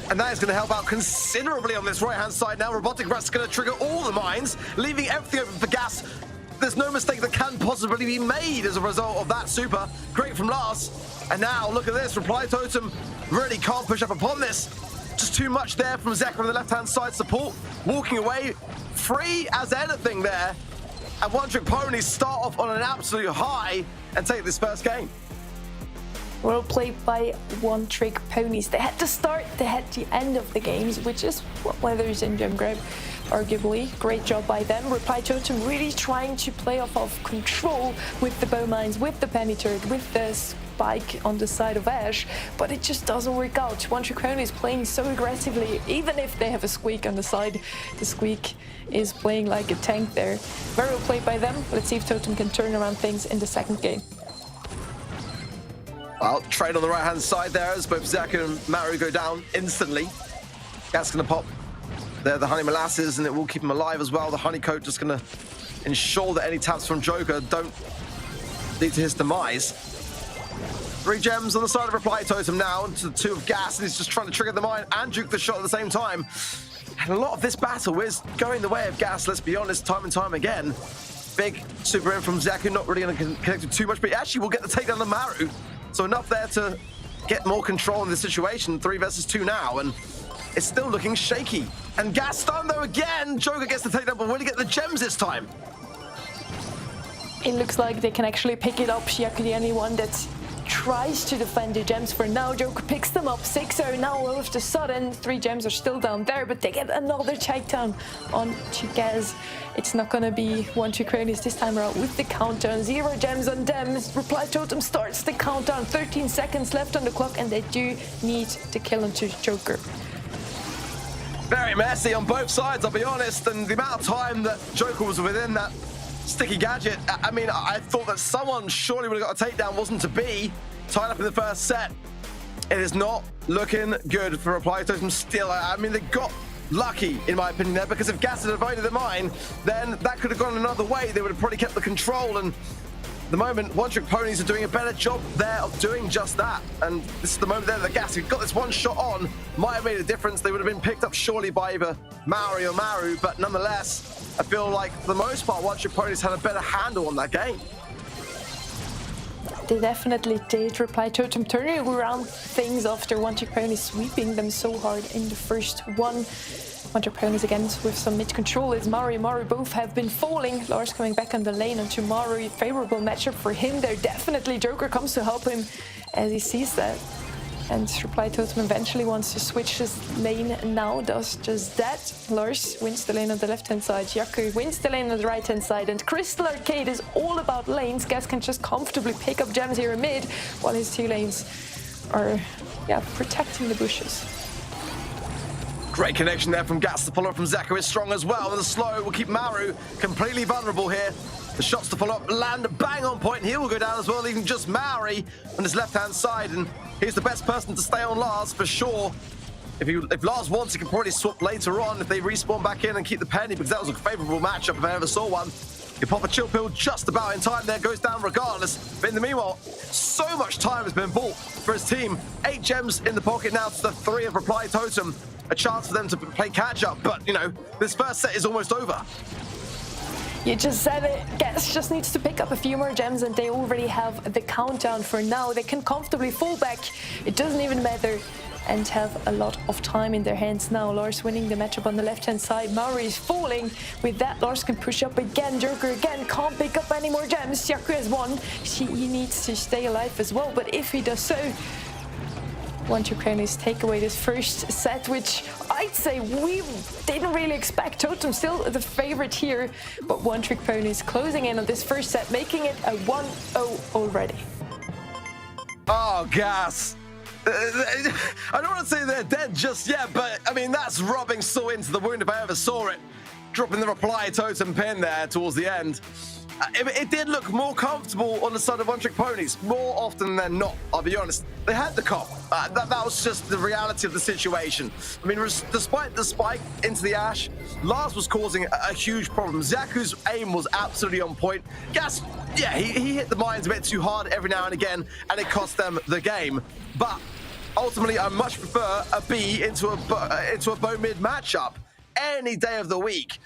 and that is going to help out considerably on this right-hand side now. Robotic Breath is going to trigger all the mines, leaving everything open for Gas. There's no mistake that can possibly be made as a result of that super. Great from Lars. And now, look at this. Reply Totem really can't push up upon this. Just too much there from Zek on the left-hand side support. Walking away, free as anything there. And One Trick Ponies start off on an absolute high and take this first game. Well played by One Trick Ponies. They had the start, they had the end of the games, which is what Weathers in gem grab, arguably. Great job by them. Reply Totem really trying to play off of control with the bow mines, with the penny turret, with the spike on the side of Ash, but it just doesn't work out. One Trick Ponies playing so aggressively, even if they have a squeak on the side. The squeak is playing like a tank there. Very well played by them. Let's see if Totem can turn around things in the second game. Well, trade on the right-hand side there as both Zaku and Maru go down instantly. Gas going to pop the honey molasses, and it will keep him alive as well. The honey coat just going to ensure that any taps from Joker don't lead to his demise. 3 gems on the side of Reply Totem now, to the 2 of Gas, and he's just trying to trigger the mine and juke the shot at the same time. And a lot of this battle is going the way of Gas, let's be honest, time and time again. Big super in from Zaku, not really going to connect with too much, but he actually will get the takedown on Maru. So enough there to get more control in the situation. 3 versus 2 now, and it's still looking shaky. And Gas stunned though again. Joker gets the takedown, but will he get the gems this time? It looks like they can actually pick it up. Shiaku the only one that tries to defend the gems for now. Joker picks them up. 6-0 now all of the sudden. 3 gems are still down there, but they get another takedown on Chigaz. It's not going to be One Trick Ponies this time around with the countdown. 0 gems on them. Reply Totem starts the countdown. 13 seconds left on the clock, and they do need to kill onto Joker. Very messy on both sides, I'll be honest, and the amount of time that Joker was within that sticky gadget, I mean, I thought that someone surely would have got a takedown, wasn't to be. Tied up in the first set. It is not looking good for Reply Totem still. I mean, they got lucky, in my opinion, there, because if Gas had avoided the mine, then that could have gone another way. They would have probably kept the control, and at the moment, One Trick Ponies are doing a better job there of doing just that. And this is the moment there that Gas, who got this one shot on, might have made a difference. They would have been picked up surely by either Maori or Maru, but nonetheless, I feel like for the most part, One Trick Ponies had a better handle on that game. They definitely did. Reply Totem turning around things after One Trick Ponies sweeping them so hard in the first one. One Trick Ponies again with some mid-control as Maru and Maru both have been falling. Lars coming back on the lane onto Maru. Favorable matchup for him there. Definitely Joker comes to help him as he sees that. And Reply Totem eventually wants to switch his lane and now does just that. Lars wins the lane on the left-hand side. Yaku wins the lane on the right-hand side. And Crystal Arcade is all about lanes. Gas can just comfortably pick up gems here in mid while his 2 lanes are, protecting the bushes. Great connection there from Gas. The follow-up from Zaku is strong as well. And the slow will keep Maru completely vulnerable here. The shots to follow up land bang on point. He will go down as well, leaving just Maori on his left-hand side. And he's the best person to stay on Lars for sure. If Lars wants, he can probably swap later on if they respawn back in and keep the penny, because that was a favorable matchup if I ever saw one. You pop a chill pill just about in time there, goes down regardless. But in the meanwhile, so much time has been bought for his team. 8 gems in the pocket now to the 3 of Reply Totem. A chance for them to play catch-up, but, you know, this first set is almost over. You just said it. Guess just needs to pick up a few more gems and they already have the countdown for now. They can comfortably fall back. It doesn't even matter. And have a lot of time in their hands now. Lars winning the matchup on the left-hand side. Maori is falling. With that, Lars can push up again. Joker again can't pick up any more gems. Yaku has won. He needs to stay alive as well. But if he does so, One Trick Ponies take away this first set, which I'd say we didn't really expect. Totem still the favorite here. But One Trick Ponies closing in on this first set, making it a 1-0 already. Oh, gas. I don't want to say they're dead just yet, but I mean, that's rubbing salt into the wound if I ever saw it. Dropping the Reply Totem pin there towards the end. It did look more comfortable on the side of One Trick Ponies, more often than not, I'll be honest. They had the cop. That was just the reality of the situation. I mean, despite the spike into the Ash, Lars was causing a huge problem. Zaku's aim was absolutely on point. Gas, yeah, he hit the mines a bit too hard every now and again, and it cost them the game. But ultimately, I much prefer a B into a bow mid matchup any day of the week.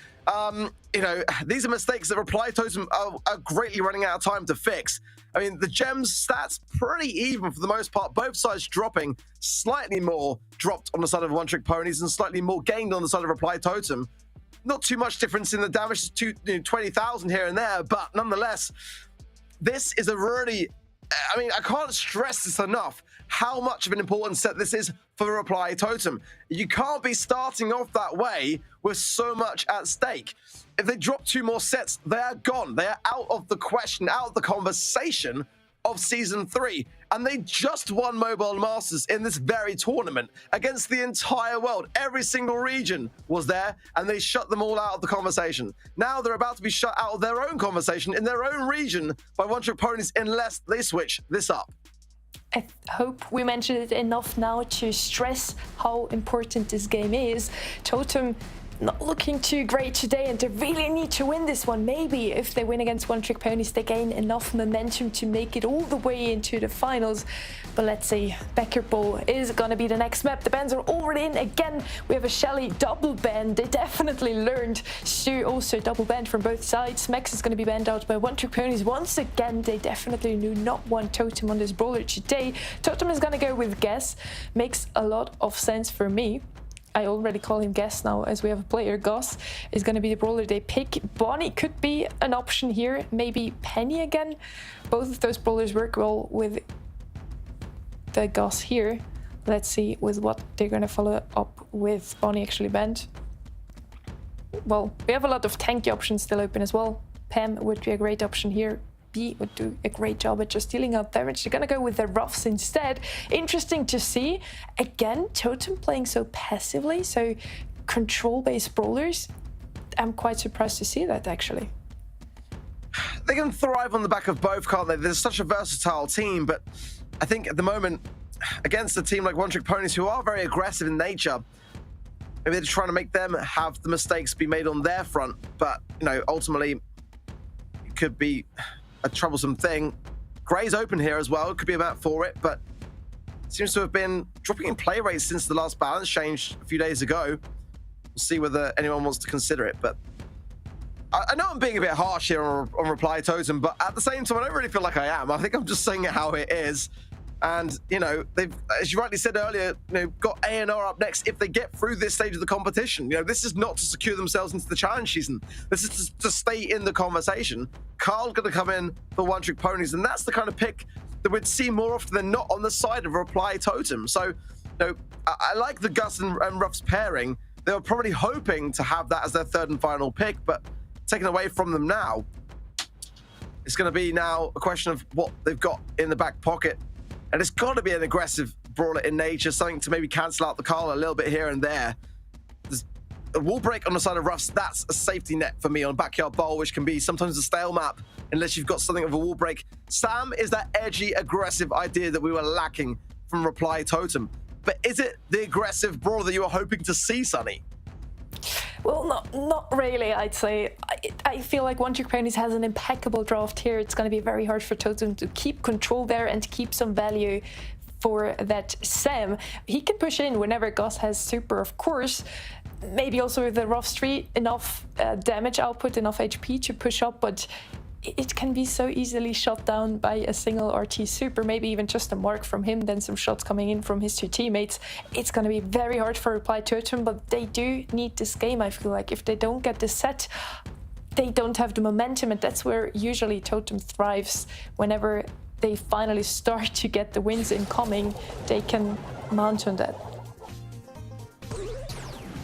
You know, these are mistakes that Reply Totem are greatly running out of time to fix. I mean, the gems stats pretty even for the most part, both sides dropping, slightly more dropped on the side of One Trick Ponies and slightly more gained on the side of Reply Totem. Not too much difference in the damage to 20,000 here and there, but nonetheless, this is a really, I mean, I can't stress this enough, how much of an important set this is for the Reply Totem. You can't be starting off that way with so much at stake. If they drop 2 more sets, they are gone. They are out of the question, out of the conversation of Season 3. And they just won Mobile Masters in this very tournament against the entire world. Every single region was there, and they shut them all out of the conversation. Now they're about to be shut out of their own conversation in their own region by One Trick Ponies unless they switch this up. I hope we mentioned it enough now to stress how important this game is. Totem not looking too great today, and they really need to win this one. Maybe if they win against One Trick Ponies, they gain enough momentum to make it all the way into the finals. But let's see, Becker Bowl is going to be the next map. The bans are already in. Again, we have a Shelly double ban. They definitely learned to also double ban from both sides. Max is going to be banned out by One Trick Ponies once again. They definitely do not want Totem on this brawler today. Totem is going to go with Guess. Makes a lot of sense for me. I already call him Guess now, as we have a player. Goss is going to be the brawler they pick. Bonnie could be an option here. Maybe Penny again. Both of those brawlers work well with the Goss here. Let's see with what they're going to follow up with. Bonnie actually banned. Well, we have a lot of tanky options still open as well. Pam would be a great option here. B would do a great job at just dealing out damage. They're gonna go with the Ruffs instead. Interesting to see. Again, Totem playing so passively, so control-based brawlers. I'm quite surprised to see that, actually. They can thrive on the back of both, can't they? They're such a versatile team, but I think at the moment, against a team like One Trick Ponies, who are very aggressive in nature, maybe they're trying to make them have the mistakes be made on their front, but, you know, ultimately, it could be a troublesome thing. Gray's open here as well. It could be a map for it, but seems to have been dropping in play rates since the last balance change a few days ago. We'll see whether anyone wants to consider it, but I know I'm being a bit harsh here on Reply Totem, but at the same time, I don't really feel like I am. I think I'm just saying it how it is. And, you know, they've, as you rightly said earlier, you know, got A&R up next if they get through this stage of the competition. You know, this is not to secure themselves into the challenge season. This is to stay in the conversation. Carl's going to come in for One Trick Ponies, and that's the kind of pick that we'd see more often than not on the side of Reply Totem. So, you know, I like the Gus and Ruffs pairing. They were probably hoping to have that as their third and final pick, but taken away from them now. It's going to be now a question of what they've got in the back pocket. And it's got to be an aggressive brawler in nature, something to maybe cancel out the Carl a little bit here and there. a wall break on the side of Ruffs, that's a safety net for me on Backyard Bowl, which can be sometimes a stale map unless you've got something of a wall break. Sam, is that edgy, aggressive idea that we were lacking from Reply Totem? But is it the aggressive Brawl that you were hoping to see, Sonny? Well, not really, I'd say. I feel like One Trick Ponies has an impeccable draft here. It's going to be very hard for Totem to keep control there and keep some value for that Sam. He can push in whenever Gus has super, of course. Maybe also with the Rough Street, enough damage output, enough HP to push up, but it can be so easily shot down by a single RT super, maybe even just a mark from him, then some shots coming in from his two teammates. It's going to be very hard for Reply Totem, but they do need this game, I feel like. If they don't get this set, they don't have the momentum, and that's where usually Totem thrives. Whenever they finally start to get the wins incoming, they can mount on that.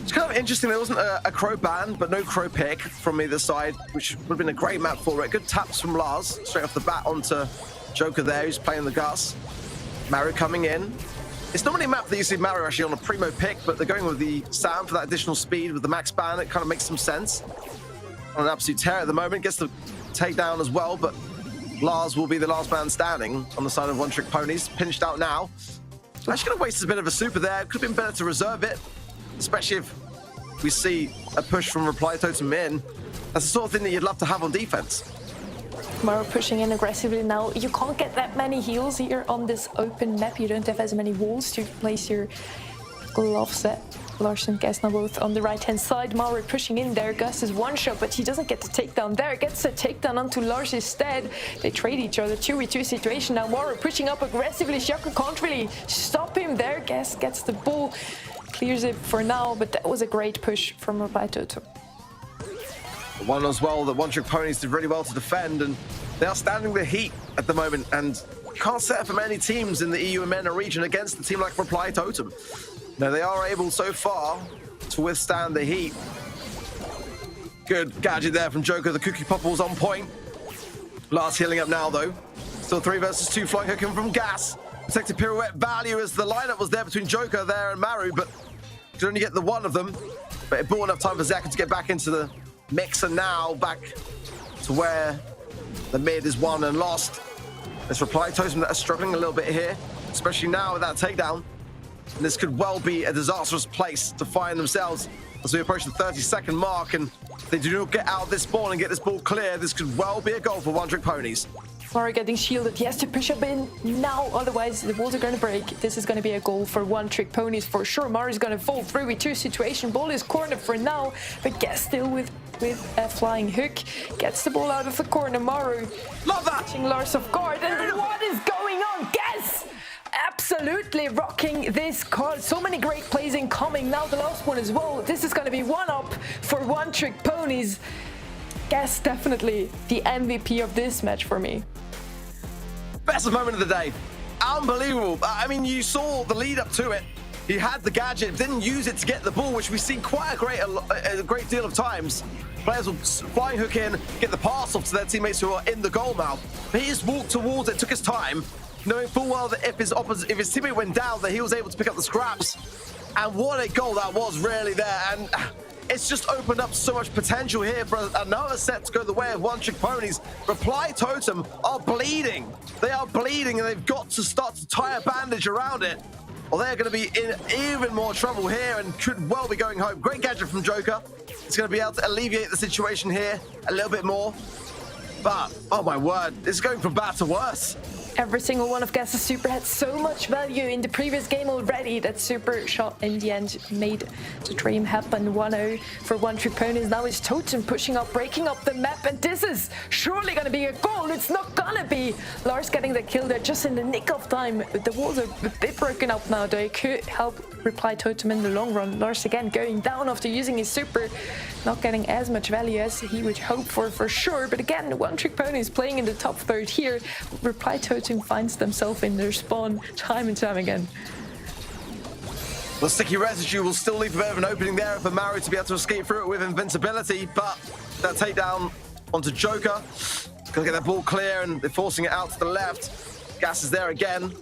It's kind of interesting, there wasn't a Crow ban, but no Crow pick from either side, which would have been a great map for it. Good taps from Lars, straight off the bat onto Joker there, who's playing the Gus. Mario coming in. It's not really a map that you see Mario actually on a primo pick, but they're going with the Sam for that additional speed with the max ban. It kind of makes some sense. On an absolute tear at the moment, gets the takedown as well, but Lars will be the last man standing on the side of One Trick Ponies. Pinched out now. Actually going to waste a bit of a super there. Could have been better to reserve it, especially if we see a push from Reply Totem in. That's the sort of thing that you'd love to have on defense. Maro pushing in aggressively now. You can't get that many heals here on this open map. You don't have as many walls to place your glove set. Lars and Gas now both on the right-hand side. Maro pushing in there. Gus is one shot, but he doesn't get the takedown there. Gets a takedown onto Lars instead. They trade each other. 2v2 situation now. Maro pushing up aggressively. Shocker can't really stop him there. Gas gets the ball. Clears it for now, but that was a great push from Reply Totem. One as well that One Trick Ponies did really well to defend, and they are standing the heat at the moment, and you can't set up for many teams in the EU and MENA region against a team like Reply Totem. Now they are able so far to withstand the heat. Good gadget there from Joker. The Cookie Popple's on point. Lars healing up now though. Still 3 versus 2 flying hooking from Gas. Protected pirouette value as the lineup was there between Joker there and Maru, but could only get the one of them. But it bought enough time for Zaka to get back into the mix, and now back to where the mid is won and lost. Let's Reply Totem that are struggling a little bit here, especially now with that takedown. And this could well be a disastrous place to find themselves as we approach the 30-second mark, and if they do not get out of this spawn and get this ball clear, this could well be a goal for One Trick Ponies. Maro getting shielded. He has to push up in now, otherwise the walls are going to break. This is going to be a goal for One Trick Ponies for sure. Maro is going to fall through with 2 situation. Ball is cornered for now, but Gas still with a flying hook. Gets the ball out of the corner. Maro Love that! catching Lars off guard. And what is going on? Gas! Absolutely rocking this card. So many great plays incoming. Now the last one as well. This is going to be one up for One Trick Ponies. Gas definitely the MVP of this match for me. Best moment of the day. Unbelievable. I mean, you saw the lead up to it. He had the gadget, didn't use it to get the ball, which we've seen quite a great deal of times. Players will flying hook in, get the pass off to their teammates who are in the goal mouth. But he just walked towards it, took his time, knowing full well that if his teammate went down, that he was able to pick up the scraps. And what a goal that was really there. And it's just opened up so much potential here for another set to go the way of One Trick Ponies. Reply Totem are bleeding. They are bleeding, and they've got to start to tie a bandage around it, or they're going to be in even more trouble here and could well be going home. Great gadget from Joker. It's going to be able to alleviate the situation here a little bit more. But, oh my word, it's going from bad to worse. Every single one of Gas's super had so much value in the previous game already. That super shot in the end made the dream happen. 1-0 for One Trick Ponies. Now it's Totem pushing up, breaking up the map, and this is surely going to be a goal. It's not going to be. Lars getting the kill there just in the nick of time. The walls are a bit broken up now, though. It could help Reply Totem in the long run. Lars again going down after using his super. Not getting as much value as he would hope for sure. But again, One Trick Ponies playing in the top third here. Reply Totem finds themselves in their spawn time and time again. The sticky residue will still leave a bit of an opening there for Mario to be able to escape through it with invincibility, but that takedown onto Joker. Gonna get that ball clear, and they're forcing it out to the left. Gas is there again.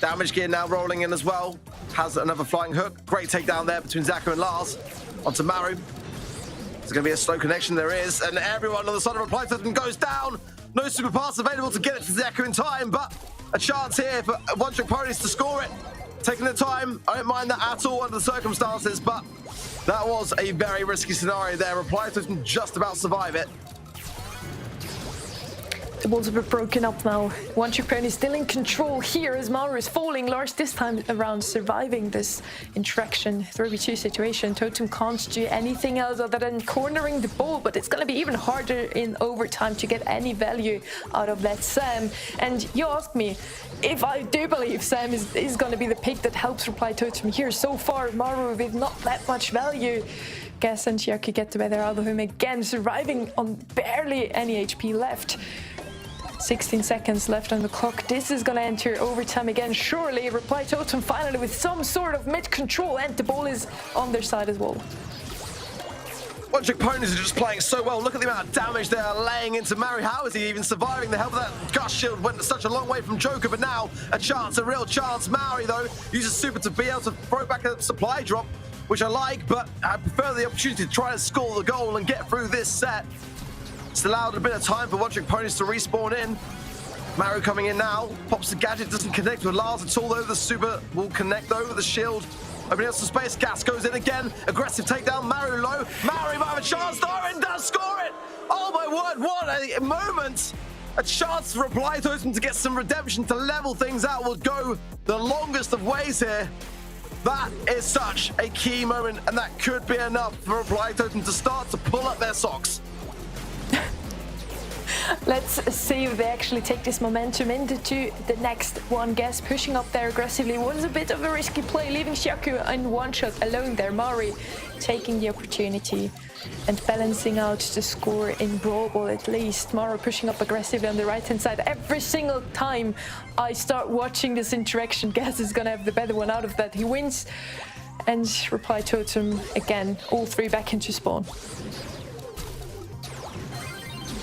Damage gear now rolling in as well. Has another flying hook. Great takedown there between Zaku and Lars. Onto Maru. There's going to be a slow connection. There is. And everyone on the side of Reply Totem goes down. No super pass available to get it to Zaku in time, but a chance here for One Trick Ponies to score it. Taking the time. I don't mind that at all under the circumstances, but that was a very risky scenario there. Reply Totem just about survive it. The balls are broken up now. One Trick Pony still in control here as Maru is falling. Lars this time around surviving this interaction 3v2 situation. Totem can't do anything else other than cornering the ball, but it's going to be even harder in overtime to get any value out of that Sam. And you asked me if I do believe Sam is going to be the pick that helps Reply Totem here. So far, Maru with not that much value. Gas and Chiaki get the better out of him again, surviving on barely any HP left. 16 seconds left on the clock. This is going to enter overtime again. Surely Reply Totem finally with some sort of mid-control, and the ball is on their side as well. One Trick Ponies are just playing so well. Look at the amount of damage they are laying into Maru. How is he even surviving? The help of that Gust Shield went such a long way from Joker, but now a chance, a real chance. Maru, though, uses Super to be able to throw back a supply drop, which I like, but I prefer the opportunity to try and score the goal and get through this set. It's allowed a bit of time for One Trick Ponies to respawn in. Maru coming in now. Pops the gadget, doesn't connect with Lars at all, though. The super will connect over the shield. Opening up some space. Gas goes in again. Aggressive takedown. Maru low. Maru might have a chance, though, and does score it. Oh, my word. What a moment. A chance for Reply Totem to get some redemption to level things out will go the longest of ways here. That is such a key moment, and that could be enough for Reply Totem to start to pull up their socks. Let's see if they actually take this momentum into the next one. Guess pushing up there aggressively was a bit of a risky play, leaving Shaku in one shot alone there. Mari taking the opportunity and balancing out the score in Brawl at least. Mara pushing up aggressively on the right-hand side. Every single time I start watching this interaction, Gas is gonna have the better one out of that. He wins, and Reply Totem again, all three back into spawn.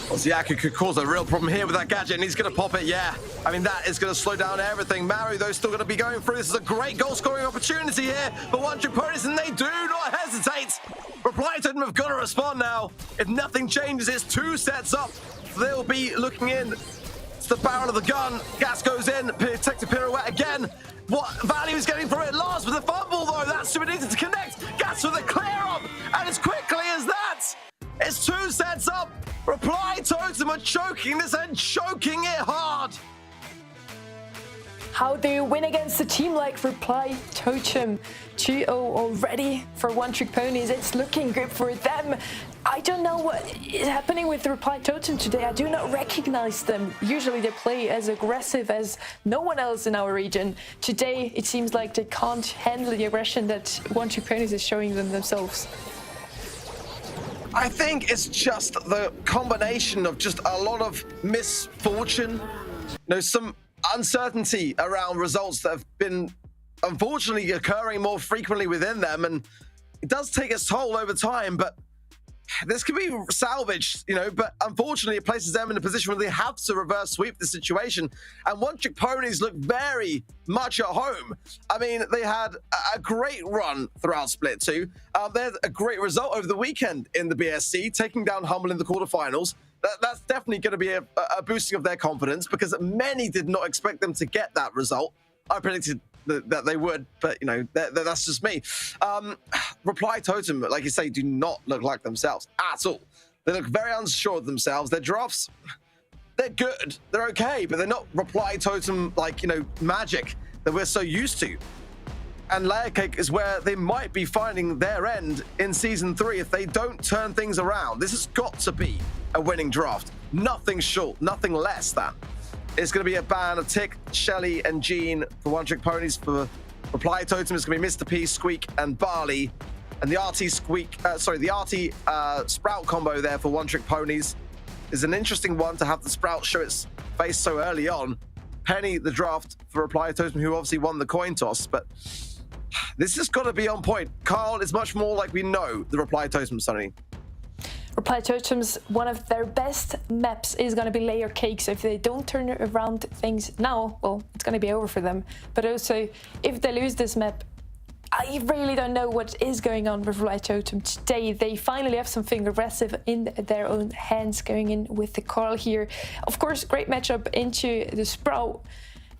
Well, Zaku could cause a real problem here with that gadget, and he's going to pop it, yeah. I mean, that is going to slow down everything. Maru, though, still going to be going through. This is a great goal-scoring opportunity here for One Trick Ponies, and they do not hesitate. Reply Totem have got to respond now. If nothing changes, it's 2 sets up. They'll be looking in. It's the barrel of the gun. Gas goes in. Protective pirouette again. What value is getting through it? Lars with the fumble, though. That's super needed to connect. Gas with a clear-up, and as quickly as that, it's 2 sets up. Reply Totem are choking this and choking it hard. How do you win against a team like Reply Totem? 2-0 already for One Trick Ponies. It's looking good for them. I don't know what is happening with the Reply Totem today. I do not recognize them. Usually they play as aggressive as no one else in our region. Today it seems like they can't handle the aggression that One Trick Ponies is showing them themselves. I think it's just the combination of just a lot of misfortune, some uncertainty around results that have been unfortunately occurring more frequently within them, and it does take its toll over time, but this could be salvaged, but unfortunately it places them in a position where they have to reverse sweep the situation. And One Trick Ponies look very much at home. I mean, they had a great run throughout Split 2. They had a great result over the weekend in the BSC, taking down Humble in the quarterfinals. That's definitely going to be a boosting of their confidence, because many did not expect them to get that result. I predicted that they would, but that's just me. Reply Totem, like you say, do not look like themselves at all. They look very unsure of themselves. Their drafts, they're good, they're okay, but they're not Reply Totem like magic that we're so used to. And Layer Cake is where they might be finding their end in Season 3 if they don't turn things around. This has got to be a winning draft. Nothing short, nothing less than. It's going to be a ban of Tick, Shelly, and Jean for One Trick Ponies. For Reply Totem, it's going to be Mr. P, Squeak, and Barley. And the RT Sprout combo there for One Trick Ponies is an interesting one to have the Sprout show its face so early on. Penny, the draft for Reply Totem, who obviously won the coin toss, but this has got to be on point. Carl is much more like we know the Reply Totem, Sonny. Reply Totems, one of their best maps is going to be Layer Cake, so if they don't turn around things now, well, it's going to be over for them. But also, if they lose this map, I really don't know what is going on with Reply Totem today. They finally have something aggressive in their own hands, going in with the Carl here. Of course, great matchup into the Sprout.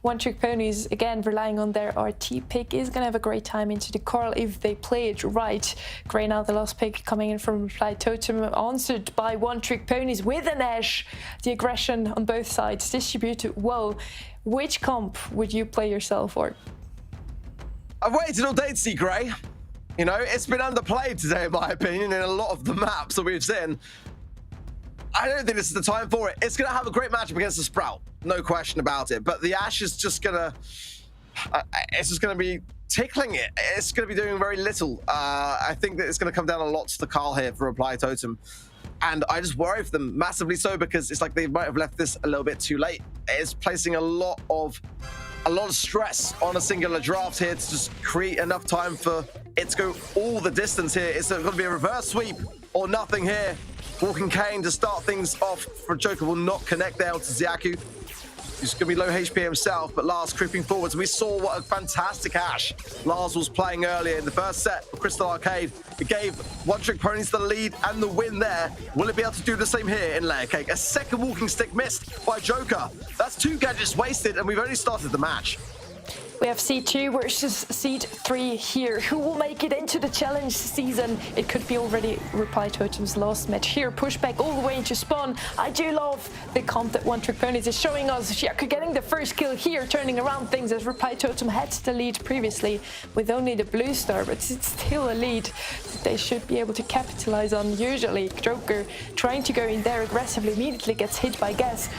One Trick Ponies, again, relying on their RT pick, is going to have a great time into the Carl if they play it right. Grey now, the last pick coming in from Reply Totem, answered by One Trick Ponies with an Ash. The aggression on both sides distributed well. Which comp would you play yourself for? I've waited all day to see Grey. You know, it's been underplayed today, in my opinion, in a lot of the maps that we've seen. I don't think this is the time for it. It's going to have a great matchup against the Sprout, no question about it. But the Ash is just going to... it's just going to be tickling it. It's going to be doing very little. I think that it's going to come down a lot to the Carl here for Reply Totem. And I just worry for them massively so, because it's like they might have left this a little bit too late. It's placing a lot of stress on a singular draft here to just create enough time for it to go all the distance here. It's going to be a reverse sweep or nothing here. Walking Kane to start things off for Joker will not connect there to Xiaku. He's going to be low HP himself, but Lars creeping forwards. We saw what a fantastic Ash Lars was playing earlier in the first set of Crystal Arcade. It gave One Trick Ponies the lead and the win there. Will it be able to do the same here in Layer Cake? A second walking stick missed by Joker. That's 2 gadgets wasted, and we've only started the match. We have Seed 2 versus Seed 3 here. Who will make it into the challenge season? It could be already Reply Totem's last match here. Pushback all the way into spawn. I do love the comp that One Trick Ponies is showing us. Xiaku getting the first kill here, turning around things as Reply Totem had the lead previously with only the blue star, but it's still a lead that they should be able to capitalize on. Usually, Joker trying to go in there aggressively, immediately gets hit by gas.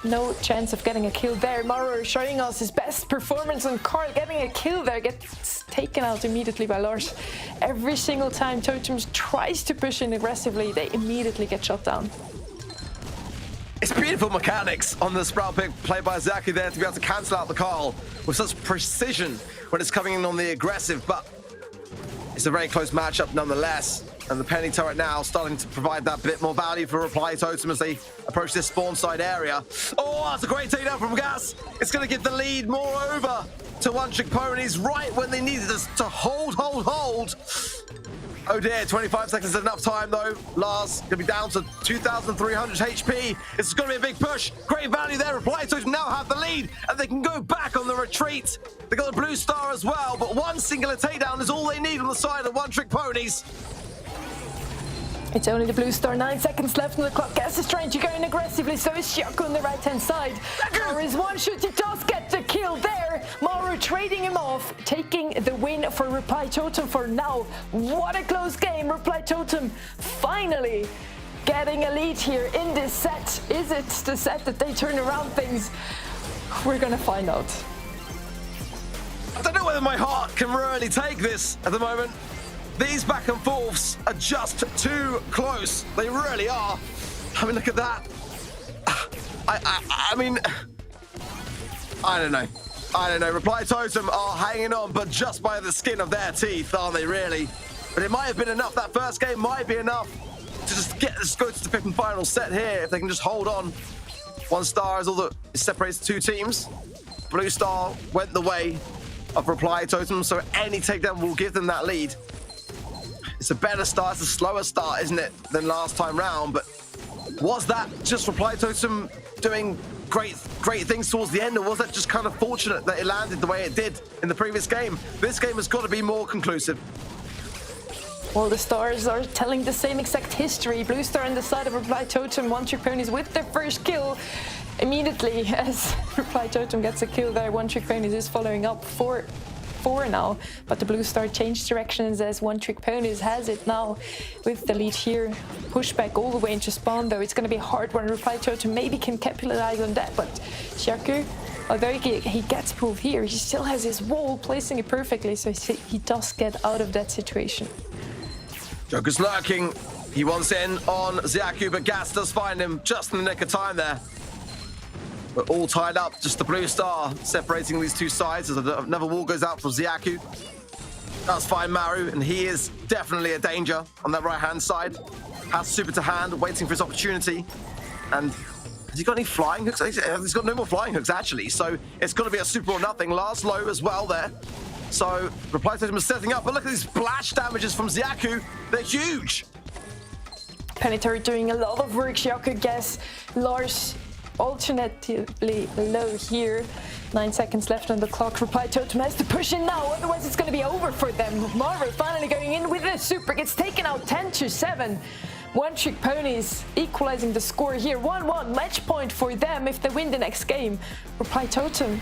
No chance of getting a kill there. Maro showing us his best performance, and Carl getting a kill there gets taken out immediately by Lars. Every single time Totems tries to push in aggressively, they immediately get shot down. It's beautiful mechanics on the Sprout pick played by Xiaku there to be able to cancel out the Carl with such precision when it's coming in on the aggressive, but it's a very close matchup nonetheless. And the Penny Turret now starting to provide that bit more value for Reply Totem as they approach this spawn side area. Oh, that's a great takedown from Gas. It's going to give the lead more over to One Trick Ponies right when they needed us to hold. Oh dear, 25 seconds is enough time though. Lars going to be down to 2,300 HP. It's going to be a big push. Great value there. Reply Totem now have the lead and they can go back on the retreat. They got a blue star as well, but one singular takedown is all they need on the side of One Trick Ponies. It's only the blue star, 9 seconds left on the clock. Gas is trying to go in aggressively, so is Xiaku on the right-hand side. There is one shoot, he does get the kill there. Maru trading him off, taking the win for Reply Totem for now. What a close game. Reply Totem finally getting a lead here in this set. Is it the set that they turn around things? We're gonna find out. I don't know whether my heart can really take this at the moment. These back and forths are just too close. They really are. I mean, look at that. I mean, I don't know. Reply Totem are hanging on, but just by the skin of their teeth, aren't they, really? But it might have been enough. That first game might be enough to just go to the 5th and final set here if they can just hold on. 1 star is all that separates the 2 teams. Blue star went the way of Reply Totem, so any takedown will give them that lead. It's a better start, it's a slower start, isn't it, than last time round, but was that just Reply Totem doing great things towards the end, or was that just kind of fortunate that it landed the way it did in the previous game? This game has got to be more conclusive. Well, the stars are telling the same exact history. Blue star on the side of Reply Totem, One Trick Ponies with their first kill. Immediately as Reply Totem gets a kill there, One Trick Ponies is following up for 4 now, but the blue star changed directions as One Trick Ponies has it now with the lead here. Pushback all the way into spawn though. It's going to be hard when Reply Totem maybe can capitalize on that, but Xiaku, although he gets pulled here, he still has his wall, placing it perfectly, so he does get out of that situation. Joker's lurking. He wants in on Xiaku, but Gas does find him just in the nick of time there. We're all tied up, just the blue star separating these 2 sides as another wall goes out for Xiaku. That's fine, Maru, and he is definitely a danger on that right-hand side. Has super to hand, waiting for his opportunity. And has he got any flying hooks? He's got no more flying hooks, actually. So it's going to be a super or nothing. Last low as well there. So Reply Totem is setting up. But look at these splash damages from Xiaku. They're huge. Penitentiary doing a lot of work. Xiaku guess Lars alternatively low here. 9 seconds left on the clock. Reply Totem has to push in now, otherwise it's going to be over for them. Marvel finally going in with a super, gets taken out 10-7. One Trick Ponies equalizing the score here. 1-1 match point for them if they win the next game. Reply Totem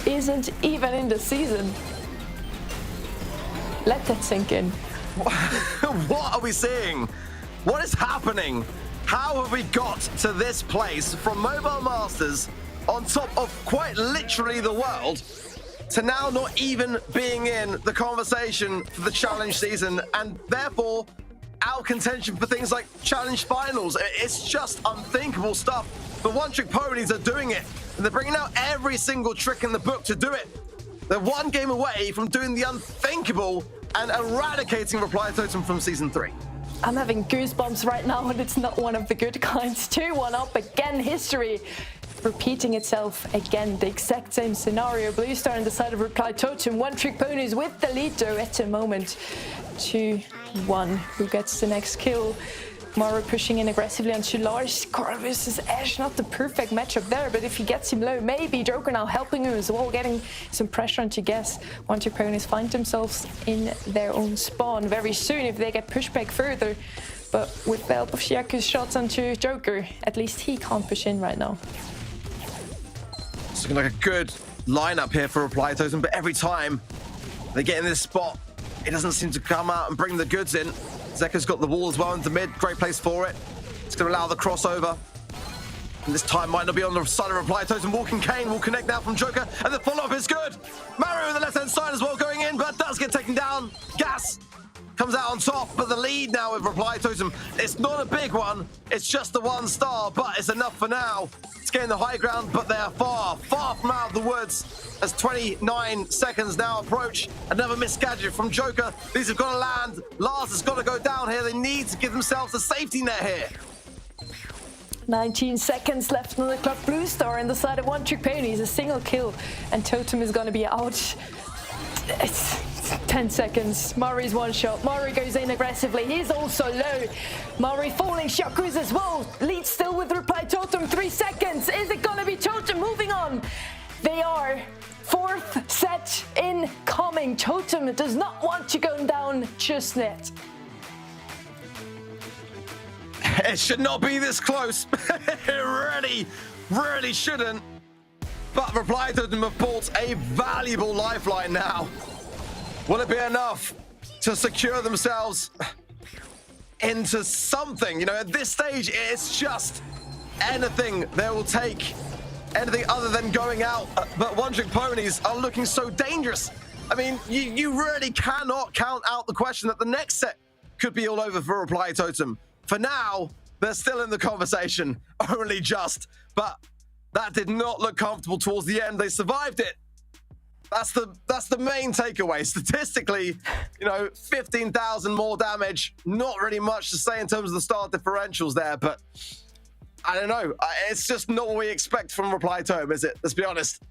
isn't even in the season. Let that sink in. What are we seeing? What is happening? How have we got to this place from Mobile Masters on top of quite literally the world to now not even being in the conversation for the challenge season and therefore out contention for things like challenge finals? It's just unthinkable stuff. The One Trick Ponies are doing it, and they're bringing out every single trick in the book to do it. They're one game away from doing the unthinkable and eradicating Reply Totem from Season 3. I'm having goosebumps right now, and it's not one of the good kinds. 2-1 up again, history repeating itself again. The exact same scenario. Blue Star on the side of Reply Totem. One Trick Ponies with the lead though at the moment. 2-1. Who gets the next kill? Mara pushing in aggressively onto Lars. Carl versus Ash, not the perfect matchup there, but if he gets him low, maybe Joker now helping him as well, getting some pressure onto Guess. One Trick Ponies find themselves in their own spawn very soon if they get pushed back further. But with the help of Xiaku's shots onto Joker, at least he can't push in right now. It's looking like a good lineup here for Reply Totem, but every time they get in this spot, it doesn't seem to come out and bring the goods in. Zeka's got the wall as well into mid, great place for it. It's going to allow the crossover. And this time might not be on the side of Reply Totem. Walking Kane will connect now from Joker, and the follow-up is good. Maru on the left-hand side as well going in, but does get taken down. Gas comes out on top, but the lead now with Reply Totem, it's not a big one. It's just the 1 star, but it's enough for now. It's getting the high ground, but they are far, far from out of the woods as 29 seconds now approach. Another missed gadget from Joker. These have got to land. Lars has got to go down here. They need to give themselves a safety net here. 19 seconds left on the clock. Blue Star on the side of One Trick Ponies, a single kill, and Totem is going to be out. It's 10 seconds. Murray's one shot. Murray goes in aggressively. He's also low. Murray falling. Shaku's as well. Lead still with Reply Totem. 3 seconds. Is it going to be Totem moving on? They are. 4th set incoming. Totem does not want to go down just yet. It should not be this close. It really shouldn't. But Reply Totem have bought a valuable lifeline now. Will it be enough to secure themselves into something? You know, at this stage, it's just anything they will take. Anything other than going out. But One Trick Ponies are looking so dangerous. I mean, you really cannot count out the question that the next set could be all over for Reply Totem. For now, they're still in the conversation, only just. But that did not look comfortable towards the end. They survived it. That's the main takeaway. Statistically, you know, 15,000 more damage. Not really much to say in terms of the start differentials there, but I don't know. It's just not what we expect from Reply Totem, is it? Let's be honest.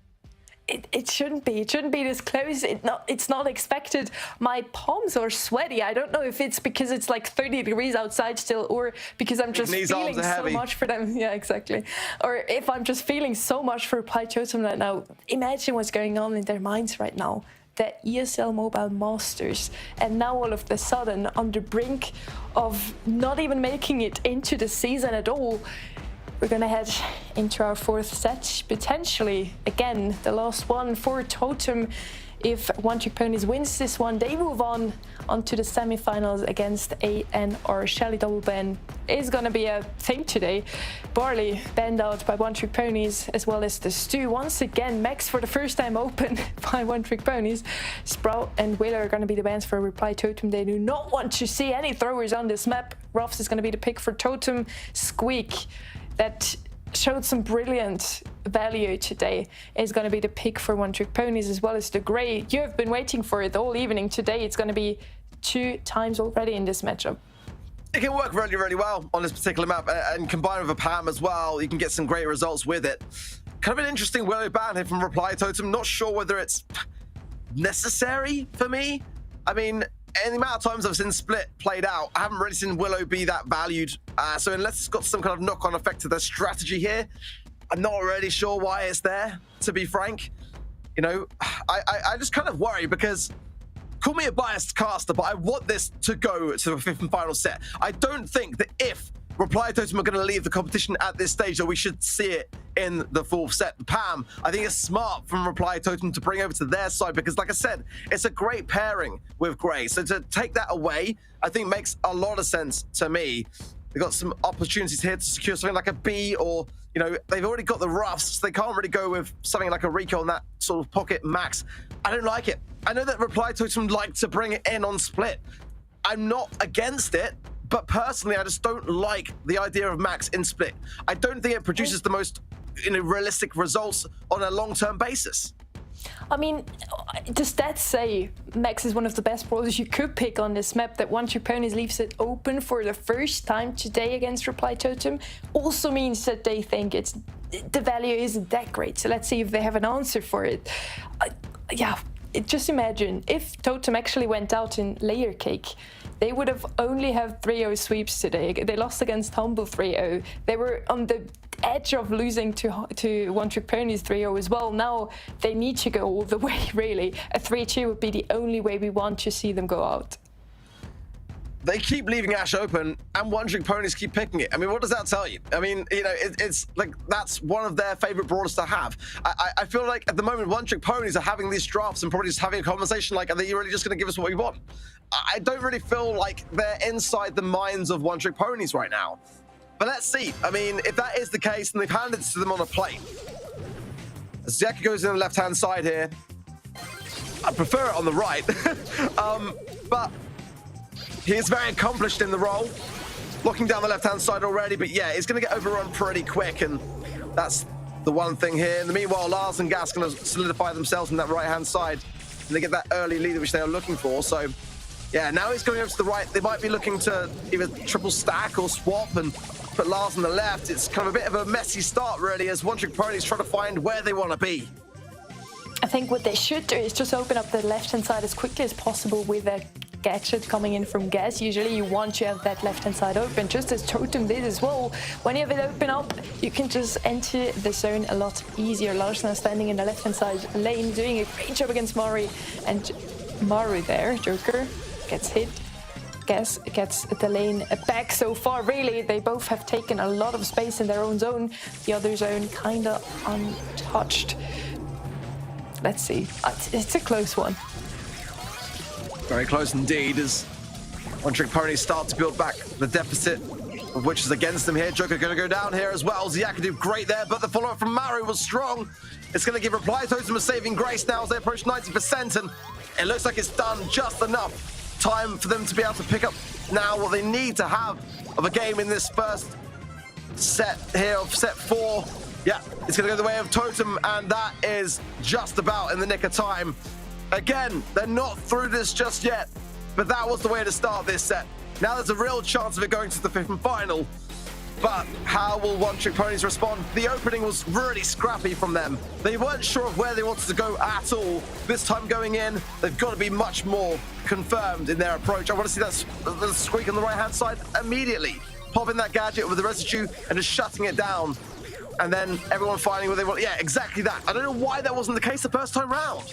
It shouldn't be. It shouldn't be this close. It's not expected. My palms are sweaty. I don't know if it's because it's like 30 degrees outside still, or because I'm just feeling so much for them. Yeah, exactly. Or if I'm just feeling so much for Reply Totem right now. Imagine what's going on in their minds right now. The ESL Mobile Masters, and now all of a sudden on the brink of not even making it into the season at all. We're gonna head into our 4th set, potentially again the last one for Totem. If One Trick Ponies wins this one, they move on onto the semi-finals against ANR. Shelly double ban is gonna be a thing today. Barley banned out by One Trick Ponies, as well as the Stu. Once again, Max for the first time open by One Trick Ponies. Sprout and Wheeler are gonna be the bans for Reply Totem. They do not want to see any throwers on this map. Ruffs is gonna be the pick for Totem. Squeak, that showed some brilliant value today is going to be the pick for One Trick Ponies, as well as the Grey. You have been waiting for it all evening. Today it's going to be 2 times already in this matchup. It can work really, really well on this particular map, and combined with a PAM as well, you can get some great results with it. Kind of an interesting Willow ban here from Reply Totem. Not sure whether it's necessary for me. I mean, in the amount of times I've seen Split played out, I haven't really seen Willow be that valued. So unless it's got some kind of knock-on effect to their strategy here, I'm not really sure why it's there, to be frank. You know, I just kind of worry because, call me a biased caster, but I want this to go to the 5th and final set. I don't think that if Reply Totem are going to leave the competition at this stage, that we should see it in the 4th set. PAM, I think it's smart from Reply Totem to bring over to their side because, like I said, it's a great pairing with Grey. So to take that away, I think makes a lot of sense to me. They've got some opportunities here to secure something like a B, or, you know, they've already got the Ruffs, so they can't really go with something like a Rico on that sort of pocket max. I don't like it. I know that Reply Totem like to bring it in on Split. I'm not against it, but personally, I just don't like the idea of Max in Split. I don't think it produces the most, you know, realistic results on a long-term basis. I mean, the stats say Max is one of the best brawlers you could pick on this map. That One Trick Ponies leaves it open for the first time today against Reply Totem also means that they think the value isn't that great. So let's see if they have an answer for it. Yeah, just imagine if Totem actually went out in Layer Cake. They would have only have 3-0 sweeps today. They lost against Humble 3-0. They were on the edge of losing to One Trick Ponies 3-0 as well. Now they need to go all the way, really. A 3-2 would be the only way we want to see them go out. They keep leaving Ash open, and One Trick Ponies keep picking it. I mean, what does that tell you? I mean, you know, it's like that's one of their favorite brawlers to have. I feel like at the moment, One Trick Ponies are having these drafts and probably just having a conversation like, are they really just going to give us what we want? I don't really feel like they're inside the minds of One Trick Ponies right now. But let's see. I mean, if that is the case, then they've handed it to them on a plate. Zeka goes in the left-hand side here. I prefer it on the right. But he is very accomplished in the role. Looking down the left-hand side already, but yeah, he's going to get overrun pretty quick, and that's the one thing here. In the meanwhile, Lars and Gas going to solidify themselves on that right-hand side, and they get that early lead which they are looking for. So yeah, now he's going over to the right. They might be looking to either triple stack or swap and put Lars on the left. It's kind of a bit of a messy start, really, as One Trick Ponies try to find where they want to be. I think what they should do is just open up the left-hand side as quickly as possible with a gadget coming in from Gas. Usually you want to have that left-hand side open, just as Totem did as well. When you have it open up, you can just enter the zone a lot easier. Lars now standing in the left-hand side lane, doing a great job against Mari. And Maru there, Joker, gets hit. Gas gets the lane back so far. Really, they both have taken a lot of space in their own zone. The other zone kind of untouched. Let's see. It's a close one. Very close indeed as One Trick Ponies start to build back the deficit, of which is against them here. Joker going to go down here as well. Ziaka did great there, but the follow-up from Maru was strong. It's going to give Reply Totem a saving grace now as they approach 90%, and it looks like it's done just enough time for them to be able to pick up now what they need to have of a game in this first set here of set 4. Yeah, it's going to go the way of Totem, and that is just about in the nick of time. Again, they're not through this just yet, but that was the way to start this set. Now there's a real chance of it going to the 5th and final, but how will One Trick Ponies respond? The opening was really scrappy from them. They weren't sure of where they wanted to go at all. This time going in, they've got to be much more confirmed in their approach. I want to see that squeak on the right-hand side immediately. Popping that gadget with the residue and just shutting it down. And then everyone finding what they want. Yeah, exactly that. I don't know why that wasn't the case the first time round.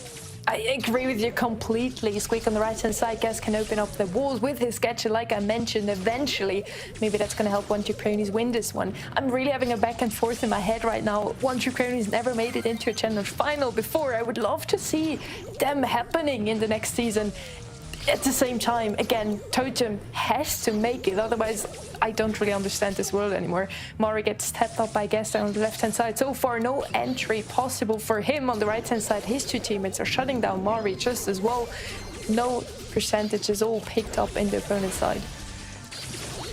I agree with you completely. Squeak on the right-hand side. Gas can open up the walls with his gadget, like I mentioned. Eventually, maybe that's going to help One Trick Ponies win this one. I'm really having a back and forth in my head right now. One Trick Ponies never made it into a challenge final before. I would love to see them happening in the next season. At the same time, again, Totem has to make it, otherwise I don't really understand this world anymore. Mari gets tapped up by Gas down on the left-hand side. So far, no entry possible for him on the right-hand side. His two teammates are shutting down Mari just as well. No percentages all picked up in the opponent's side.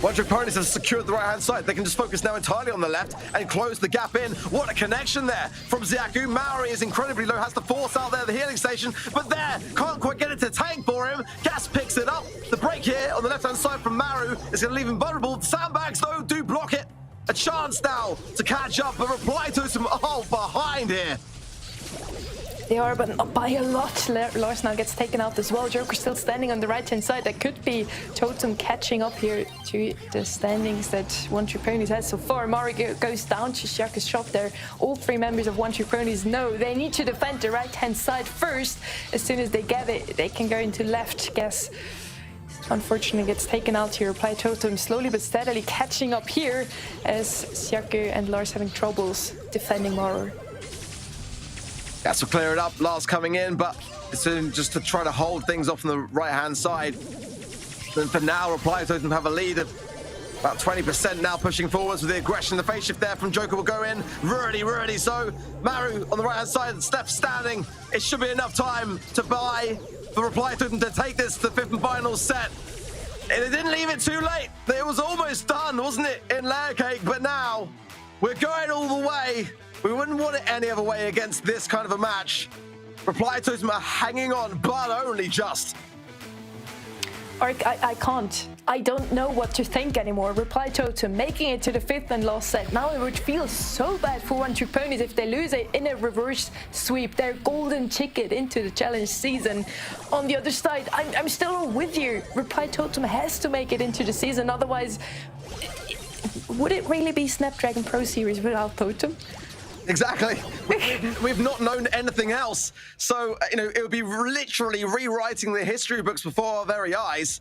One Trick Ponies have secured the right-hand side. They can just focus now entirely on the left and close the gap in. What a connection there from Xiaku. Maori is incredibly low, has to force out there the healing station, but there, can't quite get it to tank for him. Gas picks it up. The break here on the left-hand side from Maru is going to leave him vulnerable. The sandbags, though, do block it. A chance now to catch up, but Reply Totem behind here. They are, but not by a lot. Lars now gets taken out as well. Joker still standing on the right-hand side. That could be Totem catching up here to the standings that One Tree Ponies has so far. Mari goes down to Xiaku's shot there. All three members of One Tree Ponies know they need to defend the right-hand side first. As soon as they get it, they can go into left. Guess unfortunately gets taken out here. Reply Totem slowly but steadily catching up here as Xiaku and Lars having troubles defending Maro. That's to clear it up. Lars coming in, but it's just to try to hold things off on the right-hand side. Then for now, Reply Totem have a lead of about 20% now, pushing forwards with the aggression. The phase shift there from Joker will go in. Really so. Maru on the right-hand side, Steph standing. It should be enough time to buy for Reply Totem to take this to the fifth and final set. And it didn't leave it too late. It was almost done, wasn't it, in Layer Cake? But now we're going all the way. We wouldn't want it any other way against this kind of a match. Reply Totem are hanging on, but only just. Ark, I can't. I don't know what to think anymore. Reply Totem making it to the fifth and last set. Now it would feel so bad for One Tree Ponies if they lose it in a reverse sweep. Their golden ticket into the challenge season. On the other side, I'm still with you. Reply Totem has to make it into the season. Otherwise, would it really be Snapdragon Pro Series without Totem? Exactly. We've not known anything else. So, it would be literally rewriting the history books before our very eyes.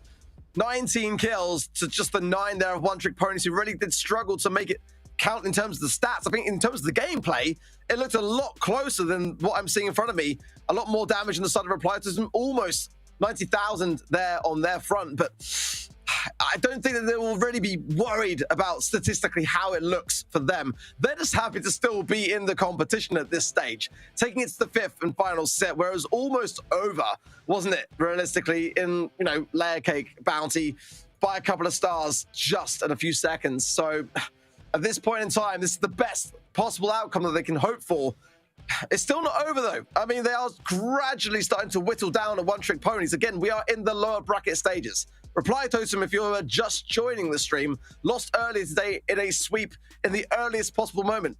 19 kills to just the 9 there of One Trick Ponies who really did struggle to make it count in terms of the stats. I think in terms of the gameplay, it looked a lot closer than what I'm seeing in front of me. A lot more damage on the side of Reply Totem, almost 90,000 there on their front. But I don't think that they will really be worried about statistically how it looks for them. They're just happy to still be in the competition at this stage, taking it to the fifth and final set, where it was almost over, wasn't it, realistically, in, Layer Cake Bounty by a couple of stars just in a few seconds. So at this point in time, this is the best possible outcome that they can hope for. It's still not over, though. I mean, they are gradually starting to whittle down on One Trick Ponies. Again, we are in the lower bracket stages. Reply Totem, if you're just joining the stream, lost earlier today in a sweep in the earliest possible moment.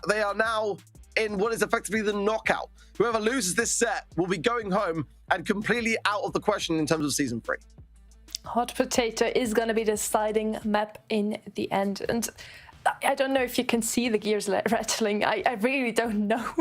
They are now in what is effectively the knockout. Whoever loses this set will be going home and completely out of the question in terms of Season 3. Hot Potato is going to be the deciding map in the end. And I don't know if you can see the gears rattling. I really don't know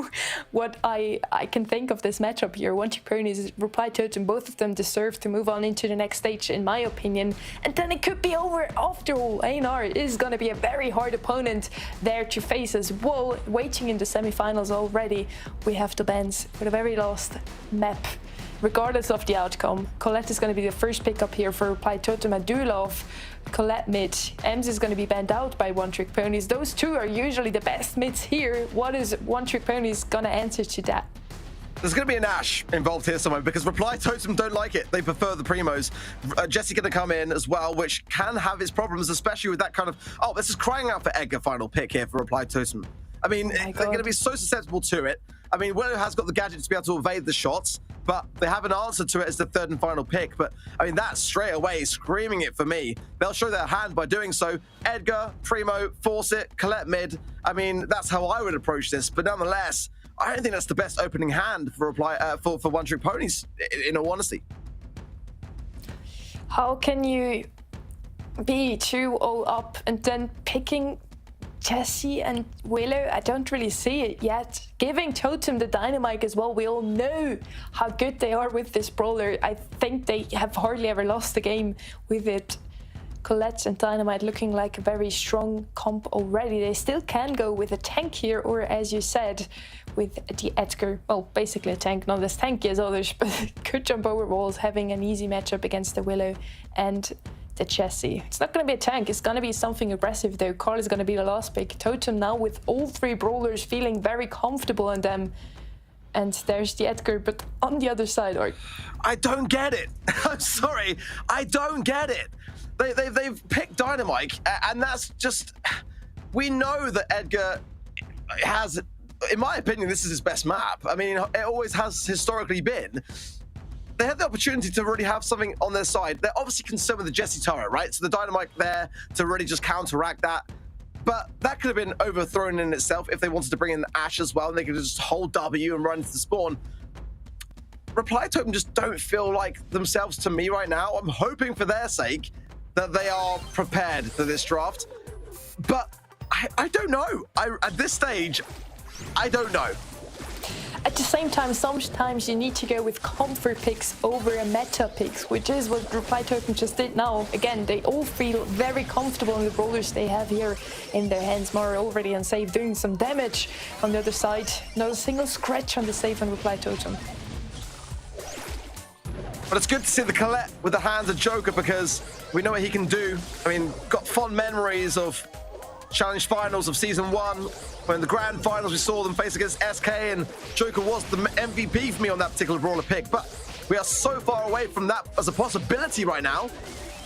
what I can think of this matchup here. One Trick Ponies, Reply Totem, both of them deserve to move on into the next stage, in my opinion. And then it could be over after all. EUR is going to be a very hard opponent there to face as well. Waiting in the semifinals already, we have the bands for the very last map. Regardless of the outcome, Colette is going to be the first pickup here for Reply Totem. I do love Colette mid. Ems is going to be banned out by One Trick Ponies. Those two are usually the best mids here. What is One Trick Ponies going to answer to that? There's going to be an Ash involved here somewhere because Reply Totem don't like it. They prefer the Primos. Jesse going to come in as well, which can have its problems, especially with that kind of... Oh, this is crying out for Edgar final pick here for Reply Totem. I mean, they're going to be so susceptible to it. I mean, Willow has got the gadget to be able to evade the shots, but they have an answer to it as the third and final pick. But, I mean, that's straight away screaming it for me. They'll show their hand by doing so. Edgar, Primo, force it, Colette mid. I mean, that's how I would approach this. But nonetheless, I don't think that's the best opening hand for for One Trick Ponies, in all honesty. How can you be 2-0 up and then picking Jesse and Willow? I don't really see it yet. Giving Totem the dynamite as well. We all know how good they are with this brawler. I think they have hardly ever lost a game with it. Colette and Dynamite looking like a very strong comp already. They still can go with a tank here, or as you said, with the Edgar. Well, basically a tank, not as tanky as others, but could jump over walls, having an easy matchup against the Willow and the Jesse. It's not going to be a tank. It's going to be something aggressive, though. Carl is going to be the last pick. Totem now with all three brawlers feeling very comfortable in them. And there's the Edgar, but on the other side, or... I don't get it. I'm sorry. I don't get it. they've picked Dynamite, and that's just, we know that Edgar has, in my opinion, this is his best map. I mean, it always has historically been. They had the opportunity to really have something on their side. They're obviously concerned with the Jesse turret, right? So the Dynamite there to really just counteract that. But that could have been overthrown in itself if they wanted to bring in the Ashe as well, and they could just hold W and run to the spawn. Reply Totem just don't feel like themselves to me right now. I'm hoping for their sake that they are prepared for this draft. But I don't know. At this stage, I don't know. At the same time, sometimes you need to go with comfort picks over a meta picks, which is what Reply Totem just did now. Again, they all feel very comfortable in the brawlers they have here in their hands. Mara already on save, doing some damage on the other side. Not a single scratch on the save on Reply Totem. But it's good to see the Colette with the hands of Joker, because we know what he can do. I mean, got fond memories of Challenge Finals of Season 1, when the Grand Finals we saw them face against SK, and Joker was the MVP for me on that particular Brawler pick. But we are so far away from that as a possibility right now.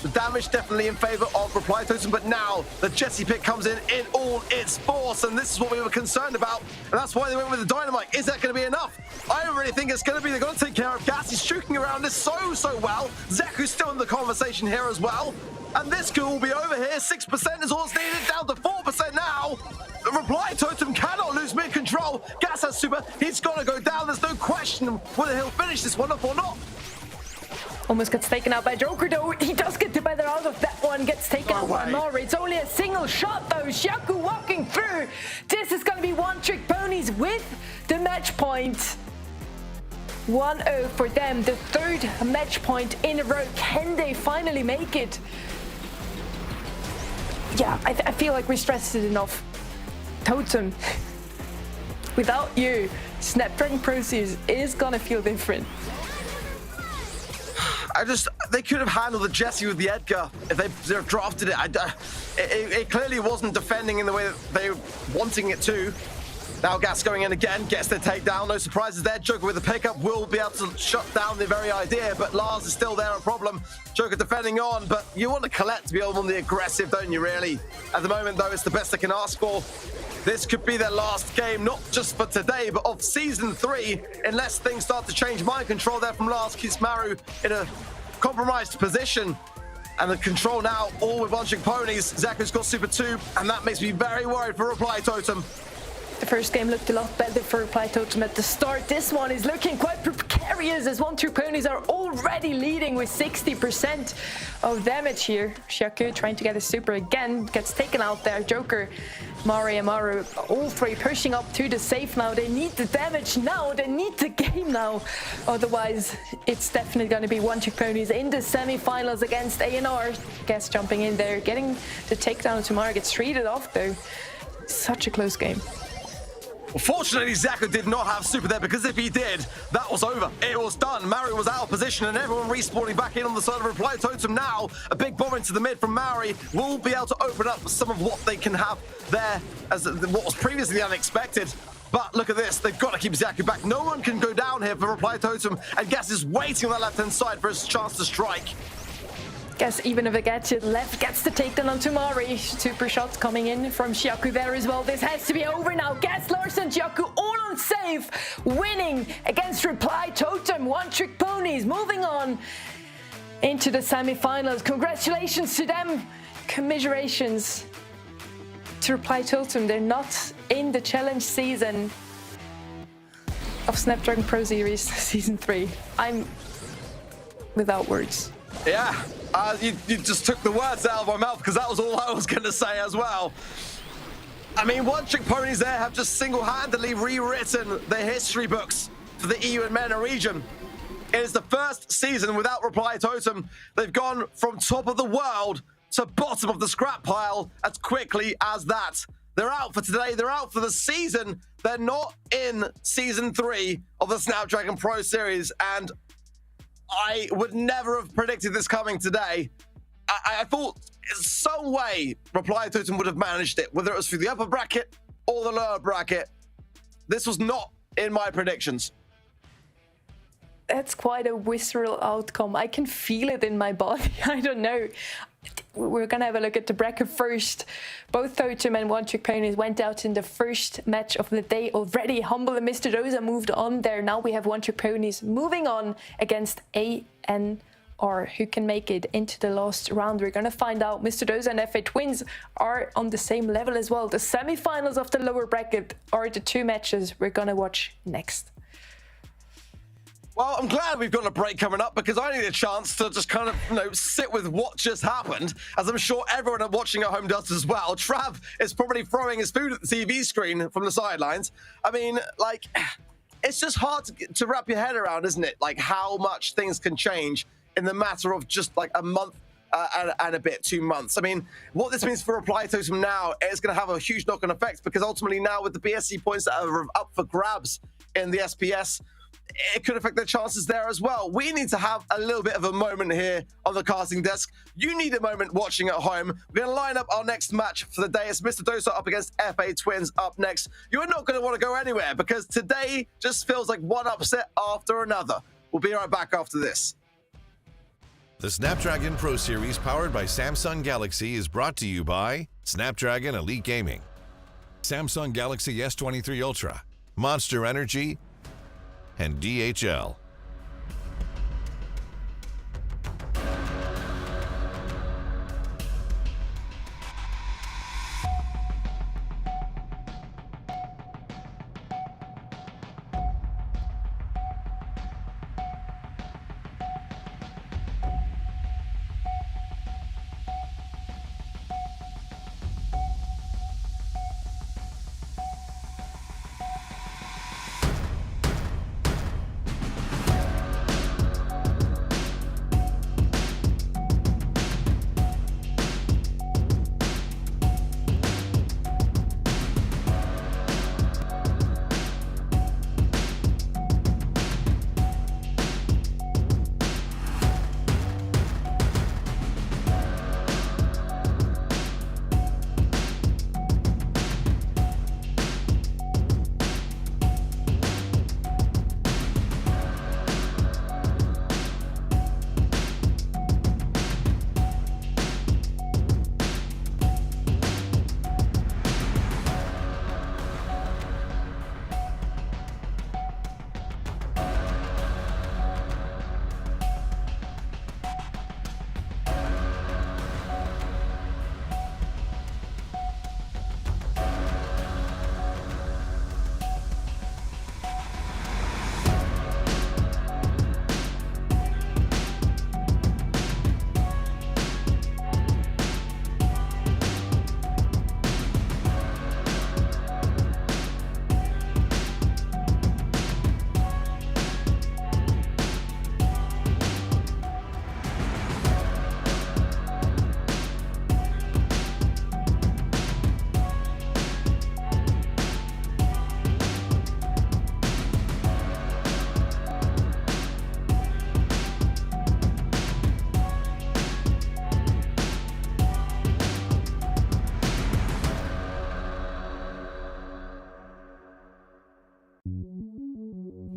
The damage definitely in favor of Reply Totem, but now the Jesse pick comes in all its force, and this is what we were concerned about, and that's why they went with the Dynamite. Is that going to be enough? I don't really think it's going to be. They're going to take care of Gas. He's shooting around this so well. Zeku's still in the conversation here as well, and this could all be over here. 6% is all it's needed, down to 4% now. The Reply Totem cannot lose mid-control. Gas has super. He's going to go down. There's no question whether he'll finish this one up or not. Almost gets taken out by Joker though. He does get the better out of that one. Gets taken out by Mara. It's only a single shot though. Shaku walking through. This is going to be one-trick ponies with the match point. 1-0 for them. The third match point in a row. Can they finally make it? Yeah, I feel like we stressed it enough. Totem. Without you, Snapdragon Pro Series is going to feel different. They could have handled the Jesse with the Edgar if they drafted it. It clearly wasn't defending in the way that they were wanting it to. Now Gas going in again, gets their takedown. No surprises there. Joker with the pickup will be able to shut down the very idea, but Lars is still there, a problem. Joker defending on, but you want to Colette to be able on the aggressive, don't you really? At the moment, though, it's the best they can ask for. This could be their last game, not just for today, but of Season 3, unless things start to change. Mind control there from Lars keeps Maru in a compromised position. And the control now, all with one-trick ponies. Zeku's got Super 2, and that makes me very worried for Reply Totem. The first game looked a lot better for Reply Totem at the start. This one is looking quite precarious as one-trick ponies are already leading with 60% of damage here. Shaku trying to get a super again, gets taken out there. Joker, Mari and Maru, all three pushing up to the safe now. They need the damage now, they need the game now. Otherwise, it's definitely going to be one-trick ponies in the semi-finals against A&R. Guess jumping in there, getting the takedown to Mara, gets treated off though. Such a close game. Well, fortunately, Zeku did not have super there, because if he did, that was over. It was done. Mari was out of position, and everyone respawning back in on the side of Reply Totem now. A big bomb into the mid from Mari will be able to open up some of what they can have there as what was previously unexpected. But look at this. They've got to keep Zeku back. No one can go down here for Reply Totem, and Gas is waiting on that left-hand side for his chance to strike. Guess even if it gets it left, gets the takedown on Mari. Super shots coming in from Shaku there as well. This has to be over now. Guess Lars and Shaku all on save, winning against Reply Totem. One-trick ponies moving on into the semi-finals. Congratulations to them. Commiserations to Reply Totem. They're not in the challenge season of Snapdragon Pro Series Season 3. I'm without words. Yeah, you just took the words out of my mouth, because that was all I was going to say as well. I mean, one-trick ponies there have just single-handedly rewritten the history books for the EU and MENA region. It is the first season without Reply Totem. They've gone from top of the world to bottom of the scrap pile as quickly as that. They're out for today. They're out for the season. They're not in Season 3 of the Snapdragon Pro Series, and I would never have predicted this coming today. I thought in some way Reply Totem would have managed it, whether it was through the upper bracket or the lower bracket. This was not in my predictions. that's quite a visceral outcome. I can feel it in my body. I don't know. We're gonna have a look at the bracket first. Both Totem and One Trick Ponies went out in the first match of the day already. Humble and Mr. Rosa moved on there. Now we have One Trick Ponies moving on against ANR, who can make it into the last round. We're gonna find out. Mr. Rosa and FA Twins are on the same level as well. The semi-finals of the lower bracket are the two matches we're gonna watch next. Well, I'm glad we've got a break coming up because I need a chance to just kind of, sit with what just happened, as I'm sure everyone watching at home does as well. Trav is probably throwing his food at the TV screen from the sidelines. I mean, like, it's just hard to wrap your head around, isn't it? Like, how much things can change in the matter of just like a month and a bit, 2 months. I mean, what this means for Reply Totem now is going to have a huge knock-on effect, because ultimately now with the BSC points that are up for grabs in the SPS, it could affect their chances there as well. We need to have a little bit of a moment here on the casting desk. You need a moment watching at home. We're going to line up our next match for the day. It's Mr. Dosa up against FA Twins up next. You're not going to want to go anywhere, because today just feels like one upset after another. We'll be right back after this. The Snapdragon Pro Series, powered by Samsung Galaxy, is brought to you by Snapdragon Elite Gaming, Samsung Galaxy S23 Ultra, Monster Energy, and DHL.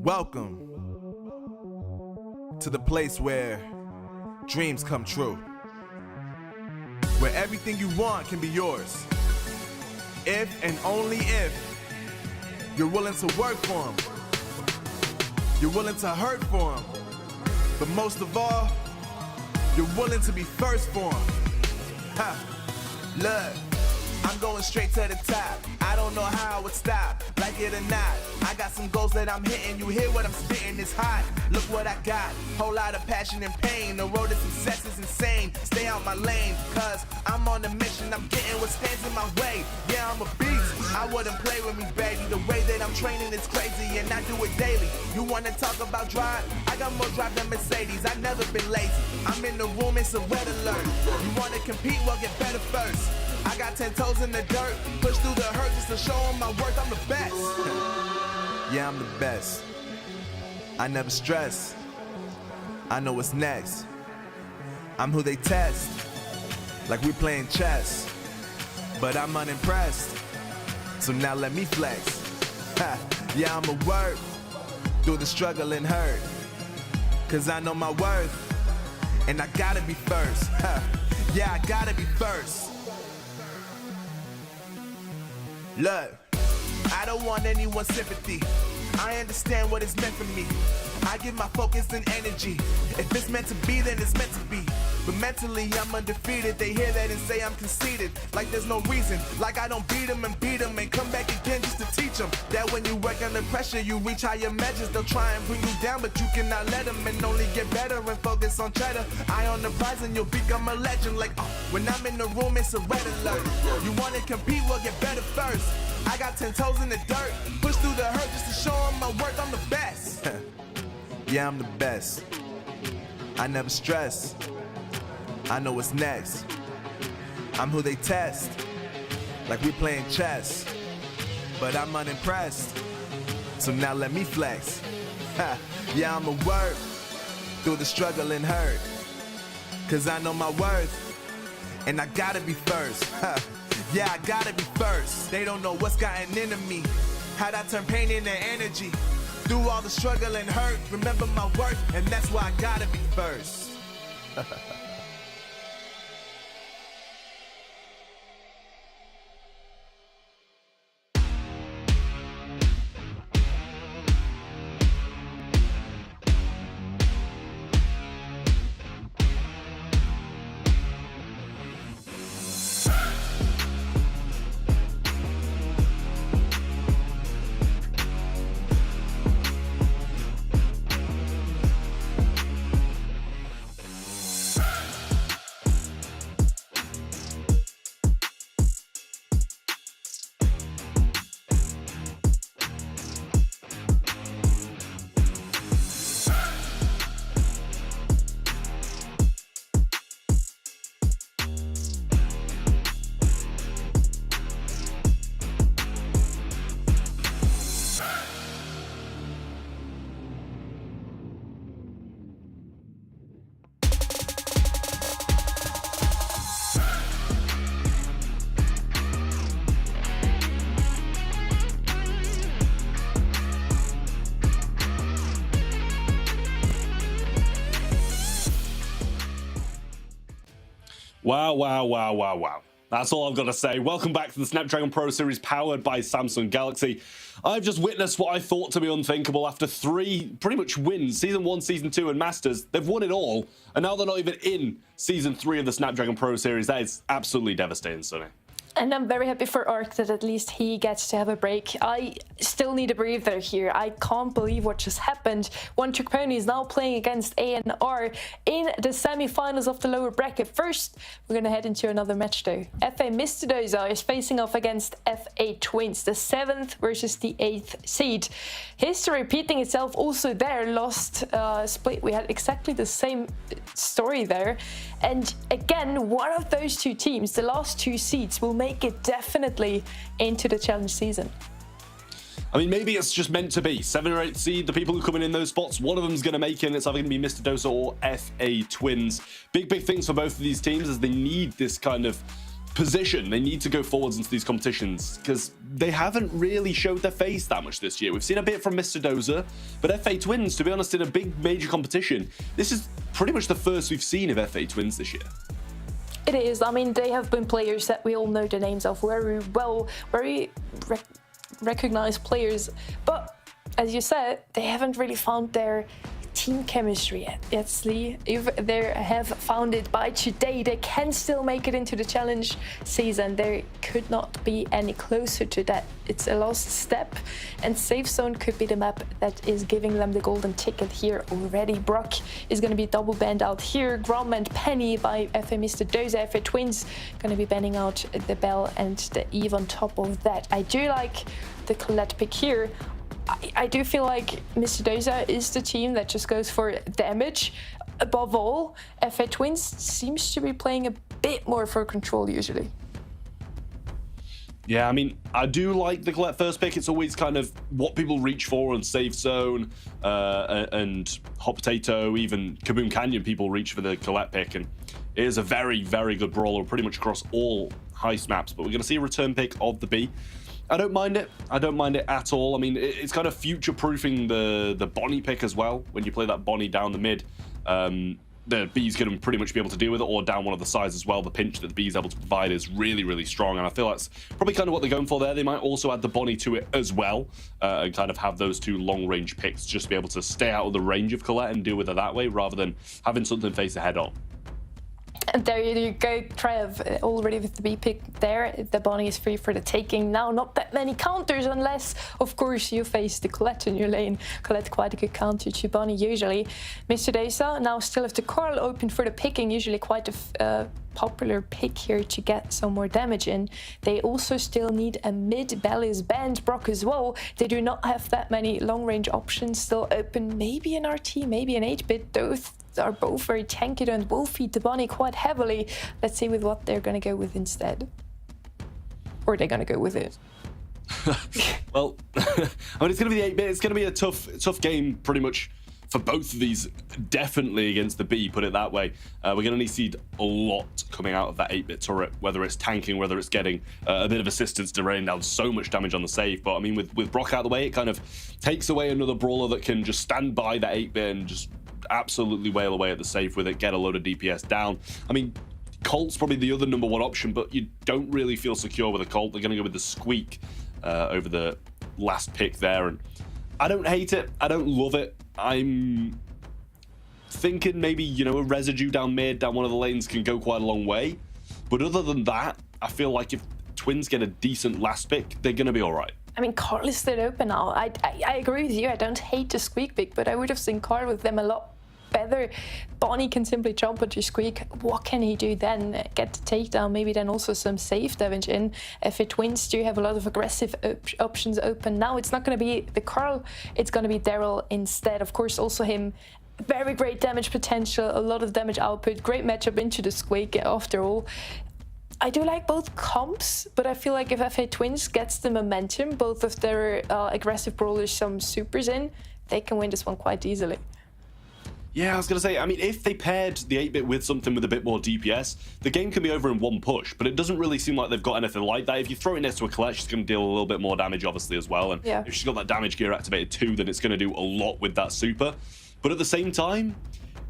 Welcome to the place where dreams come true, where everything you want can be yours, if and only if you're willing to work for them, you're willing to hurt for them, but most of all, you're willing to be first for them. Ha! Look, I'm going straight to the top. I don't know how it would stop, like it or not. I got some goals that I'm hitting. You hear what I'm spitting, it's hot. Look what I got, whole lot of passion and pain. The road to success is insane. Stay out my lane, cause I'm on a mission. I'm getting what stands in my way. Yeah, I'm a beast, I wouldn't play with me, baby. The way that I'm training is crazy, and I do it daily. You wanna talk about drive? I got more drive than Mercedes. I've never been lazy. I'm in the room, it's a red alert. You wanna compete? Well, get better first. I got 10 toes in the dirt, push through the hurt just to show them my worth. I'm the best. Yeah, I'm the best. I never stress. I know what's next. I'm who they test, like we playing chess. But I'm unimpressed, so now let me flex. Ha. Yeah, I'ma work through the struggle and hurt. cause I know my worth, and I gotta be first. Yeah, I gotta be first. Look, I don't want anyone's sympathy. I understand what it's meant for me. I give my focus and energy. If it's meant to be, then it's meant to be. But mentally, I'm undefeated. They hear that and say I'm conceited. Like there's no reason. Like I don't beat them and come back again just to teach them that when you work under pressure, you reach higher measures. They'll try and bring you down, but you cannot let them, and only get better and focus on cheddar. Eye on the prize and you'll become a legend. Like, when I'm in the room, it's a red alert. You wanna compete, well, get better first. I got 10 toes in the dirt. Push through the hurt just to show them my worth. I'm the best. Yeah, I'm the best. I never stress. I know what's next. I'm who they test. Like we playing chess. But I'm unimpressed. So now let me flex. Yeah, I'ma work through the struggle and hurt. Cause I know my worth. And I gotta be first. Yeah, I gotta be first. They don't know what's gotten into me. How'd I turn pain into energy? Through all the struggle and hurt, remember my worth, and that's why I gotta be first. Wow. That's all I've got to say. Welcome back to the Snapdragon Pro Series powered by Samsung Galaxy. I've just witnessed what I thought to be unthinkable after 3 pretty much wins. Season 1, Season 2 and Masters. They've won it all. And now they're not even in Season 3 of the Snapdragon Pro Series. That is absolutely devastating, Sonny. And I'm very happy for Ark that at least he gets to have a break. I still need a breather here. I can't believe what just happened. One Trick Pony is now playing against ANR in the semi-finals of the lower bracket. First, we're going to head into another match though. FA Mr. Doza is facing off against FA Twins, the 7th versus the 8th seed. History repeating itself also there. Lost split. We had exactly the same story there. And again, one of those two teams, the last 2 seeds, will make it definitely into the challenge season. I mean, maybe it's just meant to be. 7 or 8 seed, the people who are coming in those spots, one of them's going to make it, and it's either going to be Mr. Dosa or FA Twins. Big things for both of these teams as they need this kind of position. They need to go forwards into these competitions because they haven't really showed their face that much this year. We've seen a bit from Mr. Dosa, but FA Twins, to be honest, in a big major competition, this is pretty much the first we've seen of FA Twins this year. It is. I mean, they have been players that we all know the names of very well, very recognized players. But as you said, they haven't really found their team chemistry yet, Slee. If they have found it by today, they can still make it into the challenge season. They could not be any closer to that. It's a lost step, and Safe Zone could be the map that is giving them the golden ticket here already. Brock is going to be double banned out here. Grom and Penny by FA Mr. Doza. FA Twins going to be banning out the Bell and the Eve on top of that. I do like the Colette pick here. I do feel like Mr. Doza is the team that just goes for damage. Above all, FA Twins seems to be playing a bit more for control usually. Yeah, I mean, I do like the Colette first pick. It's always kind of what people reach for on Safe Zone and Hot Potato, even Kaboom Canyon, people reach for the Colette pick. And it is a very good brawler pretty much across all heist maps. But we're going to see a return pick of the B. I don't mind it. I don't mind it at all. I mean, it's kind of future-proofing the Bonnie pick as well. When you play that Bonnie down the mid, the B's going to pretty much be able to deal with it, or down one of the sides as well. The pinch that the B's able to provide is really, really strong, and I feel that's probably kind of what they're going for there. They might also add the Bonnie to it as well, and kind of have those two long-range picks just to be able to stay out of the range of Colette and deal with her that way, rather than having something face ahead on. And there you go, Trev, already with the B pick there. The Bonnie is free for the taking now. Not that many counters, unless, of course, you face the Colette in your lane. Colette quite a good counter to Bonnie usually. Mr. Deza now still have the Carl open for the picking, usually quite a popular pick here to get some more damage in. They also still need a mid Belly's Band Brock as well. They do not have that many long-range options still open. Maybe an RT, maybe an 8-bit. Those are both very tanky and will feed the Bonnie quite heavily. Let's see with what they're going to go with instead. Or they're going to go with it. Well, I mean, it's going to be the 8-bit. It's going to be a tough game pretty much for both of these, definitely against the B, put it that way. We're going to need to see a lot coming out of that 8-bit turret, whether it's tanking, whether it's getting a bit of assistance to rain down so much damage on the save. But I mean, with Brock out of the way, it kind of takes away another brawler that can just stand by that 8-bit and just absolutely wail away at the safe with it, get a load of DPS down. I mean, Colt's probably the other #1 option, but you don't really feel secure with a Colt. They're going to go with the Squeak over the last pick there, and I don't hate it. I don't love it. I'm thinking maybe, you know, a residue down mid, down one of the lanes can go quite a long way. But other than that, I feel like if Twins get a decent last pick, they're going to be all right. I mean, Carl is still open now. I agree with you. I don't hate the Squeak pick, but I would have seen Carl with them a lot better. Bonnie can simply jump onto Squeak. What can he do then? Get the takedown, maybe then also some safe damage in. If it wins, do you have a lot of aggressive options open? Now it's not going to be the Carl, it's going to be Daryl instead. Of course, also him, very great damage potential, a lot of damage output, great matchup into the Squeak after all. I do like both comps, but I feel like if FA Twins gets the momentum, both of their aggressive brawlers, some supers in, they can win this one quite easily. Yeah, I was going to say, I mean, if they paired the 8-bit with something with a bit more DPS, the game can be over in one push, but it doesn't really seem like they've got anything like that. If you throw it next to a Colette, she's going to deal a little bit more damage, obviously, as well. And yeah, if she's got that damage gear activated too, then it's going to do a lot with that super. But at the same time,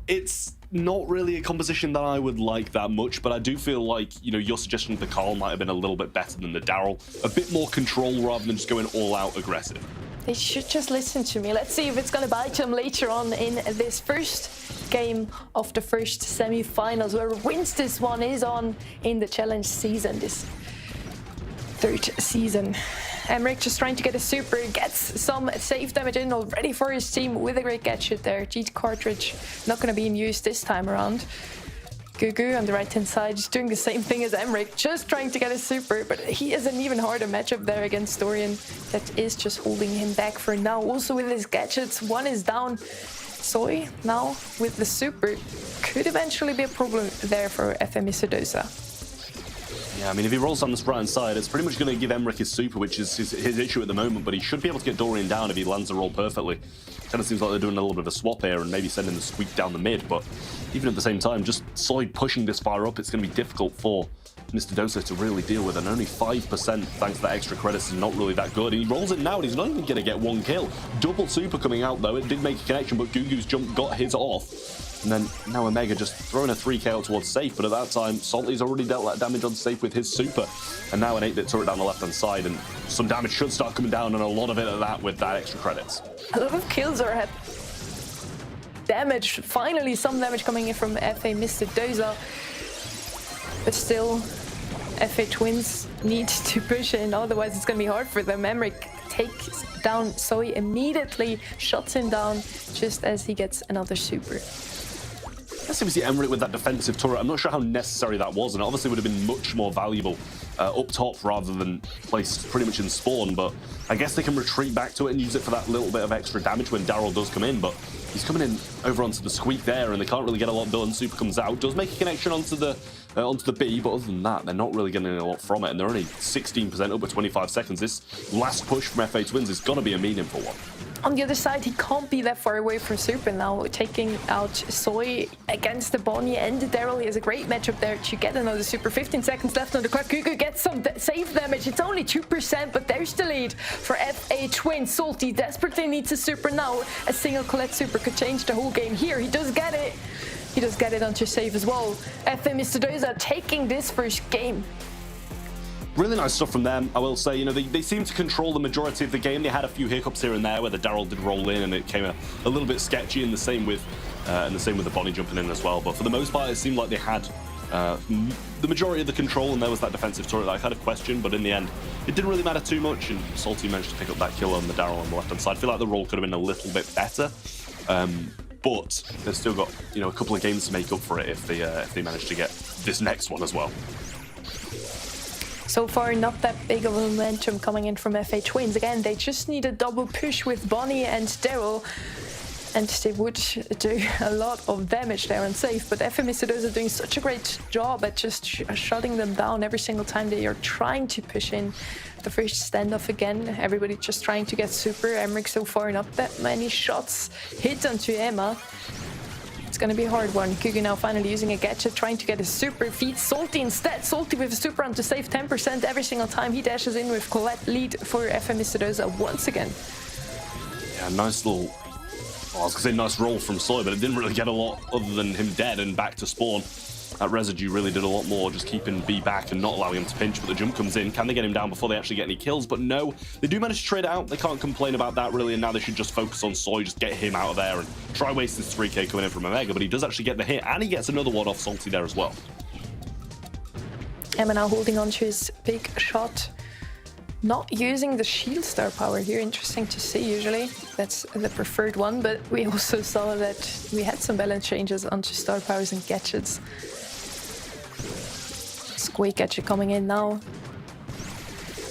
it's not really a composition that I would like that much, but I do feel like, you know, your suggestion of the Carl might have been a little bit better than the Daryl. A bit more control rather than just going all out aggressive. They should just listen to me. Let's see if it's going to bite them later on in this first game of the first semi-finals. Whoever wins this one is on in the challenge season, this third season. Emmerich just trying to get a super, gets some safe damage in already for his team with a great gadget there. Cheat cartridge not going to be in use this time around. Gugu on the right-hand side is doing the same thing as Emmerich, just trying to get a super, but he has an even harder matchup there against Dorian that is just holding him back for now. Also with his gadgets, one is down. Soy now with the super could eventually be a problem there for FM Isodosa. Yeah, I mean, if he rolls on the right-hand side, it's pretty much going to give Emmerich his super, which is his issue at the moment, but he should be able to get Dorian down if he lands the roll perfectly. Kind of seems like they're doing a little bit of a swap here and maybe sending the Squeak down the mid, but even at the same time, just Soy pushing this far up, it's going to be difficult for Mr. Dosa to really deal with, and only 5% thanks to that extra credits is not really that good. And he rolls it now, and he's not even going to get one kill. Double super coming out, though. It did make a connection, but Gugu's jump got his off. And then now Omega just throwing a 3k out towards safe, but at that time, Salty's already dealt that damage on safe with his super. And now an 8-bit turret down the left-hand side, and some damage should start coming down, and a lot of it at that with that extra credits. A lot of kills are happening. Damage, finally some damage coming in from FA Mr. Doza. But still, FA Twins need to push in, otherwise it's going to be hard for them. Emmerich takes down Soy immediately, shuts him down just as he gets another super. Let's see if we see Emmerich with that defensive turret. I'm not sure how necessary that was, and it obviously would have been much more valuable up top rather than placed pretty much in spawn, but I guess they can retreat back to it and use it for that little bit of extra damage when Daryl does come in, but he's coming in over onto the Squeak there, and they can't really get a lot done. Super comes out, does make a connection onto the B, but other than that, they're not really getting a lot from it, and they're only 16% up with 25 seconds. This last push from FA Twins is going to be a meaningful one. On the other side, he can't be that far away from Super now, taking out Soy against the Bonnie and the Daryl. He has a great matchup there to get another Super. 15 seconds left on the clock. Gugu gets some save damage. It's only 2%, but there's the lead for FA Twins. Salty desperately needs a Super now. A single Colette Super could change the whole game here. He does get it. He does get it onto save as well. FA Mr. Doza taking this first game. Really nice stuff from them, I will say. You know, they seem to control the majority of the game. They had a few hiccups here and there where the Daryl did roll in and it came a little bit sketchy, and the same with the Bonnie jumping in as well. But for the most part, it seemed like they had the majority of the control, and there was that defensive turret that I kind of questioned, but in the end, it didn't really matter too much, and Salty managed to pick up that kill on the Daryl on the left-hand side. I feel like the roll could have been a little bit better, but they've still got, you know, a couple of games to make up for it if they manage to get this next one as well. So far, not that big of a momentum coming in from FA Twins. Again, they just need a double push with Bonnie and Daryl, and they would do a lot of damage there and safe. But FA Mr. are doing such a great job at just shutting them down every single time they are trying to push in the first standoff again. Everybody just trying to get Super. Emmerich so far not that many shots hit onto Emma. It's going to be a hard one. Gugu now finally using a gadget, trying to get a Super. Feeds Salty instead. Salty with a Super on to save 10% every single time he dashes in with Colette. Lead for FA Mr. once again. Yeah, nice little... Well, I was going to say nice roll from Soy, but it didn't really get a lot other than him dead and back to spawn. That residue really did a lot more, just keeping B back and not allowing him to pinch, but the jump comes in. Can they get him down before they actually get any kills? But no, they do manage to trade it out. They can't complain about that, really, and now they should just focus on Soy, just get him out of there and try waste this 3k coming in from Omega, but he does actually get the hit, and he gets another one off Salty there as well. Emma now holding on to his big shot. Not using the shield star power here, interesting to see. Usually that's the preferred one, but we also saw that we had some balance changes onto star powers and gadgets. Squeak gadget coming in now.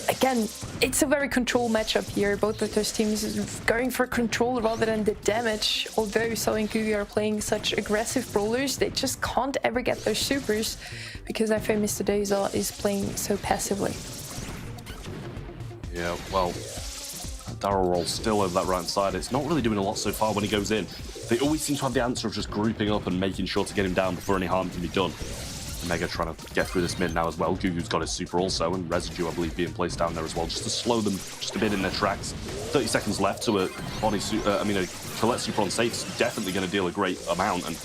Again, it's a very control matchup here. Both of those teams going for control rather than the damage. Although So and Gugu are playing such aggressive brawlers, they just can't ever get those supers because I feel Mr. Doza is playing so passively. Yeah, well, Daryl roll still over that right side. It's not really doing a lot so far when he goes in. They always seem to have the answer of just grouping up and making sure to get him down before any harm can be done. Omega trying to get through this mid now as well. Gugu's got his super also, and residue, I believe, being placed down there as well, just to slow them just a bit in their tracks. 30 seconds left, so a Colette super on safe is definitely going to deal a great amount, and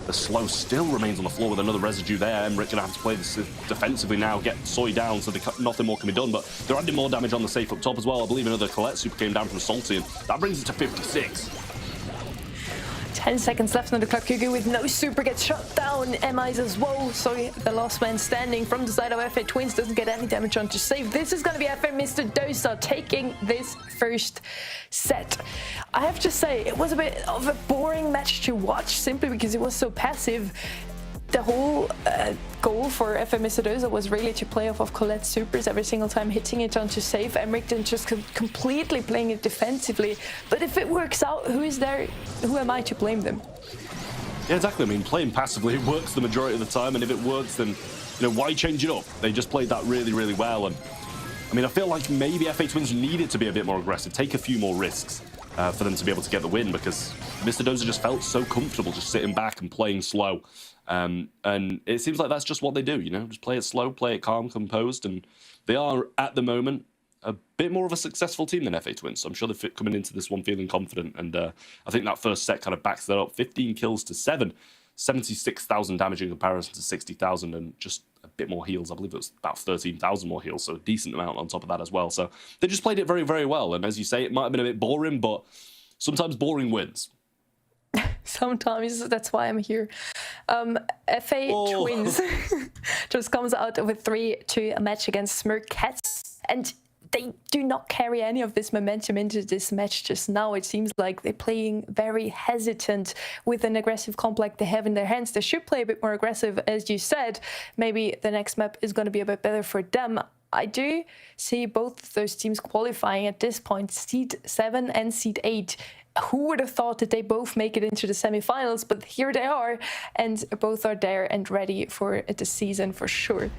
the slow still remains on the floor with another residue there. Emmerich going to have to play this defensively now, get Soy down so nothing more can be done, but they're adding more damage on the safe up top as well. I believe another Colette super came down from Salty, and that brings it to 56. 10 seconds left on the clock. Gugu with no super gets shot down. MIs as well. So the last man standing from the side of FA Twins doesn't get any damage on to save. This is going to be FA Mr. Doza taking this first set. I have to say, it was a bit of a boring match to watch simply because it was so passive. The whole goal for FA Mr. Doza was really to play off of Colette's supers every single time, hitting it onto safe. Emmerich then just completely playing it defensively. But if it works out, who is there? Who am I to blame them? Yeah, exactly. I mean, playing passively, it works the majority of the time, and if it works, then, you know, why change it up? They just played that really, really well, and I mean, I feel like maybe FA Twins needed to be a bit more aggressive, take a few more risks for them to be able to get the win, because Mr. Doza just felt so comfortable just sitting back and playing slow. And it seems like that's just what they do, you know, just play it slow, play it calm, composed, and they are, at the moment, a bit more of a successful team than FA Twins, so I'm sure they're coming into this one feeling confident, and I think that first set kind of backs that up. 15 kills to 7, 76,000 damage in comparison to 60,000, and just a bit more heals. I believe it was about 13,000 more heals, so a decent amount on top of that as well. So they just played it very, very well, and as you say, it might have been a bit boring, but sometimes boring wins. Sometimes, that's why I'm here. FA Twins just comes out with 3-2 match against Smirkets, and they do not carry any of this momentum into this match just now. It seems like they're playing very hesitant with an aggressive comp like they have in their hands. They should play a bit more aggressive, as you said. Maybe the next map is going to be a bit better for them. I do see both of those teams qualifying at this point, Seed 7 and Seed 8. Who would have thought that they both make it into the semifinals? But here they are, and both are there and ready for the season for sure.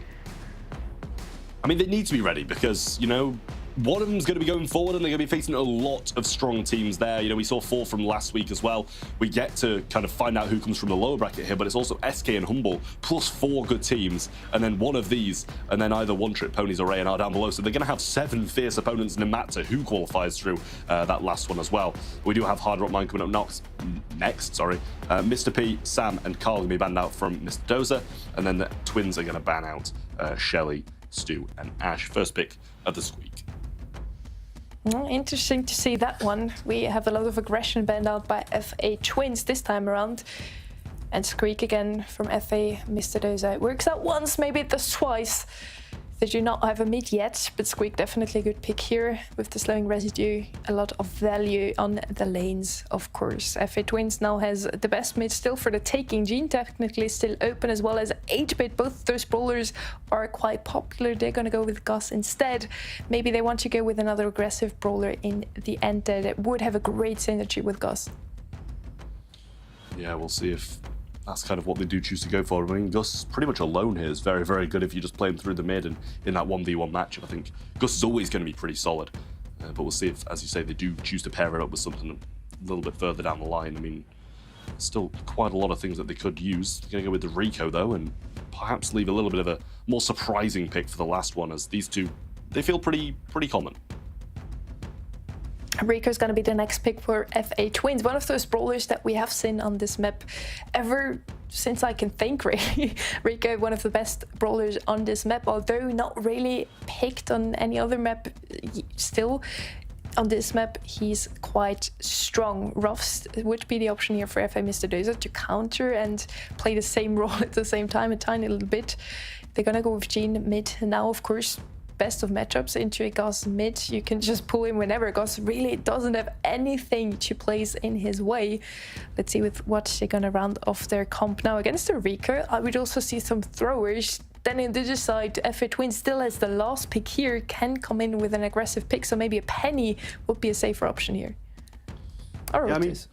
I mean, they need to be ready because, you know, one of them's going to be going forward, and they're going to be facing a lot of strong teams there. You know, we saw 4 from last week as well. We get to kind of find out who comes from the lower bracket here, but it's also SK and Humble plus 4 good teams, and then one of these, and then either One Trick Ponies or A&R down below. So they're going to have 7 fierce opponents no matter who qualifies through that last one as well. We do have Hard Rock Mine coming up next. Mr. P, Sam, and Carl going to be banned out from Mr. Dozer, and then the twins are going to ban out Shelly, Stu, and Ash. First pick of the Squeak. Well, interesting to see that one. We have a lot of aggression banned out by FA Twins this time around. And Squeak again from FA, Mr. Doza. It works out once, maybe it does twice. They do not have a mid yet, but Squeak definitely a good pick here with the slowing residue. A lot of value on the lanes, of course. FA Twins now has the best mid still for the taking. Gene technically still open, as well as 8-bit. Both those brawlers are quite popular. They're going to go with Gus instead. Maybe they want to go with another aggressive brawler in the end that would have a great synergy with Gus. Yeah, we'll see if that's kind of what they do choose to go for. I mean, Gus pretty much alone here is very, very good if you just play him through the mid, and in that 1v1 matchup, I think Gus is always going to be pretty solid. But we'll see if, as you say, they do choose to pair it up with something a little bit further down the line. I mean, still quite a lot of things that they could use. They're going to go with the Rico, though, and perhaps leave a little bit of a more surprising pick for the last one, as these two, they feel pretty common. Rico's going to be the next pick for FA Twins, one of those brawlers that we have seen on this map ever since I can think, really. Rico, one of the best brawlers on this map, although not really picked on any other map still. On this map, he's quite strong. Ruffs would be the option here for FA Mr. Dozer to counter and play the same role at the same time, a tiny little bit. They're going to go with Gene mid now, of course. Best of matchups into a Gus mid. You can just pull him whenever. Gus really doesn't have anything to place in his way. Let's see with what they're gonna round off their comp now against the Rico. I would also see some throwers. Then on the other side, FA Twins still has the last pick here, can come in with an aggressive pick, so maybe a Penny would be a safer option here. Or yeah, Otis.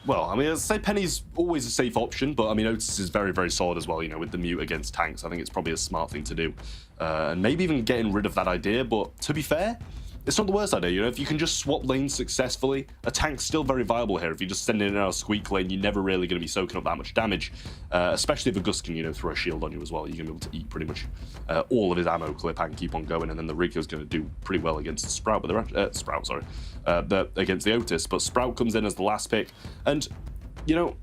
Well, I mean, I'd say Penny's always a safe option, but I mean, Otis is very, very solid as well, you know, with the mute against tanks. I think it's probably a smart thing to do. And maybe even getting rid of that idea, but to be fair, it's not the worst idea, you know, if you can just swap lanes successfully, a tank's still very viable here. If you just send it in a Squeak lane, you're never really going to be soaking up that much damage, especially if a Gus can, you know, throw a shield on you as well. You're going to be able to eat pretty much all of his ammo clip and keep on going, and then the Rico's going to do pretty well against the Sprout, but against the Otis, but Sprout comes in as the last pick, and, you know,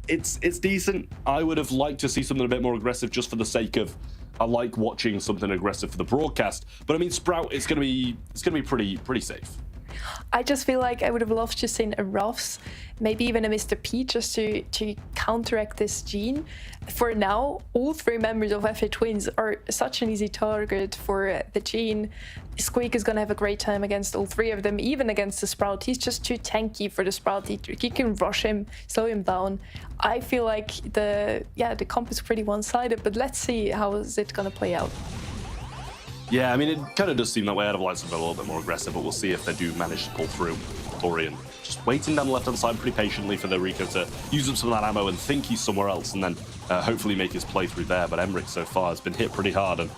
it's decent. I would have liked to see something a bit more aggressive just for the sake of, I like watching something aggressive for the broadcast, but I mean, Sprout, it's gonna be pretty safe. I just feel like I would have loved to see a Ruffs, maybe even a Mr. P, just to counteract this Gene. For now, all 3 members of FA Twins are such an easy target for the Gene. Squeak is going to have a great time against all 3 of them, even against the Sprout. He's just too tanky for the Sprout. He can rush him, slow him down. I feel like the comp is pretty one-sided, but let's see how is it going to play out. Yeah, I mean, it kind of does seem that way. I'd have liked something a little bit more aggressive, but we'll see if they do manage to pull through. Dorian just waiting down the left-hand side pretty patiently for the Rico to use up some of that ammo and think he's somewhere else, and then hopefully make his playthrough there. But Emmerich so far has been hit pretty hard, and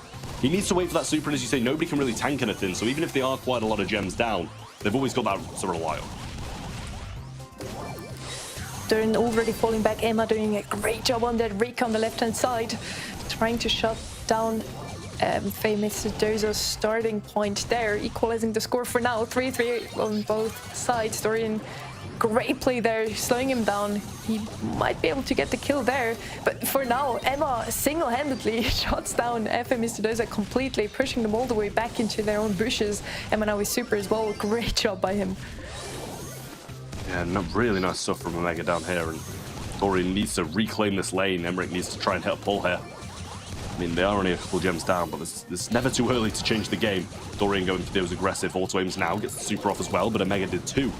he needs to wait for that super, and as you say, nobody can really tank anything, so even if they are quite a lot of gems down, they've always got that to rely on. Dorian already falling back. Emma doing a great job on that Rico on the left-hand side, trying to shut down famous Dozer's starting point there, equalizing the score for now. 3-3 on both sides. Dorian, great play there, slowing him down. He might be able to get the kill there, but for now, Emma single-handedly shuts down FA Mr. Dozer completely, pushing them all the way back into their own bushes. Emma now is super as well. Great job by him. Yeah, really nice stuff from Omega down here, and Dorian needs to reclaim this lane. Emmerich needs to try and hit a pull here. I mean, they are only a couple gems down, but it's never too early to change the game. Dorian going for those aggressive auto-aims now, gets the super off as well, but Omega did too.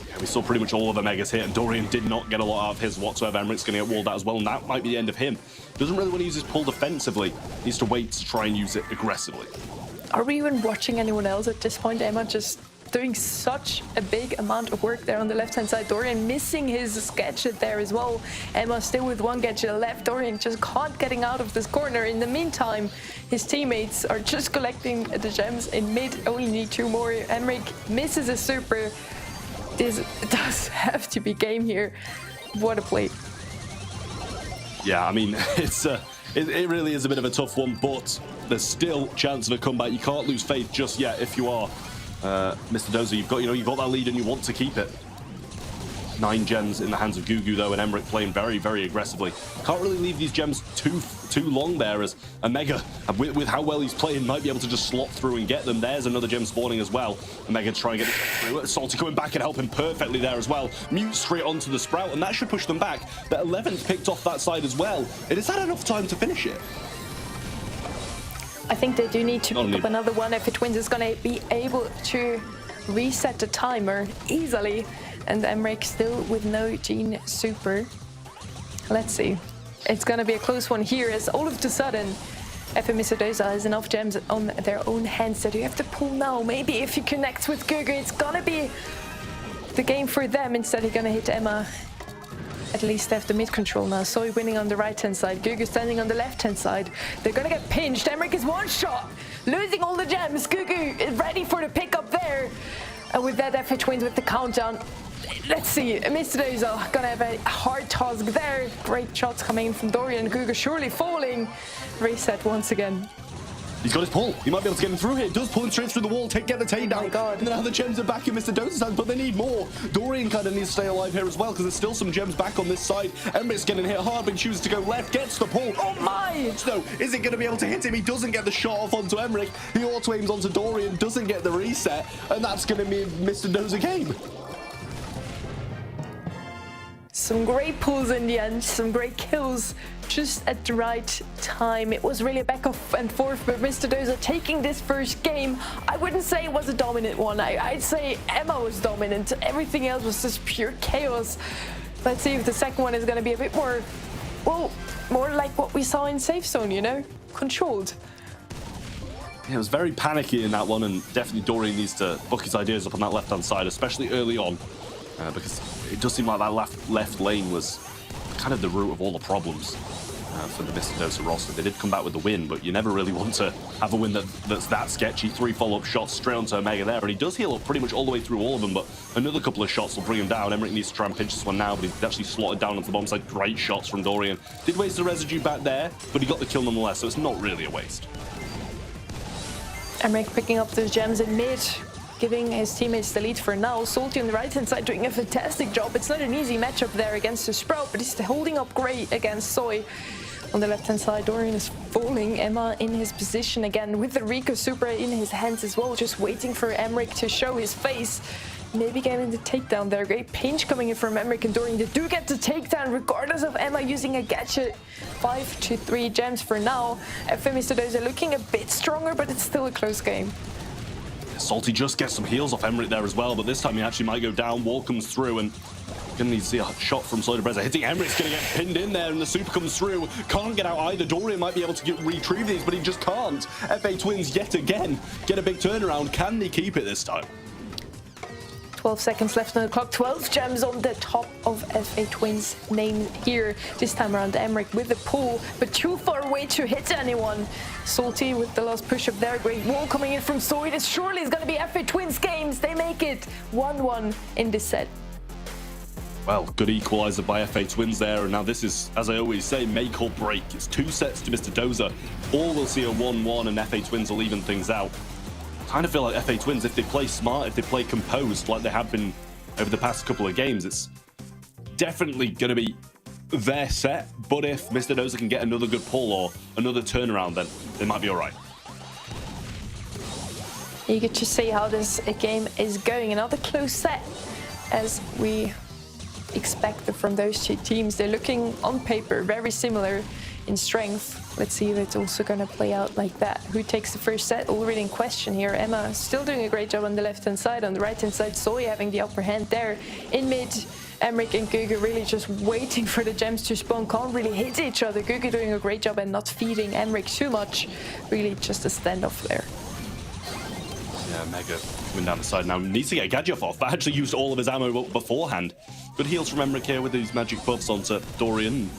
Yeah, we saw pretty much all of Omega's hit, and Dorian did not get a lot out of his whatsoever. Emmerich's going to get walled out as well, and that might be the end of him. Doesn't really want to use his pull defensively. Needs to wait to try and use it aggressively. Are we even watching anyone else at this point? Emma just doing such a big amount of work there on the left-hand side. Dorian missing his gadget there as well. Emma still with one gadget left. Dorian just can't getting out of this corner. In the meantime, his teammates are just collecting the gems in mid. Only need 2 more. Emmerich misses a super. This does have to be game here. What a play. Yeah, I mean, it really is a bit of a tough one, but there's still chance of a comeback. You can't lose faith just yet if you are Mr. Dozer. You've got that lead and you want to keep it. 9 gems in the hands of Gugu though, and Emmerich playing very, very aggressively. Can't really leave these gems too long there, as Omega, with how well he's playing, might be able to just slot through and get them. There's another gem spawning as well. Omega trying to get it through. Salty coming back and helping perfectly there as well. Mute straight onto the Sprout, and that should push them back. The 11th picked off that side as well. It has had enough time to finish it. I think they do need to pick up another one if Twins is going to be able to reset the timer easily. And Emmerich still with no Gene Super. Let's see. It's going to be a close one here, as all of a sudden FM Misodoza has enough gems on their own hands that you have to pull now. Maybe if he connects with Gugu, it's going to be the game for them. Instead, he's going to hit Emma. At least they have the mid control now. Soy winning on the right-hand side. Gugu standing on the left-hand side. They're going to get pinched. Emmerich is one shot, losing all the gems. Gugu is ready for the pickup there. And with that, FH Twins with the countdown. Let's see, Mr. Dozer gonna have a hard task there. Great shots coming in from Dorian. Gugu surely falling. Reset once again. He's got his pull. He might be able to get him through here. Does pull him straight through the wall, get the takedown. Oh my God. And then now the gems are back in Mr. Dozer's hands, but they need more. Dorian kind of needs to stay alive here as well, because there's still some gems back on this side. Emmerich's getting hit hard, but chooses to go left, gets the pull. Oh my! No, is it going to be able to hit him? He doesn't get the shot off onto Emmerich. He auto aims onto Dorian, doesn't get the reset, and that's going to be Mr. Dozer game. Some great pulls in the end, some great kills just at the right time. It was really a back and forth, but Mr. Dozer taking this first game. I wouldn't say it was a dominant one. I'd say Emma was dominant. Everything else was just pure chaos. Let's see if the second one is going to be a bit more, well, more like what we saw in Safe Zone, you know, controlled. Yeah, it was very panicky in that one, and definitely Dorian needs to book his ideas up on that left-hand side, especially early on. Because it does seem like that left lane was kind of the root of all the problems for the Mr. Dozer roster. They did come back with the win, but you never really want to have a win that's that sketchy. 3 follow-up shots straight onto Omega there, and he does heal up pretty much all the way through all of them, but another couple of shots will bring him down. Emmerich needs to try and pinch this one now, but he's actually slotted down onto the bomb side. Great shots from Dorian. Did waste the residue back there, but he got the kill nonetheless, so it's not really a waste. Emmerich picking up those gems in mid, giving his teammates the lead for now. Salty on the right-hand side doing a fantastic job. It's not an easy matchup there against the Sprout, but he's holding up great against Soy. On the left-hand side, Dorian is falling. Emma in his position again with the Rico Super in his hands as well, just waiting for Emmerich to show his face. Maybe getting the takedown there. Great pinch coming in from Emmerich and Dorian. They do get the takedown regardless of Emma using a gadget. 5 to 3 gems for now. FM Mr. Dozer looking a bit stronger, but it's still a close game. Salty just gets some heals off Emmerich there as well, but this time he actually might go down. Wall comes through, and gonna need to see a shot from Soda Breza. Hitting Emmerich's gonna get pinned in there, and the super comes through. Can't get out either. Dorian might be able to retrieve these, but he just can't. FA Twins yet again get a big turnaround. Can they keep it this time? 12 seconds left on the clock. 12 gems on the top of FA Twins' name here. This time around, Emmerich with the pull, but too far away to hit anyone. Salty with the last push up there. Great wall coming in from Soy. This surely is going to be FA Twins games. They make it 1-1 in this set. Well, good equalizer by FA Twins there, and now this is, as I always say, make or break. It's 2 sets to Mr. Dozer, or we'll see a 1-1 and FA Twins will even things out. I kind of feel like FA Twins, if they play smart, if they play composed like they have been over the past couple of games, it's definitely going to be their set. But if Mr. Dozer can get another good pull or another turnaround, then they might be all right. You get to see how this game is going. Another close set, as we expect from those two teams. They're looking on paper very similar in strength. Let's see if it's also going to play out like that. Who takes the first set? Already in question here. Emma still doing a great job on the left-hand side. On the right-hand side, Soy having the upper hand there. In mid, Emmerich and Gugu really just waiting for the gems to spawn. Can't really hit each other. Gugu doing a great job and not feeding Emmerich too much. Really just a standoff there. Yeah, Mega coming down the side now. Needs to get Gadgeoff off, but actually used all of his ammo beforehand. Good heals from Emmerich here with these magic buffs onto Dorian.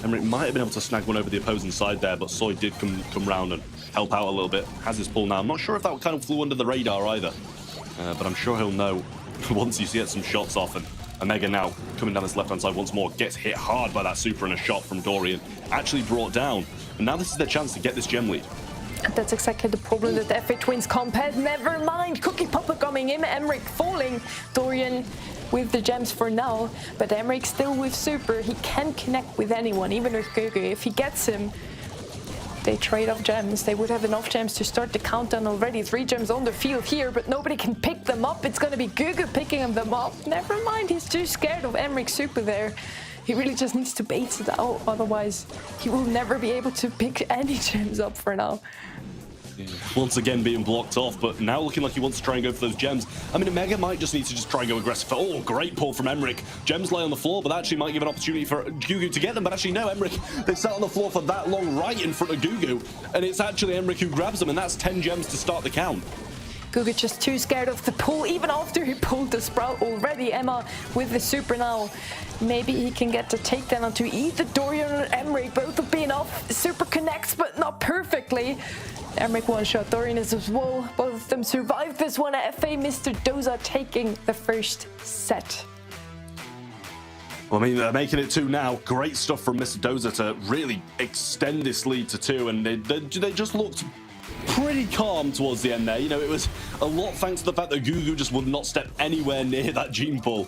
Emmerich might have been able to snag one over the opposing side there, but Soy did come round and help out a little bit. Has his pull now. I'm not sure if that kind of flew under the radar either, but I'm sure he'll know once he gets some shots off. And Omega now coming down this left-hand side once more, gets hit hard by that super and a shot from Dorian. Actually brought down. And now this is their chance to get this gem lead. And that's exactly the problem that the FA Twins comp had. Never mind, Cookie Papa coming in, Emmerich falling. Dorian with the gems for now, but Emmerich still with super. He can connect with anyone, even with Gugu. If he gets him, they trade off gems. They would have enough gems to start the countdown already. 3 gems on the field here, but nobody can pick them up. It's going to be Gugu picking them up. Never mind, he's too scared of Emmerich's super there. He really just needs to bait it out, otherwise he will never be able to pick any gems up for now. Once again being blocked off, but now looking like he wants to try and go for those gems. I mean, Omega might just need to just try and go aggressive. Oh, great pull from Emmerich. Gems lay on the floor, but that actually might give an opportunity for Gugu to get them. But actually, no, Emmerich, they sat on the floor for that long right in front of Gugu, and it's actually Emmerich who grabs them, and that's 10 gems to start the count. Gugu just too scared of the pull, even after he pulled the Sprout already. Emma with the super now. Maybe he can get the takedown onto either Dorian or Emmerich. Both have been off. Super connects, but not perfectly. Emmerich one-shot, Dorian is as well. Both of them survived this one. FA Mr. Doza taking the first set. Well, I mean, they're making it 2 now. Great stuff from Mr. Doza to really extend this lead to 2, and they just looked pretty calm towards the end there. You know, it was a lot thanks to the fact that Gugu just would not step anywhere near that gene pull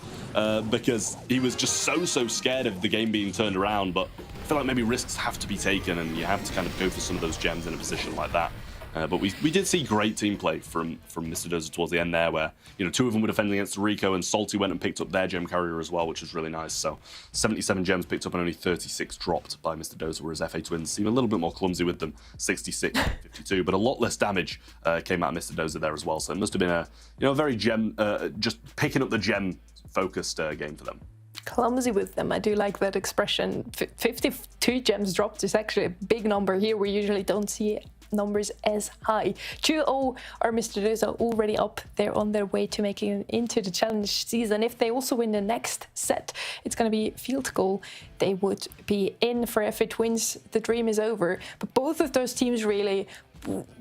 because he was just so scared of the game being turned around. But I feel like maybe risks have to be taken, and you have to kind of go for some of those gems in a position like that. But we did see great team play from Mr. Doza towards the end there, where, you know, 2 of them were defending against Rico, and Salty went and picked up their gem carrier as well, which was really nice. So 77 gems picked up and only 36 dropped by Mr. Doza, whereas FA Twins seem a little bit more clumsy with them, 66, 52, but a lot less damage came out of Mr. Doza there as well. So it must have been a, you know, a very gem, just picking up the gem focused game for them. Clumsy with them, I do like that expression. 52 gems dropped is actually a big number here. We usually don't see numbers as high. 2-0 are Mr. Doza already up there on their way to making it into the challenge season. If they also win the next set, it's going to be field goal. They would be in for FA Twins. The dream is over. But both of those teams really,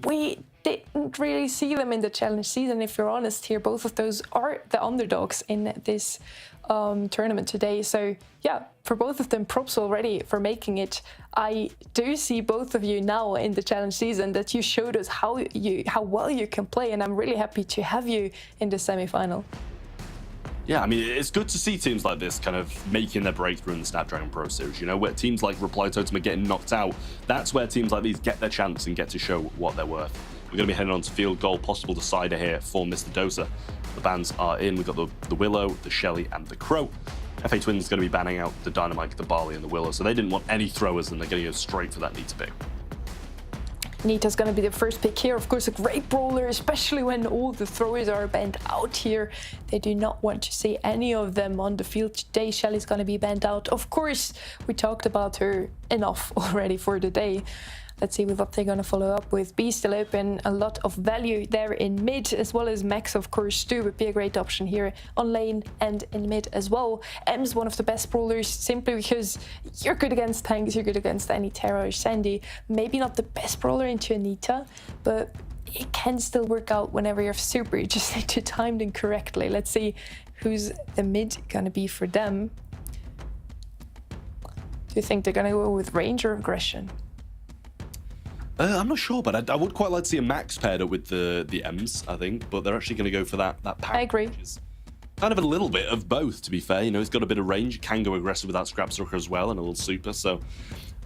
we didn't really see them in the challenge season, if you're honest here. Both of those are the underdogs in this tournament today. So yeah, for both of them, props already for making it. I do see both of you now in the challenge season that you showed us how well you can play, and I'm really happy to have you in the semi-final. Yeah, I mean, it's good to see teams like this kind of making their breakthrough in the Snapdragon Pro Series, you know, where teams like Reply Totem are getting knocked out. That's where teams like these get their chance and get to show what they're worth. We're going to be heading on to field goal, possible decider here for Mr. Doza. The bans are in. We've got the Willow, the Shelly, and the Crow. FA Twins is going to be banning out the Dynamite, the Barley, and the Willow, so they didn't want any throwers, and they're going to go straight for that Nita pick. Nita's going to be the first pick here. Of course, a great brawler, especially when all the throwers are banned out here. They do not want to see any of them on the field today. Shelly's going to be banned out. Of course, we talked about her enough already for the day. Let's see what they're going to follow up with. B still open, a lot of value there in mid, as well as Max, of course, too, would be a great option here on lane and in mid as well. M's one of the best brawlers, simply because you're good against tanks, you're good against any Terra or Sandy. Maybe not the best brawler into Anita, but it can still work out whenever you're super. You just need to time them correctly. Let's see who's the mid going to be for them. Do you think they're going to go with range or aggression? I'm not sure, but I would quite like to see a Max paired up with the M's, I think. But they're actually going to go for that pack. I agree. Which is kind of a little bit of both, to be fair. You know, he's got a bit of range, can go aggressive without Scrap Sucker as well, and a little super. So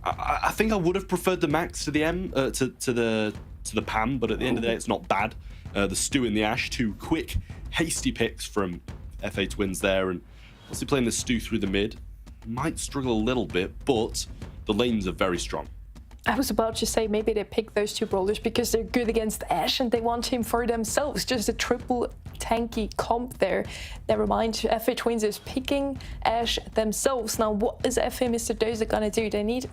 I think I would have preferred the Max to the M, to the Pam. But at the end of the day, it's not bad. The Stew and the Ash, 2 quick, hasty picks from FA Twins there, and obviously playing the Stew through the mid might struggle a little bit, but the lanes are very strong. I was about to say maybe they pick those 2 brawlers because they're good against Ashe and they want him for themselves. Just a triple tanky comp there. Never mind, FA Twins is picking Ashe themselves. Now, what is FA Mr. Doza gonna do? They need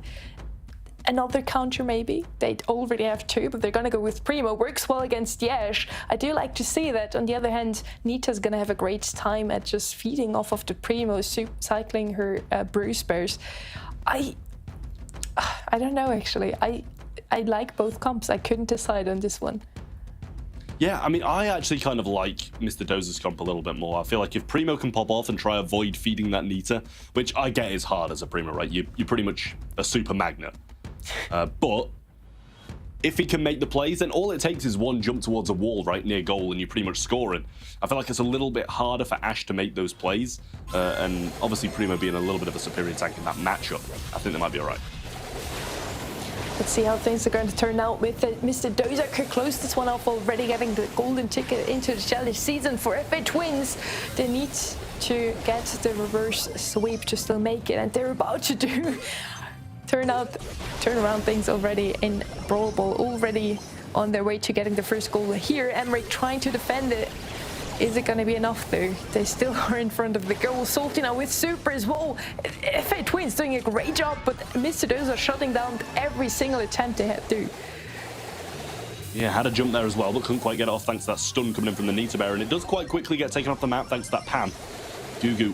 another counter maybe. They already have 2, but they're gonna go with Primo. Works well against Yash. I do like to see that. On the other hand, Nita's gonna have a great time at just feeding off of the Primo, cycling her Bruce Bears. I don't know actually. I like both comps. I couldn't decide on this one. Yeah, I mean, I actually kind of like Mr. Dozer's comp a little bit more. I feel like if Primo can pop off and try avoid feeding that Nita, which I get is hard as a Primo, right? You're pretty much a super magnet. But if he can make the plays, then all it takes is one jump towards a wall right near goal and you're pretty much scoring. I feel like it's a little bit harder for Ash to make those plays. And obviously Primo being a little bit of a superior tank in that matchup, I think they might be all right. Let's see how things are going to turn out with Mr. Dozer. Could close this one off already, getting the golden ticket into the challenge season for FA Twins. They need to get the reverse sweep to still make it, and they're about to do. Turn around things already in Brawl Ball, already on their way to getting the first goal here. Emmerich trying to defend it. Is it going to be enough though? They still are in front of the goal. Salty now with super as well. FA Twins doing a great job, but Mr. Dozer shutting down every single attempt they had to. Yeah, had a jump there as well, but couldn't quite get it off thanks to that stun coming in from the Nita Bear, and it does quite quickly get taken off the map thanks to that Pam. Gugu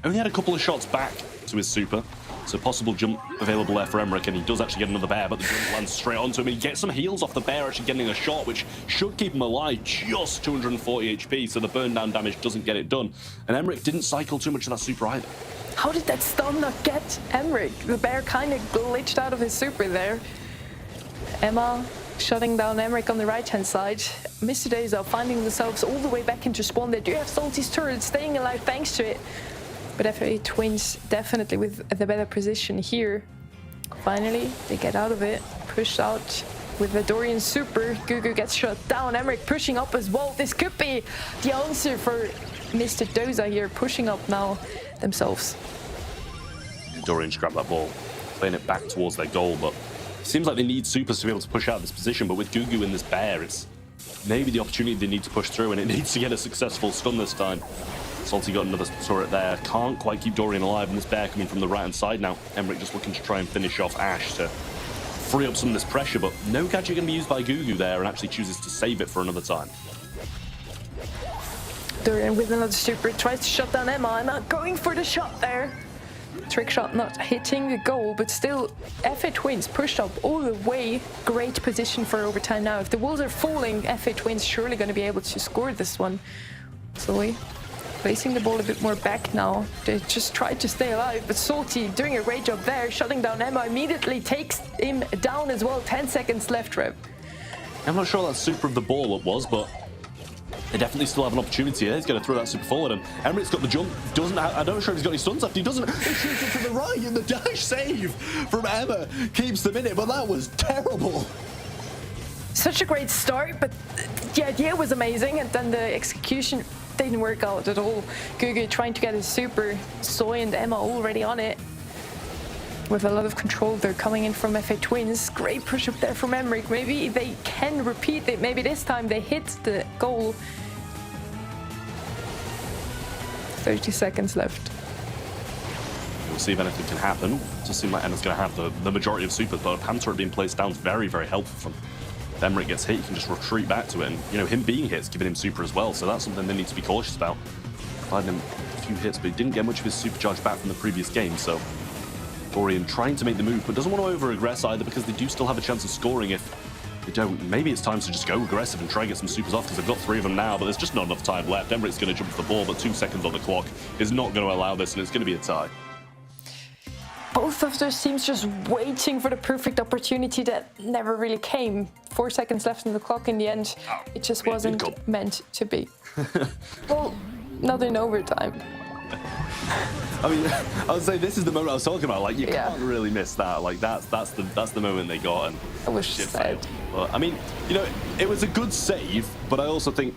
only had a couple of shots back to his super, so possible jump available there for Emmerich, and he does actually get another bear, but the jump lands straight onto him. He gets some heals off the bear, actually getting a shot, which should keep him alive, just 240 HP, so the burn down damage doesn't get it done. And Emmerich didn't cycle too much of that super either. How did that stun not get Emmerich? The bear kind of glitched out of his super there. Emma shutting down Emmerich on the right-hand side. Mr. Dozer finding themselves all the way back into spawn. They do have Salty's turret staying alive thanks to it. But FA Twins definitely with the better position here. Finally, they get out of it. Pushed out with the Dorian super. Gugu gets shut down. Emmerich pushing up as well. This could be the answer for Mr. Dozer here, pushing up now themselves. Dorian's grabbed that ball, playing it back towards their goal, but it seems like they need supers to be able to push out this position, but with Gugu in this bear, it's maybe the opportunity they need to push through, and it needs to get a successful stun this time. Salty got another turret there, can't quite keep Dorian alive, and this bear coming from the right-hand side now. Emmerich just looking to try and finish off Ash to free up some of this pressure, but no gadget going to be used by Gugu there, and actually chooses to save it for another time. Dorian with another super, tries to shut down Emma. Emma going for the shot there. Trick shot not hitting the goal, but still FA Twins pushed up all the way. Great position for overtime now. If the Wolves are falling, FA Twins surely going to be able to score this one. Slowly placing the ball a bit more back now. They just tried to stay alive, but Salty doing a great job there. Shutting down Emma, immediately takes him down as well. 10 seconds left, Rev. I'm not sure that super of the ball it was, but they definitely still have an opportunity here. He's going to throw that super forward, and Emmerich's got the jump. Doesn't have, I'm not sure if he's got any stuns left. He doesn't. He shoots it to the right, and the dash save from Emma keeps them in it, but that was terrible. Such a great start, but the idea was amazing, and then the execution didn't work out at all. Gugu trying to get his super. Soy and Emma already on it. With a lot of control, they're coming in from FA Twins. Great push up there from Emmerich. Maybe they can repeat it. Maybe this time they hit the goal. 30 seconds left. We'll see if anything can happen. It does seem like Emma's going to have the majority of supers, but a Pam turret being placed down is very, very helpful. If Emmerich gets hit, he can just retreat back to it, and you know, him being hit is giving him super as well, so that's something they need to be cautious about. Providing him a few hits, but he didn't get much of his supercharge back from the previous game, so Dorian trying to make the move, but doesn't want to over-aggress either, because they do still have a chance of scoring if they don't. Maybe it's time to just go aggressive and try and get some supers off, because they've got 3 of them now, but there's just not enough time left. Emmerich's going to jump to the ball, but 2 seconds on the clock is not going to allow this, and it's going to be a tie. Both of those teams just waiting for the perfect opportunity that never really came. 4 seconds left on the clock in the end. It just wasn't meant to be. Well, not in overtime. I mean, I would say this is the moment I was talking about. Like, you can't really miss that. Like, that's the moment they got, and I wish shit sad. failed. But I mean, you know, it was a good save, but I also think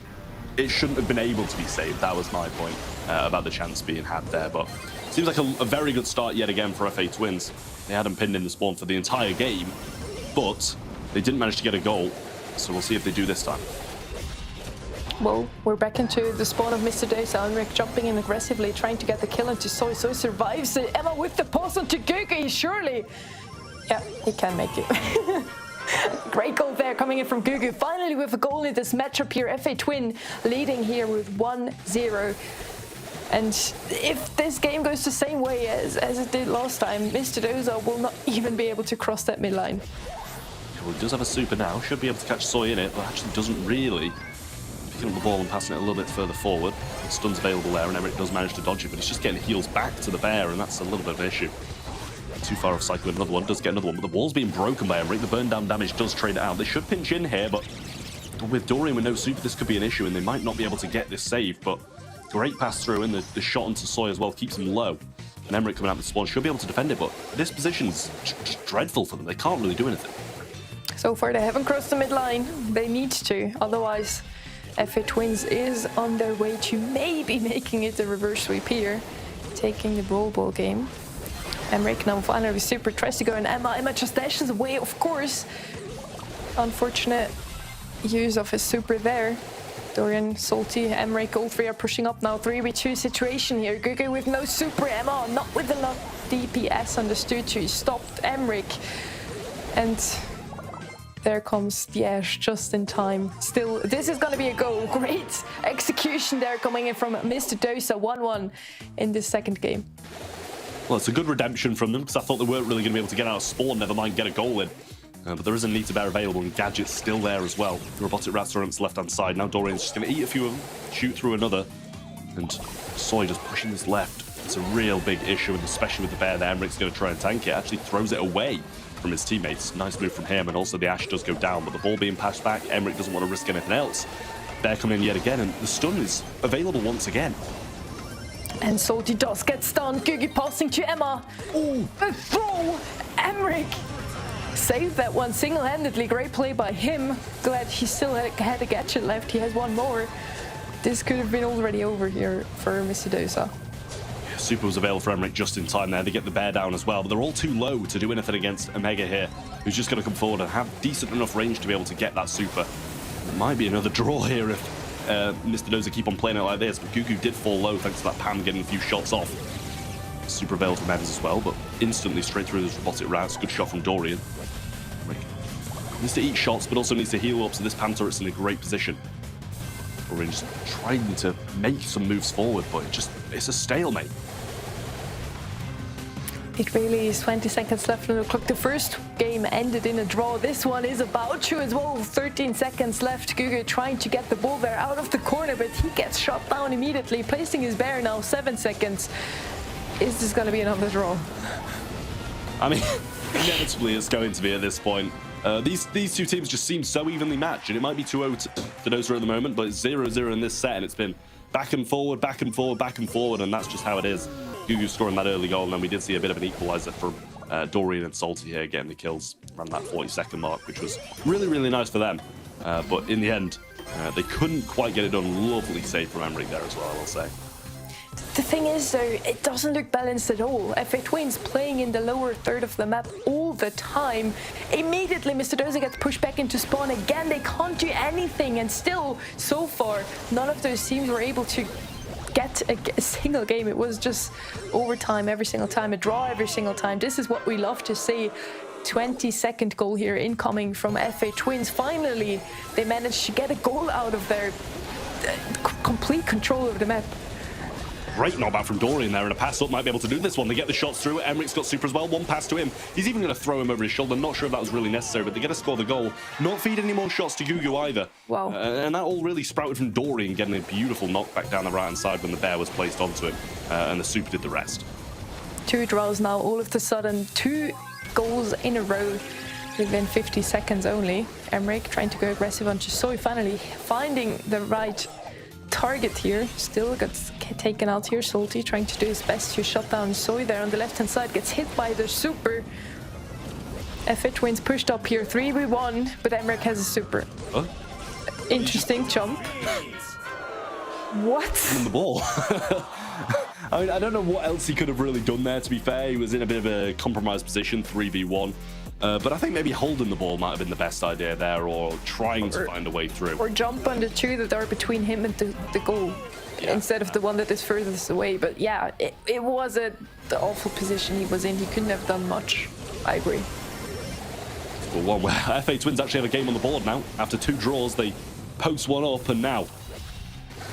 it shouldn't have been able to be saved. That was my point about the chance being had there. But it seems like a very good start yet again for FA Twins. They had them pinned in the spawn for the entire game, but they didn't manage to get a goal. So we'll see if they do this time. Well, we're back into the spawn of Mr. Dozer. Emmerich jumping in aggressively, trying to get the kill into Soy. Soy survives it. Emma with the pass onto Gugu, surely. Yeah, he can make it. Great goal there coming in from Gugu. Finally with a goal in this matchup here. FA Twin leading here with 1-0. And if this game goes the same way as it did last time, Mr. Doza will not even be able to cross that midline. Well, he does have a super now. Should be able to catch Soy in it, but actually doesn't really. Picking up the ball and passing it a little bit further forward. The stun's available there, and Emmerich does manage to dodge it, but he's just getting heals back to the bear, and that's a little bit of an issue. Too far off cycle with another one, does get another one, but the wall's being broken by Emmerich. The burn down damage does trade it out. They should pinch in here, but with Dorian with no super, this could be an issue, and they might not be able to get this save, but great pass through, and the shot onto Soy as well keeps him low. And Emmerich coming out with the spawn should be able to defend it, but this position's just dreadful for them. They can't really do anything. So far they haven't crossed the midline. They need to, otherwise FA Twins is on their way to maybe making it a reverse sweep here, taking the Brawl Ball game. Emmerich now finally super tries to go, and Emma just dashes away, of course. Unfortunate use of his super there. Dorian, Salty, Emmerich, all three are pushing up now. 3v2 situation here. Gugu with no super, Emma not with enough DPS understood to stop Emmerich. And there comes the Ash just in time. Still, this is going to be a goal. Great execution there coming in from Mr. Doza. 1-1 in this second game. Well, it's a good redemption from them, because I thought they weren't really going to be able to get out of spawn, never mind get a goal in. But there is a need to bear available, and Gadget's still there as well. The robotic rats are on its left-hand side. Now Dorian's just going to eat a few of them, shoot through another, and Soy just pushing this left. It's a real big issue, and especially with the bear there, Emmerich's going to try and tank it. Actually throws it away from his teammates. Nice move from him, and also the Ash does go down, but the ball being passed back, Emmerich doesn't want to risk anything else. Bear coming in yet again, and the stun is available once again. And Salty does get stunned. Gugu passing to Emma. Ooh, a throw! Emmerich saved that one single-handedly. Great play by him. Glad he still had a gadget left. He has one more. This could have been already over here for Mr. Doza. Super was available for Emmerich just in time there. They get the bear down as well, but they're all too low to do anything against Omega here, who's just going to come forward and have decent enough range to be able to get that super. It might be another draw here if Mr. Doza keep on playing it like this, but Gugu did fall low thanks to that Pam getting a few shots off. Super available from Evans as well, but instantly straight through those robotic rats. Good shot from Dorian. Needs to eat shots, but also needs to heal up, so this Pam turret's in a great position. Dorian just trying to make some moves forward, but it's a stalemate. It really is. 20 seconds left on the clock. The first game ended in a draw. This one is about to as well. 13 seconds left. Gugu trying to get the ball there out of the corner, but he gets shot down immediately. Placing his bear now. 7 seconds. Is this going to be another draw? I mean, inevitably it's going to be at this point. These two teams just seem so evenly matched, and it might be 2-0 to Doza at the moment, but it's 0-0 in this set, and it's been back and forward, back and forward, back and forward, and that's just how it is. Gugu scoring that early goal, and then we did see a bit of an equalizer from Dorian and Salty here getting the kills around that 40-second mark, which was really, really nice for them. But in the end, they couldn't quite get it done. Lovely save from Emmerich there as well, I will say. The thing is, though, it doesn't look balanced at all. FA Twins playing in the lower third of the map all the time. Immediately, Mr. Doza gets pushed back into spawn again. They can't do anything, and still, so far, none of those teams were able to get a single game. It was just overtime every single time, a draw every single time. This is what we love to see. 20-second goal here incoming from FA Twins. Finally, they managed to get a goal out of their complete control over the map. Great knockback from Dorian there, and a pass up might be able to do this one. They get the shots through. Emmerich's got super as well. One pass to him. He's even going to throw him over his shoulder. Not sure if that was really necessary, but they get to score the goal. Not feed any more shots to Gugu either. Wow. And that all really sprouted from Dorian getting a beautiful knockback down the right-hand side when the bear was placed onto him, and the super did the rest. 2 draws now, all of a sudden. 2 goals in a row within 50 seconds only. Emmerich trying to go aggressive onto Soy, finally finding the right target here. Still gets taken out here. Salty trying to do his best to shut down Soy there on the left-hand side. Gets hit by the super. FA Twins pushed up here. 3v1, but Emmerich has a super. Huh? Interesting jump. What? On the ball. I mean, I don't know what else he could have really done there, to be fair. He was in a bit of a compromised position, 3v1. But I think maybe holding the ball might have been the best idea there, or trying to find a way through. Or jump on the 2 that are between him and the goal, instead of the one that is furthest away. But yeah, it was the awful position he was in. He couldn't have done much. I agree. But one where FA Twins actually have a game on the board now. After 2 draws, they post one up, and now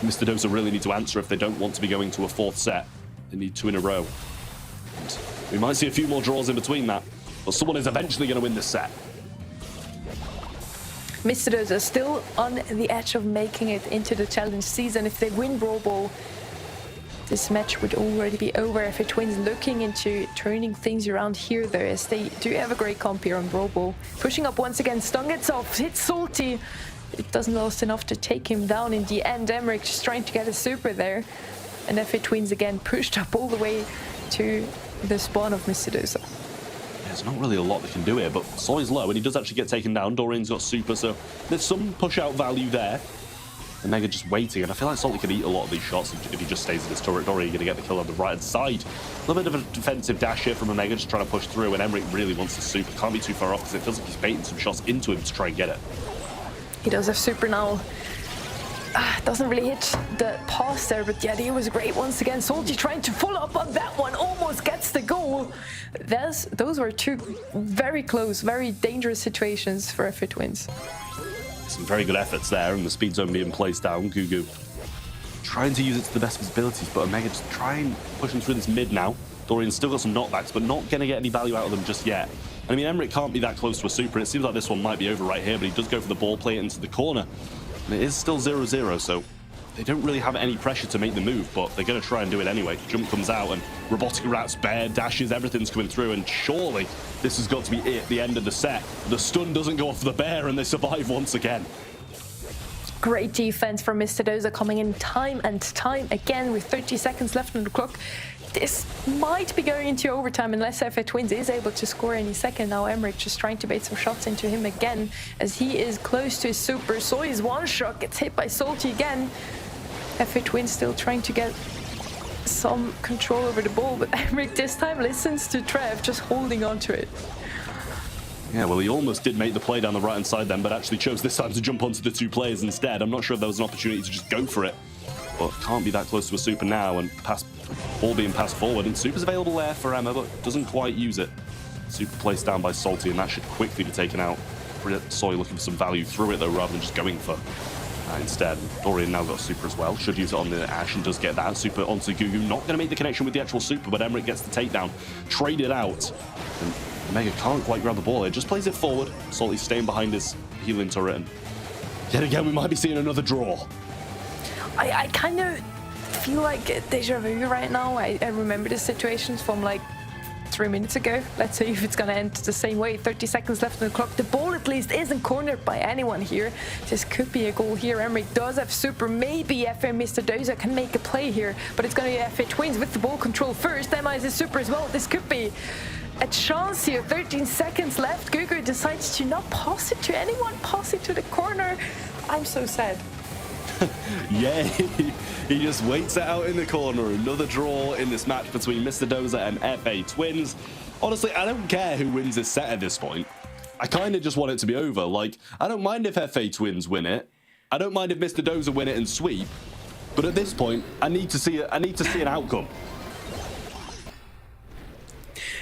Mr. Doza really need to answer if they don't want to be going to a 4th set. They need 2 in a row. And we might see a few more draws in between that, but someone is eventually going to win this set. Mr. Doza still on the edge of making it into the challenge season. If they win Brawl Ball, this match would already be over. FA Twins looking into turning things around here, though, as they do have a great comp here on Brawl Ball. Pushing up once again, Stun gets off, hits Salty. It doesn't last enough to take him down in the end. Emmerich just trying to get a super there. And FA Twins again pushed up all the way to the spawn of Mr. Doza. There's not really a lot they can do here, but Soy's low, and he does actually get taken down. Dorian's got super, so there's some push-out value there. And Mega just waiting, and I feel like Salty could eat a lot of these shots if he just stays in his turret. Dorian going to get the kill on the right-hand side. A little bit of a defensive dash here from Omega, just trying to push through, and Emmerich really wants the super. Can't be too far off, because it feels like he's baiting some shots into him to try and get it. He does have super now. Doesn't really hit the pass there, but the idea was great once again. Salty trying to follow up on that one, almost gets the goal. Those were 2 very close, very dangerous situations for FA Twins. Some very good efforts there, and the speed zone being placed down. Gugu trying to use it to the best of his abilities, but Omega just trying pushing through this mid now. Dorian's still got some knockbacks, but not going to get any value out of them just yet. I mean, Emmerich can't be that close to a super. It seems like this one might be over right here, but he does go for the ball, play it into the corner. And it is still 0-0, so they don't really have any pressure to make the move, but they're going to try and do it anyway. Jump comes out, and Robotic Rats, Bear, dashes, everything's coming through, and surely this has got to be it at the end of the set. The stun doesn't go off the Bear, and they survive once again. Great defense from Mr. Doza, coming in time and time again with 30 seconds left on the clock. This might be going into overtime unless FA Twins is able to score any second. Now Emmerich just trying to bait some shots into him again as he is close to his super. Soy's one shot gets hit by Salty again. FA Twins still trying to get some control over the ball, but Emmerich this time listens to Trev, just holding on to it. Yeah, well, he almost did make the play down the right-hand side then, but actually chose this time to jump onto the 2 players instead. I'm not sure if there was an opportunity to just go for it, but can't be that close to a super now, and ball being passed forward, and super's available there for Emma, but doesn't quite use it. Super placed down by Salty, and that should quickly be taken out. Soy looking for some value through it, though, rather than just going for instead. Dorian now got super as well. Should use it on the Ash and does get that. Super onto Gugu. Not going to make the connection with the actual super, but Emmerich gets the takedown. Traded out. And Omega can't quite grab the ball. It just plays it forward. Salty's staying behind his healing turret. And yet again, we might be seeing another draw. I kind of feel like deja vu right now. I remember the situations from like 3 minutes ago. Let's see if it's going to end the same way. 30 seconds left on the clock. The ball at least isn't cornered by anyone here. This could be a goal here. Emmerich does have super. Maybe FA Mr. Doza can make a play here, but it's going to be FA Twins with the ball control first. Emma is a super as well. This could be a chance here. 13 seconds left. Gugu decides to not pass it to anyone. Pass it to the corner. I'm so sad. Yeah, he just waits it out in the corner. Another draw in this match between Mr. Doza and FA Twins. Honestly, I don't care who wins this set at this point. I kind of just want it to be over. Like, I don't mind if FA Twins win it. I don't mind if Mr. Doza win it and sweep. But at this point, I need to see an outcome.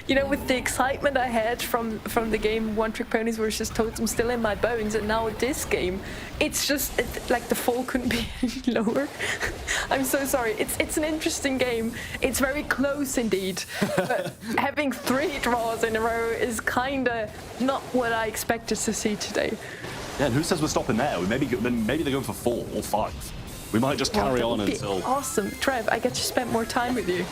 You know, with the excitement I had from the game One Trick Ponies versus Totem still in my bones, and now this game, it's just like the fall couldn't be any lower. I'm so sorry. It's an interesting game. It's very close indeed, but having 3 draws in a row is kind of not what I expected to see today. Yeah, and who says we're stopping there? Maybe they're going for 4 or 5. We might just carry on until. Awesome, Trev. I get to spend more time with you.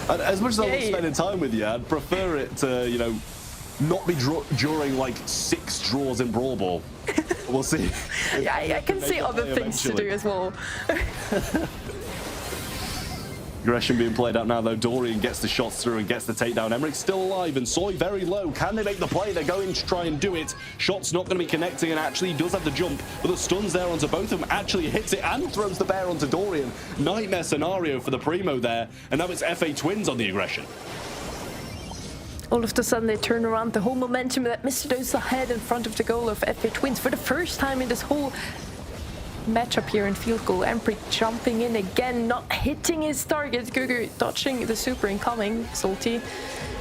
As much as I love spending time with you, I'd prefer it to, you know, not be during like 6 draws in Brawl Ball. We'll see. Yeah, I can see other things to do as well. Aggression being played out now, though. Dorian gets the shots through and gets the takedown. Emmerich's still alive, and Soy very low. Can they make the play? They're going to try and do it. Shot's not going to be connecting, and actually he does have the jump, but the stun's there onto both of them. Actually hits it and throws the bear onto Dorian. Nightmare scenario for the Primo there, and now it's FA Twins on the aggression. All of a sudden they turn around the whole momentum that Mr. Doza had in front of the goal of FA Twins for the first time in this whole matchup here in field goal. Emmerich jumping in again, not hitting his target. Gugu dodging the super incoming. Salty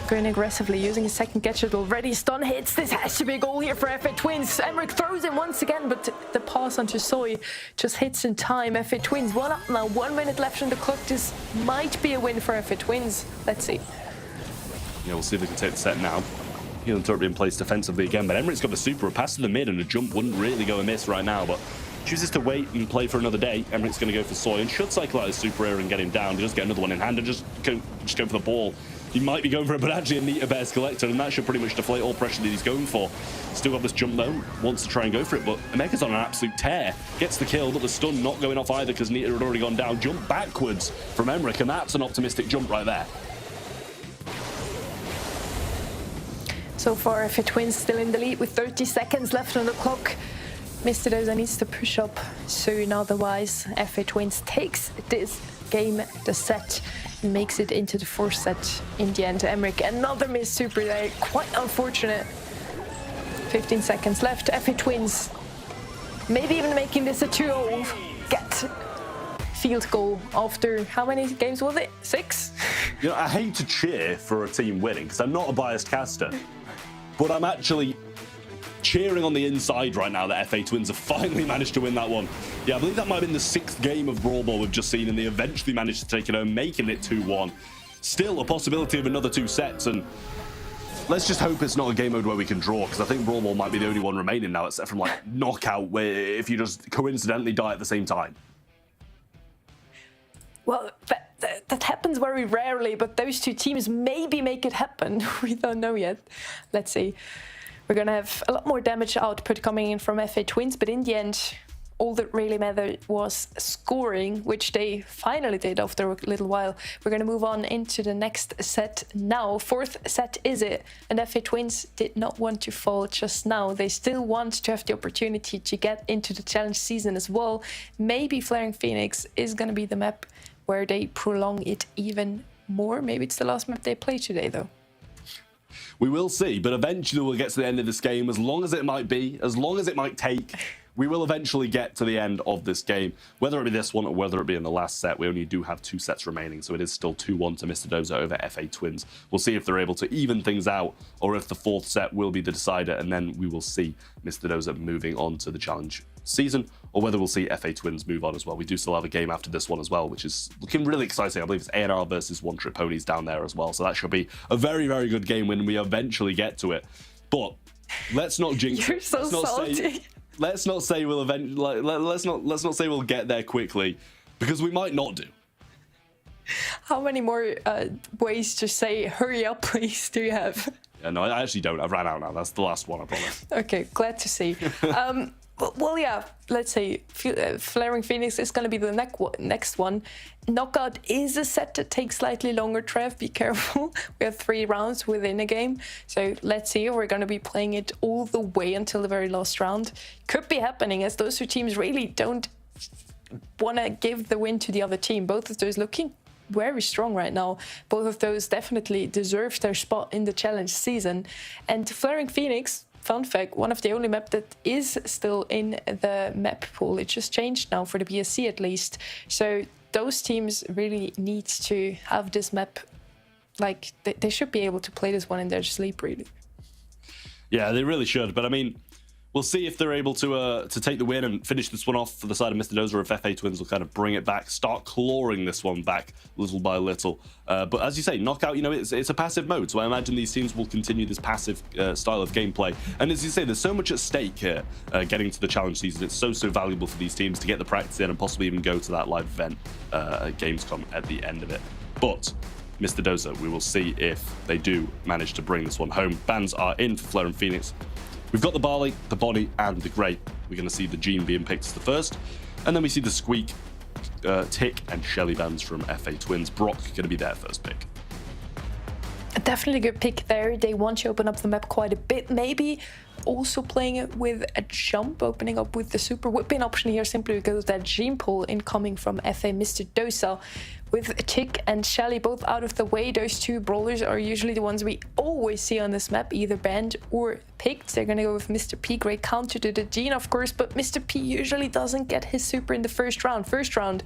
Going aggressively, using his second gadget already. Stun hits. This has to be a goal here for FA Twins. Emmerich throws it once again, but the pass onto Soy just hits in time. FA Twins 1 up now. 1 minute left on the clock. This might be a win for FA Twins. Let's see. Yeah, we'll see if they can take the set now. Healing turret being placed defensively again, but Emmerich's got the super. A pass to the mid and a jump wouldn't really go amiss right now, but chooses to wait and play for another day. Emmerich's going to go for Soy and should cycle out his super air and get him down. He does get another one in hand and just go for the ball. He might be going for it, but actually a neater bears collector, and that should pretty much deflate all pressure that he's going for. Still got this jump though, wants to try and go for it, but Emeka's on an absolute tear. Gets the kill, but the stun not going off either because Nita had already gone down. Jump backwards from Emmerich, and that's an optimistic jump right there. So far, FA Twins still in the lead with 30 seconds left on the clock. Mr. Doza needs to push up soon, otherwise FA Twins takes this game, the set, and makes it into the fourth set in the end. Emmerich, another missed super there, quite unfortunate. 15 seconds left. FA Twins maybe even making this a 2-0. Get field goal after how many games was it? 6? You know, I hate to cheer for a team winning because I'm not a biased caster, but I'm actually cheering on the inside right now that FA Twins have finally managed to win that one. Yeah, I believe that might have been the 6th game of Brawl Ball we've just seen, and they eventually managed to take it home, making it 2-1. Still a possibility of another 2 sets, and let's just hope it's not a game mode where we can draw, because I think Brawl Ball might be the only one remaining now, except from like knockout, where if you just coincidentally die at the same time. Well, that happens very rarely, but those 2 teams maybe make it happen. We don't know yet. Let's see. We're going to have a lot more damage output coming in from FA Twins, but in the end, all that really mattered was scoring, which they finally did after a little while. We're going to move on into the next set now. 4th set is it, and FA Twins did not want to fall just now. They still want to have the opportunity to get into the challenge season as well. Maybe Flaring Phoenix is going to be the map where they prolong it even more. Maybe it's the last map they play today, though. We will see, but eventually we'll get to the end of this game, as long as it might be, as long as it might take. We will eventually get to the end of this game, whether it be this one or whether it be in the last set. We only do have 2 sets remaining, so it is still 2-1 to Mr. Doza over FA Twins. We'll see if they're able to even things out, or if the 4th set will be the decider, and then we will see Mr. Doza moving on to the challenge season, or whether we'll see FA Twins move on as well. We do still have a game after this one as well, which is looking really exciting. I believe it's A&R versus One Trip Ponies down there as well, so that should be a very, very good game when we eventually get to it. But let's not jinx it. You're so salty. Let's not say we'll let's not say we'll get there quickly, because we might not do. How many more ways to say hurry up, please, do you have? Yeah, no, I actually don't. I've ran out now. That's the last one, I promise. Okay, glad to see. Well, yeah, let's say Flaring Phoenix is going to be the next one. Knockout is a set that takes slightly longer, Trev. Be careful. We have 3 rounds within a game. So let's see. We're going to be playing it all the way until the very last round. Could be happening, as those 2 teams really don't want to give the win to the other team. Both of those looking very strong right now. Both of those definitely deserve their spot in the challenge season. And Flaring Phoenix, fun fact, one of the only map that is still in the map pool. It just changed now for the BSC at least. So those teams really need to have this map. Like, they should be able to play this one in their sleep, really. Yeah, they really should. But I mean, we'll see if they're able to take the win and finish this one off for the side of Mr. Doza, or if FA Twins will kind of bring it back, start clawing this one back little by little. But as you say, knockout, you know, it's a passive mode, so I imagine these teams will continue this passive style of gameplay. And as you say, there's so much at stake here, getting to the challenge season. It's so valuable for these teams to get the practice in and possibly even go to that live event at Gamescom at the end of it. But Mr. Doza, we will see if they do manage to bring this one home. Bans are in for Flaring Phoenix. We've got the Barley, the Body, and the Grey. We're going to see the Gene being picked as the first. And then we see the Squeak, Tick, and Shelly bands from FA Twins. Brock going to be their first pick. Definitely a good pick there. They want to open up the map quite a bit. Maybe also playing it with a jump, opening up with the super whipping option here simply because of that Gene pull incoming from FA Mr. Doza. With Tick and Shelly both out of the way, those 2 brawlers are usually the ones we always see on this map, either banned or picked. They're going to go with Mr. P. Great counter to the Gene, of course, but Mr. P usually doesn't get his super in the first round. First round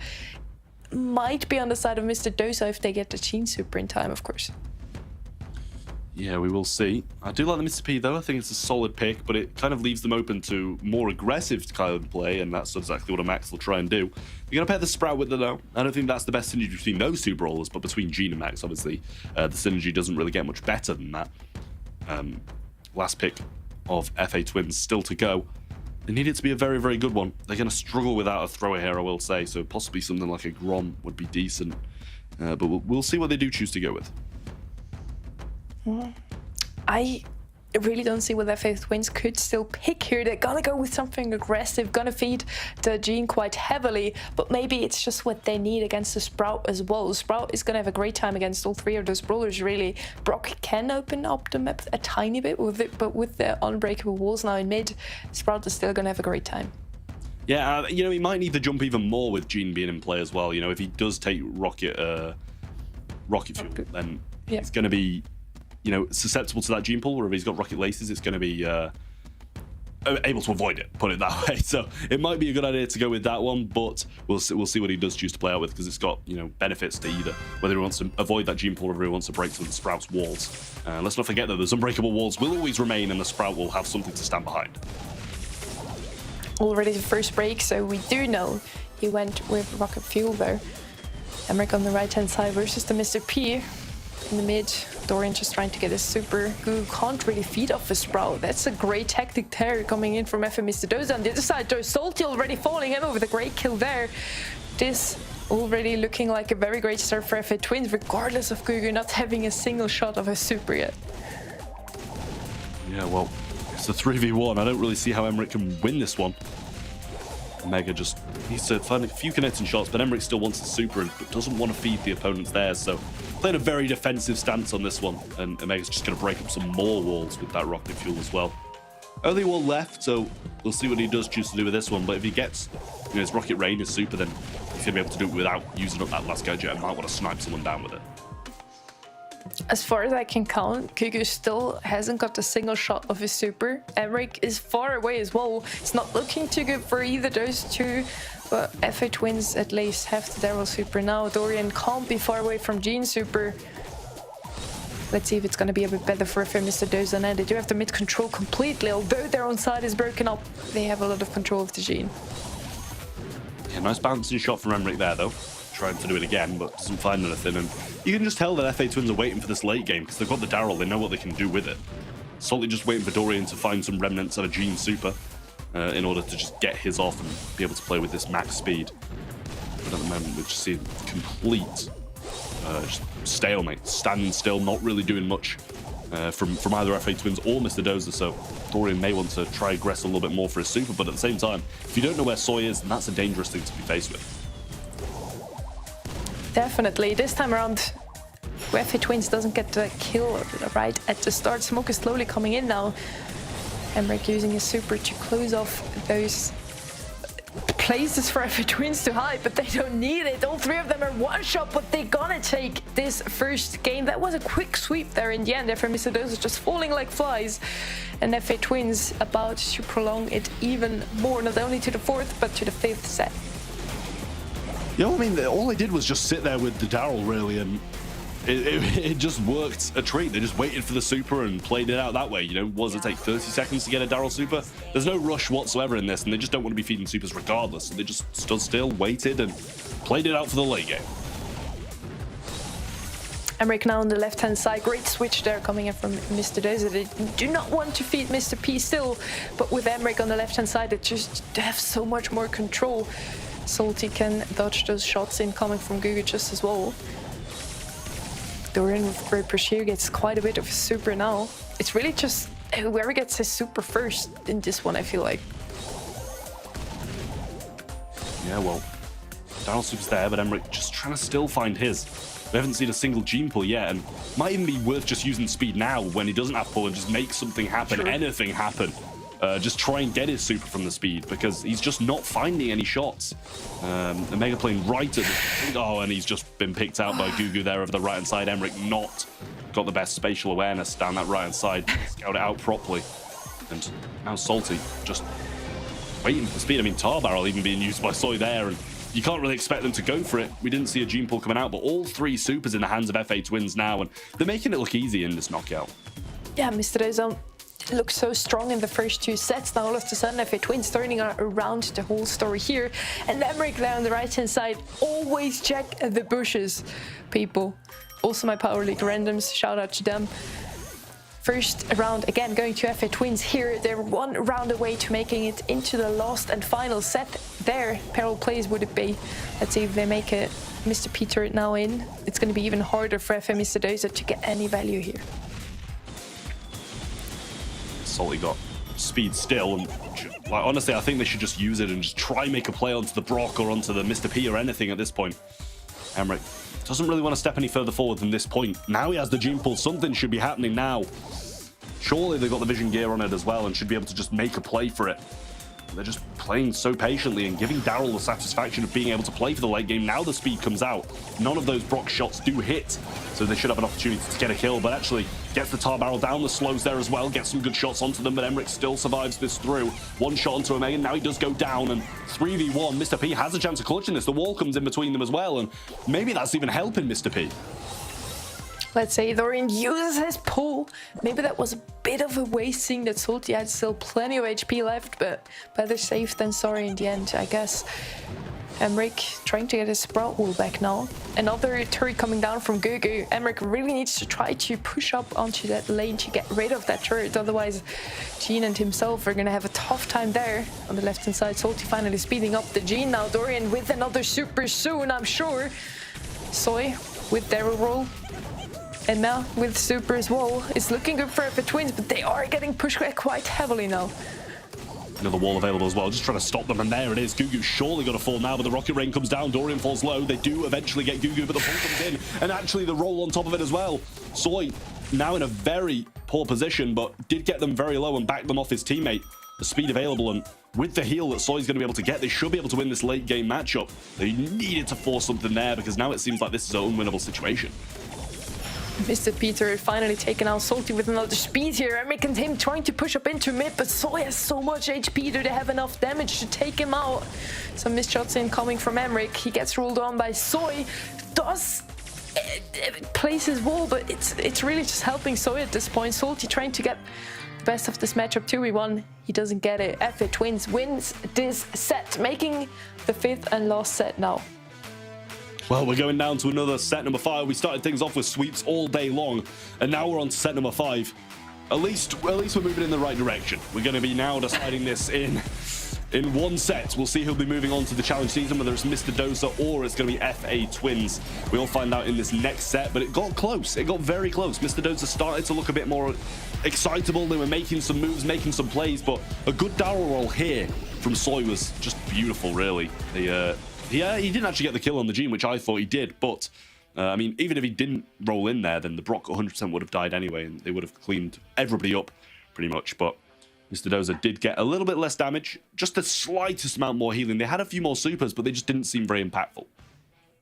might be on the side of Mr. Doza if they get the Gene super in time, of course. Yeah, we will see. I do like the Mr. P, though. I think it's a solid pick, but it kind of leaves them open to more aggressive kind of play, and that's exactly what a Max will try and do. You're going to pair the Sprout with the though. I don't think that's the best synergy between those two brawlers, but between Gene and Max, obviously, the synergy doesn't really get much better than that. Last pick of FA Twins still to go. They need it to be a very, very good one. They're going to struggle without a thrower here, I will say, so possibly something like a Grom would be decent. But we'll see what they do choose to go with. I really don't see what FA Twins could still pick here. They're gonna go with something aggressive, gonna feed the Gene quite heavily, but maybe it's just what they need against the Sprout as well. Sprout is gonna have a great time against all three of those brawlers, really. Brock can open up the map a tiny bit with it, but with the unbreakable walls now in mid, Sprout is still gonna have a great time. Yeah, you know, he might need to jump even more with Gene being in play as well. You know, if he does take rocket fuel, then he's gonna be, you know, susceptible to that Gene pull, or if he's got rocket laces, it's going to be able to avoid it, put it that way. So it might be a good idea to go with that one, but we'll see what he does choose to play out with, because it's got, you know, benefits to either, whether he wants to avoid that Gene pull or whether he wants to break some of the Sprout's walls. Let's not forget that those unbreakable walls will always remain, and the Sprout will have something to stand behind. Already the first break, so we do know he went with rocket fuel there. Emmerich on the right-hand side versus the Mr. P. In the mid, Dorian just trying to get his super. Goo can't really feed off a Sprout. That's a great tactic there coming in from FM Mr. Doza. On the other side, though, Salty already falling him with a great kill there. This already looking like a very great start for FA Twins, regardless of Gugu not having a single shot of a super yet. Yeah, well, it's a 3v1. I don't really see how Emmerich can win this one. Mega just needs to find a few connecting shots, but Emmerich still wants the super and doesn't want to feed the opponents there, so playing a very defensive stance on this one, and Mega's just going to break up some more walls with that rocket fuel as well. Only one left, so we'll see what he does choose to do with this one, but if he gets, you know, his rocket rain, his super, then he's going to be able to do it without using up that last gadget and might want to snipe someone down with it. As far as I can count, Gugu still hasn't got a single shot of his super. Emmerich is far away as well. It's not looking too good for either those two, but FA Twins at least have the Daryl super now. Dorian can't be far away from Gene's super. Let's see if it's going to be a bit better for FA Mr. Dozan. They do have the mid control completely, although their own side is broken up. They have a lot of control of the Gene. Yeah, nice bouncing shot from Emmerich there, though. Trying to do it again, but doesn't find anything, and you can just tell that FA Twins are waiting for this late game because they've got the Daryl, they know what they can do with it. Salty just waiting for Dorian to find some remnants of a Gene super in order to just get his off and be able to play with this max speed. But at the moment we've just seen complete just stalemate, standing still, not really doing much from either FA Twins or Mr. Dozer, so Dorian may want to try aggress a little bit more for his super, but at the same time, if you don't know where Soy is, then that's a dangerous thing to be faced with. Definitely. This time around, FA Twins doesn't get the kill right at the start. Smoke is slowly coming in now. Emmerich using his super to close off those places for FA Twins to hide, but they don't need it. All three of them are one shot, but they're gonna take this first game. That was a quick sweep there in the end. FA Mr. Dozer just falling like flies, and FA Twins about to prolong it even more, not only to the fourth, but to the fifth set. You know, I mean, all they did was just sit there with the Daryl, really, and it just worked a treat. They just waited for the super and played it out that way. You know, what does it take, 30 seconds to get a Daryl super? There's no rush whatsoever in this, and they just don't want to be feeding supers regardless. So they just stood still, waited, and played it out for the late game. Emmerich now on the left-hand side. Great switch there coming in from Mr. Dozer. They do not want to feed Mr. P still, but with Emmerich on the left-hand side, they just have so much more control. Salty can dodge those shots incoming from Gugu just as well. Dorian with great pressure gets quite a bit of his super now. It's really just whoever gets his super first in this one, I feel like. Yeah, well, Daryl super's there, but Emmerich just trying to still find his. We haven't seen a single Gene pull yet, and might even be worth just using speed now when he doesn't have pull and just make something happen, sure. Anything happen. Just try and get his super from the speed, because he's just not finding any shots. The Mega playing right at the... Oh, and he's just been picked out by Gugu there over the right-hand side. Emmerich not got the best spatial awareness down that right-hand side. Scout it out properly. And now Salty just waiting for the speed. I mean, Tar Barrel even being used by Soy there, and you can't really expect them to go for it. We didn't see a gene pool coming out, but all 3 supers in the hands of FA Twins now, and they're making it look easy in this knockout. Yeah, Mr. Deza looked so strong in the first 2 sets. Now all of a sudden FA Twins turning around the whole story here. And Emmerich there on the right-hand side, always check the bushes, people. Also my Power League randoms, shout out to them. First round, again, going to FA Twins here. They're 1 round away to making it into the last and final set. There, Peril plays would it be. Let's see if they make it. Mr. Peter now in. It's going to be even harder for FA Mr. Dozer to get any value here. Salty got speed still, and like, honestly, I think they should just use it and just try and make a play onto the Brock or onto the Mr. P or anything at this point. Emmerich doesn't really want to step any further forward than this point. Now he has the gene pool. Something should be happening now. Surely they've got the vision gear on it as well and should be able to just make a play for it. They're just playing so patiently and giving Daryl the satisfaction of being able to play for the late game. Now the speed comes out. None of those Brock shots do hit, so they should have an opportunity to get a kill, but actually gets the tar barrel down. The slows there as well, gets some good shots onto them, but Emmerich still survives this through. 1 shot onto Omega, now he does go down, and 3v1. Mr. P has a chance of clutching this. The wall comes in between them as well, and maybe that's even helping Mr. P. Let's say Dorian uses his pull. Maybe that was a bit of a waste, seeing that Salty had still plenty of HP left, but better safe than sorry in the end, I guess. Emmerich trying to get his Brawl wall back now. Another turret coming down from Gugu. Emmerich really needs to try to push up onto that lane to get rid of that turret, otherwise Gene and himself are going to have a tough time there. On the left hand side, Salty finally speeding up the Gene. Now Dorian with another super soon, I'm sure. Soy with Daryl roll. And now with super as well, it's looking good for the Twins, but they are getting pushed quite heavily now. Another wall available as well, just trying to stop them, and there it is. Gugu's surely going to fall now, but the rocket rain comes down. Dorian falls low. They do eventually get Gugu, but the pull comes in, and actually the roll on top of it as well. Soy now in a very poor position, but did get them very low and back them off his teammate. The speed available, and with the heal that Soy's going to be able to get, they should be able to win this late game matchup. They needed to force something there, because now it seems like this is an unwinnable situation. Mr. Peter finally taking out Salty with another speed here. Emmerich and him trying to push up into mid, but Soy has so much HP. Do they have enough damage to take him out? Some missed shots incoming from Emmerich. He gets rolled on by Soy. Does place his wall, but it's really just helping Soy at this point. Salty trying to get the best of this matchup 2v1. He doesn't get it. FA Twins wins this set, making the 5th and last set now. Well, we're going down to another set number 5. We started things off with sweeps all day long, and now we're on to set number 5. At least we're moving in the right direction. We're going to be now deciding this in 1 set. We'll see who'll be moving on to the challenge season, whether it's Mr. Dozer or it's going to be FA Twins. We'll find out in this next set, but it got close. It got very close. Mr. Dozer started to look a bit more excitable. They were making some moves, making some plays, but a good Daryl roll here from Soy was just beautiful, really. He didn't actually get the kill on the Gene, which I thought he did, but I mean, even if he didn't roll in there, then the Brock 100% would have died anyway, and they would have cleaned everybody up pretty much. But Mr. Dozer did get a little bit less damage, just the slightest amount more healing. They had a few more supers, but they just didn't seem very impactful.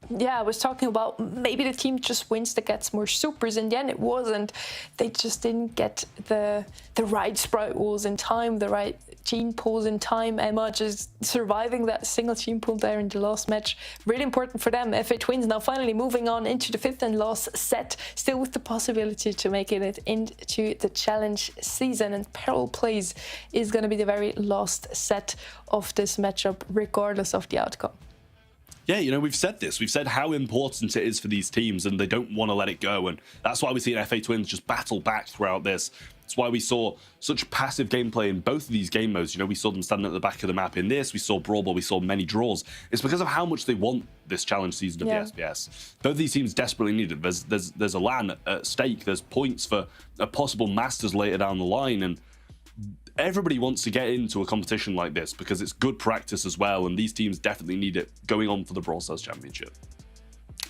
Yeah, I was talking about maybe the team just wins that gets more supers. In the end, it wasn't. They just didn't get the right sprite walls in time, the right gene pools in time. Emma just surviving that single gene pool there in the last match. Really important for them. FA Twins now finally moving on into the 5th and last set, still with the possibility to make it into the challenge season. And Peril Plays is going to be the very last set of this matchup, regardless of the outcome. Yeah, you know, we've said this. We've said how important it is for these teams, and they don't want to let it go. And that's why we see FA Twins just battle back throughout this. That's why we saw such passive gameplay in both of these game modes. You know, we saw them standing at the back of the map in this. We saw Brawl, but we saw many draws. It's because of how much they want this challenge season of the SBS. Both of these teams desperately need it. There's a LAN at stake. There's points for a possible Masters later down the line. And everybody wants to get into a competition like this because it's good practice as well, and these teams definitely need it going on for the Brawl Stars Championship.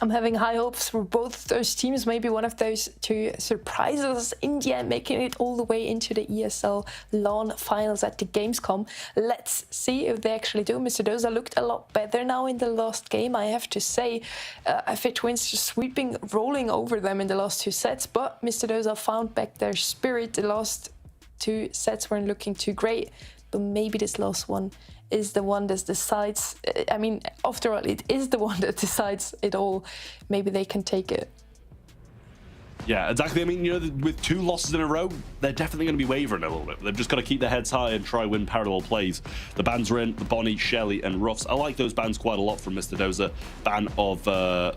I'm having high hopes for both those teams. Maybe one of those two surprises us in the end, making it all the way into the ESL LAN finals at the Gamescom. Let's see if they actually do. Mr. Doza looked a lot better now in the last game, I have to say. FA Twins just sweeping, rolling over them in the last 2 sets, but Mr. Doza found back their spirit. The last 2 sets weren't looking too great, but maybe this last one is the one that decides. I mean, after all, it is the one that decides it all. Maybe they can take it. Yeah, exactly. I mean, you know, with 2 losses in a row, they're definitely going to be wavering a little bit. They've just got to keep their heads high and try win parallel plays. The bans are in, the Bonnie, Shelly, and Ruffs. I like those bans quite a lot from Mr. Dozer. Ban of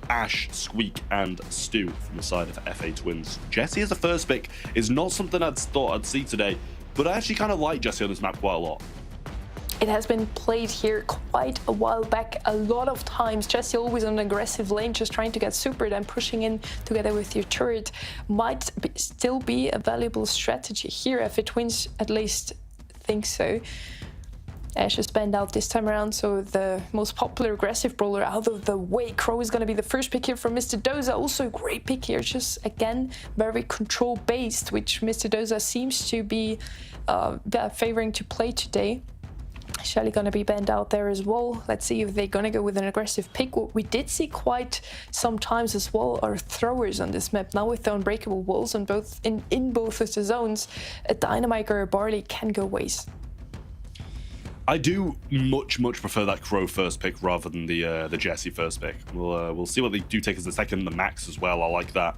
Ash, Squeak, and Stu from the side of FA Twins. Jesse as a first pick is not something I'd thought I'd see today, but I actually kind of like Jesse on this map quite a lot. It has been played here quite a while back, a lot of times. Jesse always on an aggressive lane, just trying to get super, then pushing in together with your turret might still be a valuable strategy here. If it wins, at least think so. Ash is banned out this time around, so the most popular aggressive brawler out of the way. Crow is going to be the first pick here from Mr. Doza. Also a great pick here, just again very control based, which Mr. Doza seems to be favoring to play today. Shelly gonna be banned out there as well. Let's see if they're gonna go with an aggressive pick. What we did see quite sometimes as well are throwers on this map. Now with the unbreakable walls on both in both of the zones, a Dynamite or a Barley can go waste. I do much prefer that Crow first pick rather than the Jesse first pick. We'll see what they do take as the second, the Max as well. I like that.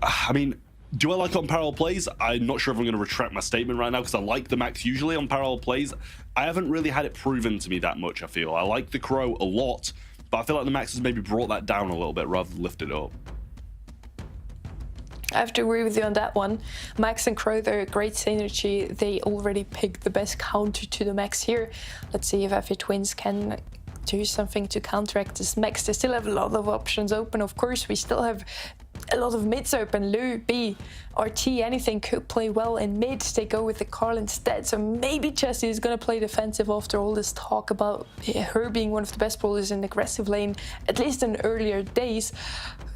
I mean, do I like it on parallel plays? I'm not sure if I'm going to retract my statement right now because I like the Max usually on parallel plays. I haven't really had it proven to me that much, I feel. I like the Crow a lot, but I feel like the Max has maybe brought that down a little bit rather than lift it up. I have to agree with you on that one. Max and Crow, they're a great synergy. They already picked the best counter to the Max here. Let's see if FA Twins can do something to counteract this Max. They still have a lot of options open. Of course, we still have a lot of mids open. Lou, B, RT, anything could play well in mid. They go with the Carl instead. So maybe Jesse is going to play defensive after all this talk about her being one of the best brawlers in the aggressive lane, at least in earlier days.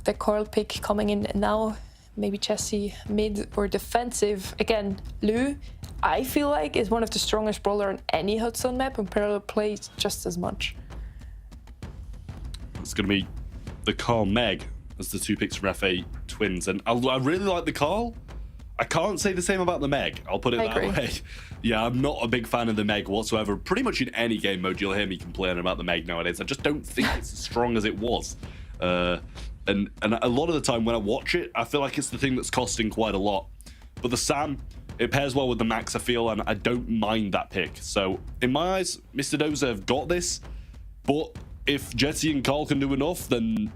The Carl pick coming in now. Maybe Jesse mid or defensive. Again, Lou, I feel like is one of the strongest brawler on any hot zone map, and parallel plays just as much. It's going to be the Carl Meg as the 2 picks from FA Twins, and I really like the Carl. I can't say the same about the Meg, I'll put it that way. Yeah, I'm not a big fan of the Meg whatsoever. Pretty much in any game mode you'll hear me complaining about the Meg nowadays. I just don't think it's as strong as it was. And a lot of the time when I watch it, I feel like it's the thing that's costing quite a lot. But the Sam, it pairs well with the Max, I feel, and I don't mind that pick. So in my eyes, Mr. Dozer have got this, but if Jesse and Carl can do enough, then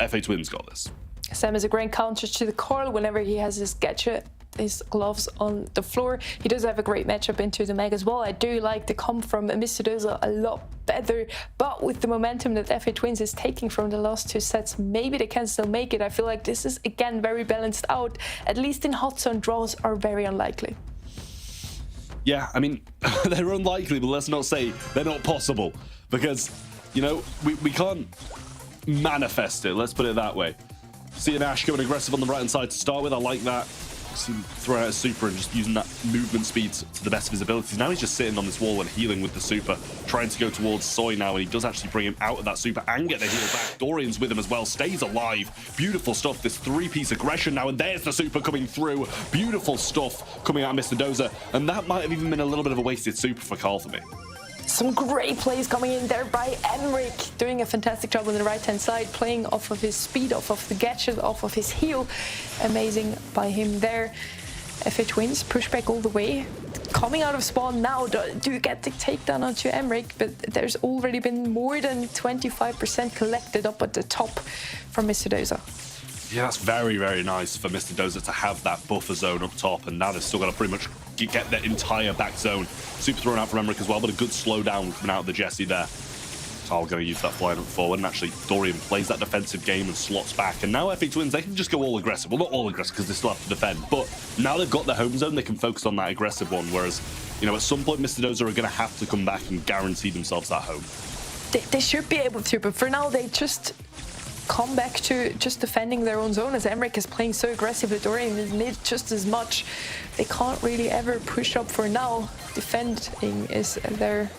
FA Twins got this. Sam is a great counter to the Carl whenever he has his gadget, his gloves on the floor. He does have a great matchup into the Meg as well. I do like the comp from Mr. Dozer a lot better, but with the momentum that FA Twins is taking from the last 2 sets, maybe they can still make it. I feel like this is, again, very balanced out. At least in hot zone, draws are very unlikely. Yeah, I mean, they're unlikely, but let's not say they're not possible, because, you know, we can't manifest it, let's put it that way. See an Ash going aggressive on the right-hand side to start with, I like that. See him throw out a super and just using that movement speed to the best of his abilities. Now he's just sitting on this wall and healing with the super, trying to go towards Soy now, and he does actually bring him out of that super and get the heal back. Dorian's with him as well, stays alive. Beautiful stuff, this 3-piece aggression now, and there's the super coming through. Beautiful stuff coming out of Mr. Dozer, and that might have even been a little bit of a wasted super for Carl for me. Some great plays coming in there by Emric, doing a fantastic job on the right-hand side, playing off of his speed, off of the gadget, off of his heal. Amazing by him there. FA Twins push back all the way. Coming out of spawn now, do get the takedown onto Emric, but there's already been more than 25% collected up at the top from Mr. Dozer. Yeah, that's very, very nice for Mr. Dozer to have that buffer zone up top, and now they've still got to pretty much get their entire back zone. Super thrown out from Emric as well, but a good slowdown coming out of the Jesse there. Carl going to use that flying up forward, and actually Dorian plays that defensive game and slots back. And now FA Twins, they can just go all aggressive. Well, not all aggressive because they still have to defend, but now they've got their home zone, they can focus on that aggressive one, whereas, you know, at some point Mr. Dozer are going to have to come back and guarantee themselves that home. They should be able to, but for now they just come back to just defending their own zone, as Emric is playing so aggressively. Dorian is mid just as much. They can't really ever push up for now. Defending is their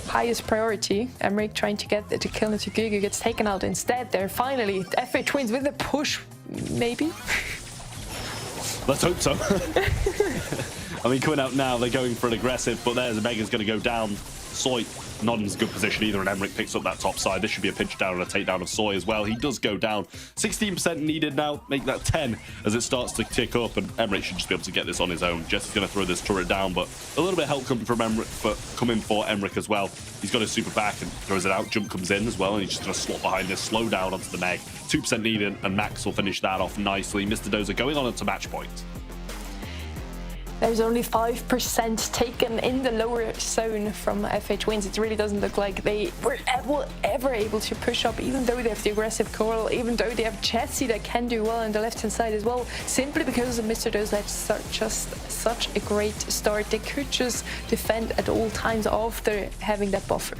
highest priority. Emric trying to get the kill into Gugu, gets taken out instead there. Finally, FA Twins with a push, maybe? Let's hope so. I mean, coming out now, they're going for an aggressive, but there's a Mega's going to go down. Soy not in as good position either, and Emmerich picks up that top side. This should be a pinch down and a takedown of Soy as well. He does go down. 16% needed now, make that 10 as it starts to tick up, and Emmerich should just be able to get this on his own. Jesse's going to throw this turret down, but a little bit of help coming for Emmerich as well. He's got his super back and throws it out. Jump comes in as well, and he's just going to slot behind this, slow down onto the Meg. 2% needed, and Max will finish that off nicely. Mr. Dozer going on into match point. There's only 5% taken in the lower zone from FA Twins. It really doesn't look like they were ever able to push up, even though they have the aggressive Coral, even though they have Jesse that can do well on the left-hand side as well, simply because of Mr. Dozer had just such a great start. They could just defend at all times after having that buffer.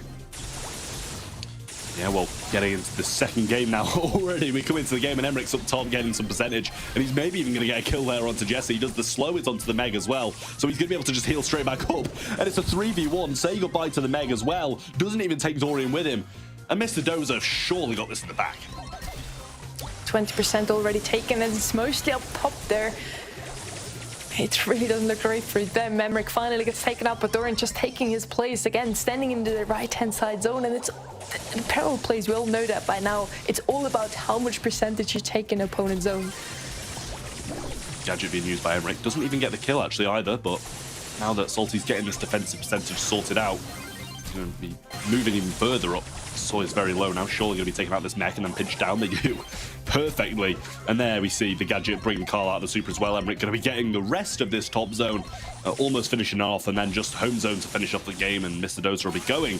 Yeah, well, getting into the second game now already. We come into the game and Emmerich's up top getting some percentage, and he's maybe even going to get a kill there onto Jesse. He does the slow it onto the Meg as well, so he's going to be able to just heal straight back up. And it's a 3v1. Say goodbye to the Meg as well. Doesn't even take Dorian with him. And Mr. Dozer surely got this in the back. 20% already taken, and it's mostly up top there. It really doesn't look great for them. Emmerich finally gets taken out, but Dorian just taking his place again, standing in the right-hand side zone, and it's in parallel plays. We all know that by now. It's all about how much percentage you take in opponent's zone. Gadget being used by Emmerich doesn't even get the kill actually either, but now that Salty's getting this defensive percentage sorted out, he's going to be moving even further up. Soy is very low now, surely going to be taking out this mech and then pinch down. They do perfectly. And there we see the Gadget bringing Carl out of the super as well. Emmerich going to be getting the rest of this top zone, almost finishing off, and then just home zone to finish off the game, and Mr. Dozer will be going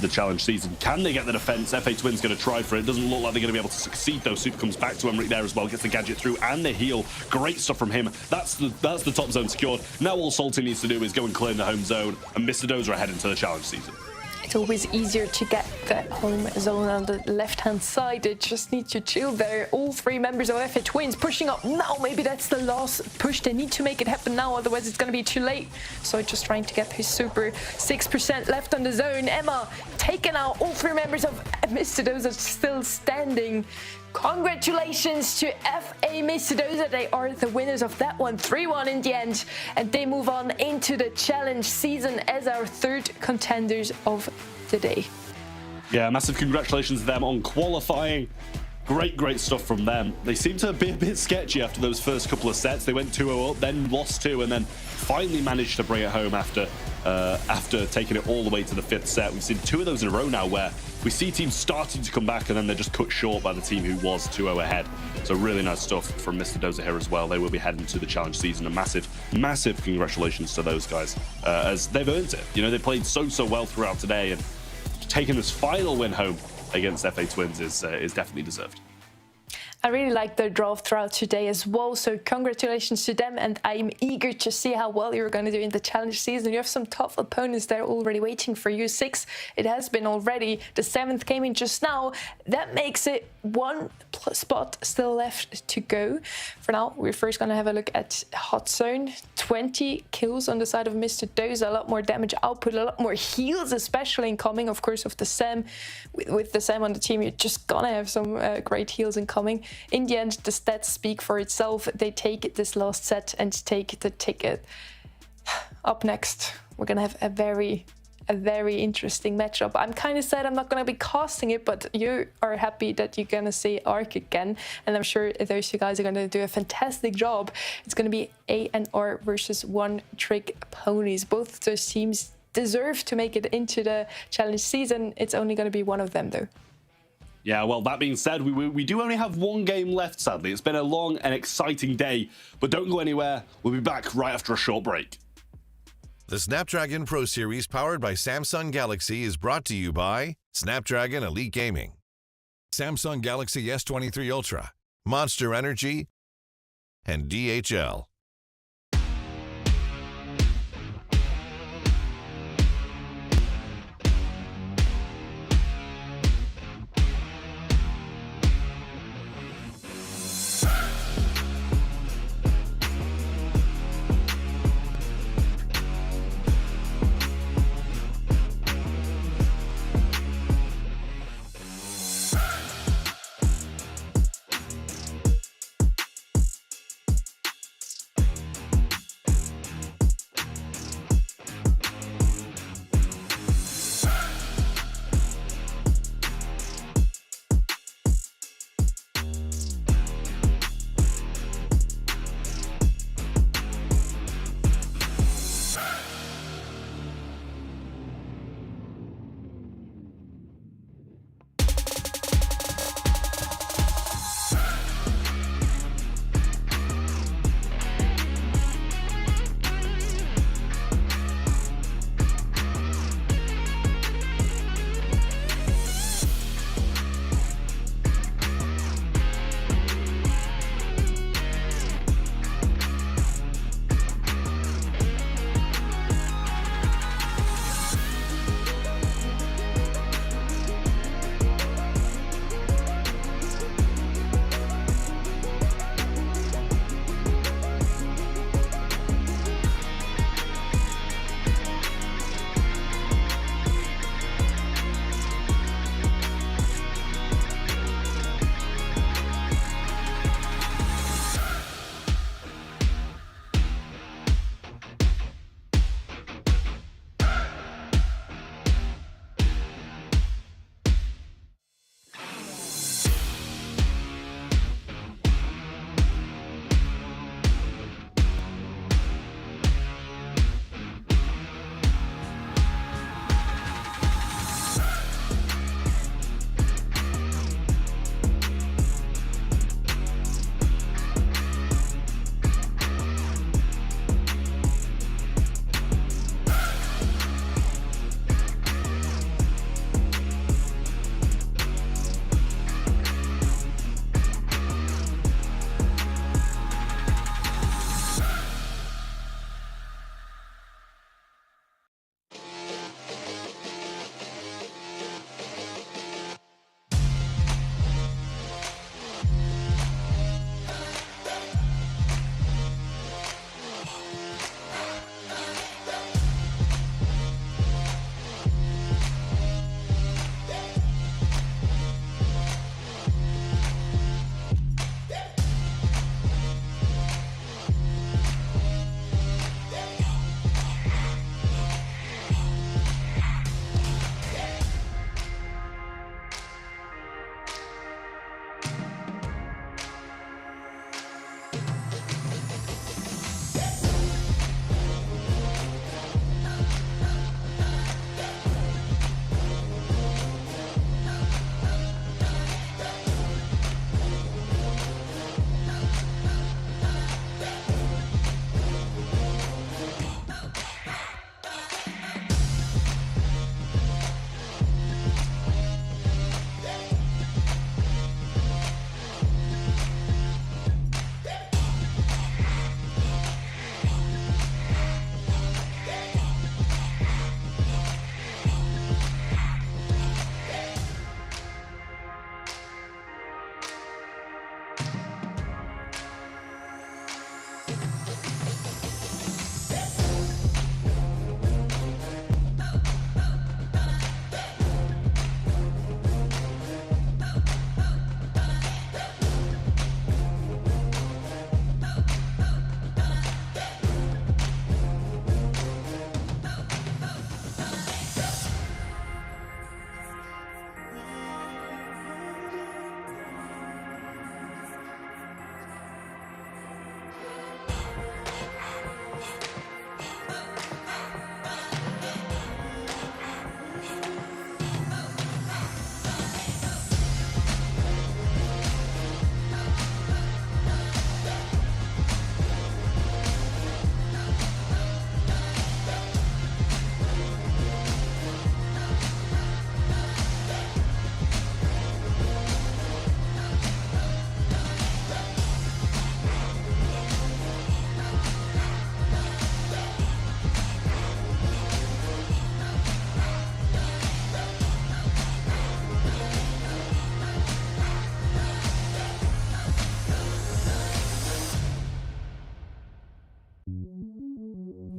the challenge season. Can they get the defense? FA Twins going to try for it. Doesn't look like they're going to be able to succeed though. Super comes back to Emmerich there as well, gets the Gadget through and the heal. Great stuff from him. That's the top zone secured. Now all Salty needs to do is go and claim the home zone, and Mr. Dozer ahead into the challenge season. It's always easier to get the home zone on the left-hand side. They just need to chill there. All three members of FA Twins pushing up now. Maybe that's the last push. They need to make it happen now, otherwise it's going to be too late. So just trying to get his super. 6% left on the zone. Emma taken out. All three members of Mr. Dozer still standing. Congratulations to FA Mr. Dozer. They are the winners of that one. 3-1 in the end. And they move on into the challenge season as our third contenders of the day. Yeah, massive congratulations to them on qualifying. Great stuff from them. They seem to be a bit sketchy after those first couple of sets. They went 2-0 up, then lost 2, and then finally managed to bring it home after taking it all the way to the 5th set. We've seen 2 of those in a row now where we see teams starting to come back and then they're just cut short by the team who was 2-0 ahead. So really nice stuff from Mr. Dozer here as well. They will be heading to the challenge season. A massive congratulations to those guys, as they've earned it. You know, they played so well throughout today, and taking this final win home against FA Twins is definitely deserved. I really liked their draft throughout today as well, so congratulations to them, and I'm eager to see how well you're going to do in the challenge season. You have some tough opponents there already waiting for you. 6, it has been already. The 7th came in just now. That makes it 1 spot still left to go. For now, we're first going to have a look at Hot Zone. 20 kills on the side of Mr. Dozer, a lot more damage output, a lot more heals, especially incoming, of course, of the Sam. With the Sam on the team, you're just going to have some great heals incoming. In the end, the stats speak for itself. They take this last set and take the ticket. Up next, we're going to have a very interesting matchup. I'm kind of sad I'm not going to be casting it, but you are happy that you're going to see Ark again, and I'm sure those two guys are going to do a fantastic job. It's going to be A&R versus One Trick Ponies. Both those teams deserve to make it into the challenge season. It's only going to be one of them, though. Yeah, well, that being said, we do only have one game left, sadly. It's been a long and exciting day, but don't go anywhere. We'll be back right after a short break. The Snapdragon Pro Series powered by Samsung Galaxy is brought to you by Snapdragon Elite Gaming, Samsung Galaxy S23 Ultra, Monster Energy, and DHL.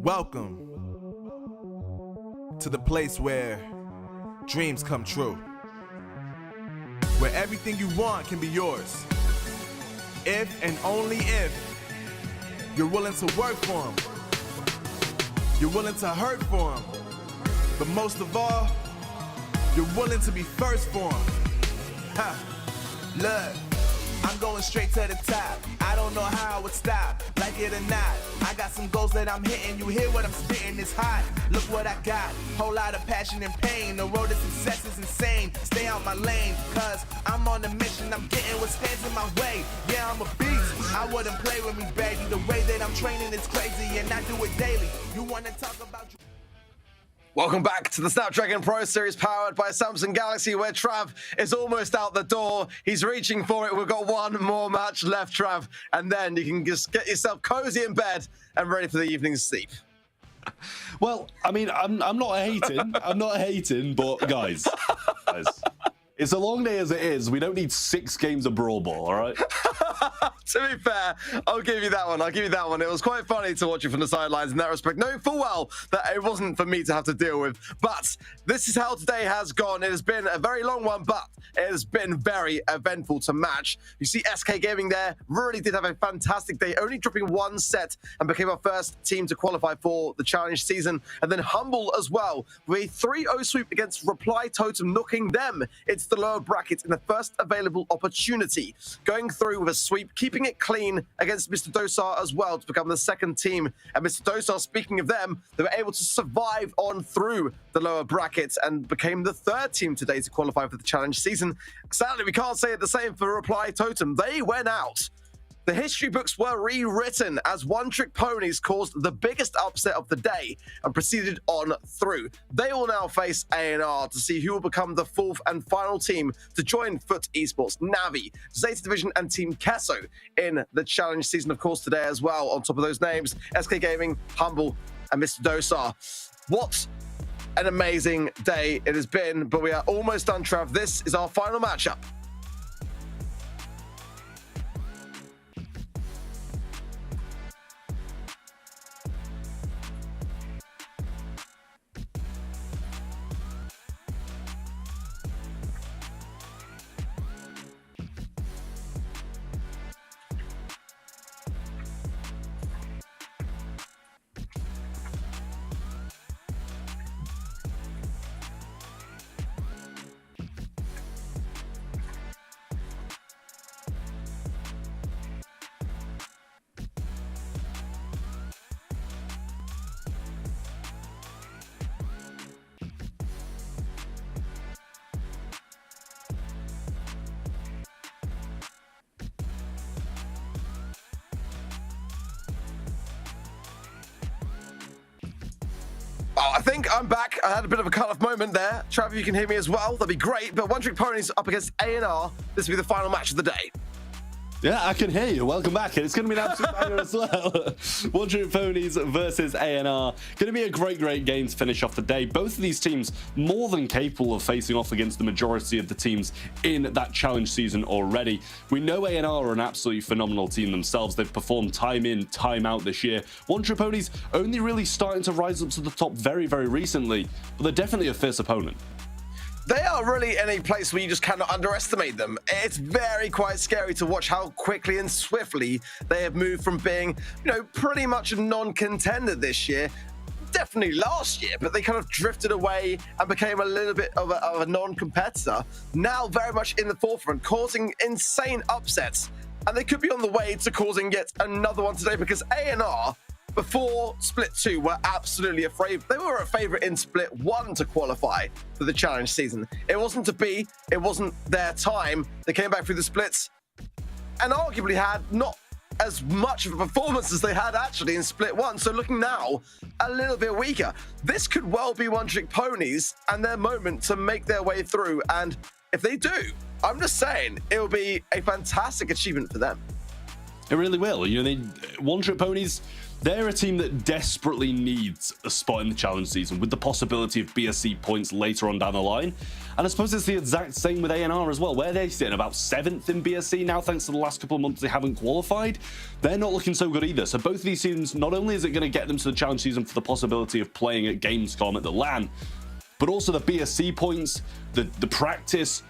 Welcome to the place where dreams come true. Where everything you want can be yours. If and only if you're willing to work for them. You're willing to hurt for them. But most of all, you're willing to be first for them. Ha! Look, I'm going straight to the top. I don't know how it would stop, like it or not. I got some goals that I'm hitting. You hear what I'm spitting, it's hot. Look what I got, whole lot of passion and pain. The road to success is insane. Stay out my lane, cause I'm on a mission. I'm getting what stands in my way. Yeah, I'm a beast. I wouldn't play with me, baby. The way that I'm training is crazy, and I do it daily. You wanna talk about you? Welcome back to the Snapdragon Pro Series powered by Samsung Galaxy, where Trav is almost out the door. He's reaching for it. We've got one more match left, Trav, and then you can just get yourself cozy in bed and ready for the evening's sleep. Well, I mean, I'm not hating. I'm not hating, but guys, it's a long day as it is. We don't need 6 games of Brawl Ball, all right? To be fair, I'll give you that one. I'll give you that one. It was quite funny to watch you from the sidelines in that respect, knowing full well that it wasn't for me to have to deal with. But this is how today has gone. It has been a very long one, but it has been very eventful to match. You see SK Gaming there really did have a fantastic day, only dropping 1 set and became our first team to qualify for the challenge season. And then Humble as well, with a 3-0 sweep against Reply Totem, knocking them into the lower bracket in the first available opportunity. Going through with a sweep, keeping it clean against Mr. Dosar as well to become the second team. And Mr. Dosar, speaking of them, they were able to survive on through the lower brackets and became the 3rd team today to qualify for the challenge season. Sadly, we can't say the same for Reply Totem. They went out. The history books were rewritten as One Trick Ponies caused the biggest upset of the day and proceeded on through. They will now face A&R to see who will become the 4th and final team to join Foot Esports, Navi, Zeta Division and Team Kesso in the challenge season, of course, today as well. On top of those names, SK Gaming, Humble and Mr. Dosar. What an amazing day it has been, but we are almost done, Trav. This is our final matchup. I think I'm back. I had a bit of a cut-off moment there. Trav, if you can hear me as well, that'd be great. But One Trick Ponies up against A&R. This will be the final match of the day. Yeah, I can hear you. Welcome back. And it's going to be an absolute banger as well. One Trick Ponies versus A&R. Going to be a great game to finish off the day. Both of these teams more than capable of facing off against the majority of the teams in that challenge season already. We know A&R are an absolutely phenomenal team themselves. They've performed time in, time out this year. One Trick Ponies only really starting to rise up to the top very recently, but they're definitely a fierce opponent. They are really in a place where you just cannot underestimate them. It's quite scary to watch how quickly and swiftly they have moved from being, pretty much a non-contender this year. Definitely last year, but they kind of drifted away and became a little bit of a non-competitor. Now very much in the forefront, causing insane upsets. And they could be on the way to causing yet another one today, because A&R, before Split 2, were absolutely afraid. They were a favorite in Split 1 to qualify for the challenge season. It wasn't to be, it wasn't their time. They came back through the splits and arguably had not as much of a performance as they had actually in Split 1. So looking now a little bit weaker. This could well be One Trick Ponies and their moment to make their way through. And if they do, I'm just saying, it'll be a fantastic achievement for them. It really will. One Trick Ponies, they're a team that desperately needs a spot in the challenge season with the possibility of BSC points later on down the line. And I suppose it's the exact same with A&R as well, where they sit in about 7th in BSC now, thanks to the last couple of months they haven't qualified. They're not looking so good either. So both of these teams, not only is it going to get them to the challenge season for the possibility of playing at Gamescom at the LAN, but also the BSC points, the practice,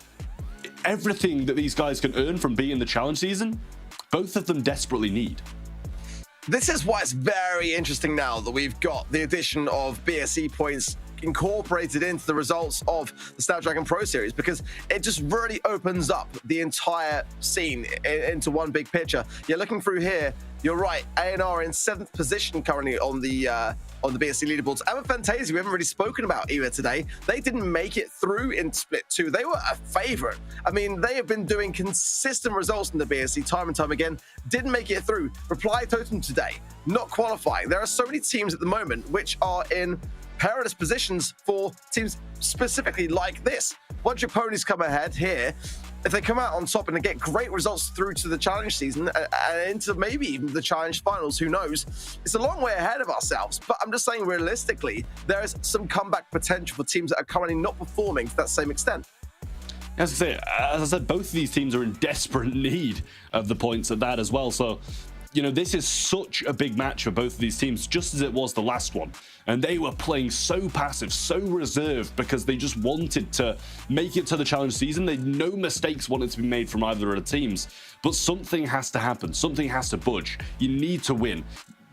everything that these guys can earn from being in the challenge season, both of them desperately need. This is why it's very interesting now that we've got the addition of BSC points incorporated into the results of the Snapdragon Pro Series, because it just really opens up the entire scene into one big picture. You're looking through here, you're right, A&R in 7th position currently on the BSC leaderboards. And Fantasia, we haven't really spoken about EUR today. They didn't make it through in Split 2. They were a favorite. I mean, they have been doing consistent results in the BSC time and time again. Didn't make it through. Reply Totem today, not qualifying. There are so many teams at the moment which are in perilous positions for teams specifically like this. One Trick Ponies come ahead here. If they come out on top and they get great results through to the challenge season and into maybe even the challenge finals, who knows? It's a long way ahead of ourselves, but I'm just saying realistically, there is some comeback potential for teams that are currently not performing to that same extent. As I said, both of these teams are in desperate need of the points at that as well. So, you know, this is such a big match for both of these teams, just as it was the last one. And they were playing so passive, so reserved, because they just wanted to make it to the challenge season. No mistakes wanted to be made from either of the teams. But something has to happen. Something has to budge. You need to win.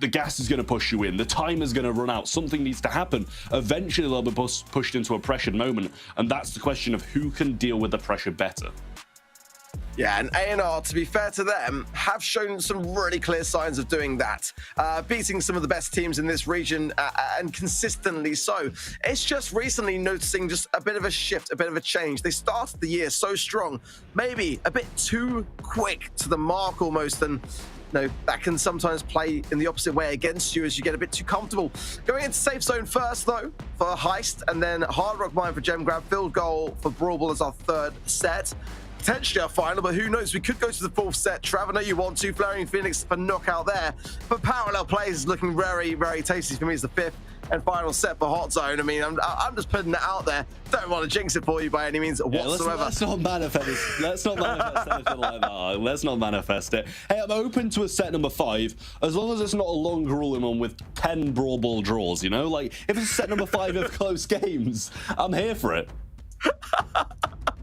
The gas is going to push you in. The time is going to run out. Something needs to happen. Eventually, they'll be pushed into a pressured moment. And that's the question of who can deal with the pressure better. Yeah, and A&R, to be fair to them, have shown some really clear signs of doing that, beating some of the best teams in this region, and consistently so. It's just recently noticing just a bit of a shift, a bit of a change. They started the year so strong, maybe a bit too quick to the mark almost, and no, that can sometimes play in the opposite way against you as you get a bit too comfortable. Going into safe zone first, though, for Heist, and then Hard Rock Mine for Gem Grab, field goal for Brawl as our third set. Potentially our final, but who knows? We could go to the 4th set. Traveler, you want to. Flaring Phoenix for knockout there. But parallel plays is looking very, very tasty for me as the 5th and final set for Hot Zone. I mean, I'm just putting it out there. Don't want to jinx it for you by any means whatsoever. Let's not manifest. Let's not manifest anything like that. Let's not manifest it. Hey, I'm open to a set number 5, as long as it's not a long grueling one with 10 Brawl Ball draws, you know? Like, if it's set number 5 of close games, I'm here for it.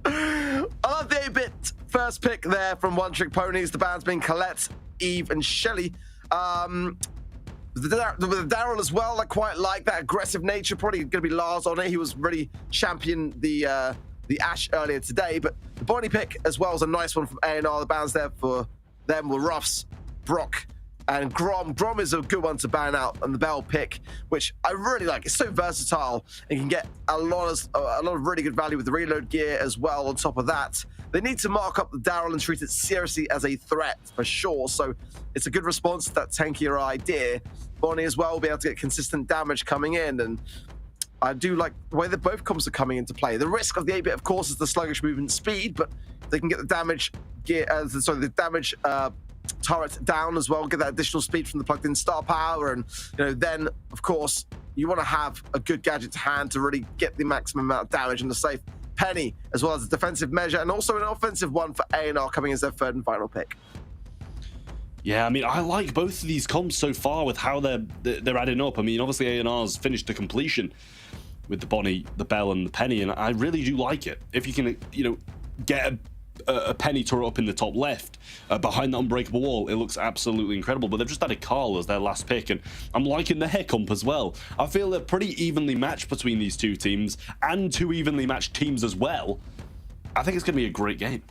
I love the 8-bit first pick there from One Trick Ponies. The band's been Colette, Eve, and Shelly. With the Daryl as well, I quite like that aggressive nature. Probably going to be Lars on it. He was really champion the Ash earlier today. But the Bonnie pick as well is a nice one from A&R. The bands there for them were Ruffs, Brock, and Grom. Grom is a good one to ban out, and the Bell pick, which I really like. It's so versatile and can get a lot of really good value with the reload gear as well. On top of that, they need to mark up the Daryl and treat it seriously as a threat for sure. So it's a good response to that tankier idea. Bonnie as well will be able to get consistent damage coming in, and I do like the way that both comps are coming into play. The risk of the 8-bit, of course, is the sluggish movement speed, but they can get the damage gear, the damage turret down as well, get that additional speed from the plugged-in star power, and then of course you want to have a good gadget to hand to really get the maximum amount of damage in the safe. Penny as well as a defensive measure, and also an offensive one for A&R coming as their 3rd and final pick. Yeah, I mean, I like both of these comps so far with how they're adding up. I mean, obviously A&R's finished to completion with the Bonnie, the Bell, and the Penny, and I really do like it. If you can, get a Penny turret up in the top left behind that unbreakable wall, it looks absolutely incredible. But they've just added Carl as their last pick, and I'm liking the hair comp as well. I feel they're pretty evenly matched between these two teams, and 2 evenly matched teams as well. I think it's going to be a great game.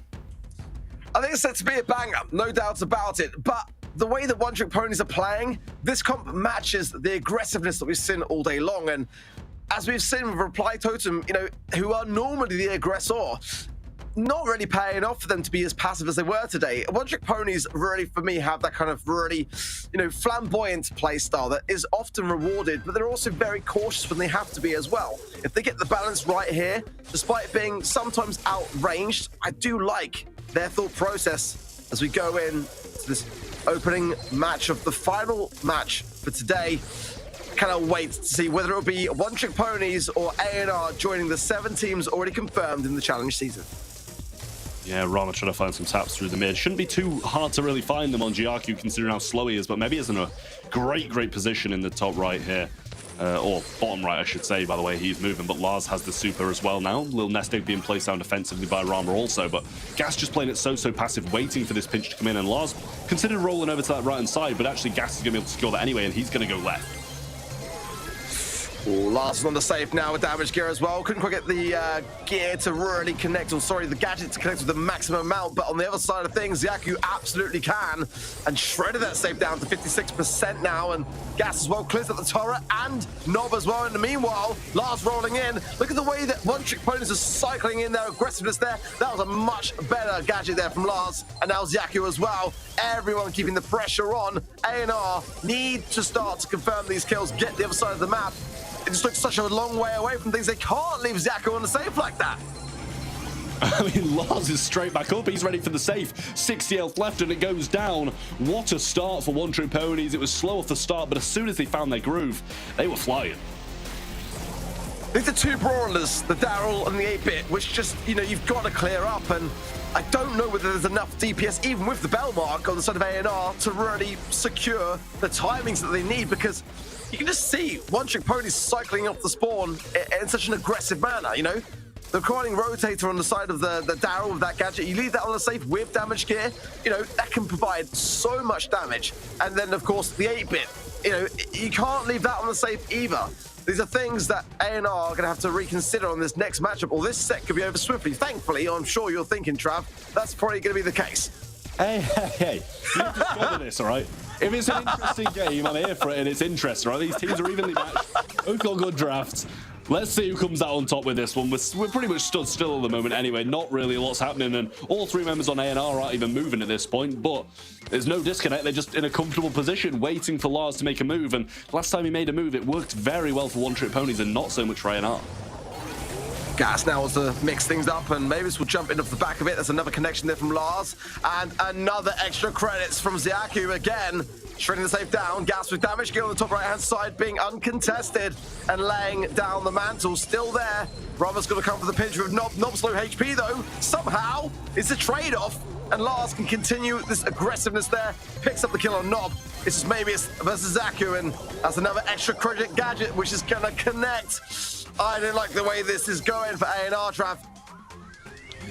I think it's set to be a banger, no doubts about it. But the way that One Trick Ponies are playing, this comp matches the aggressiveness that we've seen all day long. And as we've seen with Reply Totem, who are normally the aggressor, not really paying off for them to be as passive as they were today. One Trick Ponies really, for me, have that kind of really, flamboyant play style that is often rewarded, but they're also very cautious when they have to be as well. If they get the balance right here, despite being sometimes outranged, I do like their thought process as we go in to this opening match of the final match for today. cannot wait to see whether it'll be One Trick Ponies or A&R joining the 7 teams already confirmed in the challenge season. Yeah, Rama trying to find some taps through the mid. Shouldn't be too hard to really find them on Giacu, considering how slow he is, but maybe he's in a great position in the top right here. Or bottom right, I should say, by the way he's moving. But Lars has the super as well now. Little nest egg being placed down defensively by Rama also. But Gas just playing it so passive, waiting for this pinch to come in. And Lars considered rolling over to that right-hand side, but actually Gas is going to be able to score that anyway, and he's going to go left. Ooh, Larson on the safe now with damage gear as well. Couldn't quite get the gear to really connect, or sorry, the gadget to connect with the maximum amount, but on the other side of things, Yaku absolutely can, and shredded that safe down to 56% now, and Gas as well clears up the turret, and Nob as well in the meanwhile. Lars rolling in. Look at the way that One Trick Ponies are cycling in their aggressiveness there. That was a much better gadget there from Lars, and now Yaku as well. Everyone keeping the pressure on. A&R need to start to confirm these kills, get the other side of the map. It just looks such a long way away from things. They can't leave Zaku on the safe like that. I mean, Lars is straight back up. He's ready for the safe. 60 health left, and it goes down. What a start for One Trick Ponies. It was slow off the start, but as soon as they found their groove, they were flying. These are 2 brawlers, the Daryl and the 8-bit, which just, you know, you've got to clear up. And I don't know whether there's enough DPS, even with the bell mark on the side of A&R, to really secure the timings that they need, because you can just see One Trick Ponies cycling off the spawn in such an aggressive manner, you know? The recording rotator on the side of the Daryl with that gadget, you leave that on the safe with damage gear, you know, that can provide so much damage. And then, of course, the 8-bit, you know, you can't leave that on the safe either. These are things that A&R are going to have to reconsider on this next matchup, or this set could be over swiftly. Thankfully, I'm sure you're thinking, Trav, that's probably going to be the case. Hey, you discover this, all right? If it's an interesting game, I'm here for it, and it's interesting, right? These teams are evenly matched. Both got good drafts. Let's see who comes out on top with this one. We're pretty much stood still at the moment anyway. Not really a lot's happening, and all 3 members on A&R aren't even moving at this point, but there's no disconnect. They're just in a comfortable position, waiting for Lars to make a move, and last time he made a move, it worked very well for One Trick Ponies and not so much for A&R. Gas now wants to mix things up, and Mavis will jump in off the back of it. There's another connection there from Lars, and another extra credits from Ziaku again. Shredding the safe down. Gas with damage gear on the top right-hand side being uncontested and laying down the mantle. Still there. Rama's going to come for the pinch with Nob. Nob's low HP, though. Somehow, it's a trade-off, and Lars can continue this aggressiveness there. Picks up the kill on Nob. It's just Mavis versus Zaku, and that's another extra credit gadget, which is going to connect. I don't like the way this is going for A&R, Trav.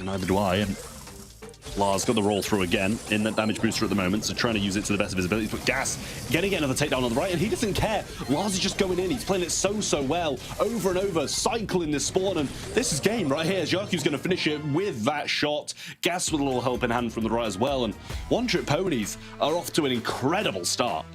Neither do I. And Lars got the roll through again in that damage booster at the moment, so trying to use it to the best of his abilities. But Gas getting another takedown on the right, and he doesn't care. Lars is just going in. He's playing it so well, over and over, cycling this spawn, and this is game right here. Jaku's going to finish it with that shot. Gas with a little help in hand from the right as well, and One Trick Ponies are off to an incredible start.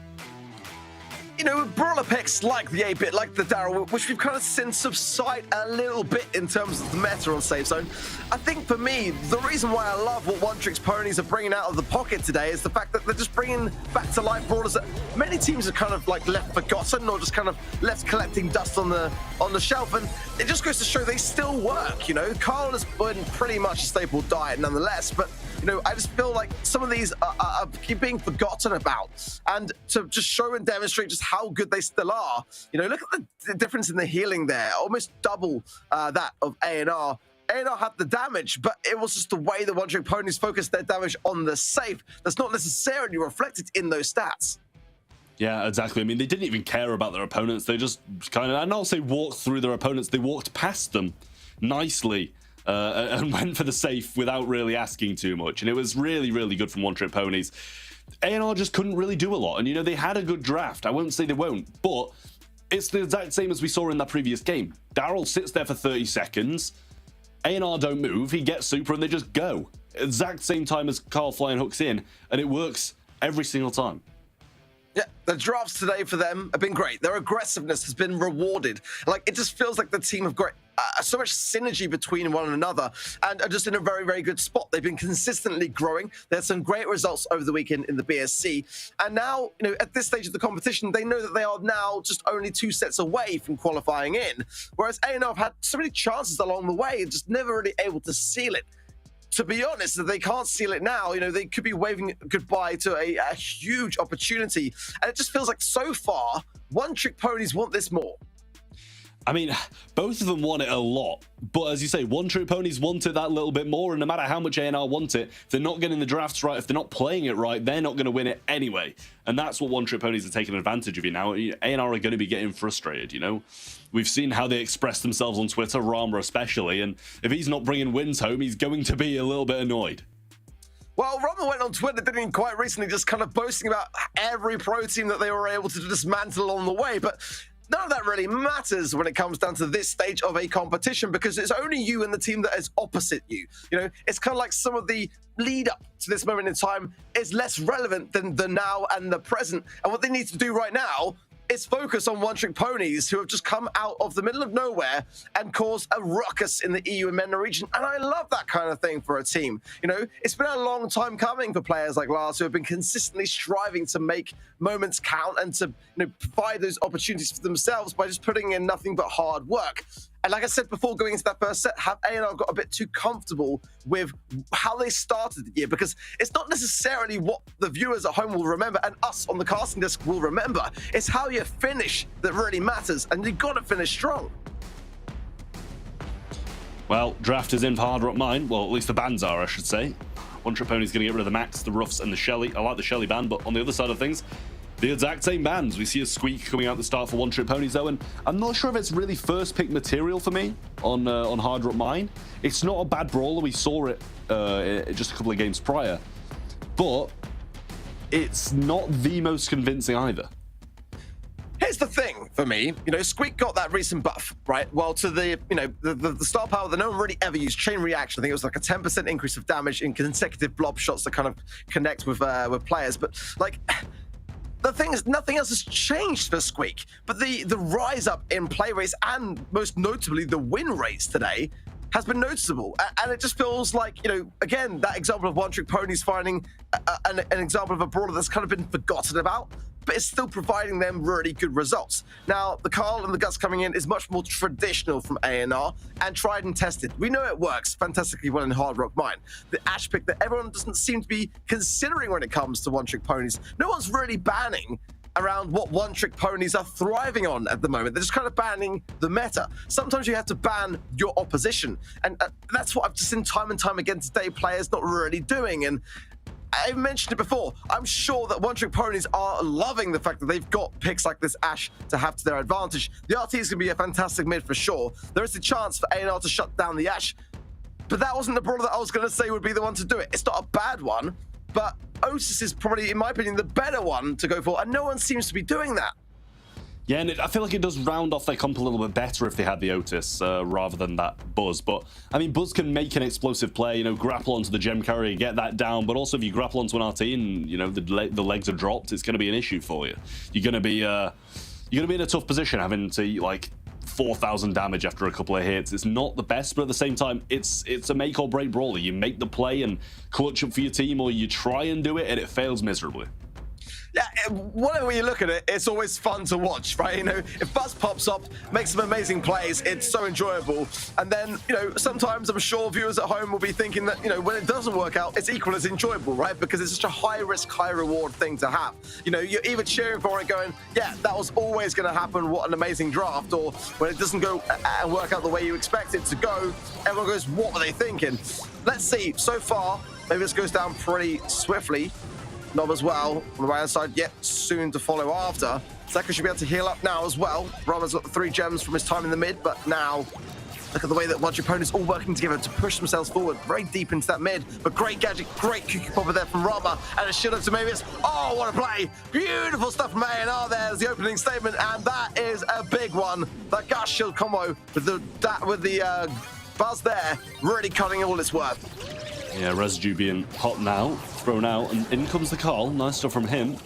You know, brawler picks like the 8-bit, like the Daryl, which we've kind of seen subside a little bit in terms of the meta on Safe Zone. I think for me, the reason why I love what One Trick's Ponies are bringing out of the pocket today is the fact that they're just bringing back to life brawlers that many teams are kind of like left forgotten or just kind of left collecting dust on the shelf. And it just goes to show they still work, you know. Carl has been pretty much a staple diet nonetheless, but you know, I just feel like some of these are keep being forgotten about. And to just show and demonstrate just how good they still are, you know, look at the difference in the healing there, almost double that of A&R. A&R had the damage, but it was just the way the One Trick Ponies focused their damage on the safe that's not necessarily reflected in those stats. Yeah, exactly. I mean, they didn't even care about their opponents. They just kind of, I'd not say walked through their opponents, they walked past them nicely. And went for the safe without really asking too much. And it was really good from One Trick Ponies. A&R just couldn't really do a lot. And, you know, they had a good draft. I won't say they won't, but it's the exact same as we saw in that previous game. Daryl sits there for 30 seconds. A&R don't move. He gets super and they just go. Exact same time as Carl flying hooks in. And it works every single time. Yeah, the drafts today for them have been great. Their aggressiveness has been rewarded. Like, it just feels like the team have got so much synergy between one another and are just in a very good spot. They've been consistently growing. They had some great results over the weekend in the BSC. And now, you know, at this stage of the competition, they know that they are now just only 2 sets away from qualifying in. Whereas A&R have had so many chances along the way and just never really able to seal it. to be honest, if they can't seal it now, you know, they could be waving goodbye to a huge opportunity. And it just feels like so far, One Trick Ponies want this more. I mean, both of them want it a lot, but as you say, One Trick Ponies want it that little bit more, and no matter how much A&R want it, if they're not getting the drafts right, if they're not playing it right, they're not going to win it anyway. And that's what One Trick Ponies are taking advantage of you now. A&R are going to be getting frustrated, you know? We've seen how they express themselves on Twitter, Rama especially, and if he's not bringing wins home, he's going to be a little bit annoyed. Well, Rama went on Twitter, didn't he, quite recently, just kind of boasting about every pro team that they were able to dismantle along the way, but none of that really matters when it comes down to this stage of a competition, because it's only you and the team that is opposite you. You know, it's kind of like some of the lead up to this moment in time is less relevant than the now and the present. And what they need to do right now is focus on One Trick Ponies, who have just come out of the middle of nowhere and caused a ruckus in the EU and MENA region. And I love that kind of thing for a team. You know, it's been a long time coming for players like Lars, who have been consistently striving to make moments count and to, you know, provide those opportunities for themselves by just putting in nothing but hard work. And like I said before, going into that first set, have A&R got a bit too comfortable with how they started the year, because it's not necessarily what the viewers at home will remember and us on the casting desk will remember. It's how you finish that really matters, and you've got to finish strong. Well, draft is in for Hard Rock Mine. Well, at least the bans are, I should say. One Trick Pony's going to get rid of the Max, the Ruffs, and the Shelly. I like the Shelly ban, but on the other side of things, the exact same bans. We see a Squeak coming out the start for One Trick Ponies though, and I'm not sure if it's really first pick material for me on Hard Rock Mine. It's not a bad brawler. We saw it just a couple of games prior, but it's not the most convincing either. Here's the thing for me, you know, Squeak got that recent buff, right? Well, to the, you know, the star power that no one really ever used, chain reaction. I think it was like a 10% increase of damage in consecutive blob shots that kind of connect with players. But like, the thing is, nothing else has changed for Squeak, but the rise up in play rates and most notably the win rates today has been noticeable. And it just feels like, you know, again, that example of One Trick Ponies finding an example of a brawler that's kind of been forgotten about, but it's still providing them really good results. Now, the Carl and the Guts coming in is much more traditional from A&R and tried and tested. We know it works fantastically well in Hard Rock Mine. The Ash pick that everyone doesn't seem to be considering when it comes to One Trick Ponies. No one's really banning around what One Trick Ponies are thriving on at the moment. They're just kind of banning the meta. Sometimes you have to ban your opposition. And that's what I've just seen time and time again today, players not really doing. And I've mentioned it before, I'm sure that One Trick Ponies are loving the fact that they've got picks like this Ash to have to their advantage. The RT is going to be a fantastic mid for sure. There is a chance for A&R to shut down the Ash, but that wasn't the brawler that I was going to say would be the one to do it. It's not a bad one, but Otis is probably, in my opinion, the better one to go for, and no one seems to be doing that. Yeah, and I feel like it does round off their comp a little bit better if they had the Otis rather than that Buzz. But, I mean, Buzz can make an explosive play, you know, grapple onto the gem carrier, get that down. But also, if you grapple onto an RT and, you know, the legs are dropped, it's going to be an issue for you. You're going to be in a tough position having to, like, 4,000 damage after a couple of hits. It's not the best, but at the same time, it's a make or break brawler. You make the play and clutch up for your team, or you try and do it and it fails miserably. Yeah, whatever you look at it, it's always fun to watch, right? You know, if Buzz pops up, makes some amazing plays, it's so enjoyable. And then, you know, sometimes I'm sure viewers at home will be thinking that, you know, when it doesn't work out, it's equal as enjoyable, right? Because it's such a high risk, high reward thing to have. You know, you're either cheering for it going, yeah, that was always going to happen, what an amazing draft, or when it doesn't go and work out the way you expect it to go, everyone goes, what were they thinking? Let's see, so far, maybe this goes down pretty swiftly. Nob as well on the right hand side, yet soon to follow after. Zeka should be able to heal up now as well. Rama's got the 3 gems from his time in the mid, but now look at the way that One Trick Ponies all working together to push themselves forward very deep into that mid. But great gadget, great QQ popper there from Rama, and a shield up to Mavis. Oh, what a play! Beautiful stuff from A&R. There's the opening statement, and that is a big one. That gas shield combo with the Buzz there, really cutting all its worth. Yeah, residue being hot now, thrown out, and in comes the Carl. Nice stuff from him.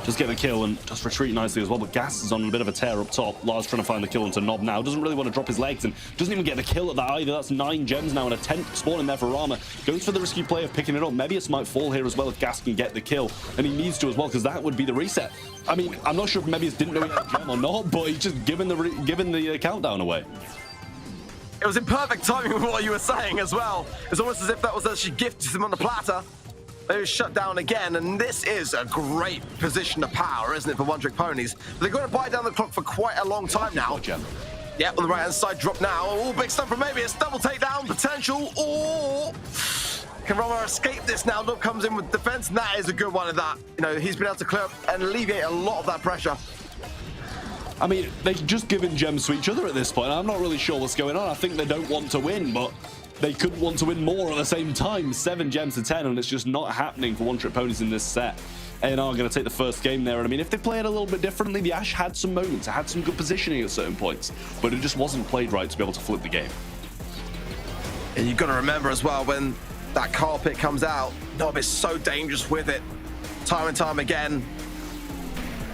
Just get the kill and just retreat nicely as well, but Gas is on a bit of a tear up top. Lars trying to find the kill onto Nob now. Doesn't really want to drop his legs and doesn't even get the kill at that either. That's 9 gems now and a 10th spawn in there for Rama. Goes for the risky play of picking it up. Mebius might fall here as well if Gas can get the kill, and he needs to as well because that would be the reset. I mean, I'm not sure if Mebius didn't know he had a gem or not, but he's just given the countdown away. It was in perfect timing with what you were saying as well. It's almost as if that was actually gifted to them on the platter. They were shut down again, and this is a great position of power, isn't it, for One Trick Ponies? But they're going to buy down the clock for quite a long time now. Yeah, on the right-hand side, drop now. Oh, big stun from maybe. It's double takedown potential. Oh, can Rama escape this now? Nob comes in with defense, and that is a good one of that. You know, he's been able to clear up and alleviate a lot of that pressure. I mean, they've just given gems to each other at this point. I'm not really sure what's going on. I think they don't want to win, but they could want to win more at the same time. 7 gems to 10, and it's just not happening for One Trick Ponies in this set. A&R are going to take the first game there, and I mean, if they play it a little bit differently, the Ash had some moments, it had some good positioning at certain points, but it just wasn't played right to be able to flip the game. And you've got to remember as well, when that carpet comes out, Nob is so dangerous with it. Time and time again,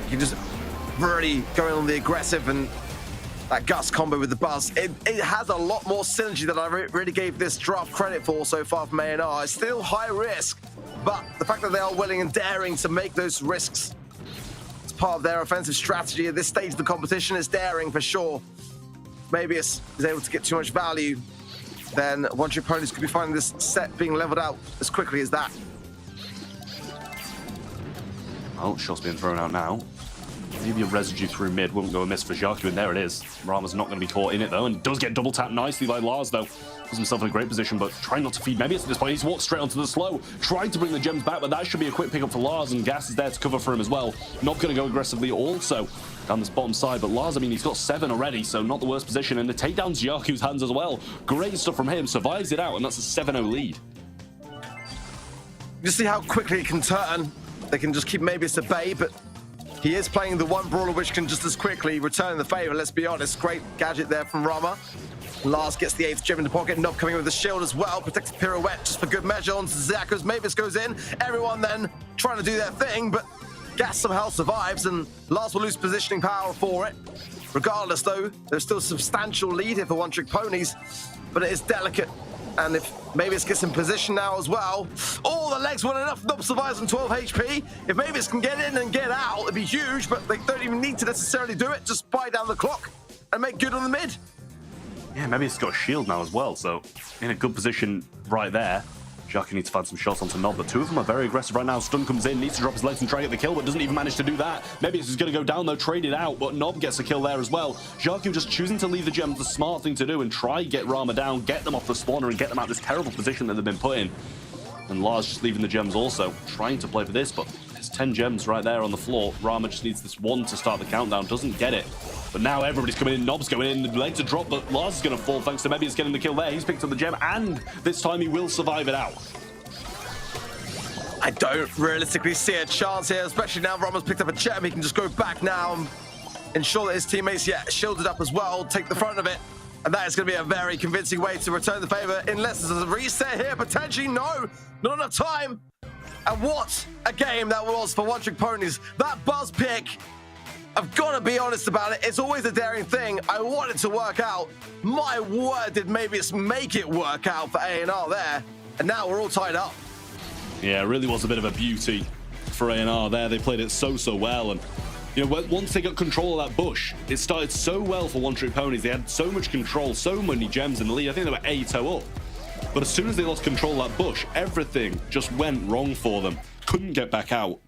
you just really going on the aggressive, and that Gus combo with the buzz, it has a lot more synergy than I really gave this draft credit for so far from A&R. It's still high risk, but the fact that they are willing and daring to make those risks, it's part of their offensive strategy at this stage of the competition. Is daring for sure. Maybe it's able to get too much value, then One Trick Ponies could be finding this set being leveled out as quickly as that. Oh, shot's being thrown out now. Maybe a residue through mid won't go amiss for Jaku, and there it is. Rama's not going to be caught in it though, and does get double tapped nicely by Lars though. Puts himself in a great position, but trying not to feed Mebius at this point. He's walked straight onto the slow, tried to bring the gems back, but that should be a quick pickup for Lars, and Gas is there to cover for him as well. Not going to go aggressively also down this bottom side, but Lars, I mean, he's got 7 already, so not the worst position, and the takedown's Jaku's hands as well. Great stuff from him, survives it out, and that's a 7-0 lead. You see how quickly it can turn. They can just keep Mebius at bay, but he is playing the one brawler which can just as quickly return the favor, let's be honest. Great gadget there from Rama. Lars gets the 8th gem in the pocket. Nob coming in with the shield as well. Protected pirouette just for good measure onto Zaku as Mavis goes in. Everyone then trying to do their thing, but Gas somehow survives, and Lars will lose positioning power for it. Regardless, though, there's still a substantial lead here for One Trick Ponies, but it is delicate. And if Mavis gets in position now as well, oh, the legs weren't enough. Nob survives on 12 HP. If Mavis can get in and get out, it'd be huge, but they don't even need to necessarily do it. Just buy down the clock and make good on the mid. Yeah, maybe he's got a shield now as well, so in a good position right there. Jaku needs to find some shots onto Nob, but 2 of them are very aggressive right now. Stun comes in, needs to drop his legs and try to get the kill, but doesn't even manage to do that. Maybe he's going to go down though, trade it out, but Nob gets a kill there as well. Jaku just choosing to leave the gems, the smart thing to do, and try get Rama down, get them off the spawner, and get them out of this terrible position that they've been put in. And Lars just leaving the gems also, trying to play for this, but there's 10 gems right there on the floor. Rama just needs this 1 to start the countdown, doesn't get it. But now everybody's coming in, Nob's going in, the legs are dropped, but Lars is going to fall thanks to Mebius getting the kill there. He's picked up the gem, and this time he will survive it out. I don't realistically see a chance here, especially now Rama's picked up a gem. He can just go back now and ensure that his teammates, shielded up as well, take the front of it. And that is going to be a very convincing way to return the favor, unless there's a reset here, potentially. No, not enough time. And what a game that was for One Trick Ponies. That buzz pick, I've got to be honest about it, it's always a daring thing. I want it to work out. My word, did Mabius make it work out for A&R there. And now we're all tied up. Yeah, it really was a bit of a beauty for A&R there. They played it so well, and you know, once they got control of that bush, it started so well for One Trick Ponies. They had so much control, so many gems in the lead. I think they were 8-0 up. But as soon as they lost control of that bush, everything just went wrong for them. Couldn't get back out.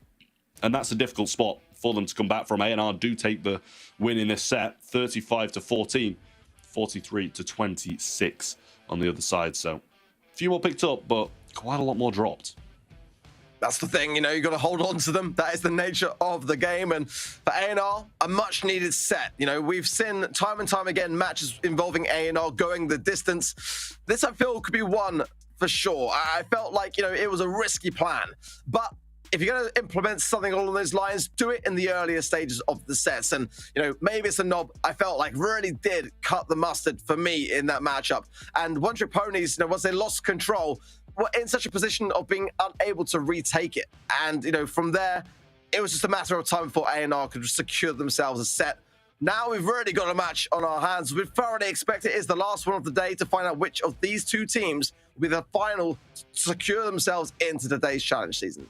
And that's a difficult spot for them to come back from. A&R do take the win in this set, 35-14, 43-26 on the other side. So a few more picked up, but quite a lot more dropped. That's the thing, you know, you got to hold on to them. That is the nature of the game. And for A&R, a much needed set. You know, we've seen time and time again matches involving A&R going the distance. This, I feel, could be one for sure. I felt like, you know, it was a risky plan. But if you're going to implement something along those lines, do it in the earlier stages of the sets. And, you know, maybe it's a Nob, I felt like really did cut the mustard for me in that matchup. And One Trick Ponies, you know, once they lost control, were in such a position of being unable to retake it. And, you know, from there, it was just a matter of time before A&R could secure themselves a set. Now we've already got a match on our hands. We thoroughly expect it is the last one of the day to find out which of these 2 teams will be the final to secure themselves into today's challenge season.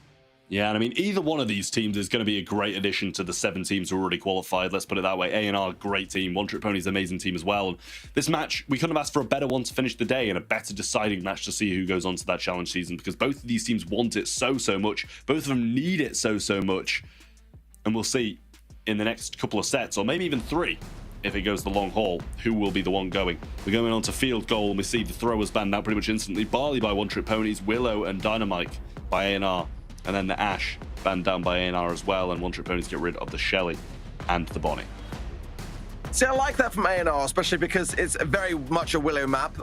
Yeah, and I mean, either one of these teams is going to be a great addition to the 7 teams who are already qualified. Let's put it that way. A&R, great team. One Trick Pony's an amazing team as well. And this match, we couldn't have asked for a better one to finish the day and a better deciding match to see who goes on to that challenge season, because both of these teams want it so much. Both of them need it so much. And we'll see in the next couple of sets, or maybe even 3, if it goes the long haul, who will be the one going. We're going on to field goal, and we see the throwers banned out pretty much instantly. Barley by One Trick Ponies, Willow and Dynamite by A&R. And then the Ash banned down by A&R as well, and One Trick Ponies get rid of the Shelly and the Bonnie. See, I like that from A&R, especially because it's very much a Willow map.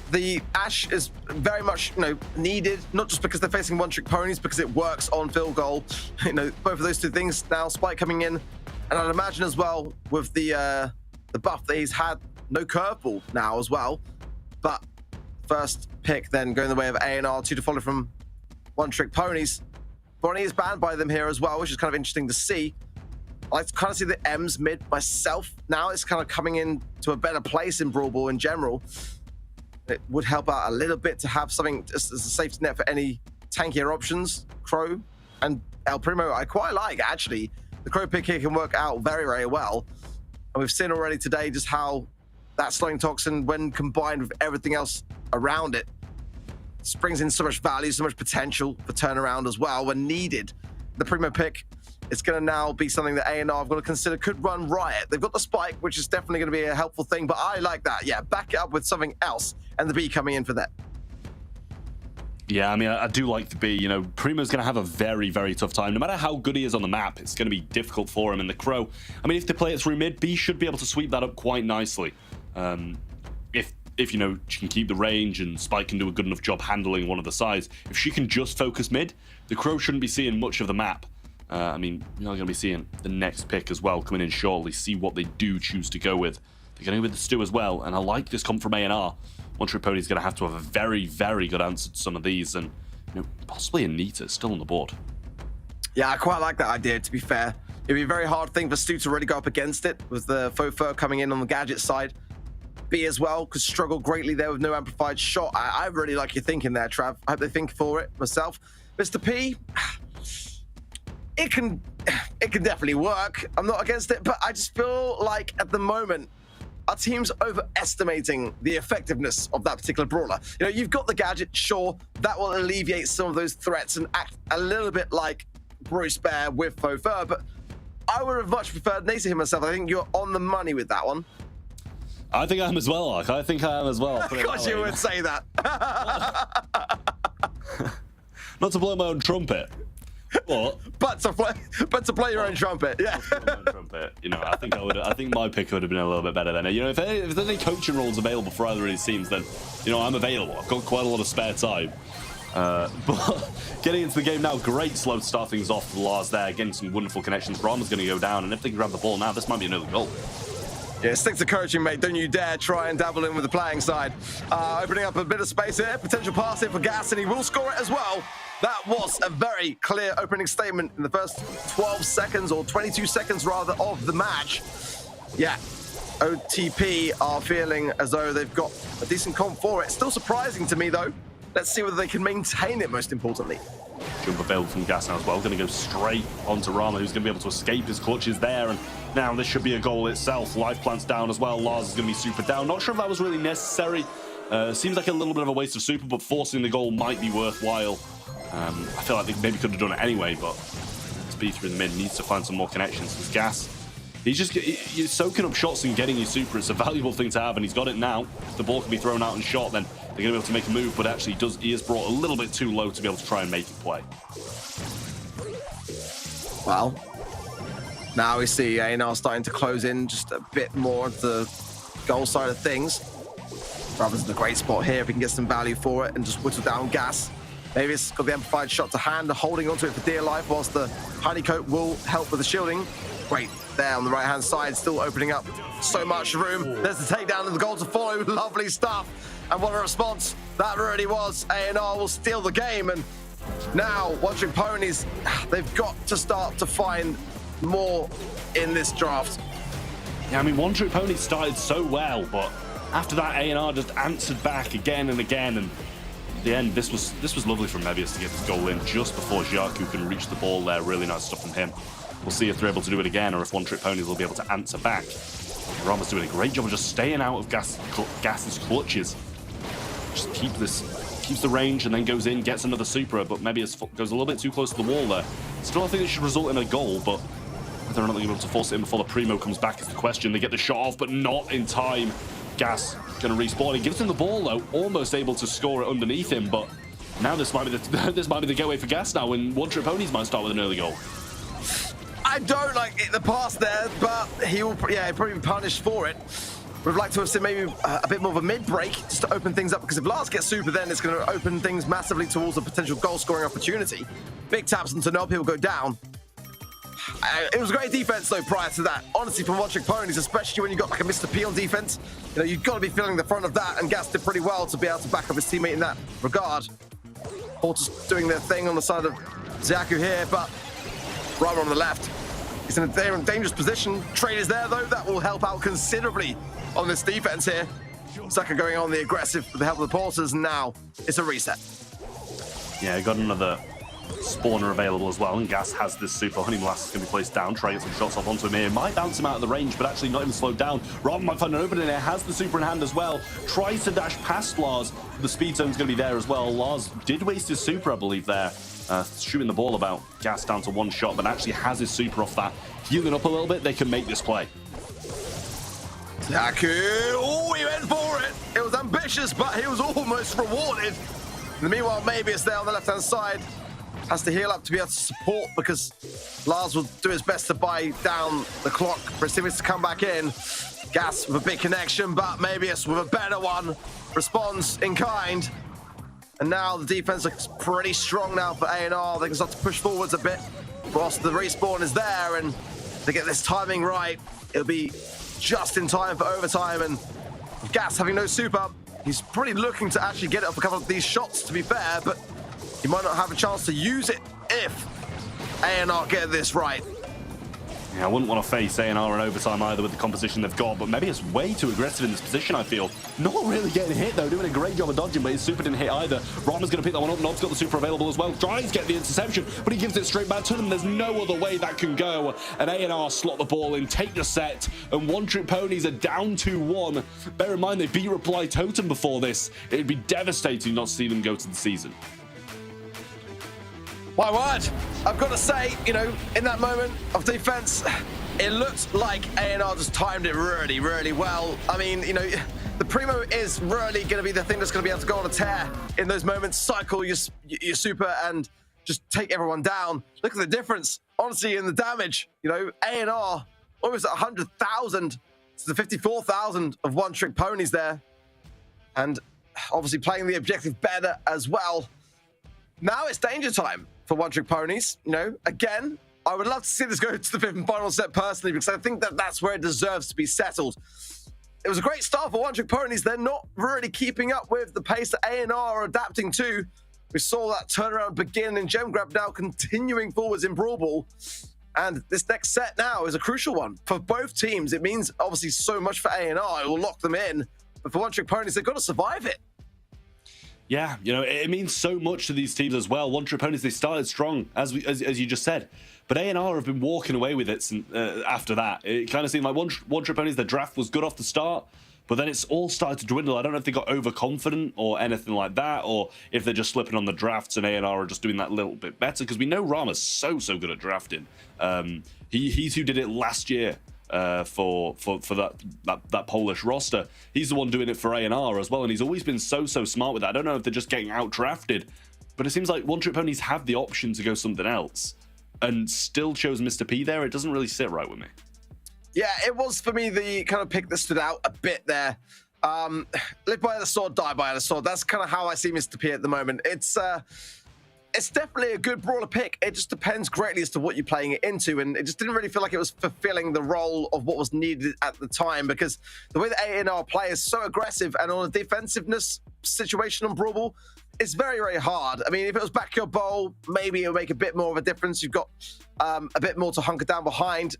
The Ash is very much, needed, not just because they're facing One Trick Ponies, because it works on field goal. Both of those 2 things now. Spike coming in, and I'd imagine as well with the buff that he's had, no curveball now as well. But first pick then going the way of A&R, 2 to follow from One Trick Ponies. Bonnie is banned by them here as well, which is kind of interesting to see. I like to kind of see the M's mid myself. Now it's kind of coming in to a better place in Brawl Ball in general. It would help out a little bit to have something just as a safety net for any tankier options. Crow and El Primo, I quite like, actually. The Crow pick here can work out very well. And we've seen already today just how that slowing toxin, when combined with everything else around it, brings in so much value, so much potential for turnaround as well when needed. The Primo pick is going to now be something that A&R have got to consider could run riot. They've got the Spike, which is definitely going to be a helpful thing, but I like that. Yeah, back it up with something else, and the B coming in for that. Yeah, I mean, I do like the B. Primo's going to have a very tough time. No matter how good he is on the map, it's going to be difficult for him. And the Crow, I mean, if they play it through mid, B should be able to sweep that up quite nicely. If she can keep the range and Spike can do a good enough job handling one of the sides. If she can just focus mid, the Crow shouldn't be seeing much of the map. I mean, you're going to be seeing the next pick as well coming in shortly. See what they do choose to go with. They're going with the Stu as well, and I like this comp from A&R. One Trick Pony's going to have to have a very good answer to some of these, and possibly a Nita still on the board. Yeah, I quite like that idea, to be fair. It'd be a very hard thing for Stu to really go up against it, with the faux fur coming in on the gadget side. B as well could struggle greatly there with no amplified shot. I really like your thinking there, Trav. I hope they think for it myself. Mr. P, it can definitely work. I'm not against it, but I just feel like at the moment our team's overestimating the effectiveness of that particular brawler. You've got the gadget, sure, that will alleviate some of those threats and act a little bit like Bruce Bear with faux fur, but I would have much preferred Nasa him myself. I think you're on the money with that one. I think I am as well, Ark. I think I am as well. Of course you would say that. Not to blow my own trumpet, but to play your own trumpet. Yeah. I think my pick would have been a little bit better then. If there's any coaching roles available for either of these teams, then I'm available. I've got quite a lot of spare time. But getting into the game now, great slow to start things off for Lars there, getting some wonderful connections. Brahma's going to go down, and if they can grab the ball now, this might be another goal. Yeah, stick to coaching, mate. Don't you dare try and dabble in with the playing side. Opening up a bit of space here. Potential pass in for Gas, and he will score it as well. That was a very clear opening statement in the first 12 seconds, or 22 seconds rather, of the match. Yeah, OTP are feeling as though they've got a decent comp for it. Still surprising to me, though. Let's see whether they can maintain it, most importantly. Jump available from Gas now as well. Going to go straight onto Rama, who's going to be able to escape his clutches there. And now this should be a goal itself. Life plant's down as well. Lars is going to be super down. Not sure if that was really necessary. Seems like a little bit of a waste of super, but forcing the goal might be worthwhile. I feel like they maybe could have done it anyway, but speed through the mid needs to find some more connections. Because Gas, he's soaking up shots and getting his super. It's a valuable thing to have, and he's got it now. If the ball can be thrown out and shot, then they're going to be able to make a move, but actually he is brought a little bit too low to be able to try and make it play. Well, now we see A&R starting to close in just a bit more of the goal side of things. Brothers in a great spot here if he can get some value for it and just whittle down Gas. Davis got the amplified shot to hand, holding onto it for dear life, whilst the honeycoat will help with the shielding. Great there on the right-hand side, still opening up so much room. There's the takedown and the goal to follow. Lovely stuff. And what a response that really was. A&R will steal the game, and now One Trick Ponies, they've got to start to find more in this draft. Yeah, I mean, One Trick Ponies started so well, but after that A&R just answered back again and again, and the end, this was lovely from Mebius to get this goal in just before Jaku can reach the ball there. Really nice stuff from him. We'll see if they're able to do it again or if One Trick Ponies will be able to answer back. Rama's doing a great job of just staying out of Gas's clutches. Just keeps the range and then goes in, gets another super, but Mebius goes a little bit too close to the wall there. Still, I think it should result in a goal, but whether or not they're able to force it in before the Primo comes back is the question. They get the shot off, but not in time. Gas going to respawn. He gives him the ball though, almost able to score it underneath him, but now this might be the getaway for Gas now, when One Trick Ponies might start with an early goal. I don't like the pass there, but he'll probably be punished for it. We'd like to have seen maybe a bit more of a mid-break just to open things up, because if Lars gets super, then it's going to open things massively towards a potential goal-scoring opportunity. Big taps into Nob, he'll go down. It was great defense though prior to that. Honestly, from One Trick Ponies, especially when you got like a Mr. P on defense, you know, you've got to be feeling the front of that, and Gas did pretty well to be able to back up his teammate in that regard. Porter's doing their thing on the side of Zaku here, but Rama on the left. He's in a dangerous position. Trade is there though, that will help out considerably on this defense here. Saka going on the aggressive with the help of the Porters, and now it's a reset. Yeah, got another spawner available as well, and Gas has this super. Honey Molasses going to be placed down, try to get some shots off onto him here. Might bounce him out of the range, but actually not even slowed down. Rama might find an opening there, has the super in hand as well. Tries to dash past Lars. The speed zone's going to be there as well. Lars did waste his super, I believe, there. Shooting the ball about. Gas down to one shot, but actually has his super off that. Healing up a little bit, they can make this play. Zaku, oh, he went for it. It was ambitious, but he was almost rewarded. And meanwhile, maybe it's there on the left-hand side. Has to heal up to be able to support, because Lars will do his best to buy down the clock for his teammates to come back in. Gas with a big connection, but Mebius with a better one. Responds in kind. And now the defense looks pretty strong now for A&R. They can start to push forwards a bit. Whilst the respawn is there, and to get this timing right, it'll be just in time for overtime. And with Gas having no super, he's pretty looking to actually get it off a couple of these shots, to be fair, but he might not have a chance to use it if A&R get this right. Yeah, I wouldn't want to face A&R in overtime either with the composition they've got, but maybe it's way too aggressive in this position, I feel. Not really getting hit, though. Doing a great job of dodging, but his super didn't hit either. Rama's going to pick that one up. Nob's got the super available as well. Tries to get the interception, but he gives it straight back to them. There's no other way that can go. And A&R slot the ball in, take the set, and One Trick Ponies are down 2-1. Bear in mind, they beat Reply Totem before this. It'd be devastating not to see them go to the season. My word, I've got to say, you know, in that moment of defense, it looked like A&R just timed it really, really well. I mean, you know, the Primo is really going to be the thing that's going to be able to go on a tear in those moments, cycle your super and just take everyone down. Look at the difference, honestly, in the damage. You know, A&R almost at 100,000 to the 54,000 of One Trick Ponies there. And obviously playing the objective better as well. Now it's danger time for One Trick Ponies. You know, again, I would love to see this go to the fifth and final set personally, because I think that that's where it deserves to be settled. It was a great start for One Trick Ponies. They're not really keeping up with the pace that A&R are adapting to. We saw that turnaround begin in Gem Grab, now continuing forwards in Brawl Ball. And this next set now is a crucial one for both teams. It means obviously so much for A&R. It will lock them in. But for One Trick Ponies, they've got to survive it. Yeah, you know, it means so much to these teams as well. One Trick Ponies, they started strong, as you just said. But A&R have been walking away with it after that. It kind of seemed like One Trick Ponies, their draft was good off the start, but then it's all started to dwindle. I don't know if they got overconfident or anything like that, or if they're just slipping on the drafts and A&R are just doing that little bit better, because we know Rama's so good at drafting. He's who did it last year. For that Polish roster. He's the one doing it for A&R as well, and he's always been so smart with that. I don't know if they're just getting out drafted, but it seems like One Trick Ponies have the option to go something else and still chose Mr. P there. It doesn't really sit right with me. Yeah, it was for me the kind of pick that stood out a bit there. Live by the sword, die by the sword. That's kind of how I see Mr. P at the moment. It's definitely a good brawler pick. It just depends greatly as to what you're playing it into, and it just didn't really feel like it was fulfilling the role of what was needed at the time, because the way that A&R play is so aggressive, and on a defensiveness situation on Brawl Ball, it's very, very hard. I mean, if it was backyard bowl, maybe it would make a bit more of a difference. You've got a bit more to hunker down behind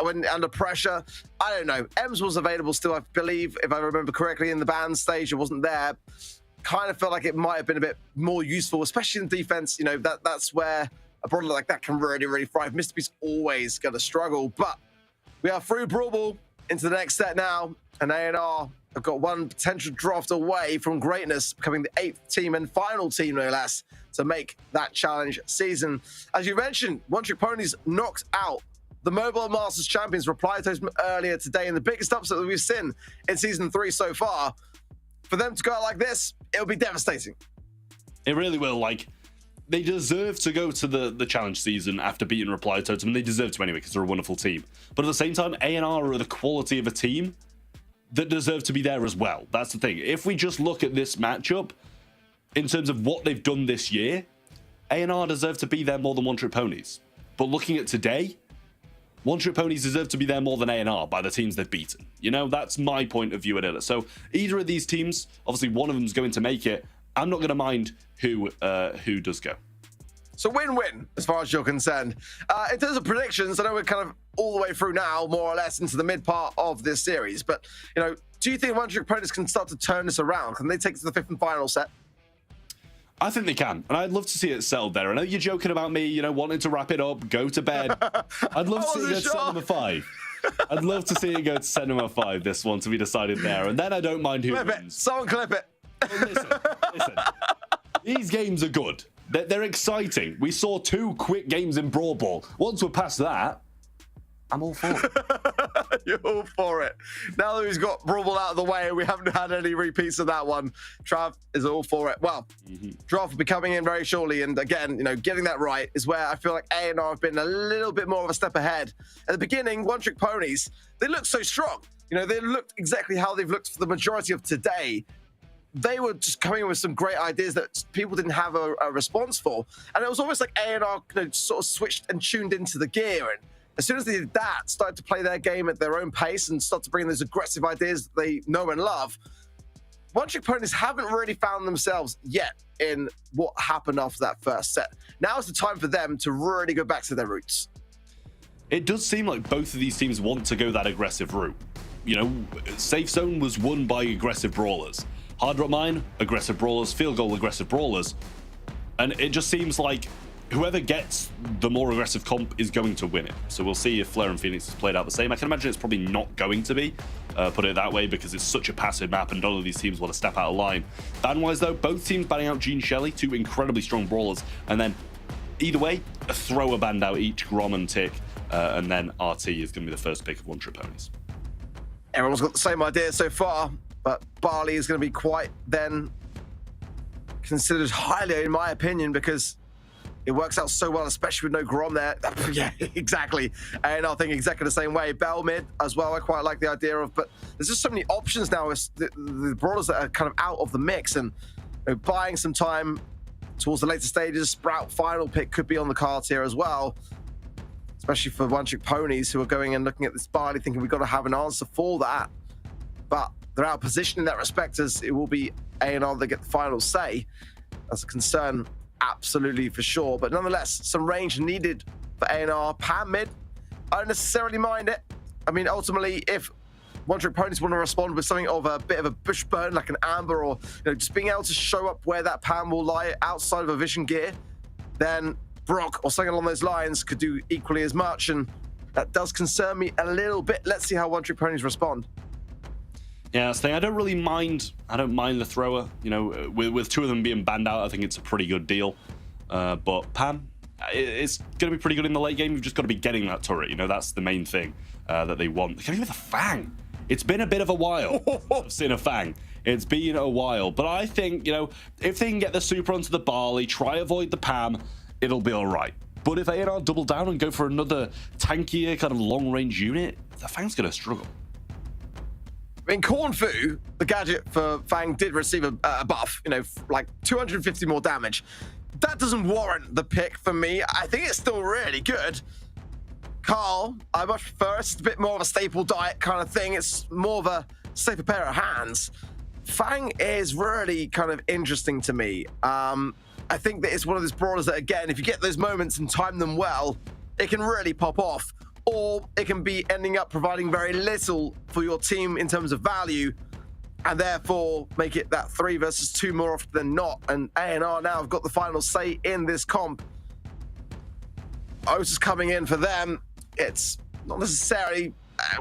when under pressure. I don't know. Ems was available still, I believe, if I remember correctly, in the band stage. It wasn't there. kind of felt like it might have been a bit more useful, especially in defense. You know, that's where a brawler like that can really thrive. Mr. Beast's always going to struggle, but we are through Brawl Ball into the next set now, and A&R have got one potential draft away from greatness, becoming the 8th team and final team, no less, to make that challenge season. As you mentioned, One Trick Ponies knocked out the Mobile Masters champions, Reply Toast, earlier today in the biggest upset that we've seen in Season 3 so far. For them to go out like this, it'll be devastating. It really will. Like, they deserve to go to the challenge season after beating Reply Totem. They deserve to anyway because they're a wonderful team. But at the same time, A&R are the quality of a team that deserve to be there as well. That's the thing. If we just look at this matchup in terms of what they've done this year, A&R deserve to be there more than One Trick Ponies. But looking at today, One Trick Ponies deserve to be there more than A&R by the teams they've beaten. You know, that's my point of view at it. So either of these teams, obviously one of them is going to make it. I'm not going to mind who does go. So win-win as far as you're concerned. In terms of predictions, I know we're kind of all the way through now, more or less into the mid part of this series. But, you know, do you think One Trick Ponies can start to turn this around? Can they take it to the 5th and final set? I think they can, and I'd love to see it settled there. I know you're joking about me, you know, wanting to wrap it up, go to bed. I'd love to see it go to set number 5. I'd love to see it go to set number 5, this one, to be decided there. And then I don't mind who wins. Someone clip it. Well, listen. These games are good. They're exciting. We saw 2 quick games in Brawl Ball. Once we're past that, I'm all for it. You're all for it. Now that he's got Brawl Ball out of the way, we haven't had any repeats of that one. Trav is all for it. Well, draft will be coming in very shortly, and again, you know, getting that right is where I feel like A&R have been a little bit more of a step ahead. At the beginning, One Trick Ponies, they looked so strong. You know, they looked exactly how they've looked for the majority of today. They were just coming in with some great ideas that people didn't have a response for, and it was almost like A&R, you know, sort of switched and tuned into the gear, and as soon as they did that, started to play their game at their own pace and start to bring those aggressive ideas that they know and love. One Trick Ponies haven't really found themselves yet in what happened after that first set. Now is the time for them to really go back to their roots. It does seem like both of these teams want to go that aggressive route. You know, Safe Zone was won by aggressive brawlers. Hard Rock Mine, aggressive brawlers. Field Goal, aggressive brawlers. And it just seems like whoever gets the more aggressive comp is going to win it. So we'll see if Flare and Phoenix has played out the same. I can imagine it's probably not going to be, put it that way, because it's such a passive map and none of these teams want to step out of line. Ban-wise though, both teams banning out Gene Shelley, 2 incredibly strong brawlers, and then either way, a thrower banned out each, Grom and Tick, and then RT is going to be the first pick of One Trick Ponies. Everyone's got the same idea so far, but Barley is going to be quite then considered highly, in my opinion, because it works out so well, especially with no Grom there. Yeah, exactly. And I think exactly the same way. Bell mid as well, I quite like the idea of, but there's just so many options now with the brawlers that are kind of out of the mix, and you know, buying some time towards the later stages. Sprout final pick could be on the cards here as well, especially for One Trick Ponies who are going and looking at this Barley thinking we've got to have an answer for that. But they're out of position in that respect, as it will be A&R that get the final say. That's a concern, absolutely, for sure. But nonetheless, some range needed for A&R. Pam mid, I don't necessarily mind it. I mean, ultimately, if One Trick Ponies want to respond with something of a bit of a bush burn, like an amber, or you know, just being able to show up where that Pam will lie outside of a vision gear, then Brock or something along those lines could do equally as much, and that does concern me a little bit. Let's see how One Trick Ponies respond. Yeah, that's the thing. I don't really mind. I don't mind the thrower. You know, with 2 of them being banned out, I think it's a pretty good deal. But Pam, it's going to be pretty good in the late game. You've just got to be getting that turret. You know, that's the main thing that they want. They're going with a Fang. It's been a bit of a while since I've seen a Fang. It's been a while. But I think, you know, if they can get the super onto the Barley, try avoid the Pam, it'll be all right. But if A&R double down and go for another tankier kind of long-range unit, the Fang's going to struggle. In Corn Fu, the gadget for Fang did receive a buff, you know, like 250 more damage. That doesn't warrant the pick for me. I think it's still really good. Carl, I much prefer. It's a bit more of a staple diet kind of thing. It's more of a safer pair of hands. Fang is really kind of interesting to me. I think that it's one of those brawlers that, again, if you get those moments and time them well, it can really pop off. Or it can be ending up providing very little for your team in terms of value, and therefore make it that 3 versus 2 more often than not. And A&R now have got the final say in this comp. Otis coming in for them. It's not necessarily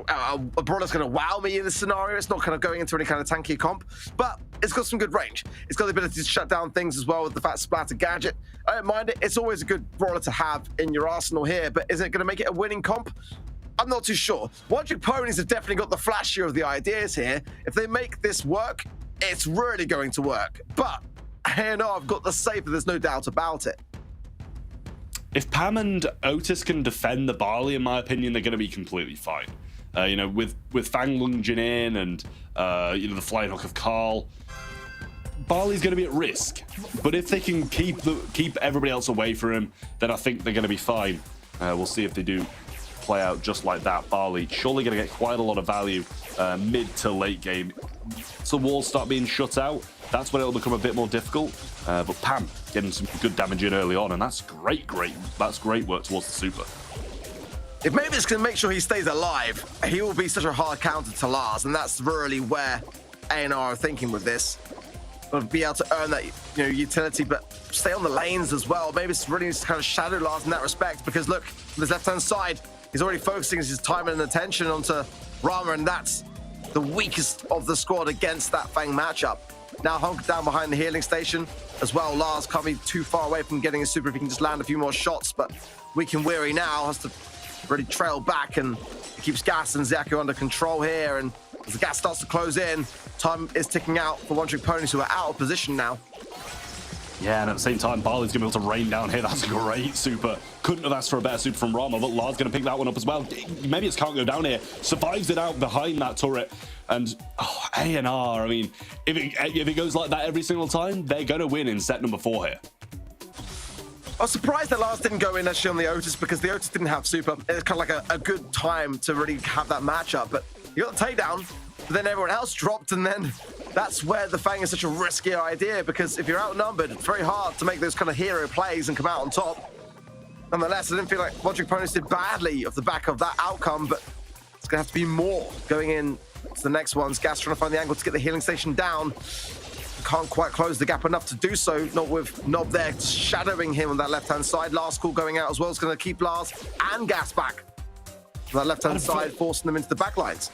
a Brawler's going to wow me in this scenario. It's not kind of going into any kind of tanky comp, but it's got some good range. It's got the ability to shut down things as well with the Fat Splatter gadget. I don't mind it. It's always a good Brawler to have in your arsenal here, but is it going to make it a winning comp? I'm not too sure. One Trick Ponies have definitely got the flashier of the ideas here. If they make this work, it's really going to work. But A&R have got the safer, there's no doubt about it. If Pam and Otis can defend the Barley, in my opinion, they're going to be completely fine. You know, with Fang lunging in and, you know, the flying hook of Carl, Barley's going to be at risk. But if they can keep everybody else away from him, then I think they're going to be fine. We'll see if they do play out just like that. Barley surely going to get quite a lot of value mid to late game. So walls start being shut out. That's when it'll become a bit more difficult. But Pam getting some good damage in early on, and that's great. That's great work towards the super. If Mavis can make sure he stays alive, he will be such a hard counter to Lars, and that's really where A&R are thinking with this. They'll be able to earn that, you know, utility, but stay on the lanes as well. Mavis really needs to kind of shadow Lars in that respect, because look, on his left-hand side, he's already focusing his time and attention onto Rama, and that's the weakest of the squad against that Fang matchup. Now hunkered down behind the healing station as well. Lars can't be too far away from getting a super if he can just land a few more shots, but Weak and Weary now has to really trail back, and it keeps Gas and Zaku under control here. And as the gas starts to close in, time is ticking out for One Trick Ponies, who are out of position now. Yeah, and at the same time, Barley's going to be able to rain down here. That's a great super. Couldn't have asked for a better super from Rama, but Lars going to pick that one up as well. Maybe it's can't go down here. Survives it out behind that turret. And A&R, I mean, if it goes like that every single time, they're going to win in set number 4 here. I was surprised that Lars didn't go in actually on the Otis, because the Otis didn't have super. It's kind of like a good time to really have that matchup. But you got the takedown, but then everyone else dropped, and then that's where the Fang is such a risky idea, because if you're outnumbered, it's very hard to make those kind of hero plays and come out on top. Nonetheless, I didn't feel like One Trick Ponies did badly off the back of that outcome, but it's going to have to be more going in to the next ones. Gas trying to find the angle to get the healing station down. Can't quite close the gap enough to do so, not with Nob there shadowing him on that left-hand side. Last call going out as well is going to keep Lars and Gas back on that left-hand side, forcing them into the back lines.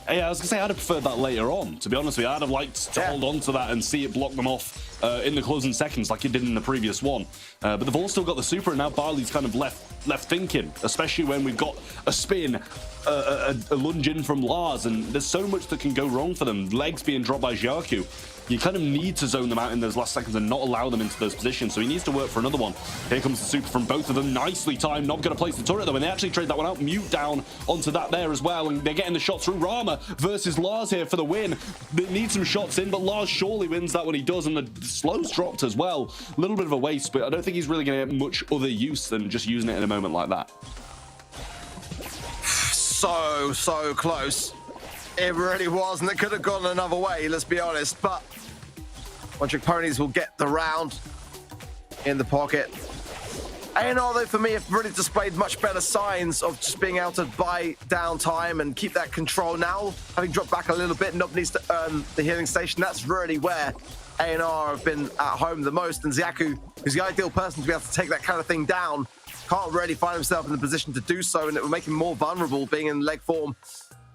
Yeah, I was going to say I'd have preferred that later on, to be honest with you. I'd have liked to hold on to that and see it block them off in the closing seconds like it did in the previous one. But they've all still got the super, and now Barley's kind of left thinking, especially when we've got a spin, a lunge in from Lars, and there's so much that can go wrong for them. Legs being dropped by Xiaoku. You kind of need to zone them out in those last seconds and not allow them into those positions, so he needs to work for another one. Here comes the super from both of them. Nicely timed. Not going to place the turret, though, and they actually trade that one out. Mute down onto that there as well, and they're getting the shot through. Rama versus Lars here for the win. They need some shots in, but Lars surely wins that when he does, and the slow's dropped as well. A little bit of a waste, but I don't think he's really going to get much other use than just using it in a moment like that. So close. It really was, and it could have gone another way, let's be honest, but One Trick Ponies will get the round in the pocket. A&R, though, for me, have really displayed much better signs of just being able to buy down time and keep that control now. Having dropped back a little bit, Nob needs to earn the healing station. That's really where A&R have been at home the most, and Zaku, who's the ideal person to be able to take that kind of thing down, can't really find himself in the position to do so, and it will make him more vulnerable being in leg form.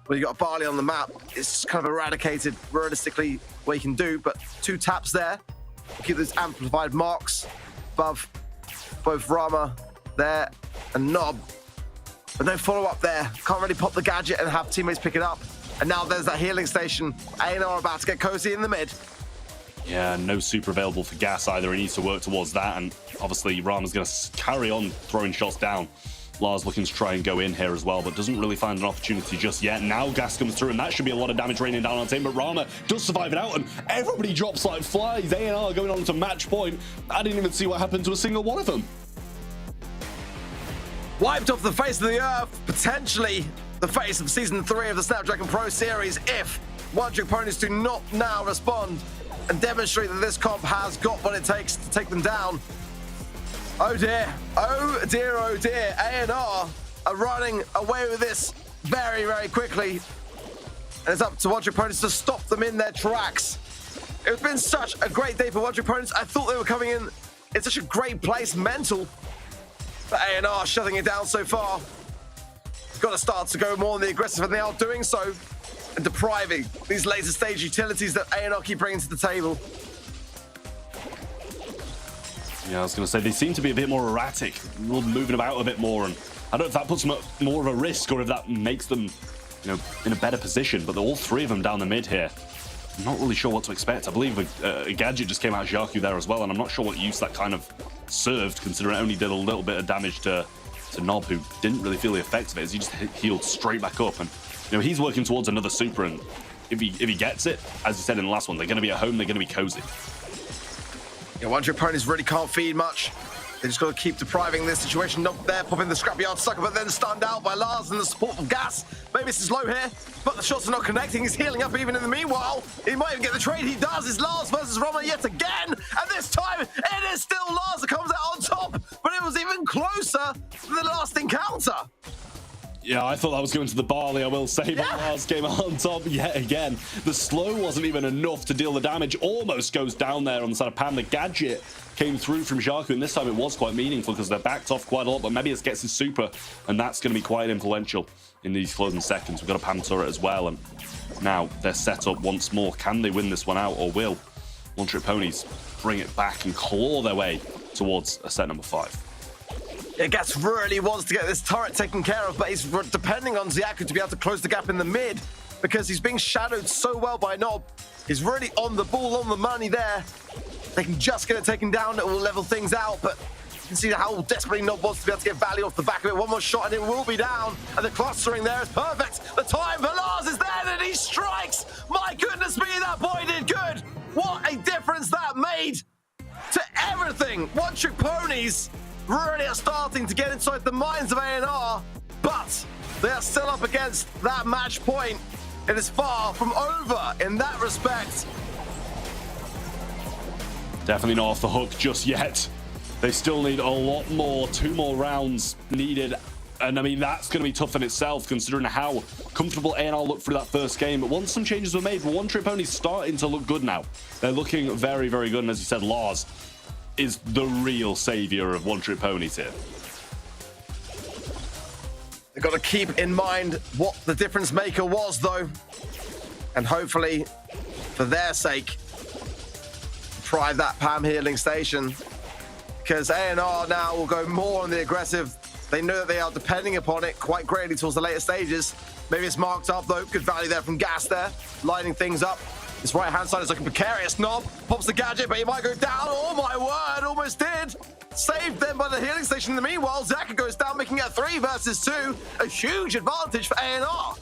When you got Barley on the map, it's kind of eradicated realistically what you can do, but 2 taps there. Keep those amplified marks above both Rama there and Nob. But no follow-up there. Can't really pop the gadget and have teammates pick it up. And now there's that healing station. A&R about to get cozy in the mid. Yeah, no super available for Gas either. He needs to work towards that, and obviously Rama's going to carry on throwing shots down. Lars looking to try and go in here as well, but doesn't really find an opportunity just yet. Now Gas comes through, and that should be a lot of damage raining down on him, but Rama does survive it out, and everybody drops like flies. A&R going on to match point. I didn't even see what happened to a single one of them. Wiped off the face of the earth, potentially the face of Season 3 of the Snapdragon Pro Series, if One Trick Ponies do not now respond and demonstrate that this comp has got what it takes to take them down. Oh dear, oh dear, oh dear. A&R are running away with this very, very quickly. And it's up to Watcher opponents to stop them in their tracks. It's been such a great day for Watcher opponents. I thought they were coming in such a great place, mental. But A&R shutting it down so far. Got to start to go more on the aggressive, and they are doing so, and depriving these later stage utilities that A&R keep bringing to the table. Yeah, I was going to say, they seem to be a bit more erratic, moving about a bit more, and I don't know if that puts them at more of a risk or if that makes them, you know, in a better position, but all three of them down the mid here. I'm not really sure what to expect. I believe a gadget just came out of Xaku there as well, and I'm not sure what use that kind of served, considering it only did a little bit of damage to Nob, who didn't really feel the effects of it, as he just healed straight back up. And you know, he's working towards another super, and if he gets it, as you said in the last one, they're going to be at home, they're going to be cozy. Yeah, one of your opponents really can't feed much. They just got to keep depriving this situation. Not there, popping the scrapyard sucker, but then stunned out by Lars and the support from Gas. Maybe this is low here, but the shots are not connecting. He's healing up even in the meanwhile. He might even get the trade. He does. It's Lars versus Roma yet again. And this time, it is still Lars that comes out on top, but it was even closer than the last encounter. Yeah, I thought that was going to the barley, I will say, but Lars came out on top yet again. The slow wasn't even enough to deal the damage. Almost goes down there on the side of Pam. The gadget came through from Xaku, and this time it was quite meaningful because they're backed off quite a lot, but Mebius gets his super, and that's going to be quite influential in these closing seconds. We've got a Pam turret as well, and now they're set up once more. Can they win this one out, or will One Trick Ponies bring it back and claw their way towards a set number 5? Yeah, Gas really wants to get this turret taken care of, but he's depending on Xaku to be able to close the gap in the mid because he's being shadowed so well by Nob. He's really on the ball, on the money there. They can just get it taken down, it will level things out, but you can see how desperately Nob wants to be able to get value off the back of it. One more shot and it will be down, and the clustering there is perfect. The time for Lars is there, and he strikes! My goodness me, that boy did good! What a difference that made to everything! One Trick Ponies really are starting to get inside the minds of A&R, but they are still up against that match point. It is far from over in that respect. Definitely not off the hook just yet. They still need a lot more, 2 more rounds needed. And I mean, that's going to be tough in itself, considering how comfortable A&R looked through that first game. But once some changes were made, One Trick Ponies starting to look good now. They're looking very, very good. And as you said, Lars is the real savior of One Trick Ponies here. They've got to keep in mind what the difference maker was, though. And hopefully, for their sake, try that Pam healing station. Because A&R now will go more on the aggressive. They know that they are depending upon it quite greatly towards the later stages. Maybe it's marked up, though. Good value there from Gas there, lining things up. This right-hand side is looking precarious. Nob pops the gadget, but he might go down. Oh, my word, almost did. Saved them by the healing station in the meanwhile. Zaka goes down, making it 3 versus 2. A huge advantage for A&R.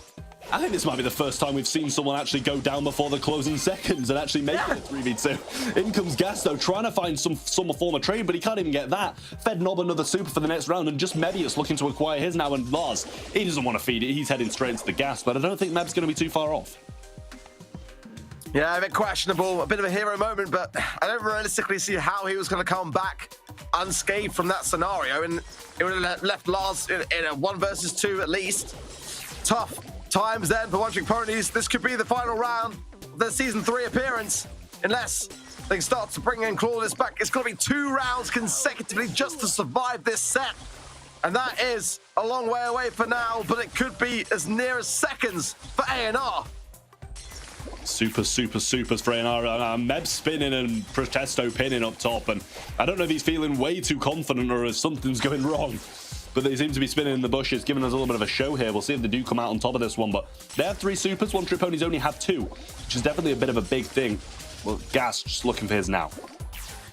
I think this might be the first time we've seen someone actually go down before the closing seconds and actually make it a 3v2. In comes Gas, though, trying to find some form of trade, but he can't even get that. Fed Nob another super for the next round, and just Mebius looking to acquire his now, and Lars, he doesn't want to feed it. He's heading straight into the Gas, but I don't think Meb's going to be too far off. Yeah, a bit questionable, a bit of a hero moment, but I don't realistically see how he was going to come back unscathed from that scenario, and it would have left Lars in a 1 versus 2 at least. Tough times then for One Trick Ponies. This could be the final round of their Season 3 appearance, unless they can start to bring in Clawless back. It's going to be 2 rounds consecutively just to survive this set, and that is a long way away for now, but it could be as near as seconds for A&R. Supers for A&R. Meb spinning and Protesto pinning up top, and I don't know if he's feeling way too confident or if something's going wrong, but they seem to be spinning in the bushes, giving us a little bit of a show here. We'll see if they do come out on top of this one, but they have 3 supers. One Trick Ponies only have 2, which is definitely a bit of a big thing. Well, Gas just looking for his now.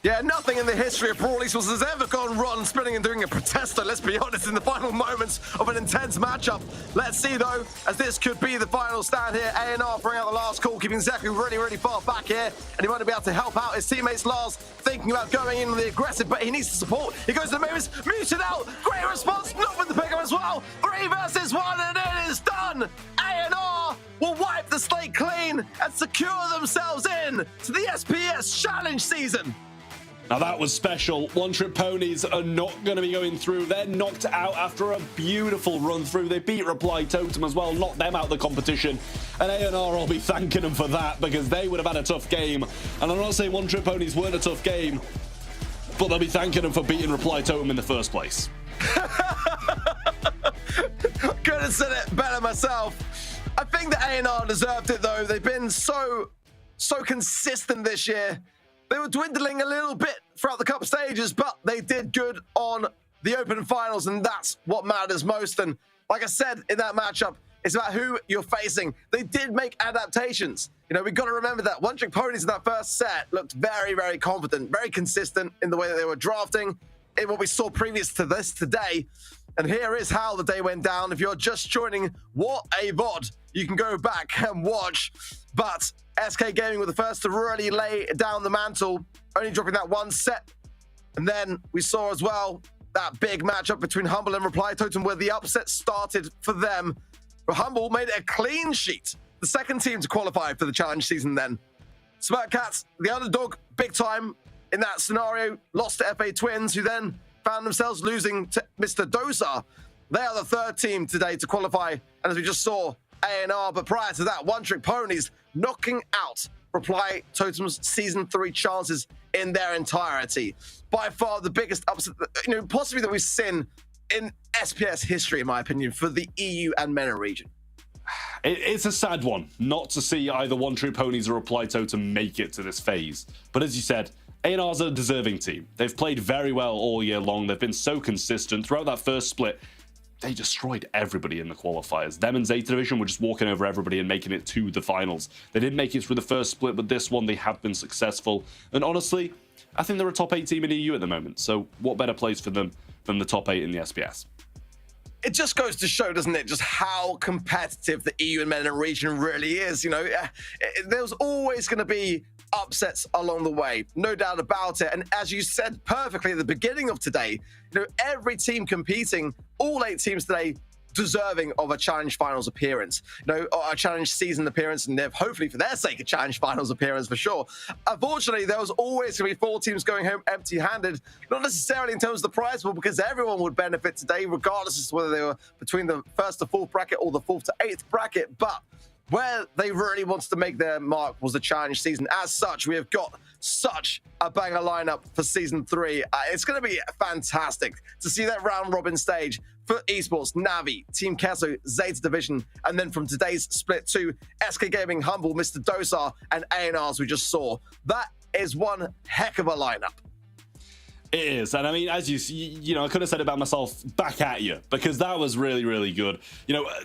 Yeah, nothing in the history of Brawl Esports has ever gone wrong spinning and doing a protester, let's be honest, in the final moments of an intense matchup. Let's see, though, as this could be the final stand here. A&R bring out the last call, keeping Xaku really, really far back here, and he might be able to help out his teammates. Lars thinking about going in on the aggressive, but he needs the support. He goes to the moves, muted out, great response, not with the pickup as well. 3 versus 1, and it is done. A&R will wipe the slate clean and secure themselves in to the SPS Challenge season. Now that was special. One Trick Ponies are not going to be going through. They're knocked out after a beautiful run through. They beat Reply Totem as well, knocked them out of the competition. And A&R will be thanking them for that because they would have had a tough game. And I'm not saying One Trick Ponies weren't a tough game, but they'll be thanking them for beating Reply Totem in the first place. Couldn't have said it better myself. I think that A&R deserved it though. They've been so consistent this year. They were dwindling a little bit throughout the cup stages, but they did good on the open finals, and that's what matters most. And like I said in that matchup, it's about who you're facing. They did make adaptations. You know, we've got to remember that One Trick Ponies in that first set looked very, very confident, very consistent in the way that they were drafting, in what we saw previous to this today. And here is how the day went down. If you're just joining, what a VOD. You can go back and watch. But SK Gaming were the first to really lay down the mantle, only dropping that one set. And then we saw as well that big matchup between Humble and Reply Totem where the upset started for them. But Humble made it a clean sheet. The second team to qualify for the challenge season then. Smart Cats, the underdog, big time in that scenario, lost to FA Twins, who then found themselves losing to Mr. Dosa. They are the third team today to qualify. And as we just saw, A&R, but prior to that, One Trick Ponies knocking out Reply Totem's Season 3 chances in their entirety. By far the biggest upset, possibly that we've seen in SPS history, in my opinion, for the EU and MENA region. It's a sad one not to see either One Trick Ponies or Reply Totem make it to this phase. But as you said, A&R's a deserving team. They've played very well all year long. They've been so consistent. Throughout that first split, they destroyed everybody in the qualifiers. Them and Zeta Division were just walking over everybody and making it to the finals. They didn't make it through the first split, but this one they have been successful. And honestly, I think they're a top 8 team in EU at the moment. So what better place for them than the top 8 in the SPS? It just goes to show, doesn't it, just how competitive the EU and MENA region really is. You know, there's always going to be upsets along the way, no doubt about it. And as you said perfectly at the beginning of today, every team competing, all 8 teams today, deserving of a challenge finals appearance, or a challenge season appearance, and hopefully for their sake a challenge finals appearance for sure. Unfortunately, there was always going to be 4 teams going home empty-handed, not necessarily in terms of the prize pool, because everyone would benefit today, regardless as to whether they were between the 1st to 4th bracket or the 4th to 8th bracket. But where they really wanted to make their mark was the challenge season. As such, we have got such a banger lineup for season 3. It's going to be fantastic to see that round robin stage for esports, Navi, Team Kesso, Zeta Division, and then from today's split 2, SK Gaming, Humble, Mr. Dosar, and A&R, as we just saw. That is one heck of a lineup. It is, and I mean, as I could have said about myself back at you, because that was really, really good.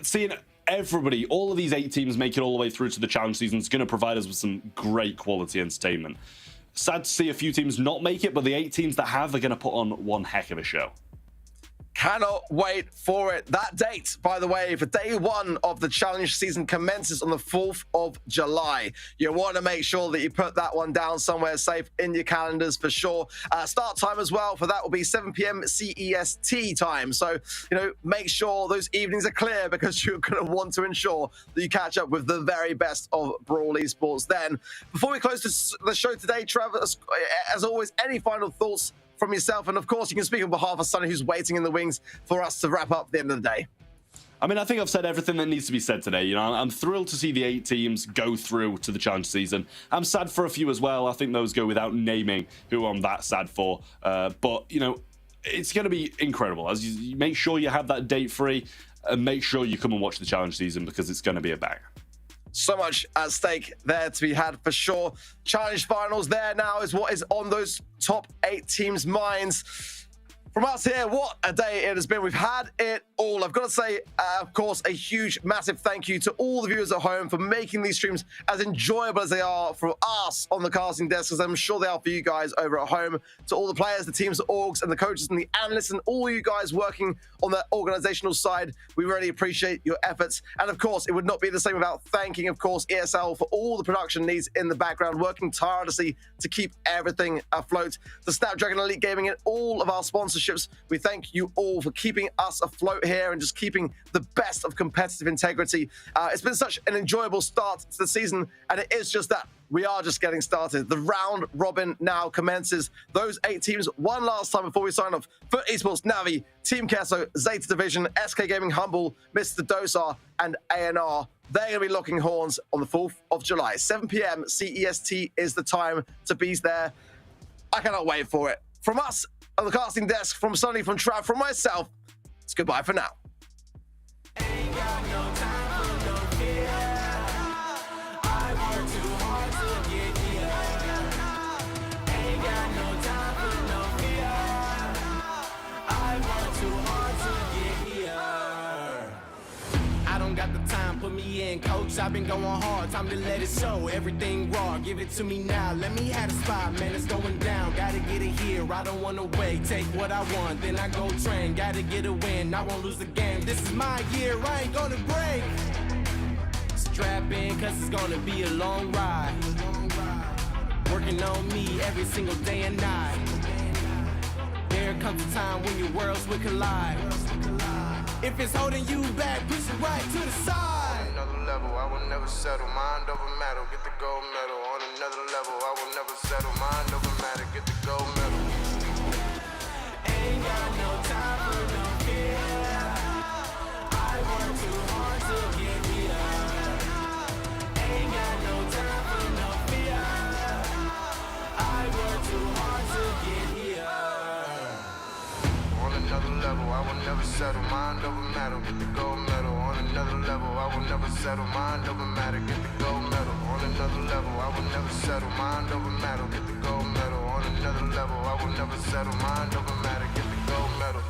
Seeing everybody, all of these 8 teams make it all the way through to the challenge season is going to provide us with some great quality entertainment. Sad to see a few teams not make it, but the 8 teams that have are going to put on one heck of a show. Cannot wait for it. That date, by the way, for day 1 of the challenge season commences on the 4th of July. You want to make sure that you put that one down somewhere safe in your calendars for sure. Start time as well for that will be 7 p.m. CEST time. So, make sure those evenings are clear, because you're going to want to ensure that you catch up with the very best of Brawl esports then. Before we close the show today, Trevor, as always, any final thoughts from yourself? And of course, you can speak on behalf of Sonny, who's waiting in the wings for us to wrap up at the end of the day. I mean, I think I've said everything that needs to be said today. I'm thrilled to see the 8 teams go through to the challenge season. I'm sad for a few as well. I think those go without naming who I'm that sad for. But, it's going to be incredible. As you make sure you have that date free, and make sure you come and watch the challenge season, because it's going to be a banger. So much at stake there to be had for sure. Challenge finals there now is what is on those top 8 teams' minds. From us here, what a day it has been. We've had it all. I've got to say, of course, a huge, massive thank you to all the viewers at home for making these streams as enjoyable as they are for us on the casting desk, as I'm sure they are for you guys over at home. To all the players, the teams, the orgs, and the coaches, and the analysts, and all you guys working on the organizational side, we really appreciate your efforts. And of course, it would not be the same without thanking, of course, ESL for all the production needs in the background, working tirelessly to keep everything afloat. The Snapdragon Elite Gaming and all of our sponsorship sponsorships. We thank you all for keeping us afloat here and just keeping the best of competitive integrity. It's been such an enjoyable start to the season, and it is just that. We are just getting started. The round robin now commences. Those 8 teams, one last time before we sign off. Foot Esports, Navi, Team Kesso, Zeta Division, SK Gaming Humble, Mr. Dosar, and ANR. They're going to be locking horns on the 4th of July. 7 p.m. CEST is the time to be there. I cannot wait for it. From us on the casting desk, from Sonny, from Trav, from myself, it's goodbye for now. Ain't got no time for no fear. I work too hard to get here. Ain't got no time for no fear. I work too hard to get here. I don't got the time, put me in, coach. I've been going hard, time to let it show. Everything raw, give it to me now. Let me have the spot, man, it's going down. Gotta get it here, I don't wanna wait. Take what I want, then I go train. Gotta get a win, I won't lose the game. This is my year, I ain't gonna break. Strap in, cause it's gonna be a long ride. Working on me every single day and night. There comes a time when your worlds will collide. If it's holding you back, push it right to the side. On another level, I will never settle. Mind over matter, get the gold medal. On another level, I will never settle. Mind over matter, get the gold medal. Ain't got no time for no fear. I work too hard to get here. Ain't got no time for no fear. I work too hard to get here. On another level, I will never settle. Mind over matter, get the gold medal. On another level, I will never settle. Mind over matter, get the gold medal. On another level, I will never settle. Mind over matter, get the gold medal. On another level, I will never settle. Mind over matter, get the gold medal.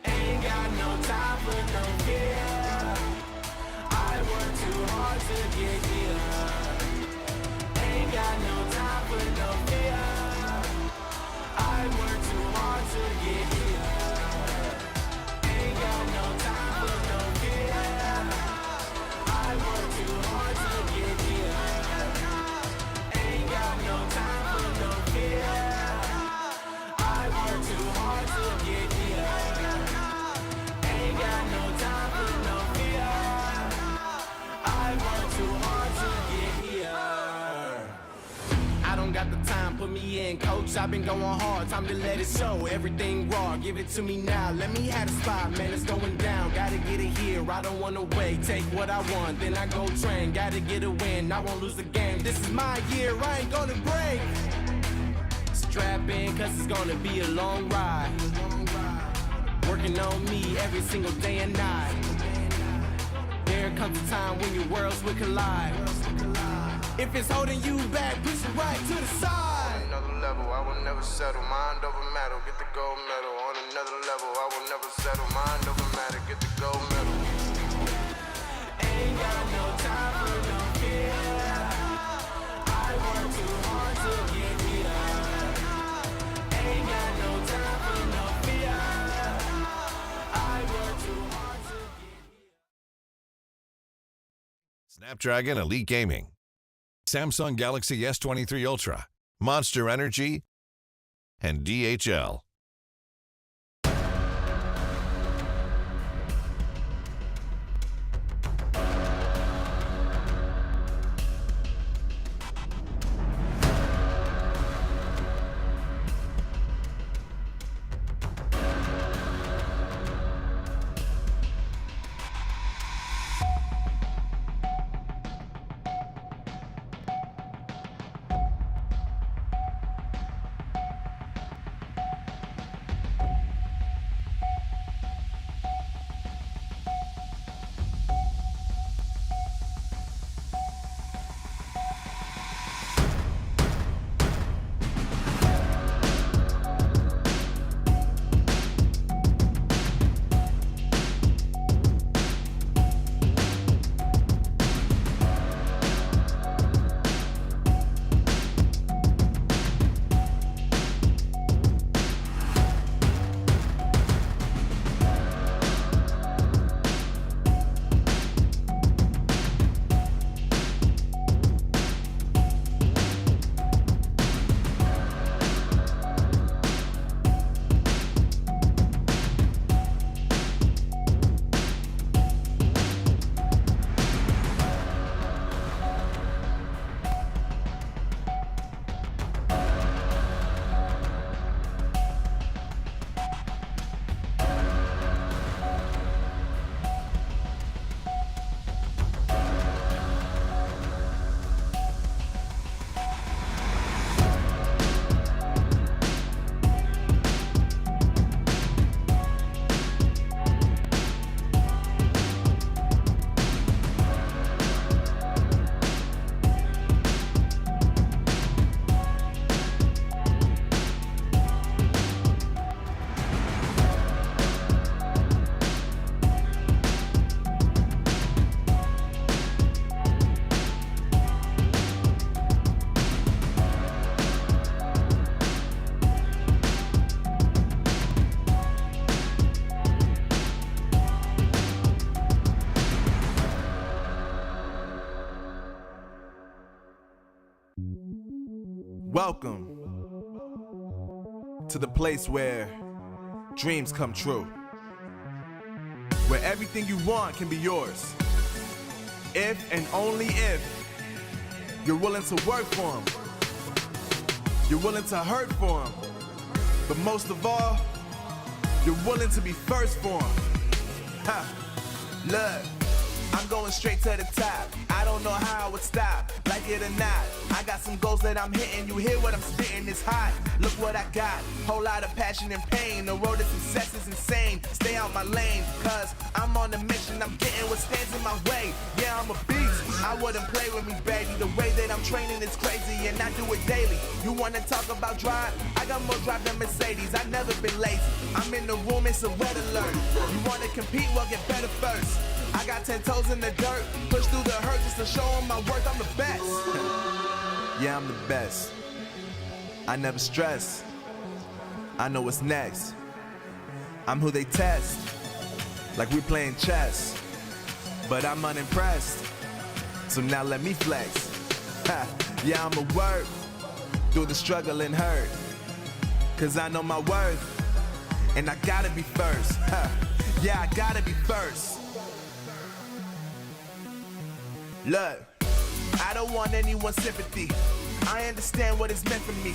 Ain't got no time for no fear. I work too hard to get here. Ain't got no time for no fear. I work too hard to get here. Ain't got no time for no fear. I work too hard to get here. Ain't got no time for no fear. I work too hard to get here. Ain't got no time for no fear. I work too hard to get here. I don't got the time, put me in, coach. I've been going hard, time to let it show. Everything raw, give it to me now. Let me have the spot, man, it's going down. Gotta get it here, I don't wanna wait. Take what I want, then I go train. Gotta get a win, I won't lose the game. This is my year, I ain't gonna break. Strap in, cause it's gonna be a long ride. Working on me every single day and night. There comes a time when your worlds will collide. If it's holding you back, push it right to the side. On another level, I will never settle. Mind over matter, get the gold medal. On another level, I will never settle. Mind over matter, get the gold medal. Ain't got no time for no fear. I work too hard to get here. Ain't got no time for no fear. I work too hard to get here. Snapdragon Elite Gaming, Samsung Galaxy S23 Ultra, Monster Energy, and DHL. Welcome to the place where dreams come true, where everything you want can be yours, if and only if you're willing to work for them, you're willing to hurt for them, but most of all, you're willing to be first for them. Ha! Look, I'm going straight to the top. I don't know how I would stop, like it or not. I got some goals that I'm hitting. You hear what I'm spitting? It's hot. Look what I got. Whole lot of passion and pain. The road to success is insane. Stay out my lane, cause I'm on a mission. I'm getting what stands in my way. Yeah, I'm a beast. I wouldn't play with me, baby. The way that I'm training is crazy, and I do it daily. You wanna talk about drive? I got more drive than Mercedes. I've never been lazy. I'm in the room, it's a red alert. You wanna compete? Well, get better first. I got 10 toes in the dirt, push through the hurt just to show them my worth. I'm the best. Yeah, I'm the best. I never stress. I know what's next. I'm who they test, like we playing chess. But I'm unimpressed, so now let me flex. Yeah, I'ma work through the struggle and hurt, cause I know my worth, and I gotta be first. Yeah, I gotta be first. Look, I don't want anyone's sympathy. I understand what it's meant for me.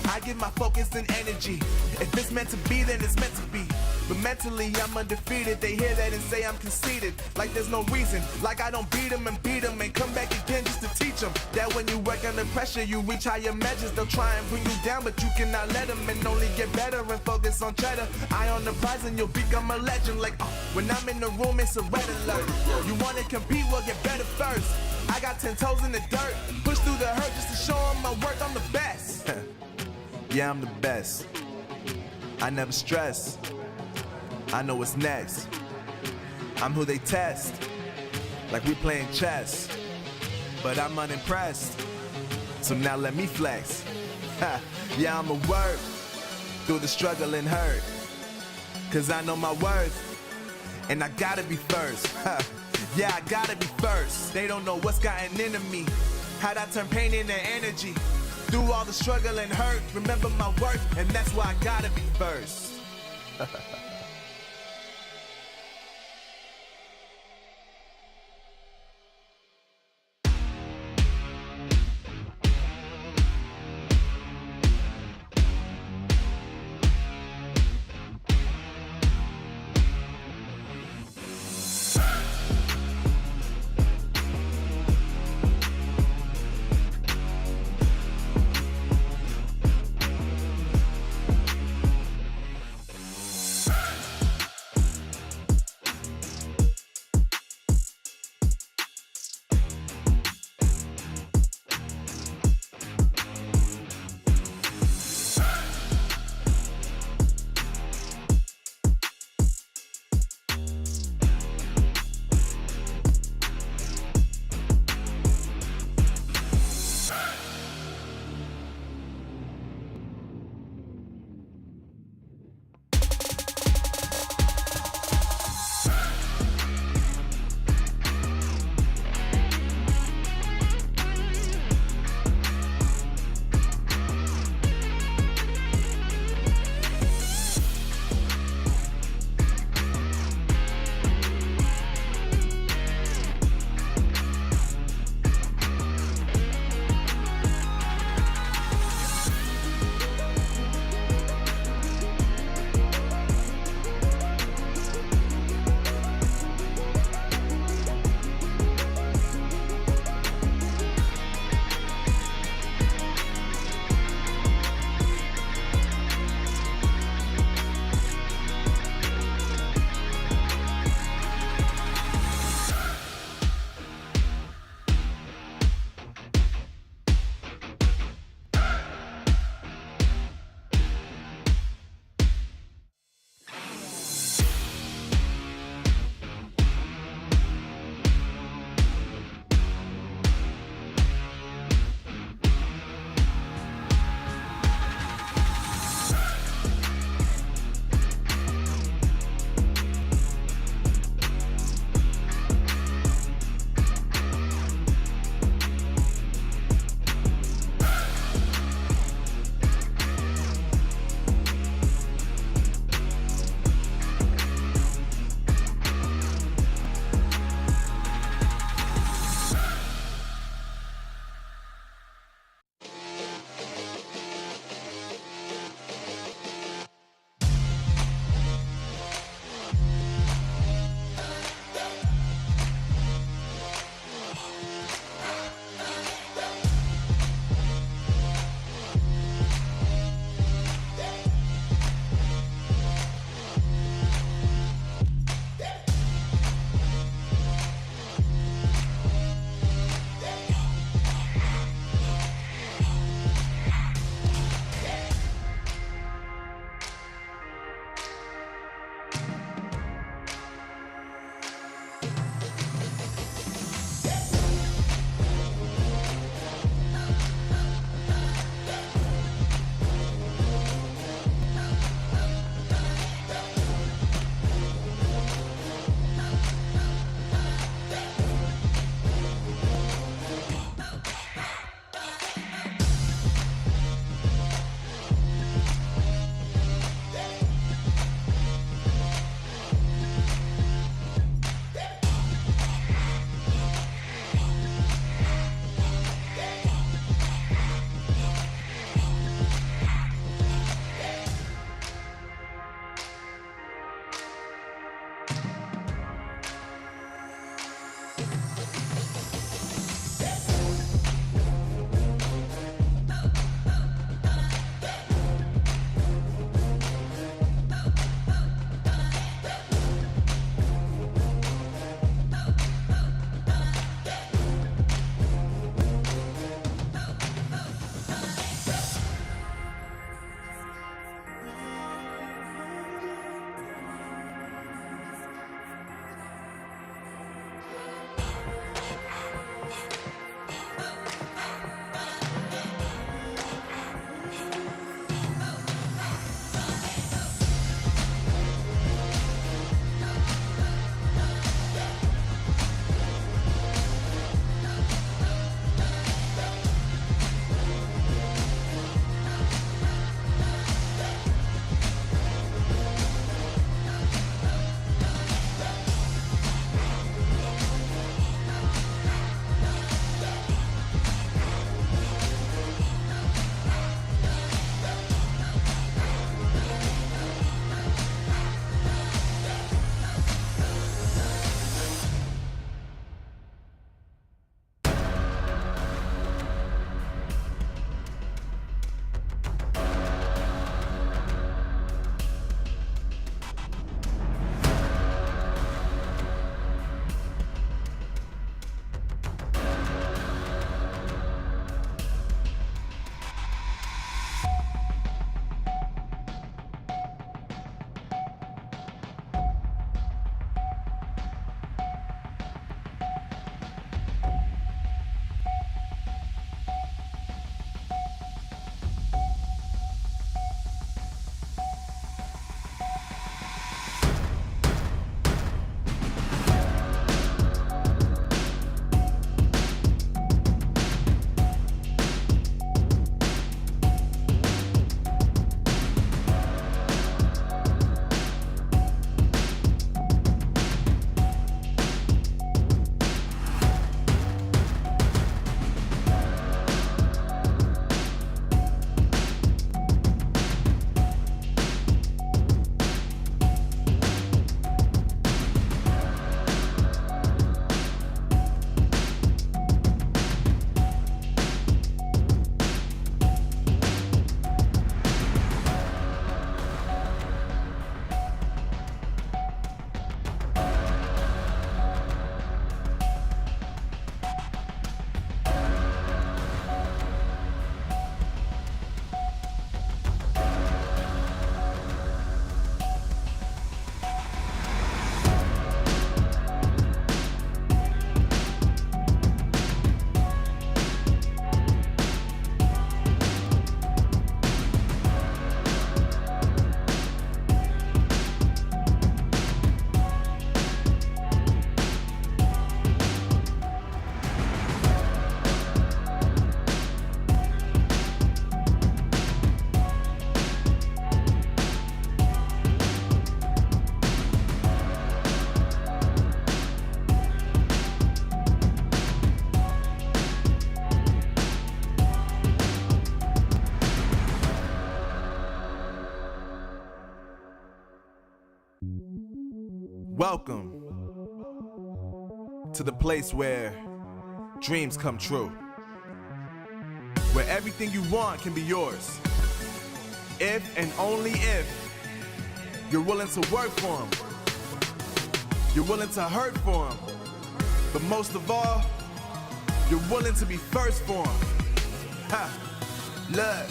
I give my focus and energy. If it's meant to be, then it's meant to be. But mentally, I'm undefeated. They hear that and say I'm conceited. Like there's no reason. Like I don't beat them and come back again just to teach them that when you work under pressure, you reach higher measures. They'll try and bring you down, but you cannot let them, and only get better and focus on cheddar. Eye on the prize and you'll become a legend. Like, when I'm in the room, it's a red alert. You wanna compete? Well, get better first. I got 10 toes in the dirt, push through the hurt just to show them my worth. I'm the best. Yeah, I'm the best. I never stress. I know what's next. I'm who they test, like we playing chess. But I'm unimpressed, so now let me flex. Yeah, I'ma work through the struggle and hurt, cause I know my worth, and I gotta be first. Yeah, I gotta be first. They don't know what's gotten into me, how'd I turn pain into energy. Through all the struggle and hurt, remember my worth, and that's why I gotta be first. Welcome to the place where dreams come true. Where everything you want can be yours. If and only if you're willing to work for them. You're willing to hurt for them. But most of all, you're willing to be first for them. Ha! Look,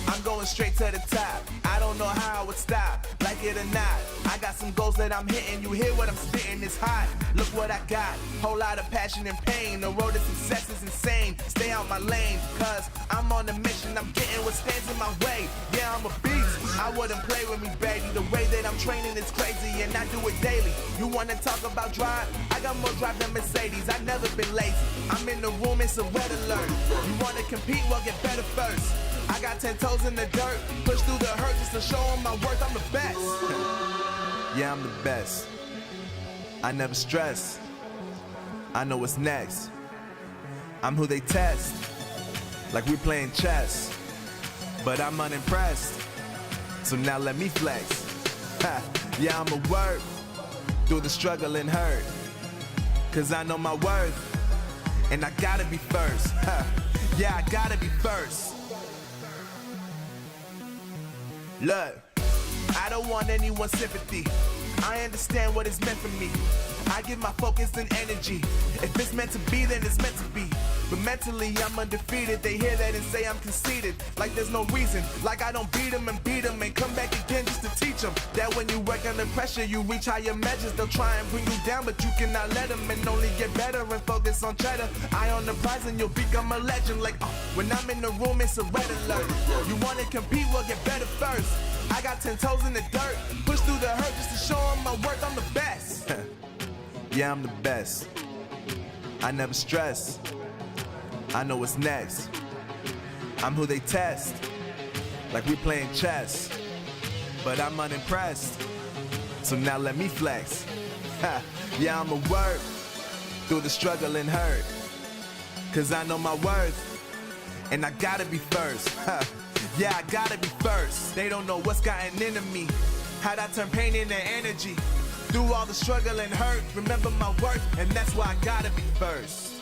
I'm going straight to the top. I don't know how I would stop, like it or not. I got some goals that I'm hitting. You hear what I'm spitting, it's hot. Look what I got, whole lot of passion and pain. The road to success is insane. Stay out my lane, cause I'm on a mission. I'm getting what stands in my way. Yeah, I'm a beast. I wouldn't play with me, baby. The way that I'm training is crazy, and I do it daily. You wanna talk about drive? I got more drive than Mercedes. I've never been lazy. I'm in the room, it's a red alert. You wanna compete? Well, get better first. I got 10 toes in the dirt, push through the hurt just to show them my worth. I'm the best. Yeah, I'm the best. I never stress. I know what's next. I'm who they test, like we playing chess. But I'm unimpressed, so now let me flex. Ha. Yeah, I'ma work through the struggle and hurt, cause I know my worth, and I gotta be first. Ha. Yeah, I gotta be first. Look, I don't want anyone's sympathy. I understand what it's meant for me. I give my focus and energy. If it's meant to be, then it's meant to be. But mentally, I'm undefeated. They hear that and say I'm conceited. Like there's no reason. Like I don't beat them and come back again just to teach them that when you work under pressure, you reach higher measures. They'll try and bring you down, but you cannot let them, and only get better and focus on cheddar. Eye on the prize and you'll become a legend. Like, when I'm in the room, it's a red alert. You wanna compete? Well, get better first. I got 10 toes in the dirt, push through the hurt just to show them my worth. I'm the best. Yeah, I'm the best. I never stress. I know what's next. I'm who they test, like we playing chess. But I'm unimpressed, so now let me flex. Ha. Yeah, I'ma work through the struggle and hurt, cause I know my worth, and I gotta be first. Ha. Yeah, I gotta be first. They don't know what's gotten into me, how'd I turn pain into energy. Through all the struggle and hurt, remember my worth, and that's why I gotta be first.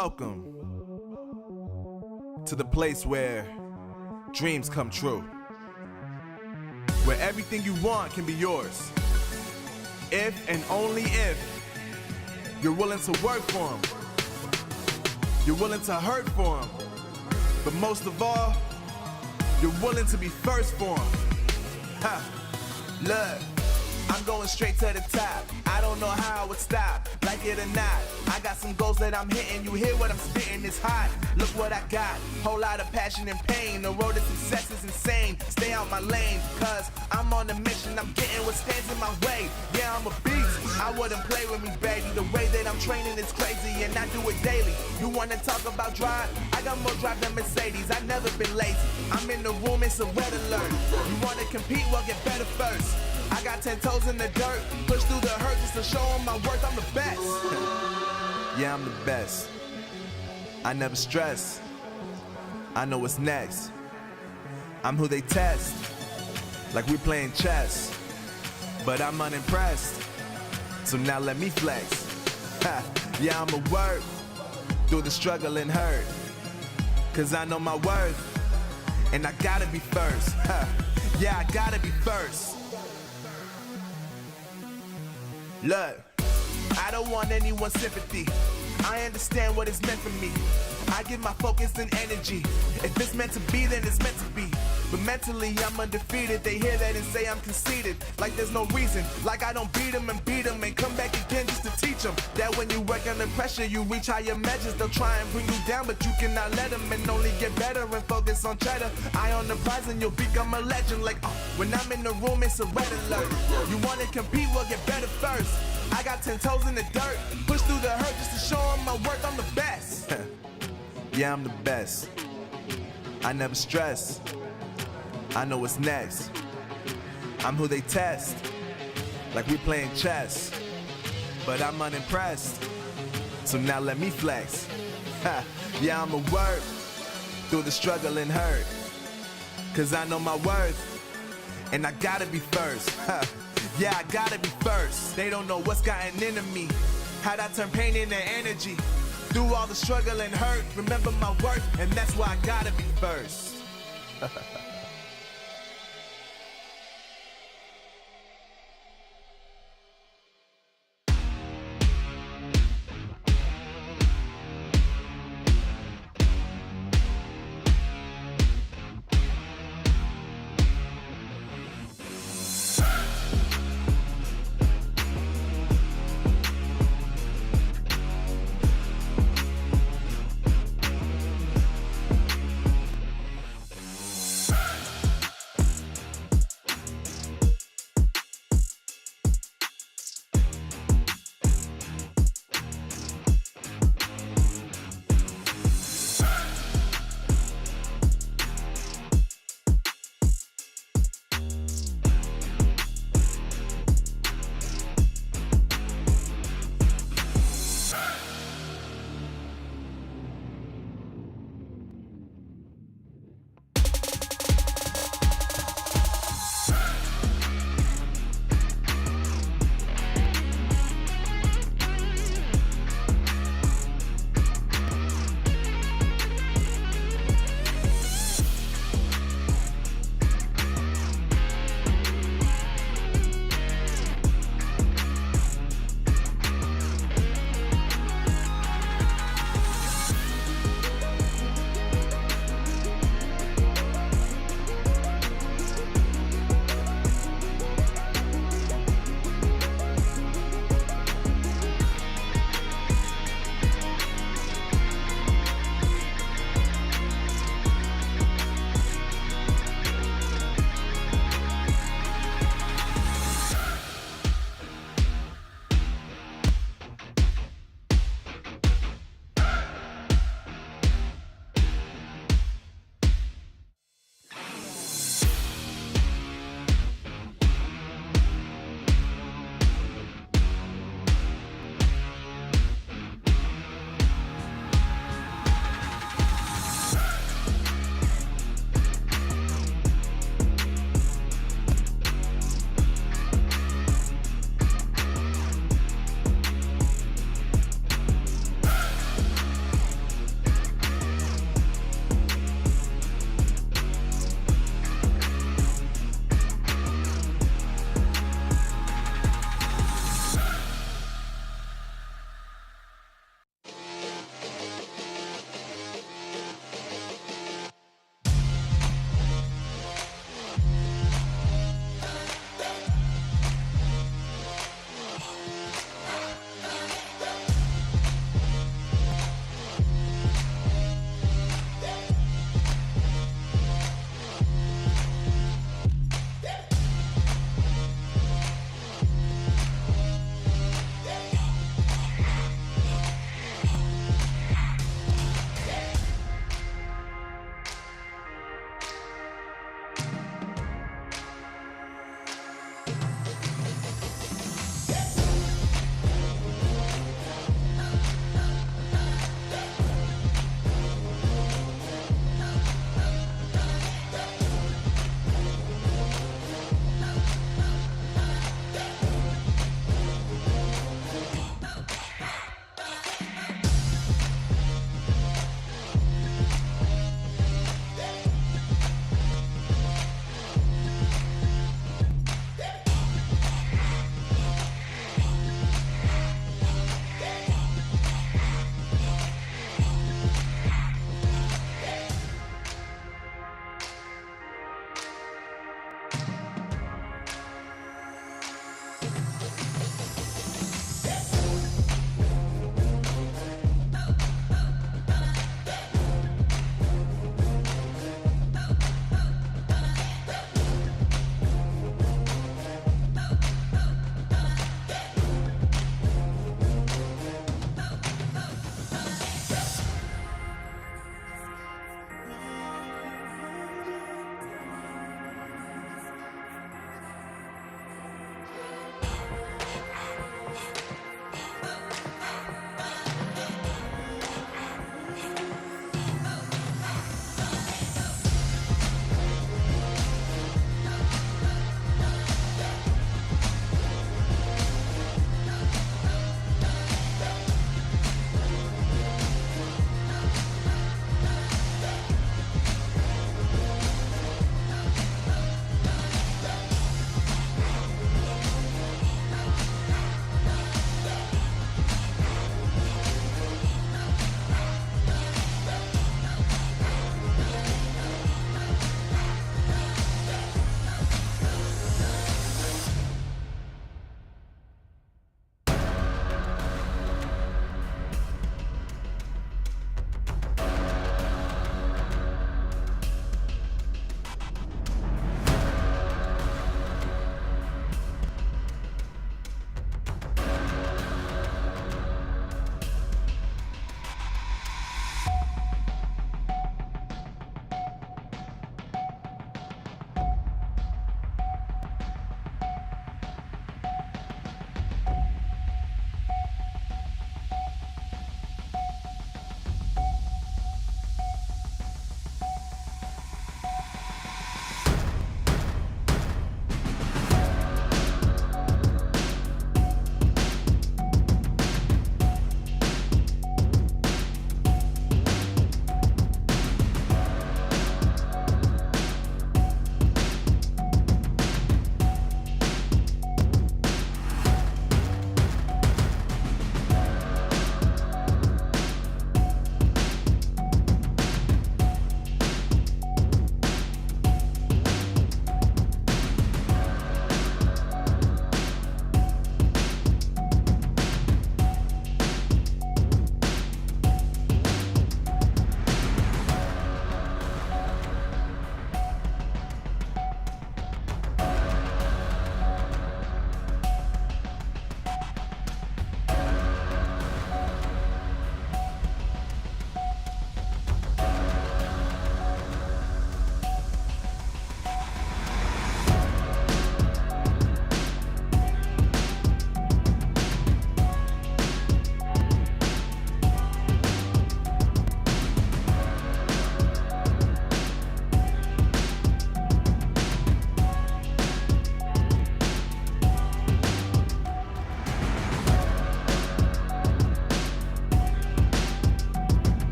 Welcome to the place where dreams come true, where everything you want can be yours, if and only if you're willing to work for them, you're willing to hurt for them, but most of all, you're willing to be first for them. Ha, look, I'm going straight to the top. I don't know how I would stop, like it or not. I got some goals that I'm hitting. You hear what I'm spitting? It's hot. Look what I got. Whole lot of passion and pain. The road to success is insane. Stay out my lane, cause I'm on a mission. I'm getting what stands in my way. Yeah, I'm a beast. I wouldn't play with me, baby. The way that I'm training is crazy, and I do it daily. You wanna talk about drive? I got more drive than Mercedes. I've never been lazy. I'm in the room, it's a red alert. You wanna compete? Well, get better first. I got 10 toes in the dirt, push through the hurt just to show them my worth. I'm the best. Yeah, I'm the best. I never stress. I know what's next. I'm who they test, like we playing chess. But I'm unimpressed, so now let me flex. Ha, yeah, I'ma work through the struggle and hurt, cause I know my worth, and I gotta be first. Ha, yeah, I gotta be first. Look, I don't want anyone's sympathy. I understand what it's meant for me. I give my focus and energy. If it's meant to be, then it's meant to be. But mentally, I'm undefeated. They hear that and say I'm conceited. Like there's no reason. Like I don't beat them and come back again just to teach them that when you work under pressure, you reach higher measures. They'll try and bring you down, but you cannot let them, and only get better and focus on cheddar. Eye on the prize and you'll become a legend. Like, when I'm in the room, it's a red alert. You wanna compete, well, get better first. I got 10 toes in the dirt, push through the hurt just to show them my worth. I'm the best. Yeah, I'm the best. I never stress. I know what's next. I'm who they test, like we playing chess. But I'm unimpressed, so now let me flex. Ha, yeah, I'ma work through the struggle and hurt, cause I know my worth, and I gotta be first. Ha, yeah, I gotta be first. They don't know what's gotten into me, how'd I turn pain into energy. Through all the struggle and hurt, remember my worth, and that's why I gotta be first.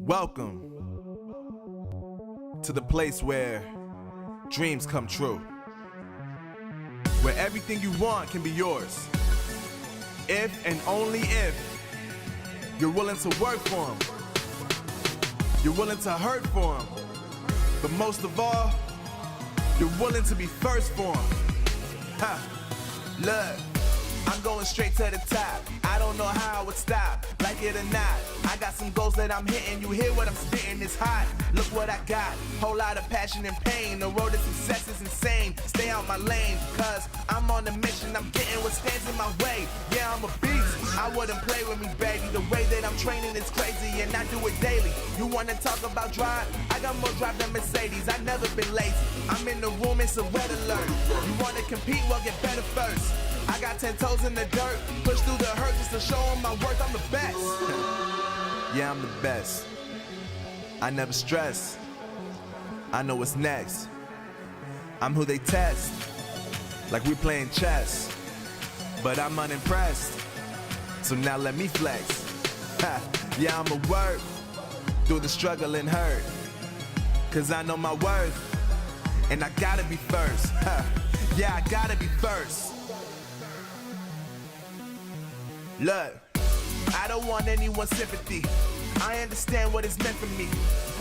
Welcome to the place where dreams come true. Where everything you want can be yours. If and only if you're willing to work for them. You're willing to hurt for them. But most of all, you're willing to be first for them. Ha! Look, I'm going straight to the top. I don't know how I would stop, like it or not. I got some goals that I'm hitting. You hear what I'm spitting, it's hot. Look what I got, whole lot of passion and pain. The road to success is insane. Stay out my lane, cause I'm on a mission. I'm getting what stands in my way. Yeah, I'm a beast. I wouldn't play with me, baby. The way that I'm training is crazy, and I do it daily. You wanna talk about drive? I got more drive than Mercedes. I've never been lazy. I'm in the room, it's a red alert. You wanna compete? Well, get better first. I got 10 toes in the dirt, push through the hurt just to show them my worth. I'm the best. Yeah, I'm the best. I never stress. I know what's next. I'm who they test, like we playing chess. But I'm unimpressed, so now let me flex. Ha. Yeah, I'ma work through the struggle and hurt, cause I know my worth, and I gotta be first. Ha. Yeah, I gotta be first. Look, I don't want anyone's sympathy. I understand what it's meant for me.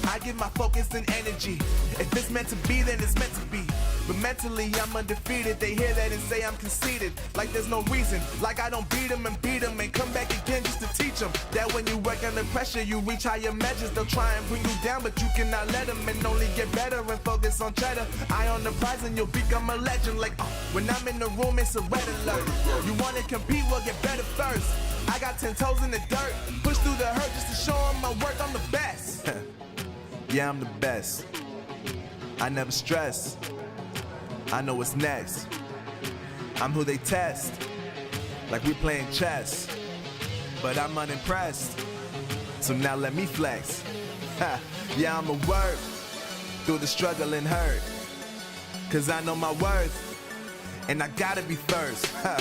I give my focus and energy. If it's meant to be, then it's meant to be. But mentally, I'm undefeated. They hear that and say I'm conceited. Like there's no reason. Like I don't beat them and come back again just to teach them that when you work under pressure, you reach higher measures. They'll try and bring you down, but you cannot let them, and only get better and focus on cheddar. Eye on the prize and you'll become a legend. Like when I'm in the room, it's a red alert. You wanna compete? Well, get better first. I got 10 toes in the dirt, push through the hurt just to show them my worth. I'm the best. Yeah, I'm the best. I never stress. I know what's next. I'm who they test, like we playing chess. But I'm unimpressed, so now let me flex. Ha. Yeah, I'ma work through the struggle and hurt, cause I know my worth, and I gotta be first. Ha.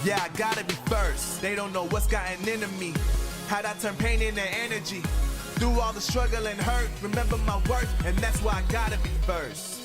Yeah, I gotta be first. They don't know what's gotten into me, how'd I turn pain into energy. Through all the struggle and hurt, remember my worth, and that's why I gotta be first.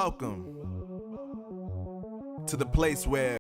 Welcome to the place where